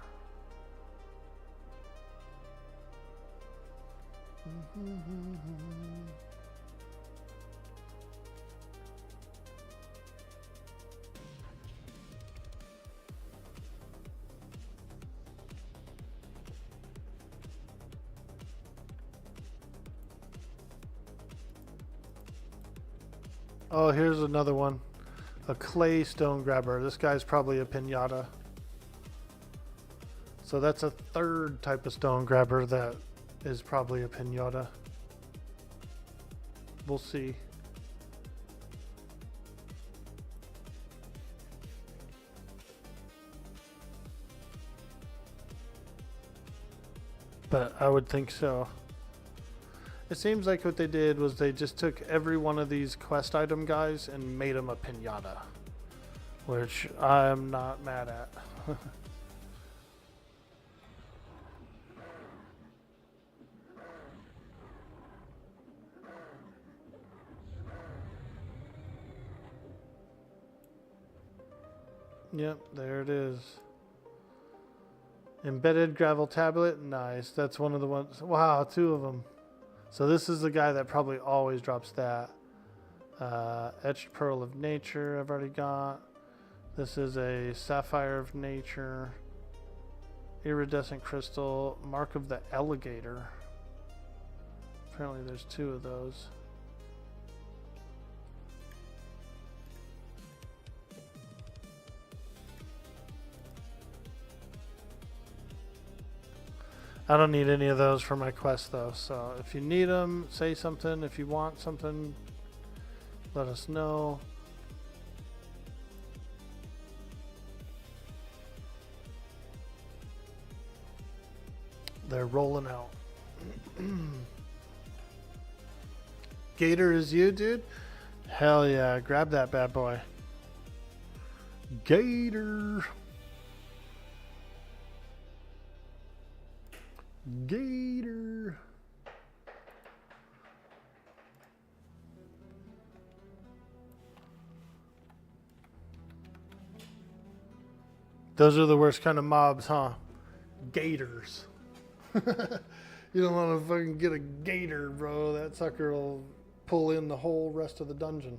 Oh, here's another one. A clay stone grabber. This guy's probably a pinata. So that's a third type of stone grabber that is probably a pinata. We'll see. But I would think so. It seems like what they did was they just took every one of these quest item guys and made them a pinata, which I'm not mad at. Yep, there it is. Embedded gravel tablet. Nice. That's one of the ones. Wow, 2 of them. So this is the guy that probably always drops that. Etched Pearl of Nature I've already got. This is a Sapphire of Nature. Iridescent Crystal. Mark of the Alligator. Apparently there's 2 of those. I don't need any of those for my quest though, so if you need them, say something. If you want something, let us know. They're rolling out. Gator is you, dude? Hell yeah, grab that bad boy. Gator. Gator. Those are the worst kind of mobs, huh? Gators. You don't want to fucking get a gator, bro. That sucker will pull in the whole rest of the dungeon.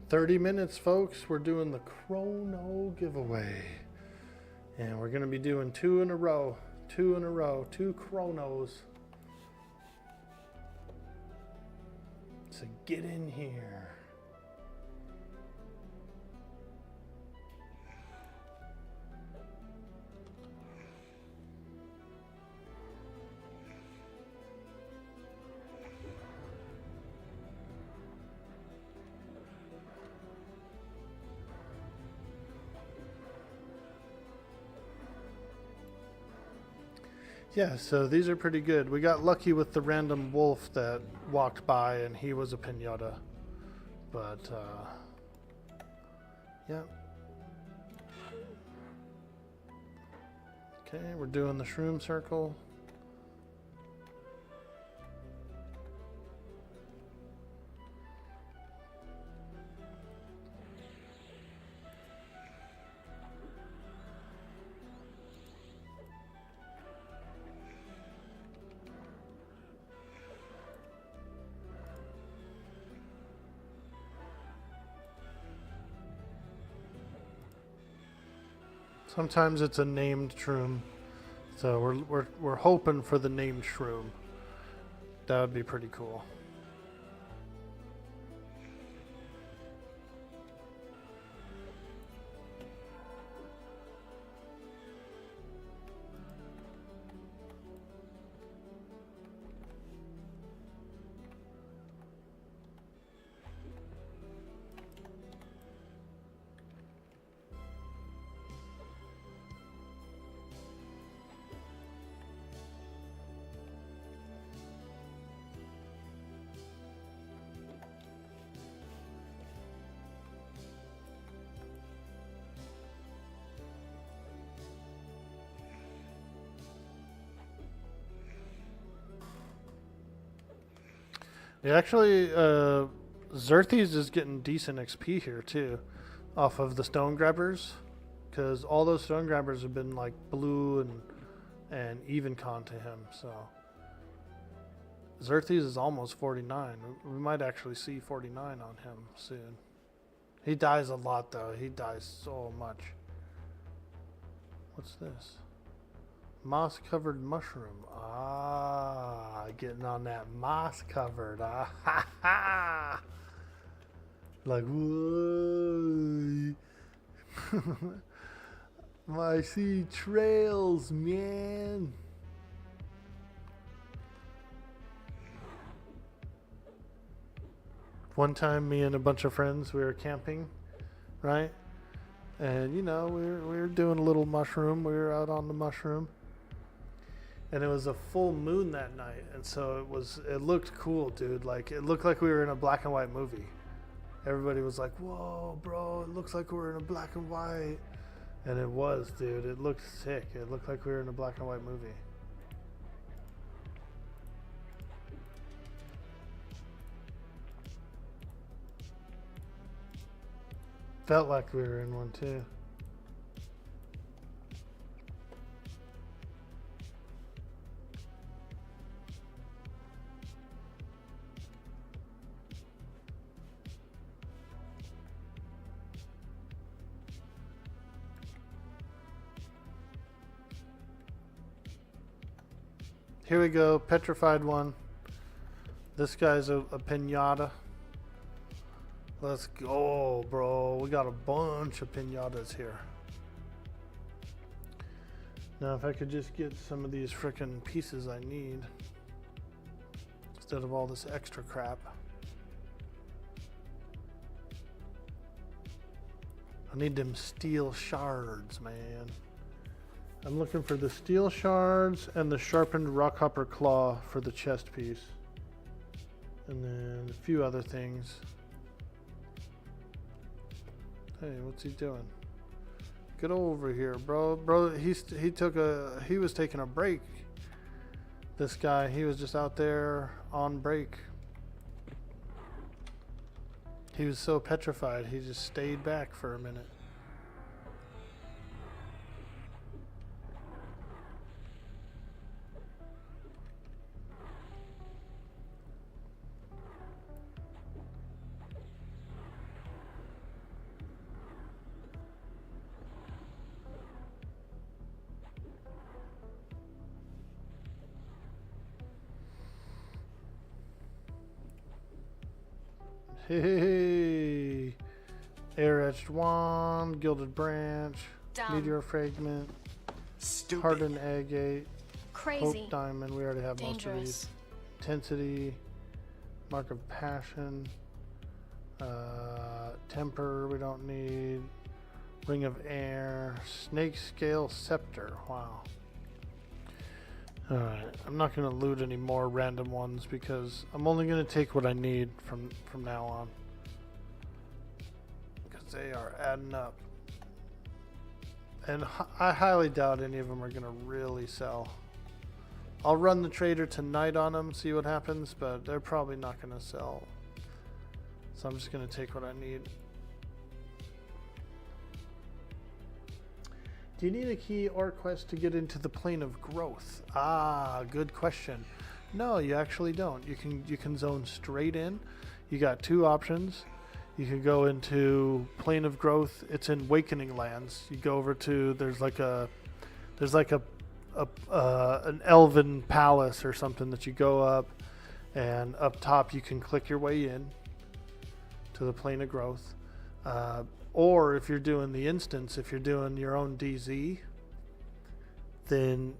$30, folks. We're doing the Krono giveaway. And we're going to be doing 2 in a row. 2 in a row. 2 Kronos. So get in here. Yeah, so these are pretty good. We got lucky with the random wolf that walked by and he was a pinata. But, yeah. Okay, we're doing the shroom circle. Sometimes it's a named shroom, so we're hoping for the named shroom. That would be pretty cool. Yeah, actually, Xerthes is getting decent XP here too, off of the stone grabbers, because all those stone grabbers have been like blue and even con to him. So Xerthes is almost 49. We might actually see 49 on him soon. He dies a lot though. He dies so much. What's this? Moss covered mushroom. Ah, getting on that moss covered. Ah, ha, ha. Like, whoa. I see trails, man. One time, me and a bunch of friends, we were camping, right? And, you know, we were doing a little mushroom. We were out on the mushroom. And it was a full moon that night, and so it looked cool, dude. Like, it looked like we were in a black and white movie. Everybody was like, whoa, bro, it looks like we're in a black and white. And it was, dude. It looked sick. It looked like we were in a black and white movie. Felt like we were in one too. Here we go, petrified one. This guy's a pinata. Let's go, bro. We got a bunch of pinatas here. Now, if I could just get some of these frickin' pieces I need instead of all this extra crap. I need them steel shards, man. I'm looking for the steel shards and the sharpened rockhopper claw for the chest piece. And then a few other things. Hey, what's he doing? Get over here, bro. Bro, he was taking a break. This guy, he was just out there on break. He was so petrified, he just stayed back for a minute. Hey, air etched wand, gilded branch, Dumb. meteor fragment, Stupid. hardened agate, Crazy. hope diamond. We already have most of Dangerous. these. Intensity, mark of passion, temper. We don't need. Ring of air, snake scale scepter. Wow. Alright, I'm not going to loot any more random ones because I'm only going to take what I need from now on. Because they are adding up. And I highly doubt any of them are going to really sell. I'll run the trader tonight on them, see what happens, but they're probably not going to sell. So I'm just going to take what I need. Do you need a key or quest to get into the plane of growth? Ah, good question. No, you actually don't. You can zone straight in. You got two options. You can go into plane of growth. It's in Awakening Lands. You go over to there's like an elven palace or something that you go up, and up top you can click your way in to the plane of growth. Or if you're doing the instance, if you're doing your own DZ, then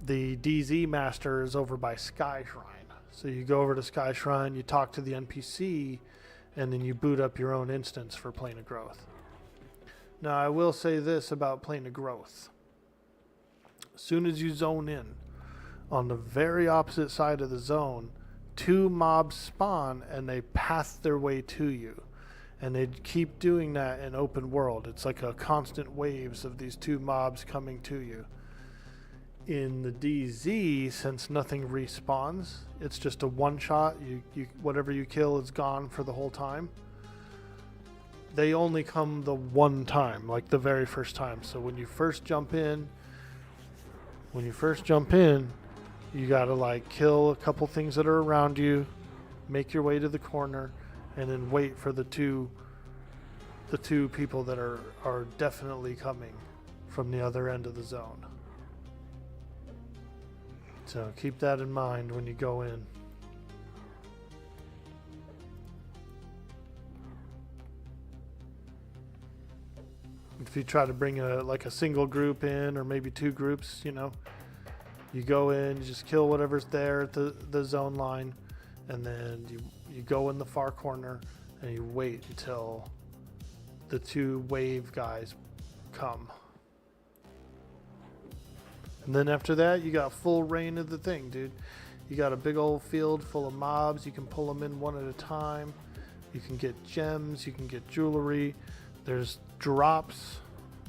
the DZ master is over by Sky Shrine. So you go over to Sky Shrine, you talk to the NPC, and then you boot up your own instance for Plane of Growth. Now, I will say this about Plane of Growth. As soon as you zone in, on the very opposite side of the zone, two mobs spawn and they pass their way to you. And they keep doing that in open world. It's like a constant waves of these two mobs coming to you. In the DZ, since nothing respawns, it's just a one shot. You whatever you kill is gone for the whole time. They only come the one time, like the very first time. So when you first jump in, you gotta like kill a couple things that are around you, make your way to the corner, and then wait for the two people that are definitely coming from the other end of the zone. So keep that in mind when you go in. If you try to bring a single group in, or maybe two groups, you go in, you just kill whatever's there at the zone line, and then you go in the far corner and you wait until the two wave guys come. And then after that, you got full reign of the thing, dude. You got a big old field full of mobs. You can pull them in one at a time. You can get gems. You can get jewelry. There's drops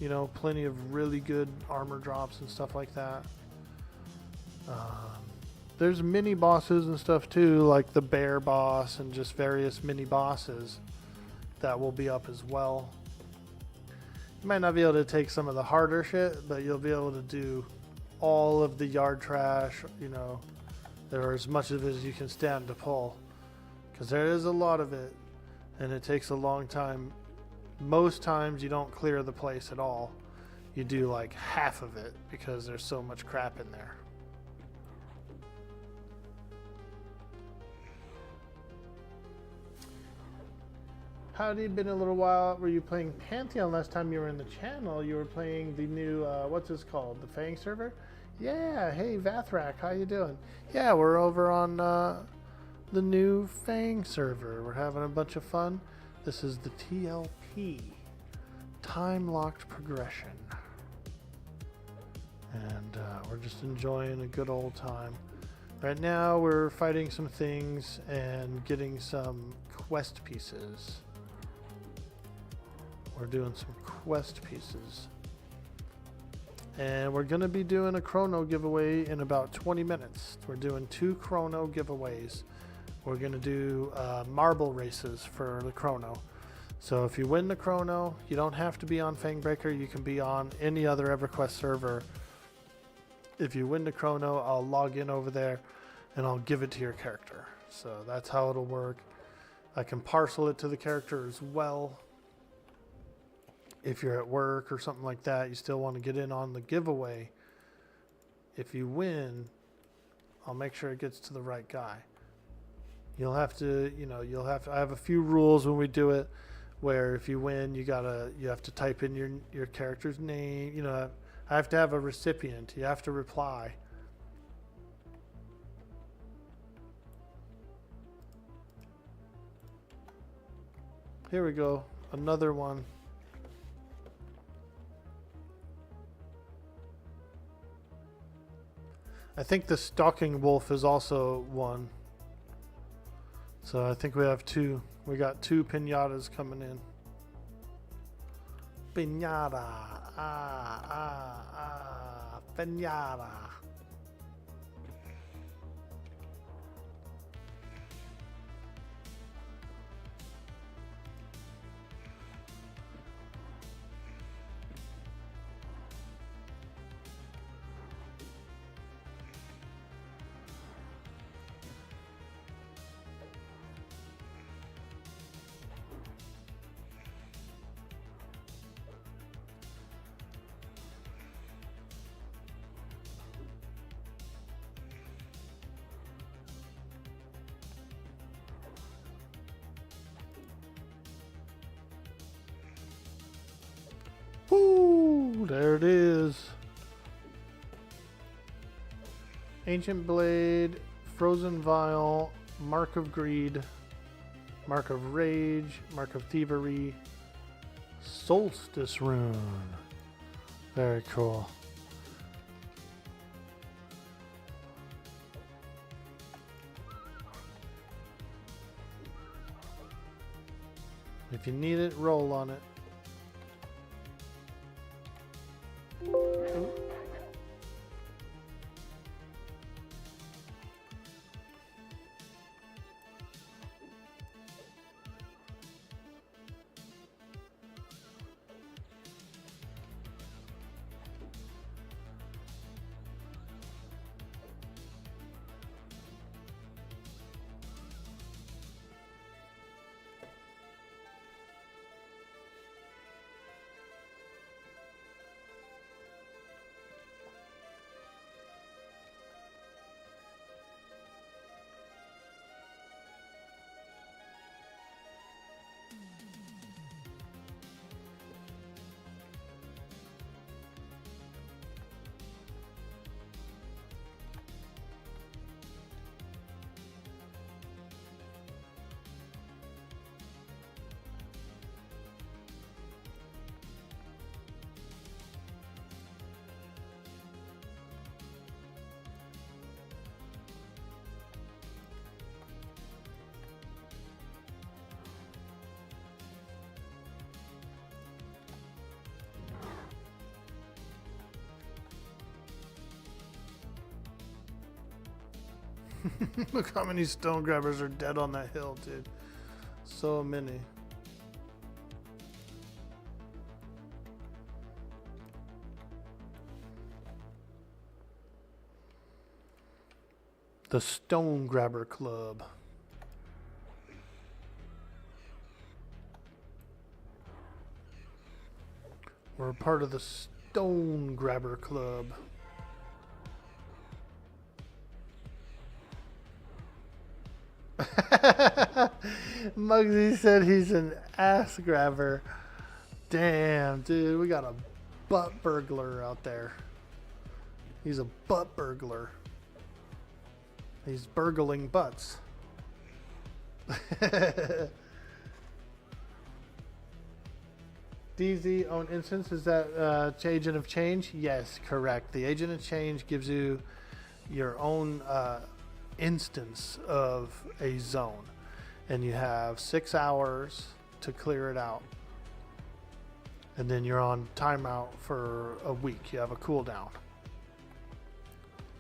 You know, plenty of really good armor drops and stuff like that. There's mini bosses and stuff too, like the bear boss and just various mini bosses that will be up as well. You might not be able to take some of the harder shit, but you'll be able to do all of the yard trash, you know, or as much of it as you can stand to pull. Because there is a lot of it, and it takes a long time. Most times you don't clear the place at all. You do like half of it because there's so much crap in there. Howdy, been a little while. Were you playing Pantheon last time you were in the channel? You were playing the new, what's this called? The Fang server? Yeah, hey Vathrak, how you doing? Yeah, we're over on the new Fang server. We're having a bunch of fun. This is the TLP, Time-Locked Progression. And we're just enjoying a good old time. Right now we're fighting some things and getting some quest pieces. We're doing some quest pieces. And we're going to be doing a Krono giveaway in about 20 minutes. We're doing 2 Krono giveaways. We're going to do marble races for the Krono. So if you win the Krono, you don't have to be on Fangbreaker. You can be on any other EverQuest server. If you win the Krono, I'll log in over there and I'll give it to your character. So that's how it'll work. I can parcel it to the character as well. If you're at work or something like that, you still want to get in on the giveaway. If you win, I'll make sure it gets to the right guy. You'll have to, you know, I have a few rules when we do it, where if you win, you have to type in your character's name. You know, I have to have a recipient. You have to reply. Here we go, another one. I think the stalking wolf is also one. So I think we have 2. We got 2 pinatas coming in. Pinata. Pinata. Woo! There it is. Ancient Blade, Frozen Vial, Mark of Greed, Mark of Rage, Mark of Thievery, Solstice Rune. Very cool. If you need it, roll on it. Look how many stone grabbers are dead on that hill, dude. So many. The Stone Grabber Club. We're a part of the Stone Grabber Club. Muggsy said he's an ass grabber. Damn, dude, we got a butt burglar out there. He's a butt burglar. He's burgling butts. DZ own instance, is that Agent of Change? Yes, correct. The Agent of Change gives you your own instance of a zone, and you have 6 hours to clear it out, and then you're on timeout for a week. You have a cooldown,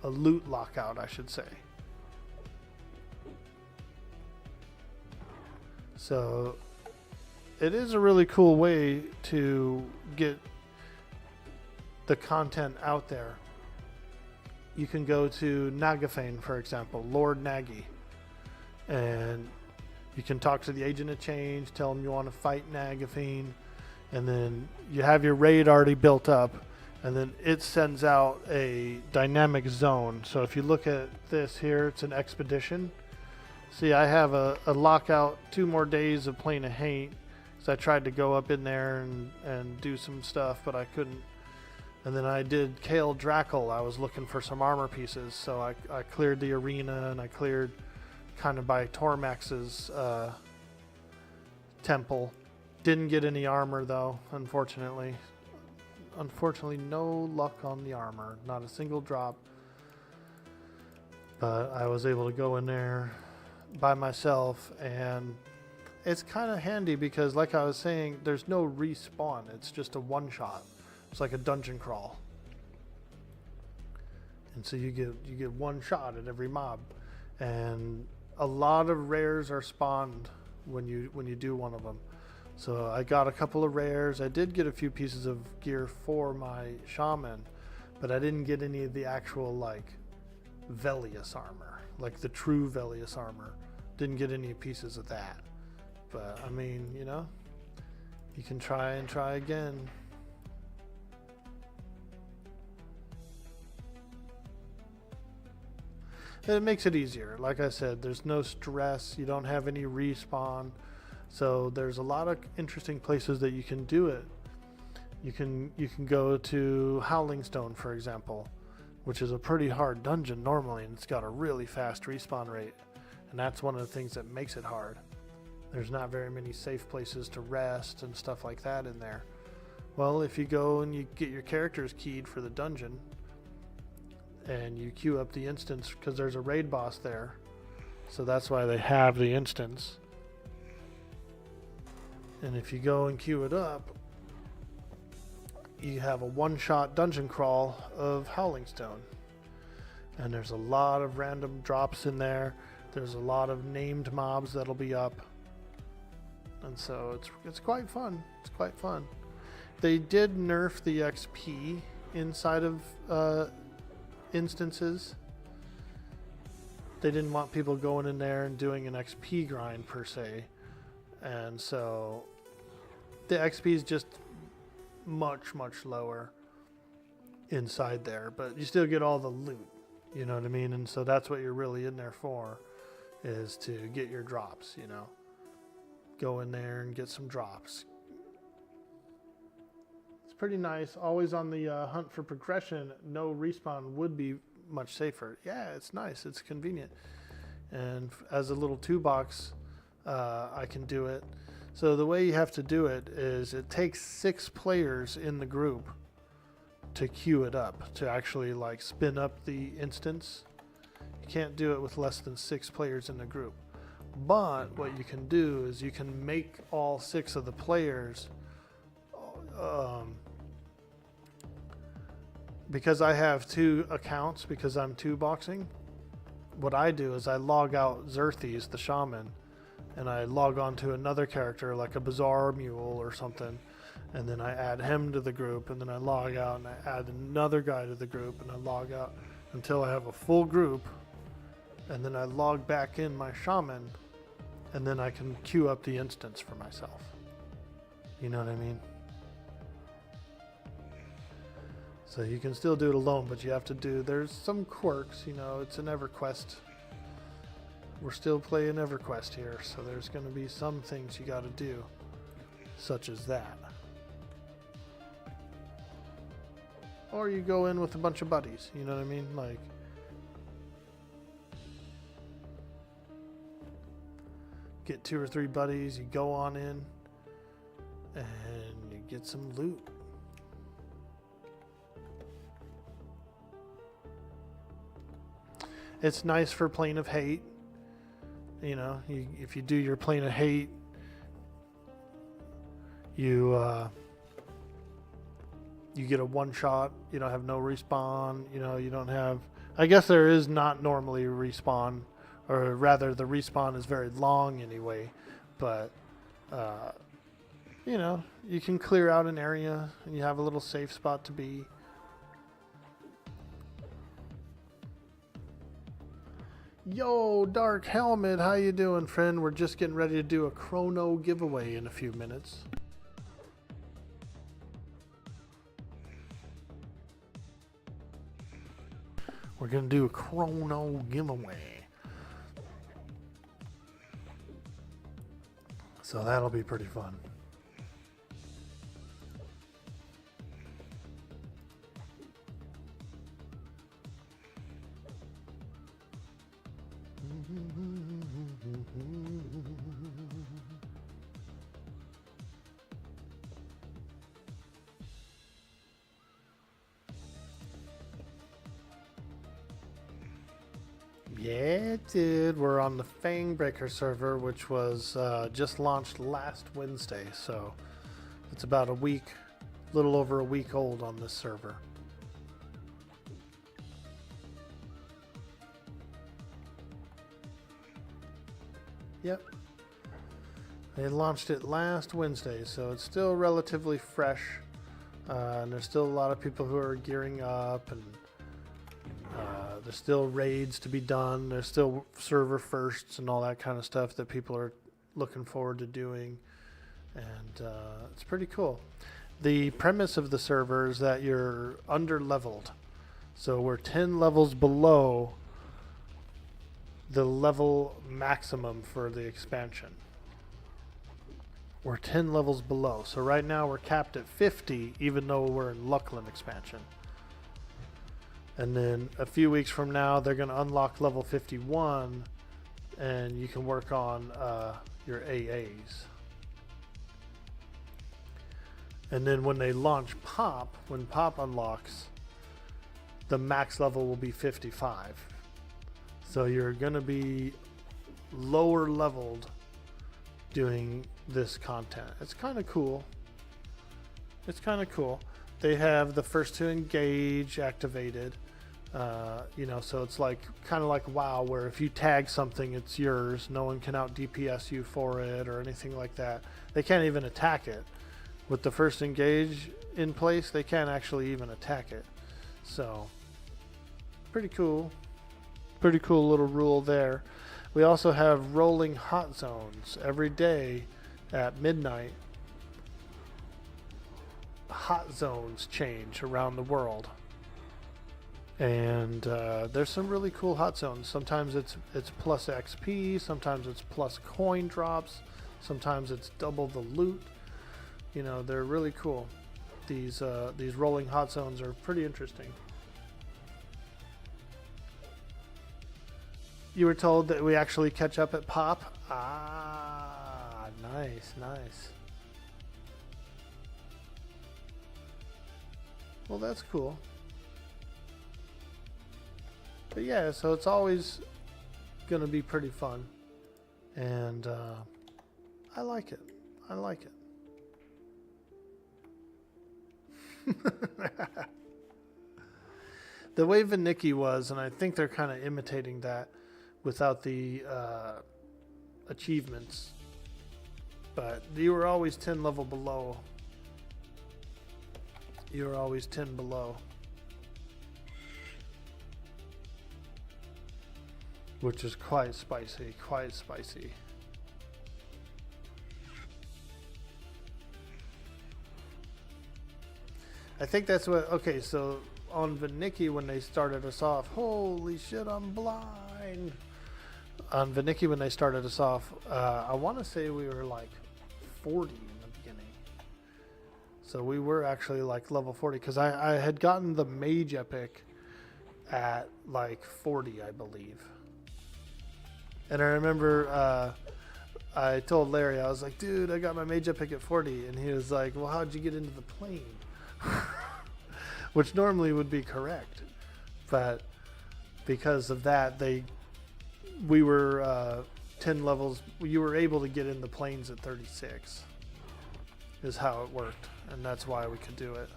a loot lockout, I should say. So it is a really cool way to get the content out there. You can go to Nagafane, for example, Lord Nagy, and you can talk to the Agent of Change, tell him you want to fight Nagafane, and then you have your raid already built up, and then it sends out a dynamic zone. So if you look at this here, it's an expedition. See, I have a lockout, 2 more days of Plane of Hate, because I tried to go up in there and do some stuff, but I couldn't. And then I did Kale Drackle. I was looking for some armor pieces, so I cleared the arena, and I cleared kind of by Tormax's temple. Didn't get any armor, though, unfortunately. Unfortunately, no luck on the armor. Not a single drop. But I was able to go in there by myself, and it's kind of handy because, like I was saying, there's no respawn. It's just a one-shot. It's like a dungeon crawl, and so you get one shot at every mob, and a lot of rares are spawned when you do one of them. So I got a couple of rares. I did get a few pieces of gear for my shaman, but I didn't get any of the actual like Velius armor, like the true Velius armor. Didn't get any pieces of that. But I mean, you know, you can try and try again. And it makes it easier. Like I said, there's no stress. You don't have any respawn. So there's a lot of interesting places that you can do it. You can go to Howling Stone, for example, which is a pretty hard dungeon normally, and it's got a really fast respawn rate. And that's one of the things that makes it hard. There's not very many safe places to rest and stuff like that in there. Well, if you go and you get your characters keyed for the dungeon, and you queue up the instance, because there's a raid boss there, so that's why they have the instance. And if you go and queue it up, you have a one-shot dungeon crawl of Howling Stone, and there's a lot of random drops in there. There's a lot of named mobs that'll be up, and so it's quite fun. It's quite fun. They did nerf the XP inside of instances. They didn't want people going in there and doing an XP grind per se, and so the XP is just much lower inside there, but you still get all the loot, you know what I mean? And so that's what you're really in there for, is to get your drops, you know. Go in there and get some drops. It's pretty nice. Always on the hunt for progression. No respawn would be much safer. Yeah, it's nice. It's convenient. And as a little 2-box, I can do it. So the way you have to do it is it takes 6 players in the group to queue it up, to actually like spin up the instance. You can't do it with less than 6 players in the group. But what you can do is you can make all 6 of the players, because I have 2 accounts, because I'm 2-boxing, what I do is I log out Xerxes, the shaman, and I log on to another character like a Bizarre Mule or something, and then I add him to the group, and then I log out and I add another guy to the group, and I log out until I have a full group, and then I log back in my shaman, and then I can queue up the instance for myself. You know what I mean? So you can still do it alone, but you have to do, there's some quirks, you know, it's an EverQuest. We're still playing EverQuest here, so there's going to be some things you got to do, such as that. Or you go in with a bunch of buddies, you know what I mean? Like, get 2 or 3 buddies, you go on in, and you get some loot. It's nice for Plane of Hate. You know, if you do your Plane of Hate, you get a one-shot. You don't have no respawn. You know, you don't have... I guess there is not normally a respawn, or rather the respawn is very long anyway, but you know, you can clear out an area and you have a little safe spot to be. Yo, Dark Helmet, how you doing, friend? We're just getting ready to do a Krono giveaway in a few minutes. We're gonna do a Krono giveaway. So that'll be pretty fun. Yeah, dude, we're on the Fangbreaker server, which was just launched last Wednesday, so it's about a week, little over a week old on this server. Yep. They launched it last Wednesday, so it's still relatively fresh, and there's still a lot of people who are gearing up, and there's still raids to be done. There's still server firsts and all that kind of stuff that people are looking forward to doing. And it's pretty cool. The premise of the server is that you're under-leveled. So we're 10 levels below the level maximum for the expansion. We're 10 levels below. So right now we're capped at 50, even though we're in Luckland expansion. And then a few weeks from now, they're going to unlock level 51, and you can work on your AAs. And then when they launch Pop, when Pop unlocks, the max level will be 55. So you're going to be lower leveled doing this content. It's kind of cool. It's kind of cool. They have the first to engage activated, you know, so it's like kind of like WoW, where if you tag something, it's yours. No one can out DPS you for it or anything like that. They can't even attack it. With the first engage in place, they can't actually even attack it. So, pretty cool. Pretty cool little rule there. We also have rolling hot zones every day at midnight. Hot zones change around the world, and there's some really cool hot zones. Sometimes it's plus XP, sometimes it's plus coin drops, sometimes it's double the loot. You know, they're really cool. These rolling hot zones are pretty interesting. You were told that we actually catch up at Pop. Ah, nice, nice. Well, that's cool. But yeah, so it's always going to be pretty fun. And I like it. I like it. The way Vinicki was, and I think they're kind of imitating that, without the achievements. But you were always 10 level below. You were always 10 below. Which is quite spicy, quite spicy. I think that's what, okay, so on Vinicki when they started us off, holy shit, I'm blind. On Vinicki when they started us off, I want to say we were like 40 in the beginning. So we were actually like level 40 because I had gotten the Mage Epic at like 40, I believe. And I remember I told Larry, I was like, dude, I got my Mage Epic at 40. And he was like, well, how'd you get into the plane? Which normally would be correct. But because of that, we were 10 levels. You were able to get in the planes at 36 is how it worked. And that's why we could do it.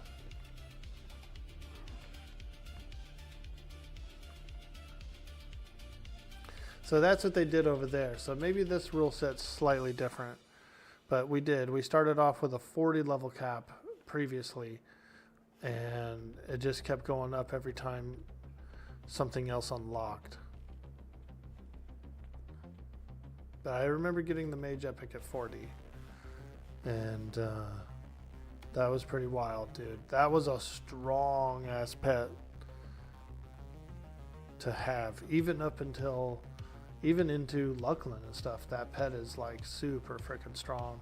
So that's what they did over there. So maybe this rule set's slightly different. But we did. We started off with a 40 level cap previously. And it just kept going up every time something else unlocked. But I remember getting the Mage Epic at 40. And that was pretty wild, dude. That was a strong ass pet to have. Even up until... Even into Luckland and stuff, that pet is like super freaking strong.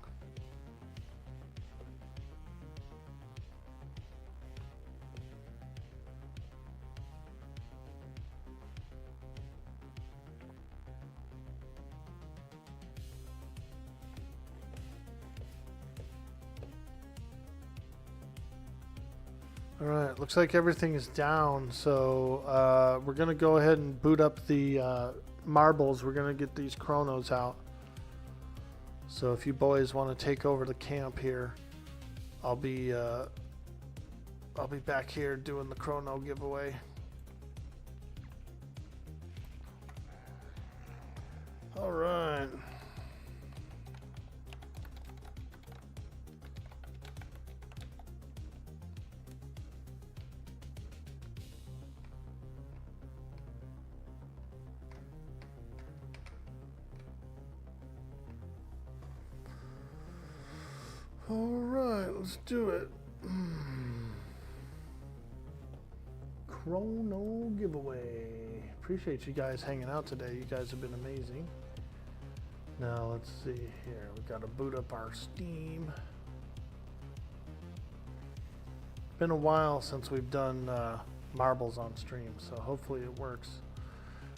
Alright, looks like everything is down, so we're going to go ahead and boot up the marbles. We're going to get these Kronos out. So if you boys want to take over the camp here, I'll be back here doing the Krono giveaway. Alright. Alright, let's do it. Krono giveaway. Appreciate you guys hanging out today. You guys have been amazing. Now let's see here. We gotta boot up our Steam. Been a while since we've done marbles on stream, so hopefully it works.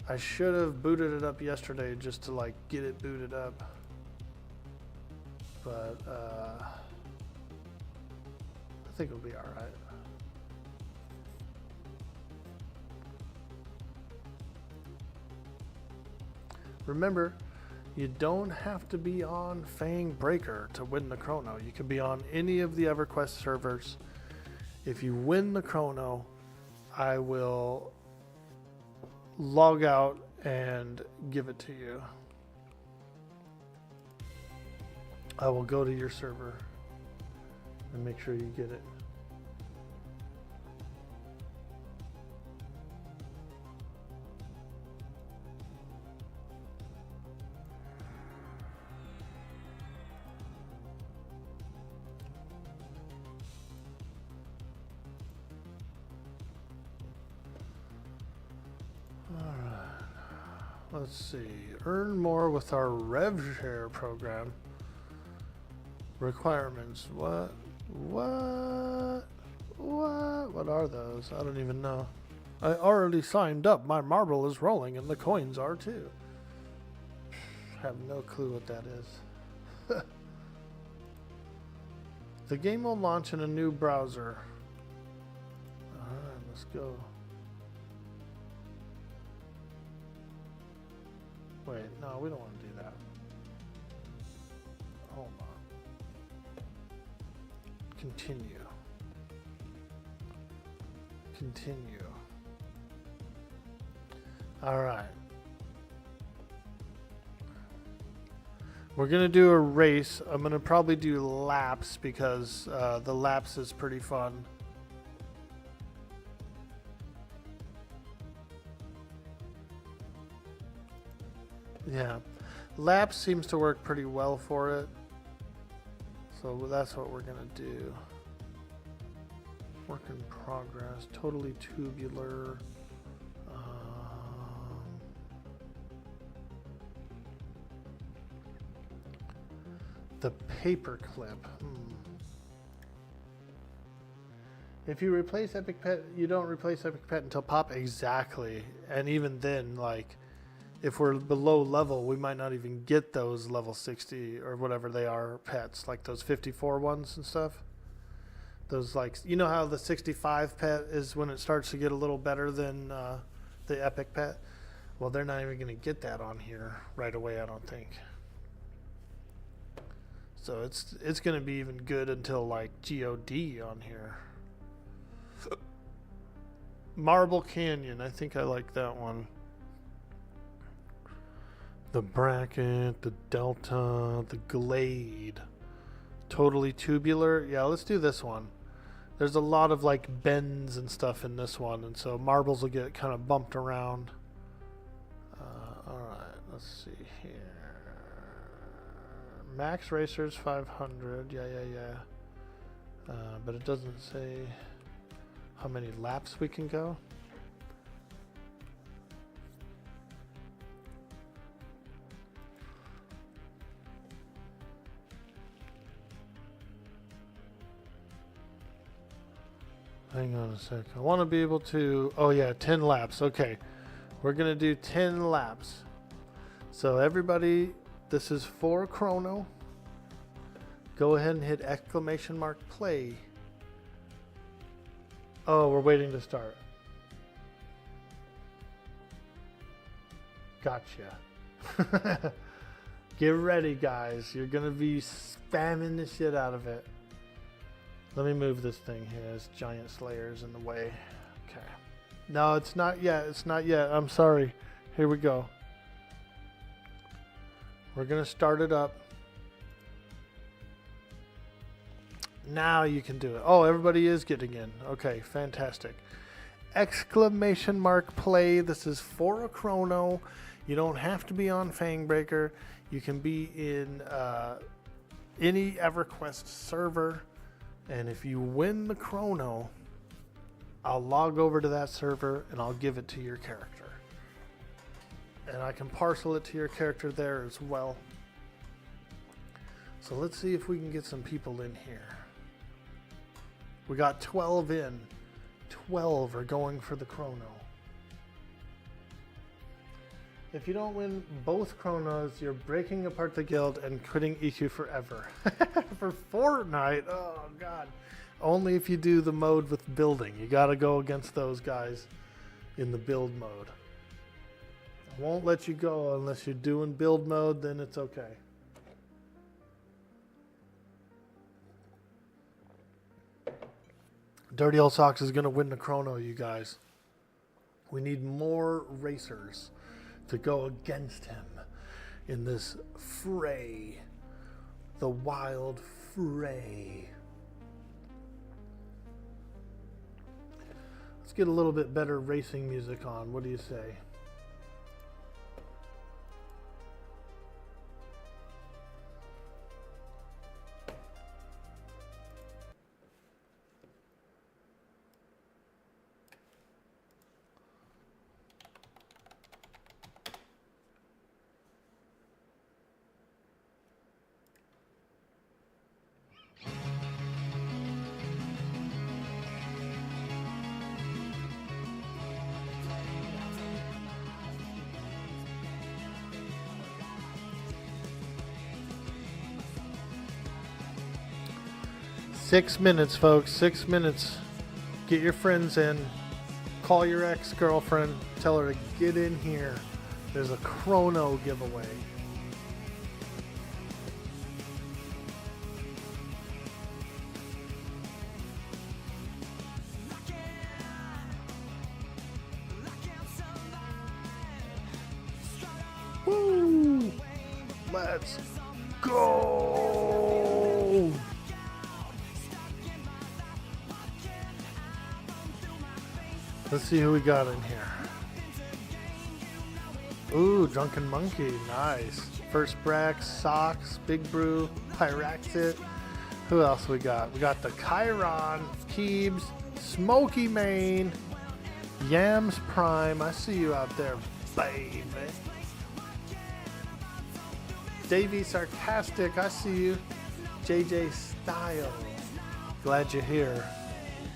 I should have booted it up yesterday just to like get it booted up. But I think it'll be all right. Remember, you don't have to be on Fang Breaker to win the Krono. You can be on any of the EverQuest servers. If you win the Krono, I will log out and give it to you. I will go to your server and make sure you get it. Let's see. Earn more with our RevShare program. Requirements. What? What are those? I don't even know. I already signed up. My marble is rolling and the coins are too. Have no clue what that is. The game will launch in a new browser. Alright, let's go. Wait, no, we don't want to do that. Hold on. Continue. Continue. All right. We're gonna do a race. I'm gonna probably do laps because the laps is pretty fun. Yeah, laps seems to work pretty well for it. So that's what we're gonna do. Work in progress, totally tubular. The paper clip. If you replace Epic Pet, you don't replace Epic Pet until pop. Exactly. And even then, like, if we're below level, we might not even get those level 60 or whatever they are pets, like those 54 ones and stuff. Those, like, you know how the 65 pet is when it starts to get a little better than the Epic Pet? Well, they're not even going to get that on here right away, I don't think. So it's going to be even good until like GOD on here. Marble Canyon, I think I like that one. The bracket, the delta, the glade. Totally tubular. Yeah, let's do this one. There's a lot of like bends and stuff in this one, and so marbles will get kind of bumped around. Alright, let's see here. Max Racers 500. Yeah. But it doesn't say how many laps we can go. Hang on a sec. I want to be able to... Oh yeah, 10 laps. Okay. We're going to do 10 laps. So everybody, this is for Krono. Go ahead and hit exclamation mark play. Oh, we're waiting to start. Gotcha. Get ready, guys. You're going to be spamming the shit out of it. Let me move this thing here. There's giant slayers in the way. Okay. No, it's not yet. It's not yet. I'm sorry. Here we go. We're going to start it up. Now you can do it. Oh, everybody is getting in. Okay, fantastic. Exclamation mark play. This is for a Krono. You don't have to be on Fangbreaker. You can be in any EverQuest server. And if you win the Krono, I'll log over to that server and I'll give it to your character. And I can parcel it to your character there as well. So let's see if we can get some people in here. We got 12 in. 12 are going for the Krono. If you don't win both Kronos, you're breaking apart the guild and quitting EQ forever. For Fortnite? Oh, God. Only if you do the mode with building. You got to go against those guys in the build mode. I won't let you go unless you're doing build mode, then it's okay. Dirty Old Socks is going to win the Krono, you guys. We need more racers to go against him in this fray. The wild fray. Let's get a little bit better racing music on. What do you say? Six minutes, folks. 6 minutes. Get your friends in. Call your ex-girlfriend. Tell her to get in here. There's a Krono giveaway. Woo! Let's go! Let's see who we got in here. Ooh, Drunken Monkey, nice. First Brax, Socks, Big Brew, Pyraxit. Who else we got? We got the Chiron, Keebs, Smoky Mane, Yams Prime. I see you out there, baby. Davey Sarcastic, I see you. JJ Style, glad you're here.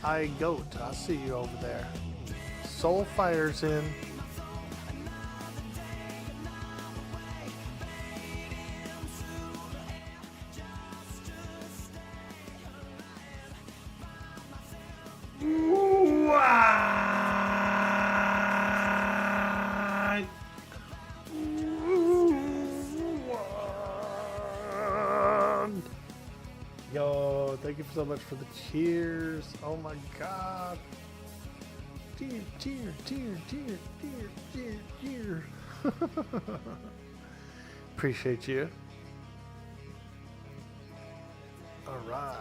I Goat, I see you over there. Soul Fire's in. Yo, thank you so much for the cheers. Oh my God. Cheer, cheer, cheer, cheer, cheer, cheer, cheer. Appreciate you. All right.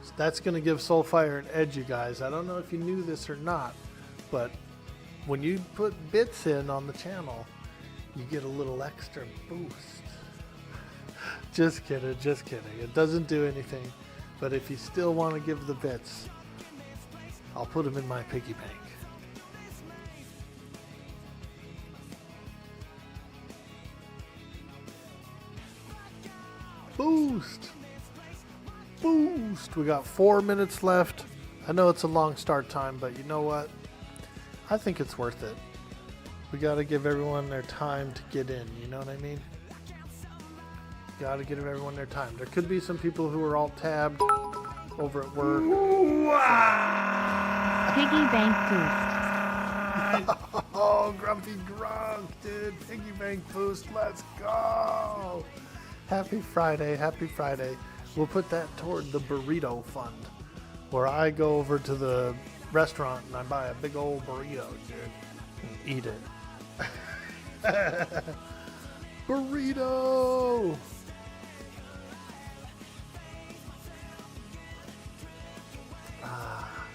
So that's going to give Soulfire an edge, you guys. I don't know if you knew this or not, but when you put bits in on the channel, you get a little extra boost. Just kidding, just kidding. It doesn't do anything, but if you still want to give the bits, I'll put them in my piggy bank. Boost! Boost! We got 4 minutes left. I know it's a long start time, but you know what? I think it's worth it. We got to give everyone their time to get in, you know what I mean? Got to give everyone their time. There could be some people who are all tabbed over at work. Piggy bank boost. Oh, Grumpy Grunk, dude. Piggy bank boost. Let's go. Happy Friday. Happy Friday. We'll put that toward the burrito fund, where I go over to the restaurant and I buy a big old burrito, dude, and eat it. Burrito.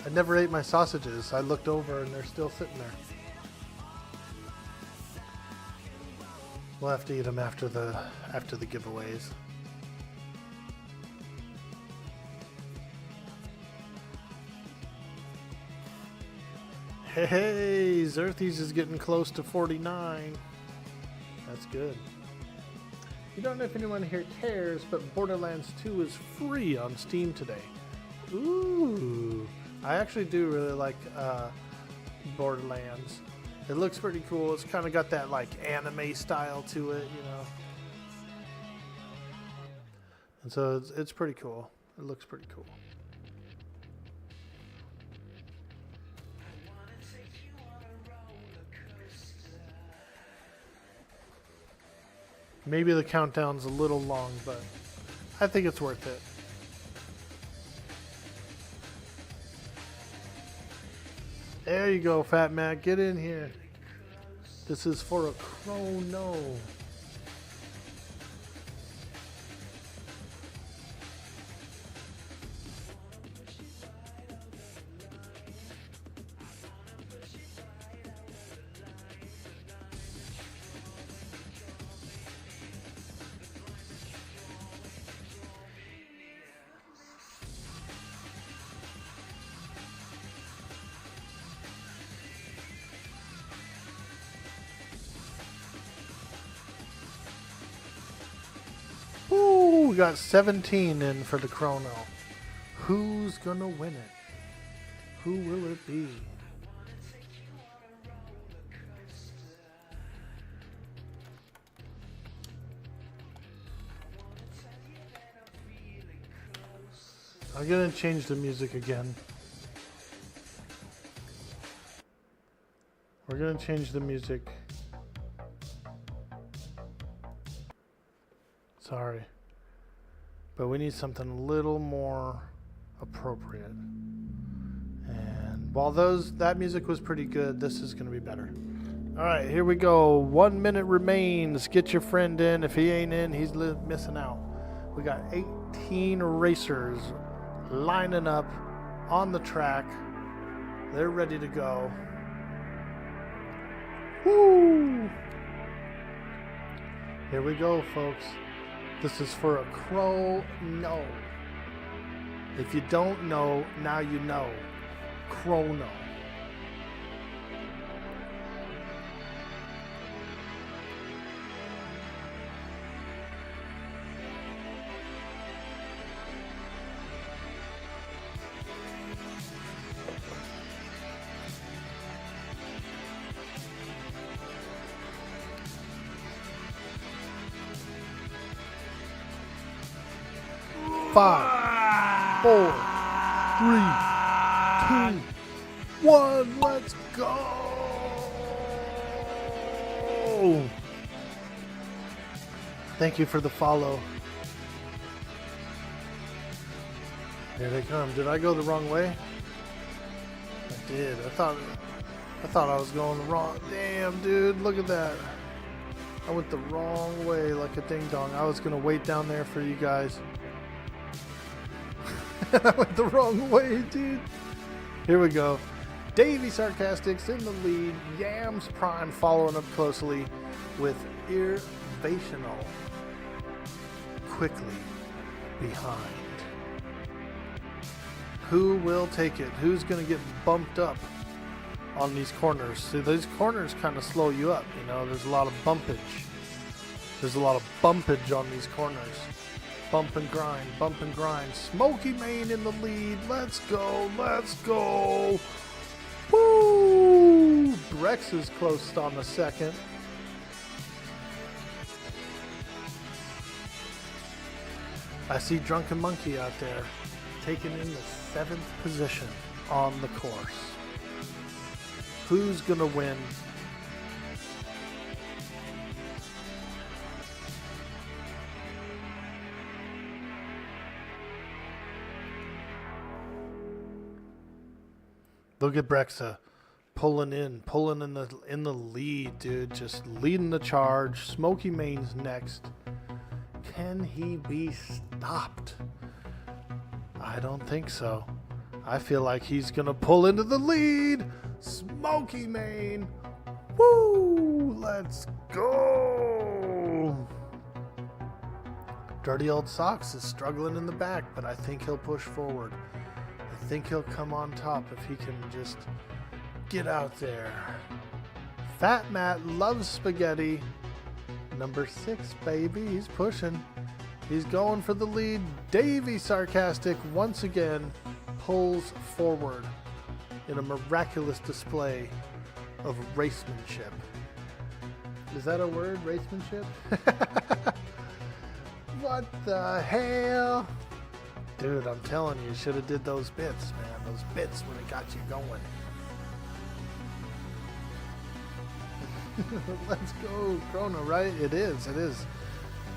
I never ate my sausages. I looked over and they're still sitting there. We'll have to eat them after the giveaways. Hey, Zerthies is getting close to 49. That's good. You don't know if anyone here cares, but Borderlands 2 is free on Steam today. Ooh. I actually do really like Borderlands. It looks pretty cool. It's kind of got that like anime style to it, you know. And so it's pretty cool. It looks pretty cool. Maybe the countdown's a little long, but I think it's worth it. There you go, Fat Mac. Get in here. This is for a Krono. We got 17 in for the Krono. Who's gonna win it? Who will it be? I'm gonna change the music again. We're gonna change the music. Sorry. But we need something a little more appropriate. And while that music was pretty good, this is going to be better. All right, here we go. 1 minute remains. Get your friend in. If he ain't in, he's missing out. We got 18 racers lining up on the track. They're ready to go. Woo! Here we go, folks. This is for a Krono. If you don't know, now you know. Krono. Five, 4, 3, 2, 1, let's go! Thank you for the follow. Here they come. Did I go the wrong way? I did. I thought I was going the wrong. Damn, dude, look at that. I went the wrong way like a ding dong. I was gonna wait down there for you guys. I went the wrong way, dude. Here we go. Davey Sarcastic's in the lead. Yams Prime following up closely with Irvational quickly behind. Who will take it? Who's going to get bumped up on these corners? See, these corners kind of slow you up, you know. There's a lot of bumpage. There's a lot of bumpage on these corners. Bump and grind, bump and grind. Smoky Mane in the lead. Let's go, let's go. Woo! Brex is close on the second. I see Drunken Monkey out there taking in the 7th position on the course. Who's gonna win? Look at Brexa pulling in the lead, dude. Just leading the charge. Smoky Mane's next. Can he be stopped? I don't think so. I feel like he's gonna pull into the lead. Smoky Mane. Woo! Let's go. Dirty Old Socks is struggling in the back, but I think he'll push forward. I think he'll come on top if he can just get out there. Fat Matt loves spaghetti. Number 6, baby. He's pushing. He's going for the lead. Davey Sarcastic once again pulls forward in a miraculous display of racemanship. Is that a word, racemanship? What the hell? Dude, I'm telling you, should have did those bits, man. Those bits would have got you going. Let's go, Krono, right? It is.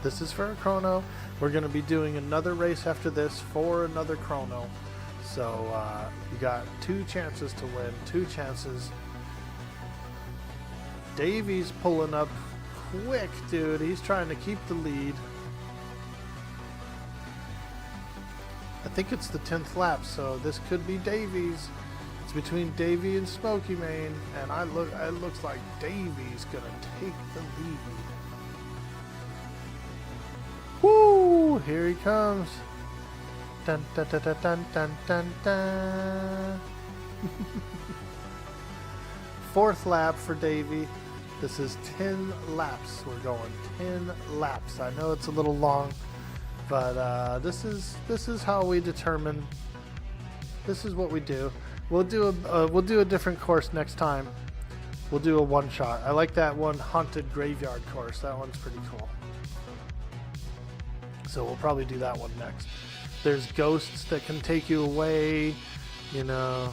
This is for a Krono. We're going to be doing another race after this for another Krono. So, you got 2 chances to win. 2 chances. Davey's pulling up quick, dude. He's trying to keep the lead. I think it's the 10th lap, so this could be Davey's. It's between Davey and Smoky Mane, and it looks like Davey's gonna take the lead. Woo! Here he comes. Dun dun dun dun dun dun dun dun. 4th lap for Davey. This is 10 laps. We're going 10 laps. I know it's a little long. But this is how we determine. This is what we do. We'll do a different course next time. We'll do a one-shot. I like that one haunted graveyard course. That one's pretty cool. So we'll probably do that one next. There's ghosts that can take you away. You know,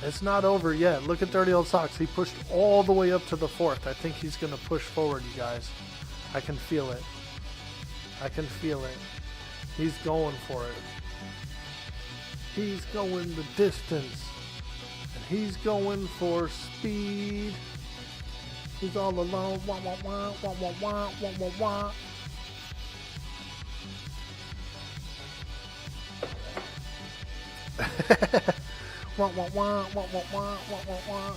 it's not over yet. Look at Dirty Old Socks. He pushed all the way up to the 4th. I think he's gonna push forward, you guys. I can feel it. I can feel it. He's going for it. He's going the distance. And he's going for speed. He's all alone. Wah, wah, wah, wah, wah, wah, wah, wah, wah. Wah, wah, wah, wah, wah, wah, wah, wah, wah.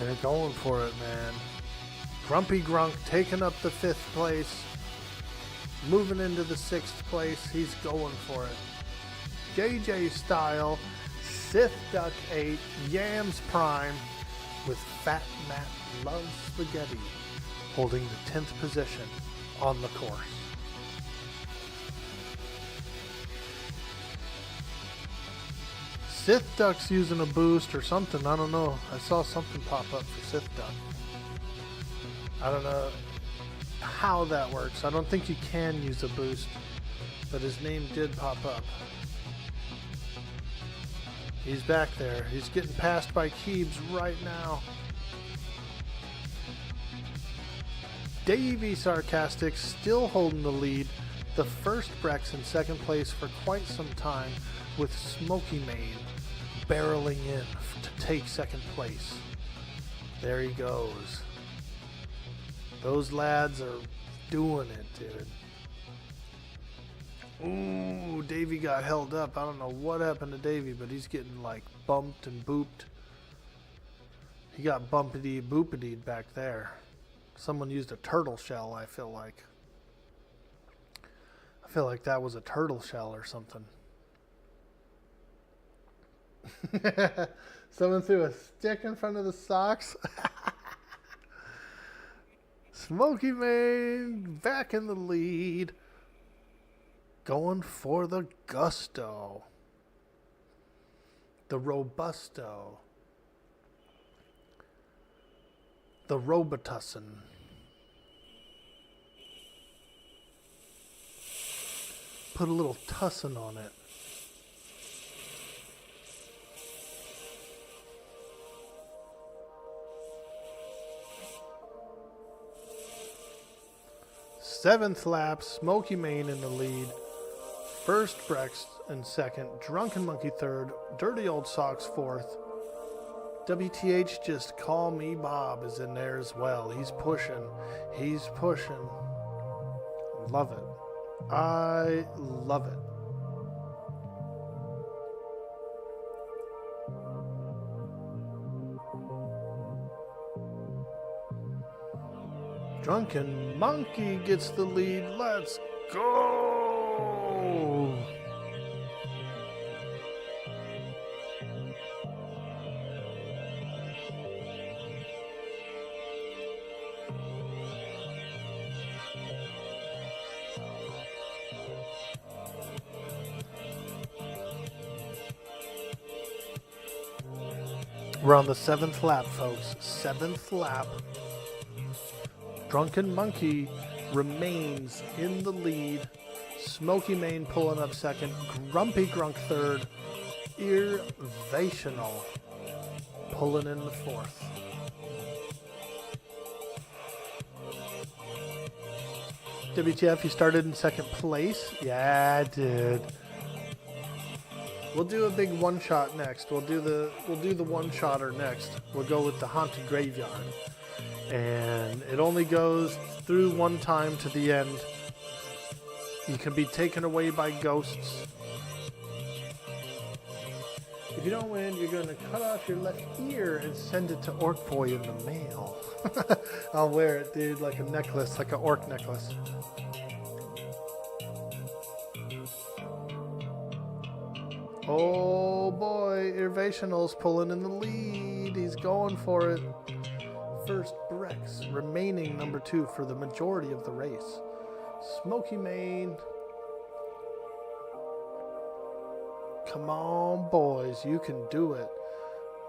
They're going for it, man. Grumpy Grunk taking up the 5th place. Moving into the 6th place. He's going for it. JJ Style, Sith Duck 8, Yams Prime, with Fat Matt Loves Spaghetti, holding the 10th position on the course. Sith Duck's using a boost or something. I don't know. I saw something pop up for Sith Duck. I don't know how that works. I don't think you can use a boost, but his name did pop up. He's back there. He's getting passed by Keebs right now. Davey Sarcastic still holding the lead. The first Brex in 2nd place for quite some time, with Smoky Mane barreling in to take 2nd place. There he goes. Those lads are doing it, dude. Ooh, Davey got held up. I don't know what happened to Davey, but he's getting like bumped and booped. He got bumpity boopity back there. Someone used a turtle shell, I feel like. I feel like that was a turtle shell or something. Someone threw a stick in front of the socks. Smoky Mane back in the lead. Going for the Gusto. The Robusto. The Robitussin. Put a little tussin on it. Seventh lap, Smoky Mane in the lead. First Brex in 2nd, Drunken Monkey 3rd, Dirty Old Socks 4th. WTH Just Call Me Bob is in there as well. He's pushing. He's pushing. Love it. I love it. Drunken Monkey gets the lead. Let's go! We're on the 7th lap, folks. 7th lap. Drunken Monkey remains in the lead. Smoky Mane pulling up 2nd. Grumpy Grunk 3rd. Irvational pulling in the 4th. WTF, you started in 2nd place? Yeah, I did. We'll do a big one-shot next. We'll do the one-shotter next. We'll go with the Haunted Graveyard. And it only goes through one time to the end. You can be taken away by ghosts. If you don't win, you're going to cut off your left ear and send it to Orc Boy in the mail. I'll wear it, dude, like a necklace, like an orc necklace. Oh boy, Irvational's pulling in the lead. He's going for it. First Brex, remaining number 2 for the majority of the race. Smoky Mane. Come on, boys, you can do it.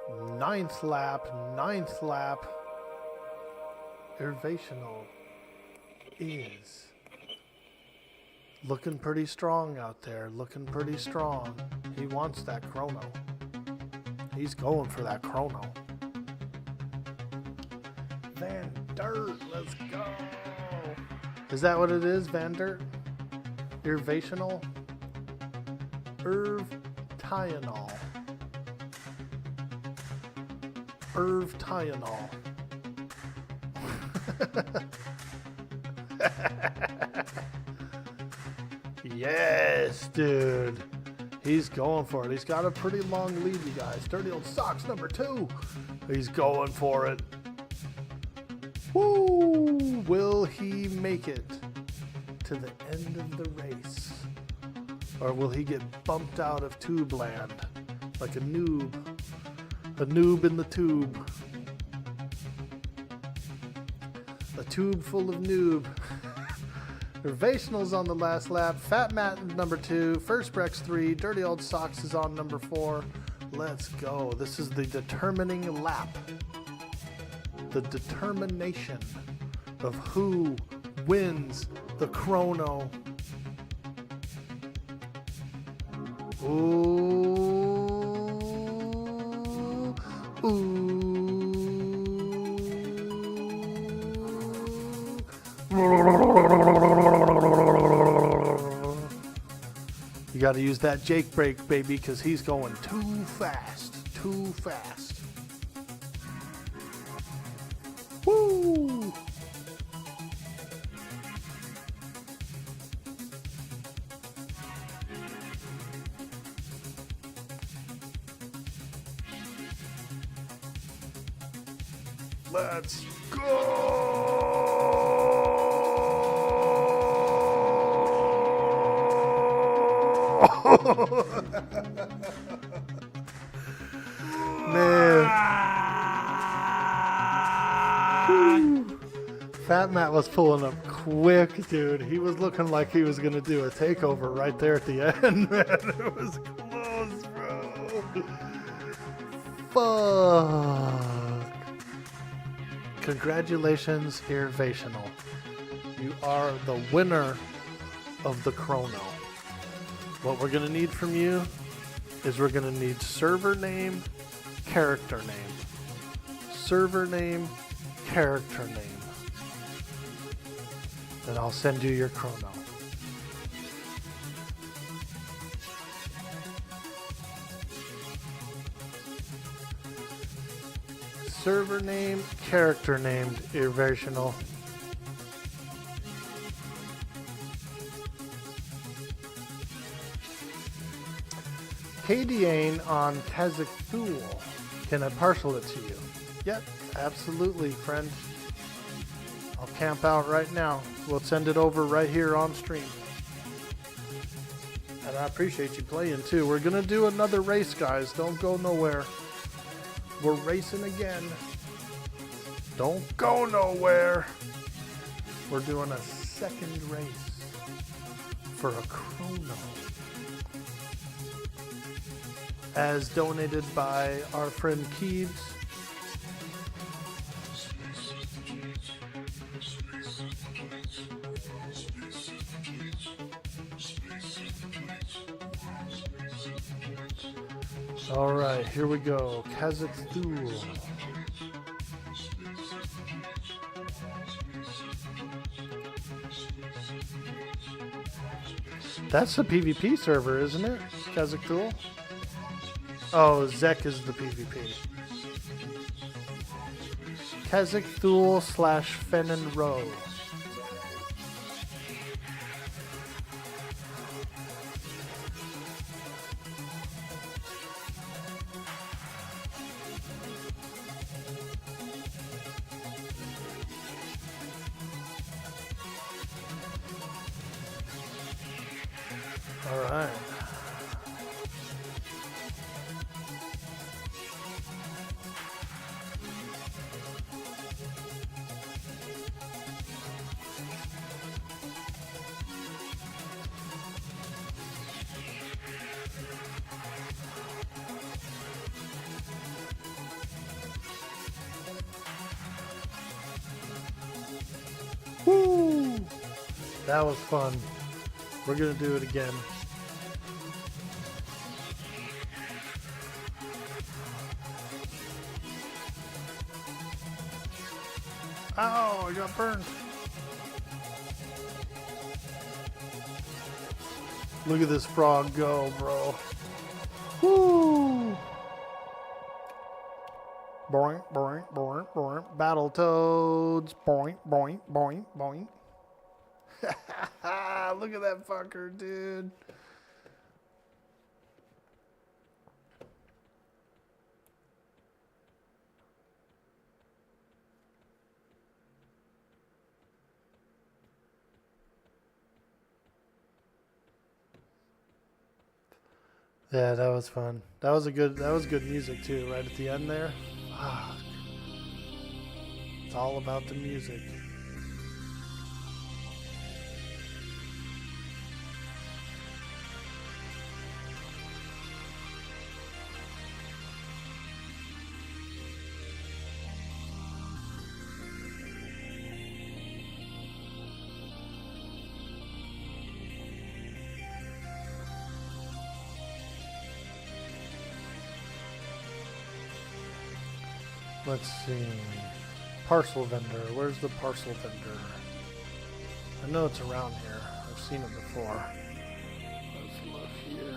9th lap. Irvational is looking pretty strong out there. Looking pretty strong. He wants that Krono. He's going for that Krono. Van Dirt, let's go. Is that what it is, Van Dirt? Irvational? Irv-Tylenol. Irv-Tylenol. Yes, dude. He's going for it. He's got a pretty long lead, you guys. Dirty Old Socks number 2. He's going for it. Woo! Will he make it to the end of the race? Or will he get bumped out of tube land like a noob? A noob in the tube. A tube full of noob. Revational's on the last lap. Fat Matt number 2. First Brex 3. Dirty Old Socks is on number 4. Let's go. This is the determining lap. The determination of who wins the Krono. Ooh. Ooh. You got to use that Jake brake, baby, because he's going too fast. Too fast. Woo! Let's go! Man. Whew. Fat Matt was pulling up quick, dude. He was looking like he was going to do a takeover right there at the end, man. It was close, bro. Fuck. Congratulations, Irvational. You are the winner of the Krono. What we're going to need from you is we're going to need server name, character name. Server name, character name. Then I'll send you your Krono. Server name, character named Irvational. Kadiane on Kazakhstan. Can I parcel it to you? Yep, absolutely, friend. I'll camp out right now. We'll send it over right here on stream. And I appreciate you playing too. We're gonna do another race, guys. Don't go nowhere. We're racing again. Don't go nowhere. We're doing a second race for a Krono. As donated by our friend Keebs. All right, here we go. Kazakhstan. That's the PvP server, isn't it? Kazakhstan. Oh, Zek is the PvP. Kazakhstan / Fennon Row. All right. Woo! That was fun. We're gonna do it again. Ow, I got burned. Look at this frog go, bro. Woo! Boink, boink, boink, boink. Battle toads. Boink, boink, boink, boink. Look at that fucker, dude. Yeah, that was fun. That was good music too, right at the end there. Fuck. It's all about the music. Let's see. Parcel vendor. Where's the parcel vendor? I know it's around here. I've seen it before. Let's look here.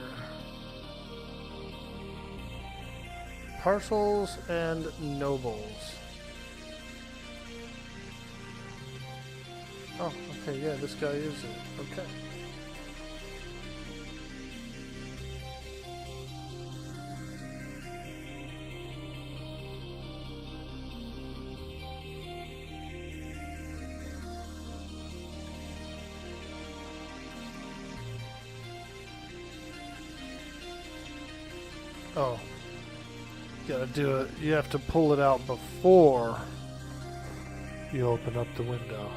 Parcels and nobles. Oh, okay, yeah, this guy is it. Okay. Oh, gotta do it. You have to pull it out before you open up the window.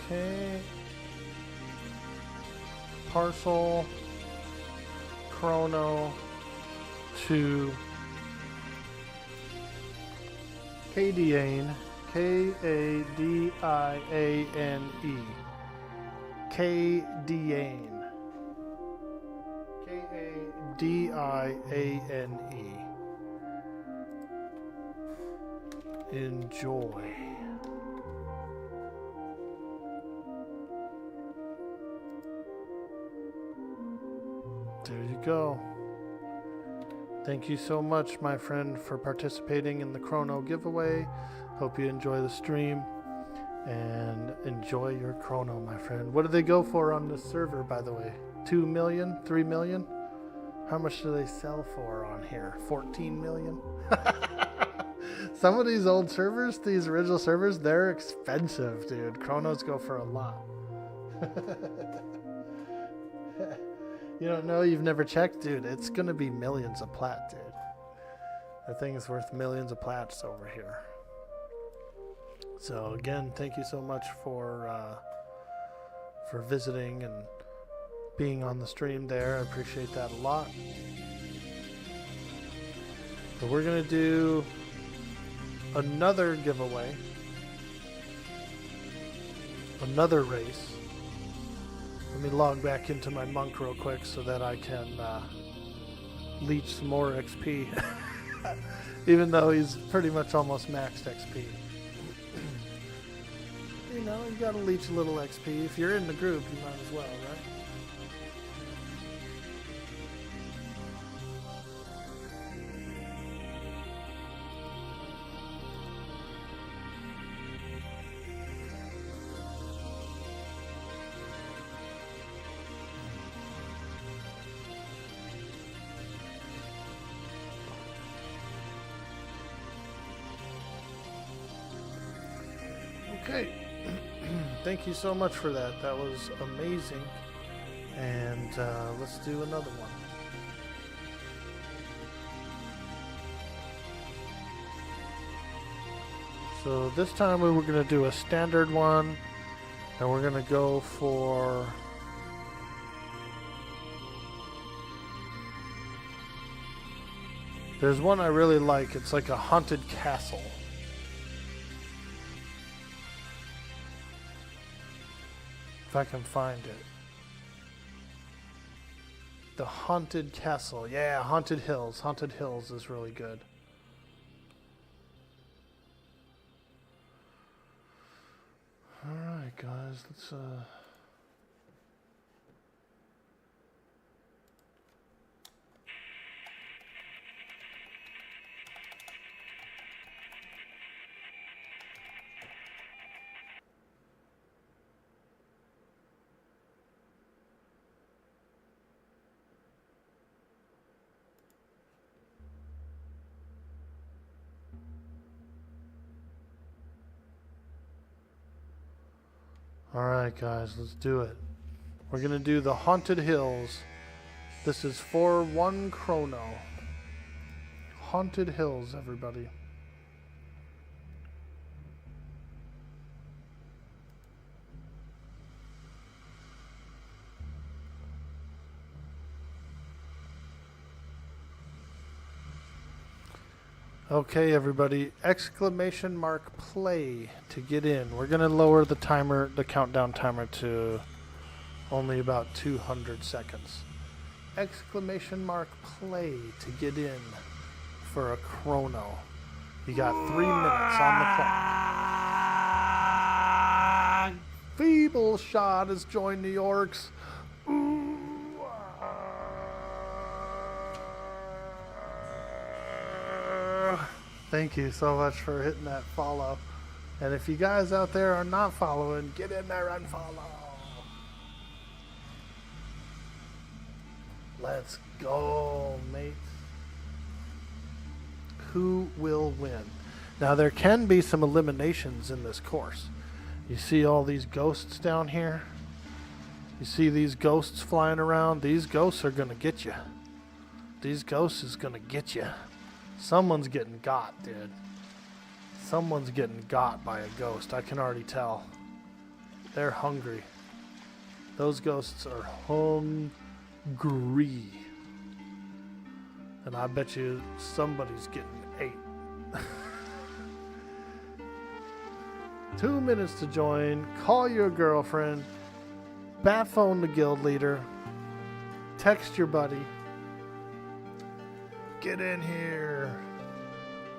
Okay. Parcel. Krono. To Kadiane. Kadiane. Kadiane. Kadiane. Enjoy. There you go. Thank you so much, my friend, for participating in the Krono giveaway. Hope you enjoy the stream. And enjoy your Krono, my friend. What do they go for on this server, by the way? 2 million? 3 million? How much do they sell for on here? 14 million? Some of these old servers, these original servers, they're expensive, dude. Kronos go for a lot. You don't know? You've never checked? Dude, it's going to be millions of plat, dude. That thing is worth millions of plats over here. So again, thank you so much for visiting and being on the stream there. I appreciate that a lot. But we're gonna do another giveaway, another race. Let me log back into my monk real quick so that I can leech some more XP, even though he's pretty much almost maxed XP. You know, you gotta leech a little XP. If you're in the group, you might as well, right? Okay. Thank you so much for that. That was amazing. And let's do another one. So this time we were going to do a standard one. And we're going to go for... There's one I really like. It's like a haunted castle. If I can find it. The Haunted Castle. Yeah, Haunted Hills. Haunted Hills is really good. Alright, guys. Let's, Alright guys, let's do it. We're gonna do the Haunted Hills. This is for 1 Krono. Haunted Hills, everybody. Okay, everybody, exclamation mark play to get in. We're gonna lower the timer, the countdown timer, to only about 200 seconds. Exclamation mark play to get in for a Krono. You got 3 minutes on the clock. Feeble Shot has joined the orcs. Thank you so much for hitting that follow. And if you guys out there are not following, get in there and follow. Let's go, mates. Who will win? Now there can be some eliminations in this course. You see all these ghosts down here? You see these ghosts flying around? These ghosts are gonna get you. These ghosts is gonna get you. Someone's getting got, dude. Someone's getting got by a ghost. I can already tell. They're hungry. Those ghosts are hungry. And I bet you somebody's getting ate. 2 minutes to join. Call your girlfriend. Bat phone the guild leader. Text your buddy. Get in here.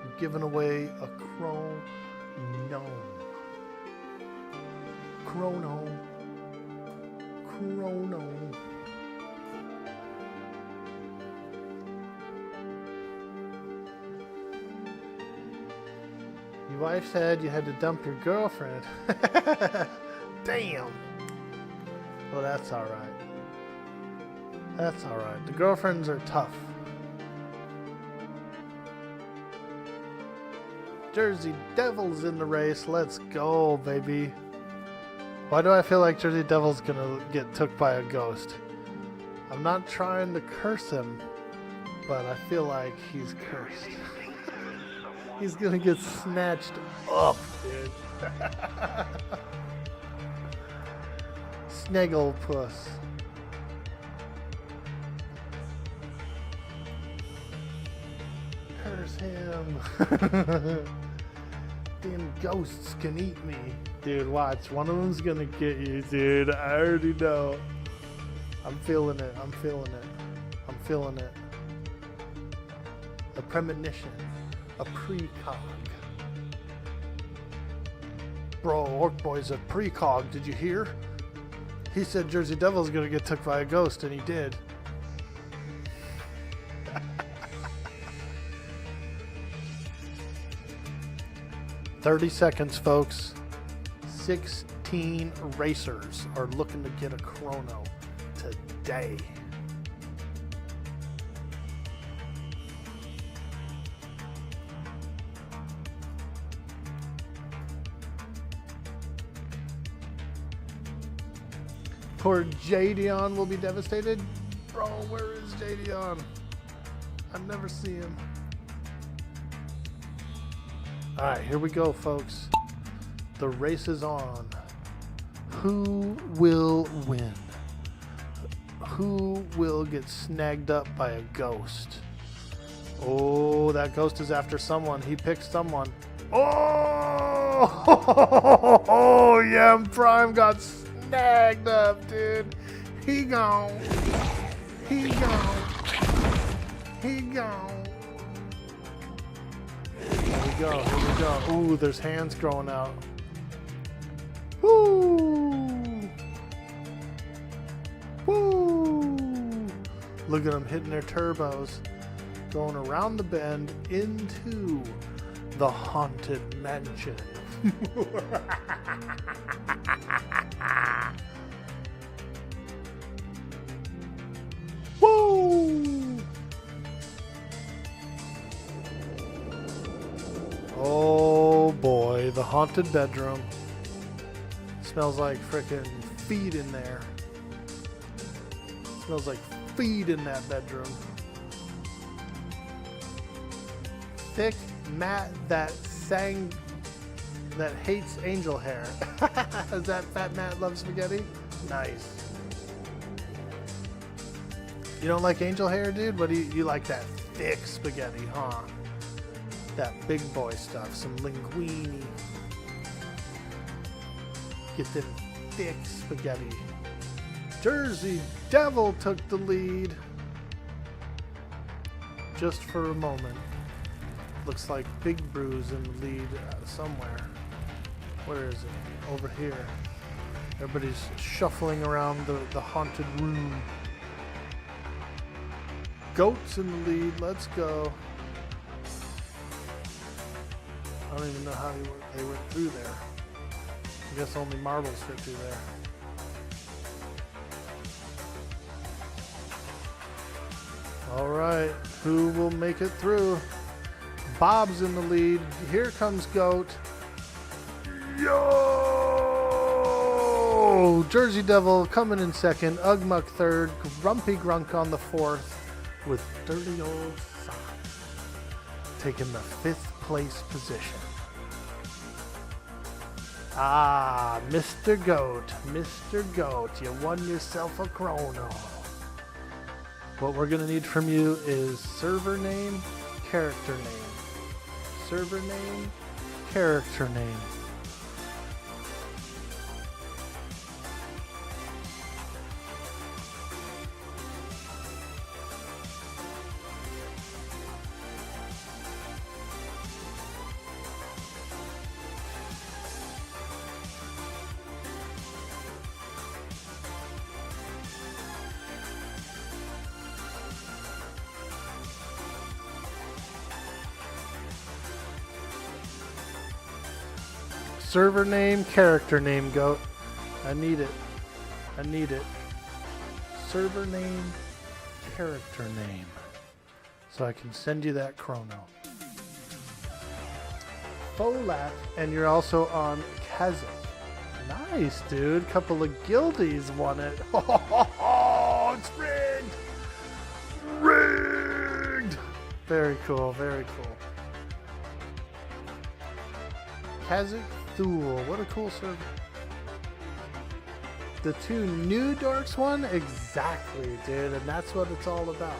I'm giving away a Krono. Krono. Your wife said you had to dump your girlfriend. Damn. Well, that's alright. That's alright. The girlfriends are tough. Jersey Devil's in the race. Let's go, baby. Why do I feel like Jersey Devil's gonna get took by a ghost? I'm not trying to curse him, but I feel like he's cursed. He's gonna get snatched up, dude. Snagglepuss. Curse him. Damn ghosts can eat me. Dude, watch. One of them's gonna get you, dude. I already know. I'm feeling it. I'm feeling it. I'm feeling it. A premonition. A precog. Bro, Orc Boy's a precog. Did you hear? He said Jersey Devil's gonna get took by a ghost, and he did. 30 seconds, folks. 16 racers are looking to get a Krono today. Poor Jadion will be devastated. Bro, where is Jadion? I never see him. Alright, here we go, folks. The race is on. Who will win? Who will get snagged up by a ghost? Oh, that ghost is after someone. He picked someone. Oh, oh yeah, Prime got snagged up, dude. He gone. He gone. He gone. Here we go, here we go. Ooh, there's hands growing out. Woo! Woo! Look at them hitting their turbos. Going around the bend into the haunted mansion. Woo! Oh boy, the haunted bedroom. This Smells like frickin' feed in there. Smells like feed in that bedroom. Thick Matt that hates angel hair. Is that Fat Matt loves spaghetti? Nice. You don't like angel hair, dude? What do you like that thick spaghetti, huh? That big boy stuff, some linguine. Get them thick spaghetti. Jersey Devil took the lead. Just for a moment. Looks like Big Brew's in the lead somewhere. Where is it? Over here. Everybody's shuffling around the haunted room. Goat's in the lead. Let's go. I don't even know how they went through there. I guess only marbles fit through there. All right, who will make it through? Bob's in the lead. Here comes Goat. Yo! Jersey Devil coming in second. Ugmuck third. Grumpy Grunk on the fourth. With Dirty Old Socks taking the 5th place position. Ah, Mr. Goat. Mr. Goat, you won yourself a Krono. What we're going to need from you is server name, character name. Server name, character name. Server name, character name, Goat. I need it. I need it. Server name, character name. So I can send you that Krono. Folak, and you're also on Kazakh. Nice, dude. Couple of guildies won it. Oh, it's rigged! Rigged! Very cool, very cool. Kazakh Thule, what a cool server. The 2 new dorks won? Exactly, dude, and that's what it's all about.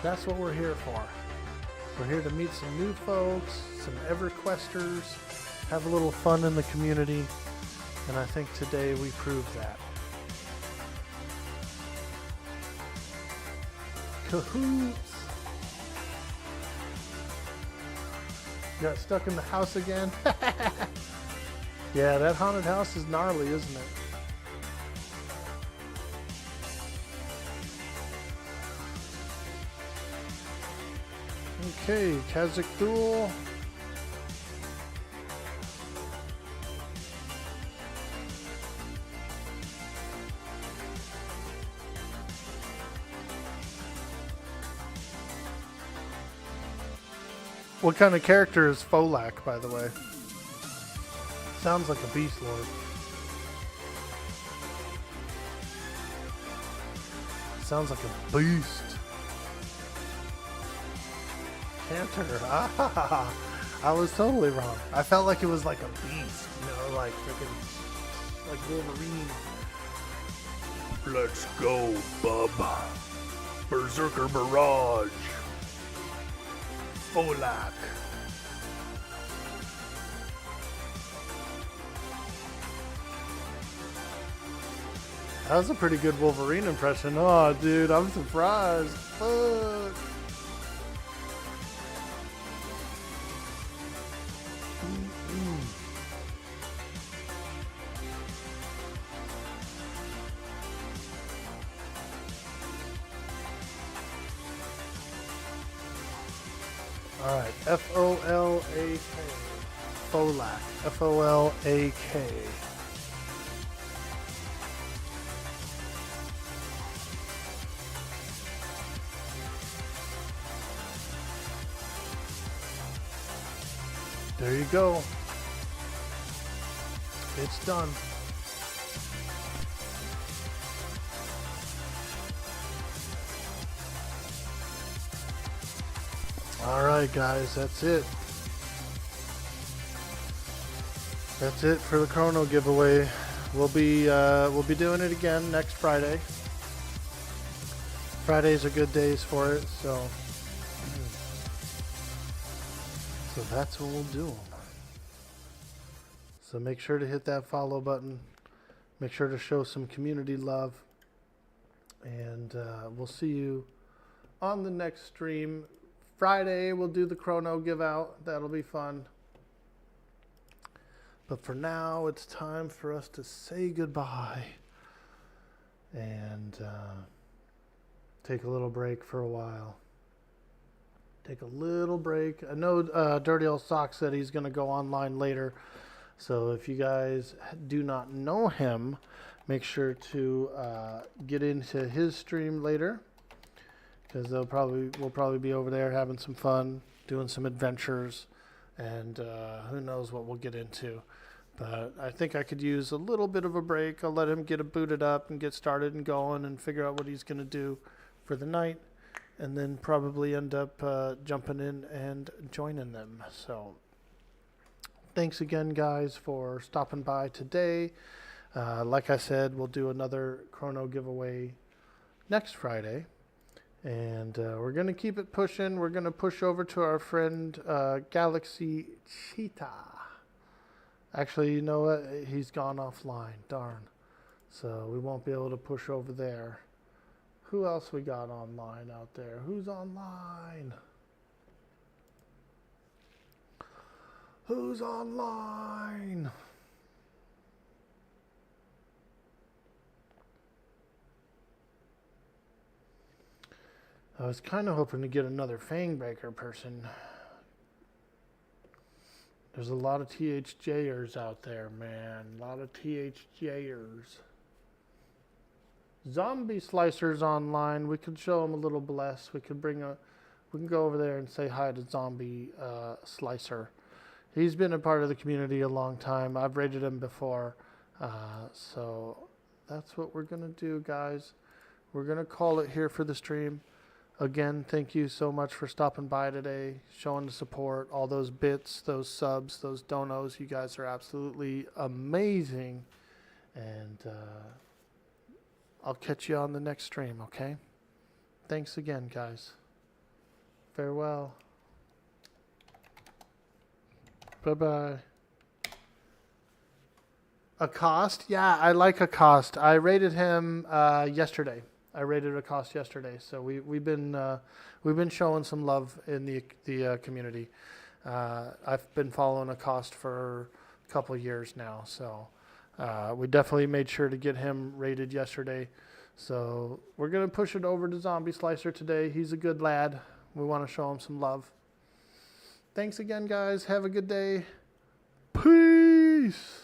That's what we're here for. We're here to meet some new folks, some EverQuesters, have a little fun in the community, and I think today we proved that. Cahoots! Got stuck in the house again? Yeah, that haunted house is gnarly, isn't it? Okay, Kazakh Thule. What kind of character is Folak, by the way? Sounds like a beast lord. Sounds like a beast. Panther. Ah, I was totally wrong. I felt like it was like a beast, you know, like freaking, like Wolverine. Let's go, bub. Berserker Barrage. Folak. That was a pretty good Wolverine impression. Oh, dude, I'm surprised. Fuck. All right, F-O-L-A-K. Folak. F-O-L-A-K. There you go. It's done. All right, guys, that's it. That's it for the Krono giveaway. We'll be doing it again next Friday. Fridays are good days for it, so that's what we'll do. So make sure to hit that follow button. Make sure to show some community love, and we'll see you on the next stream. Friday we'll do the Krono give out. That'll be fun. But for now, it's time for us to say goodbye and take a little break for a while. Take a little break. I know Dirty Old Sock said he's going to go online later. So if you guys do not know him, make sure to get into his stream later. Because we'll probably be over there having some fun, doing some adventures. And who knows what we'll get into. But I think I could use a little bit of a break. I'll let him get booted up and get started and going and figure out what he's going to do for the night. And then probably end up jumping in and joining them. So thanks again, guys, for stopping by today. Like I said, we'll do another Krono giveaway next Friday. And we're going to keep it pushing. We're going to push over to our friend Galaxy Cheetah. Actually, you know what? He's gone offline. Darn. So we won't be able to push over there. Who else we got online out there? Who's online? Who's online? I was kind of hoping to get another Fangbreaker person. There's a lot of THJers out there, man. A lot of THJers. Zombie Slicer's online. We could show him a little bless. We can go over there and say hi to Zombie Slicer. He's been a part of the community a long time. I've rated him before. So that's what we're going to do, guys. We're going to call it here for the stream. Again, thank you so much for stopping by today, showing the support, all those bits, those subs, those donos. You guys are absolutely amazing. And I'll catch you on the next stream, okay? Thanks again, guys. Farewell. Bye-bye. Accost? Yeah, I like Accost. I rated him yesterday. I rated Accost yesterday, so we've been showing some love in the community. I've been following Accost for a couple of years now, so we definitely made sure to get him rated yesterday. So we're gonna push it over to Zombie Slicer today. He's a good lad. We want to show him some love. Thanks again, guys. Have a good day. Peace.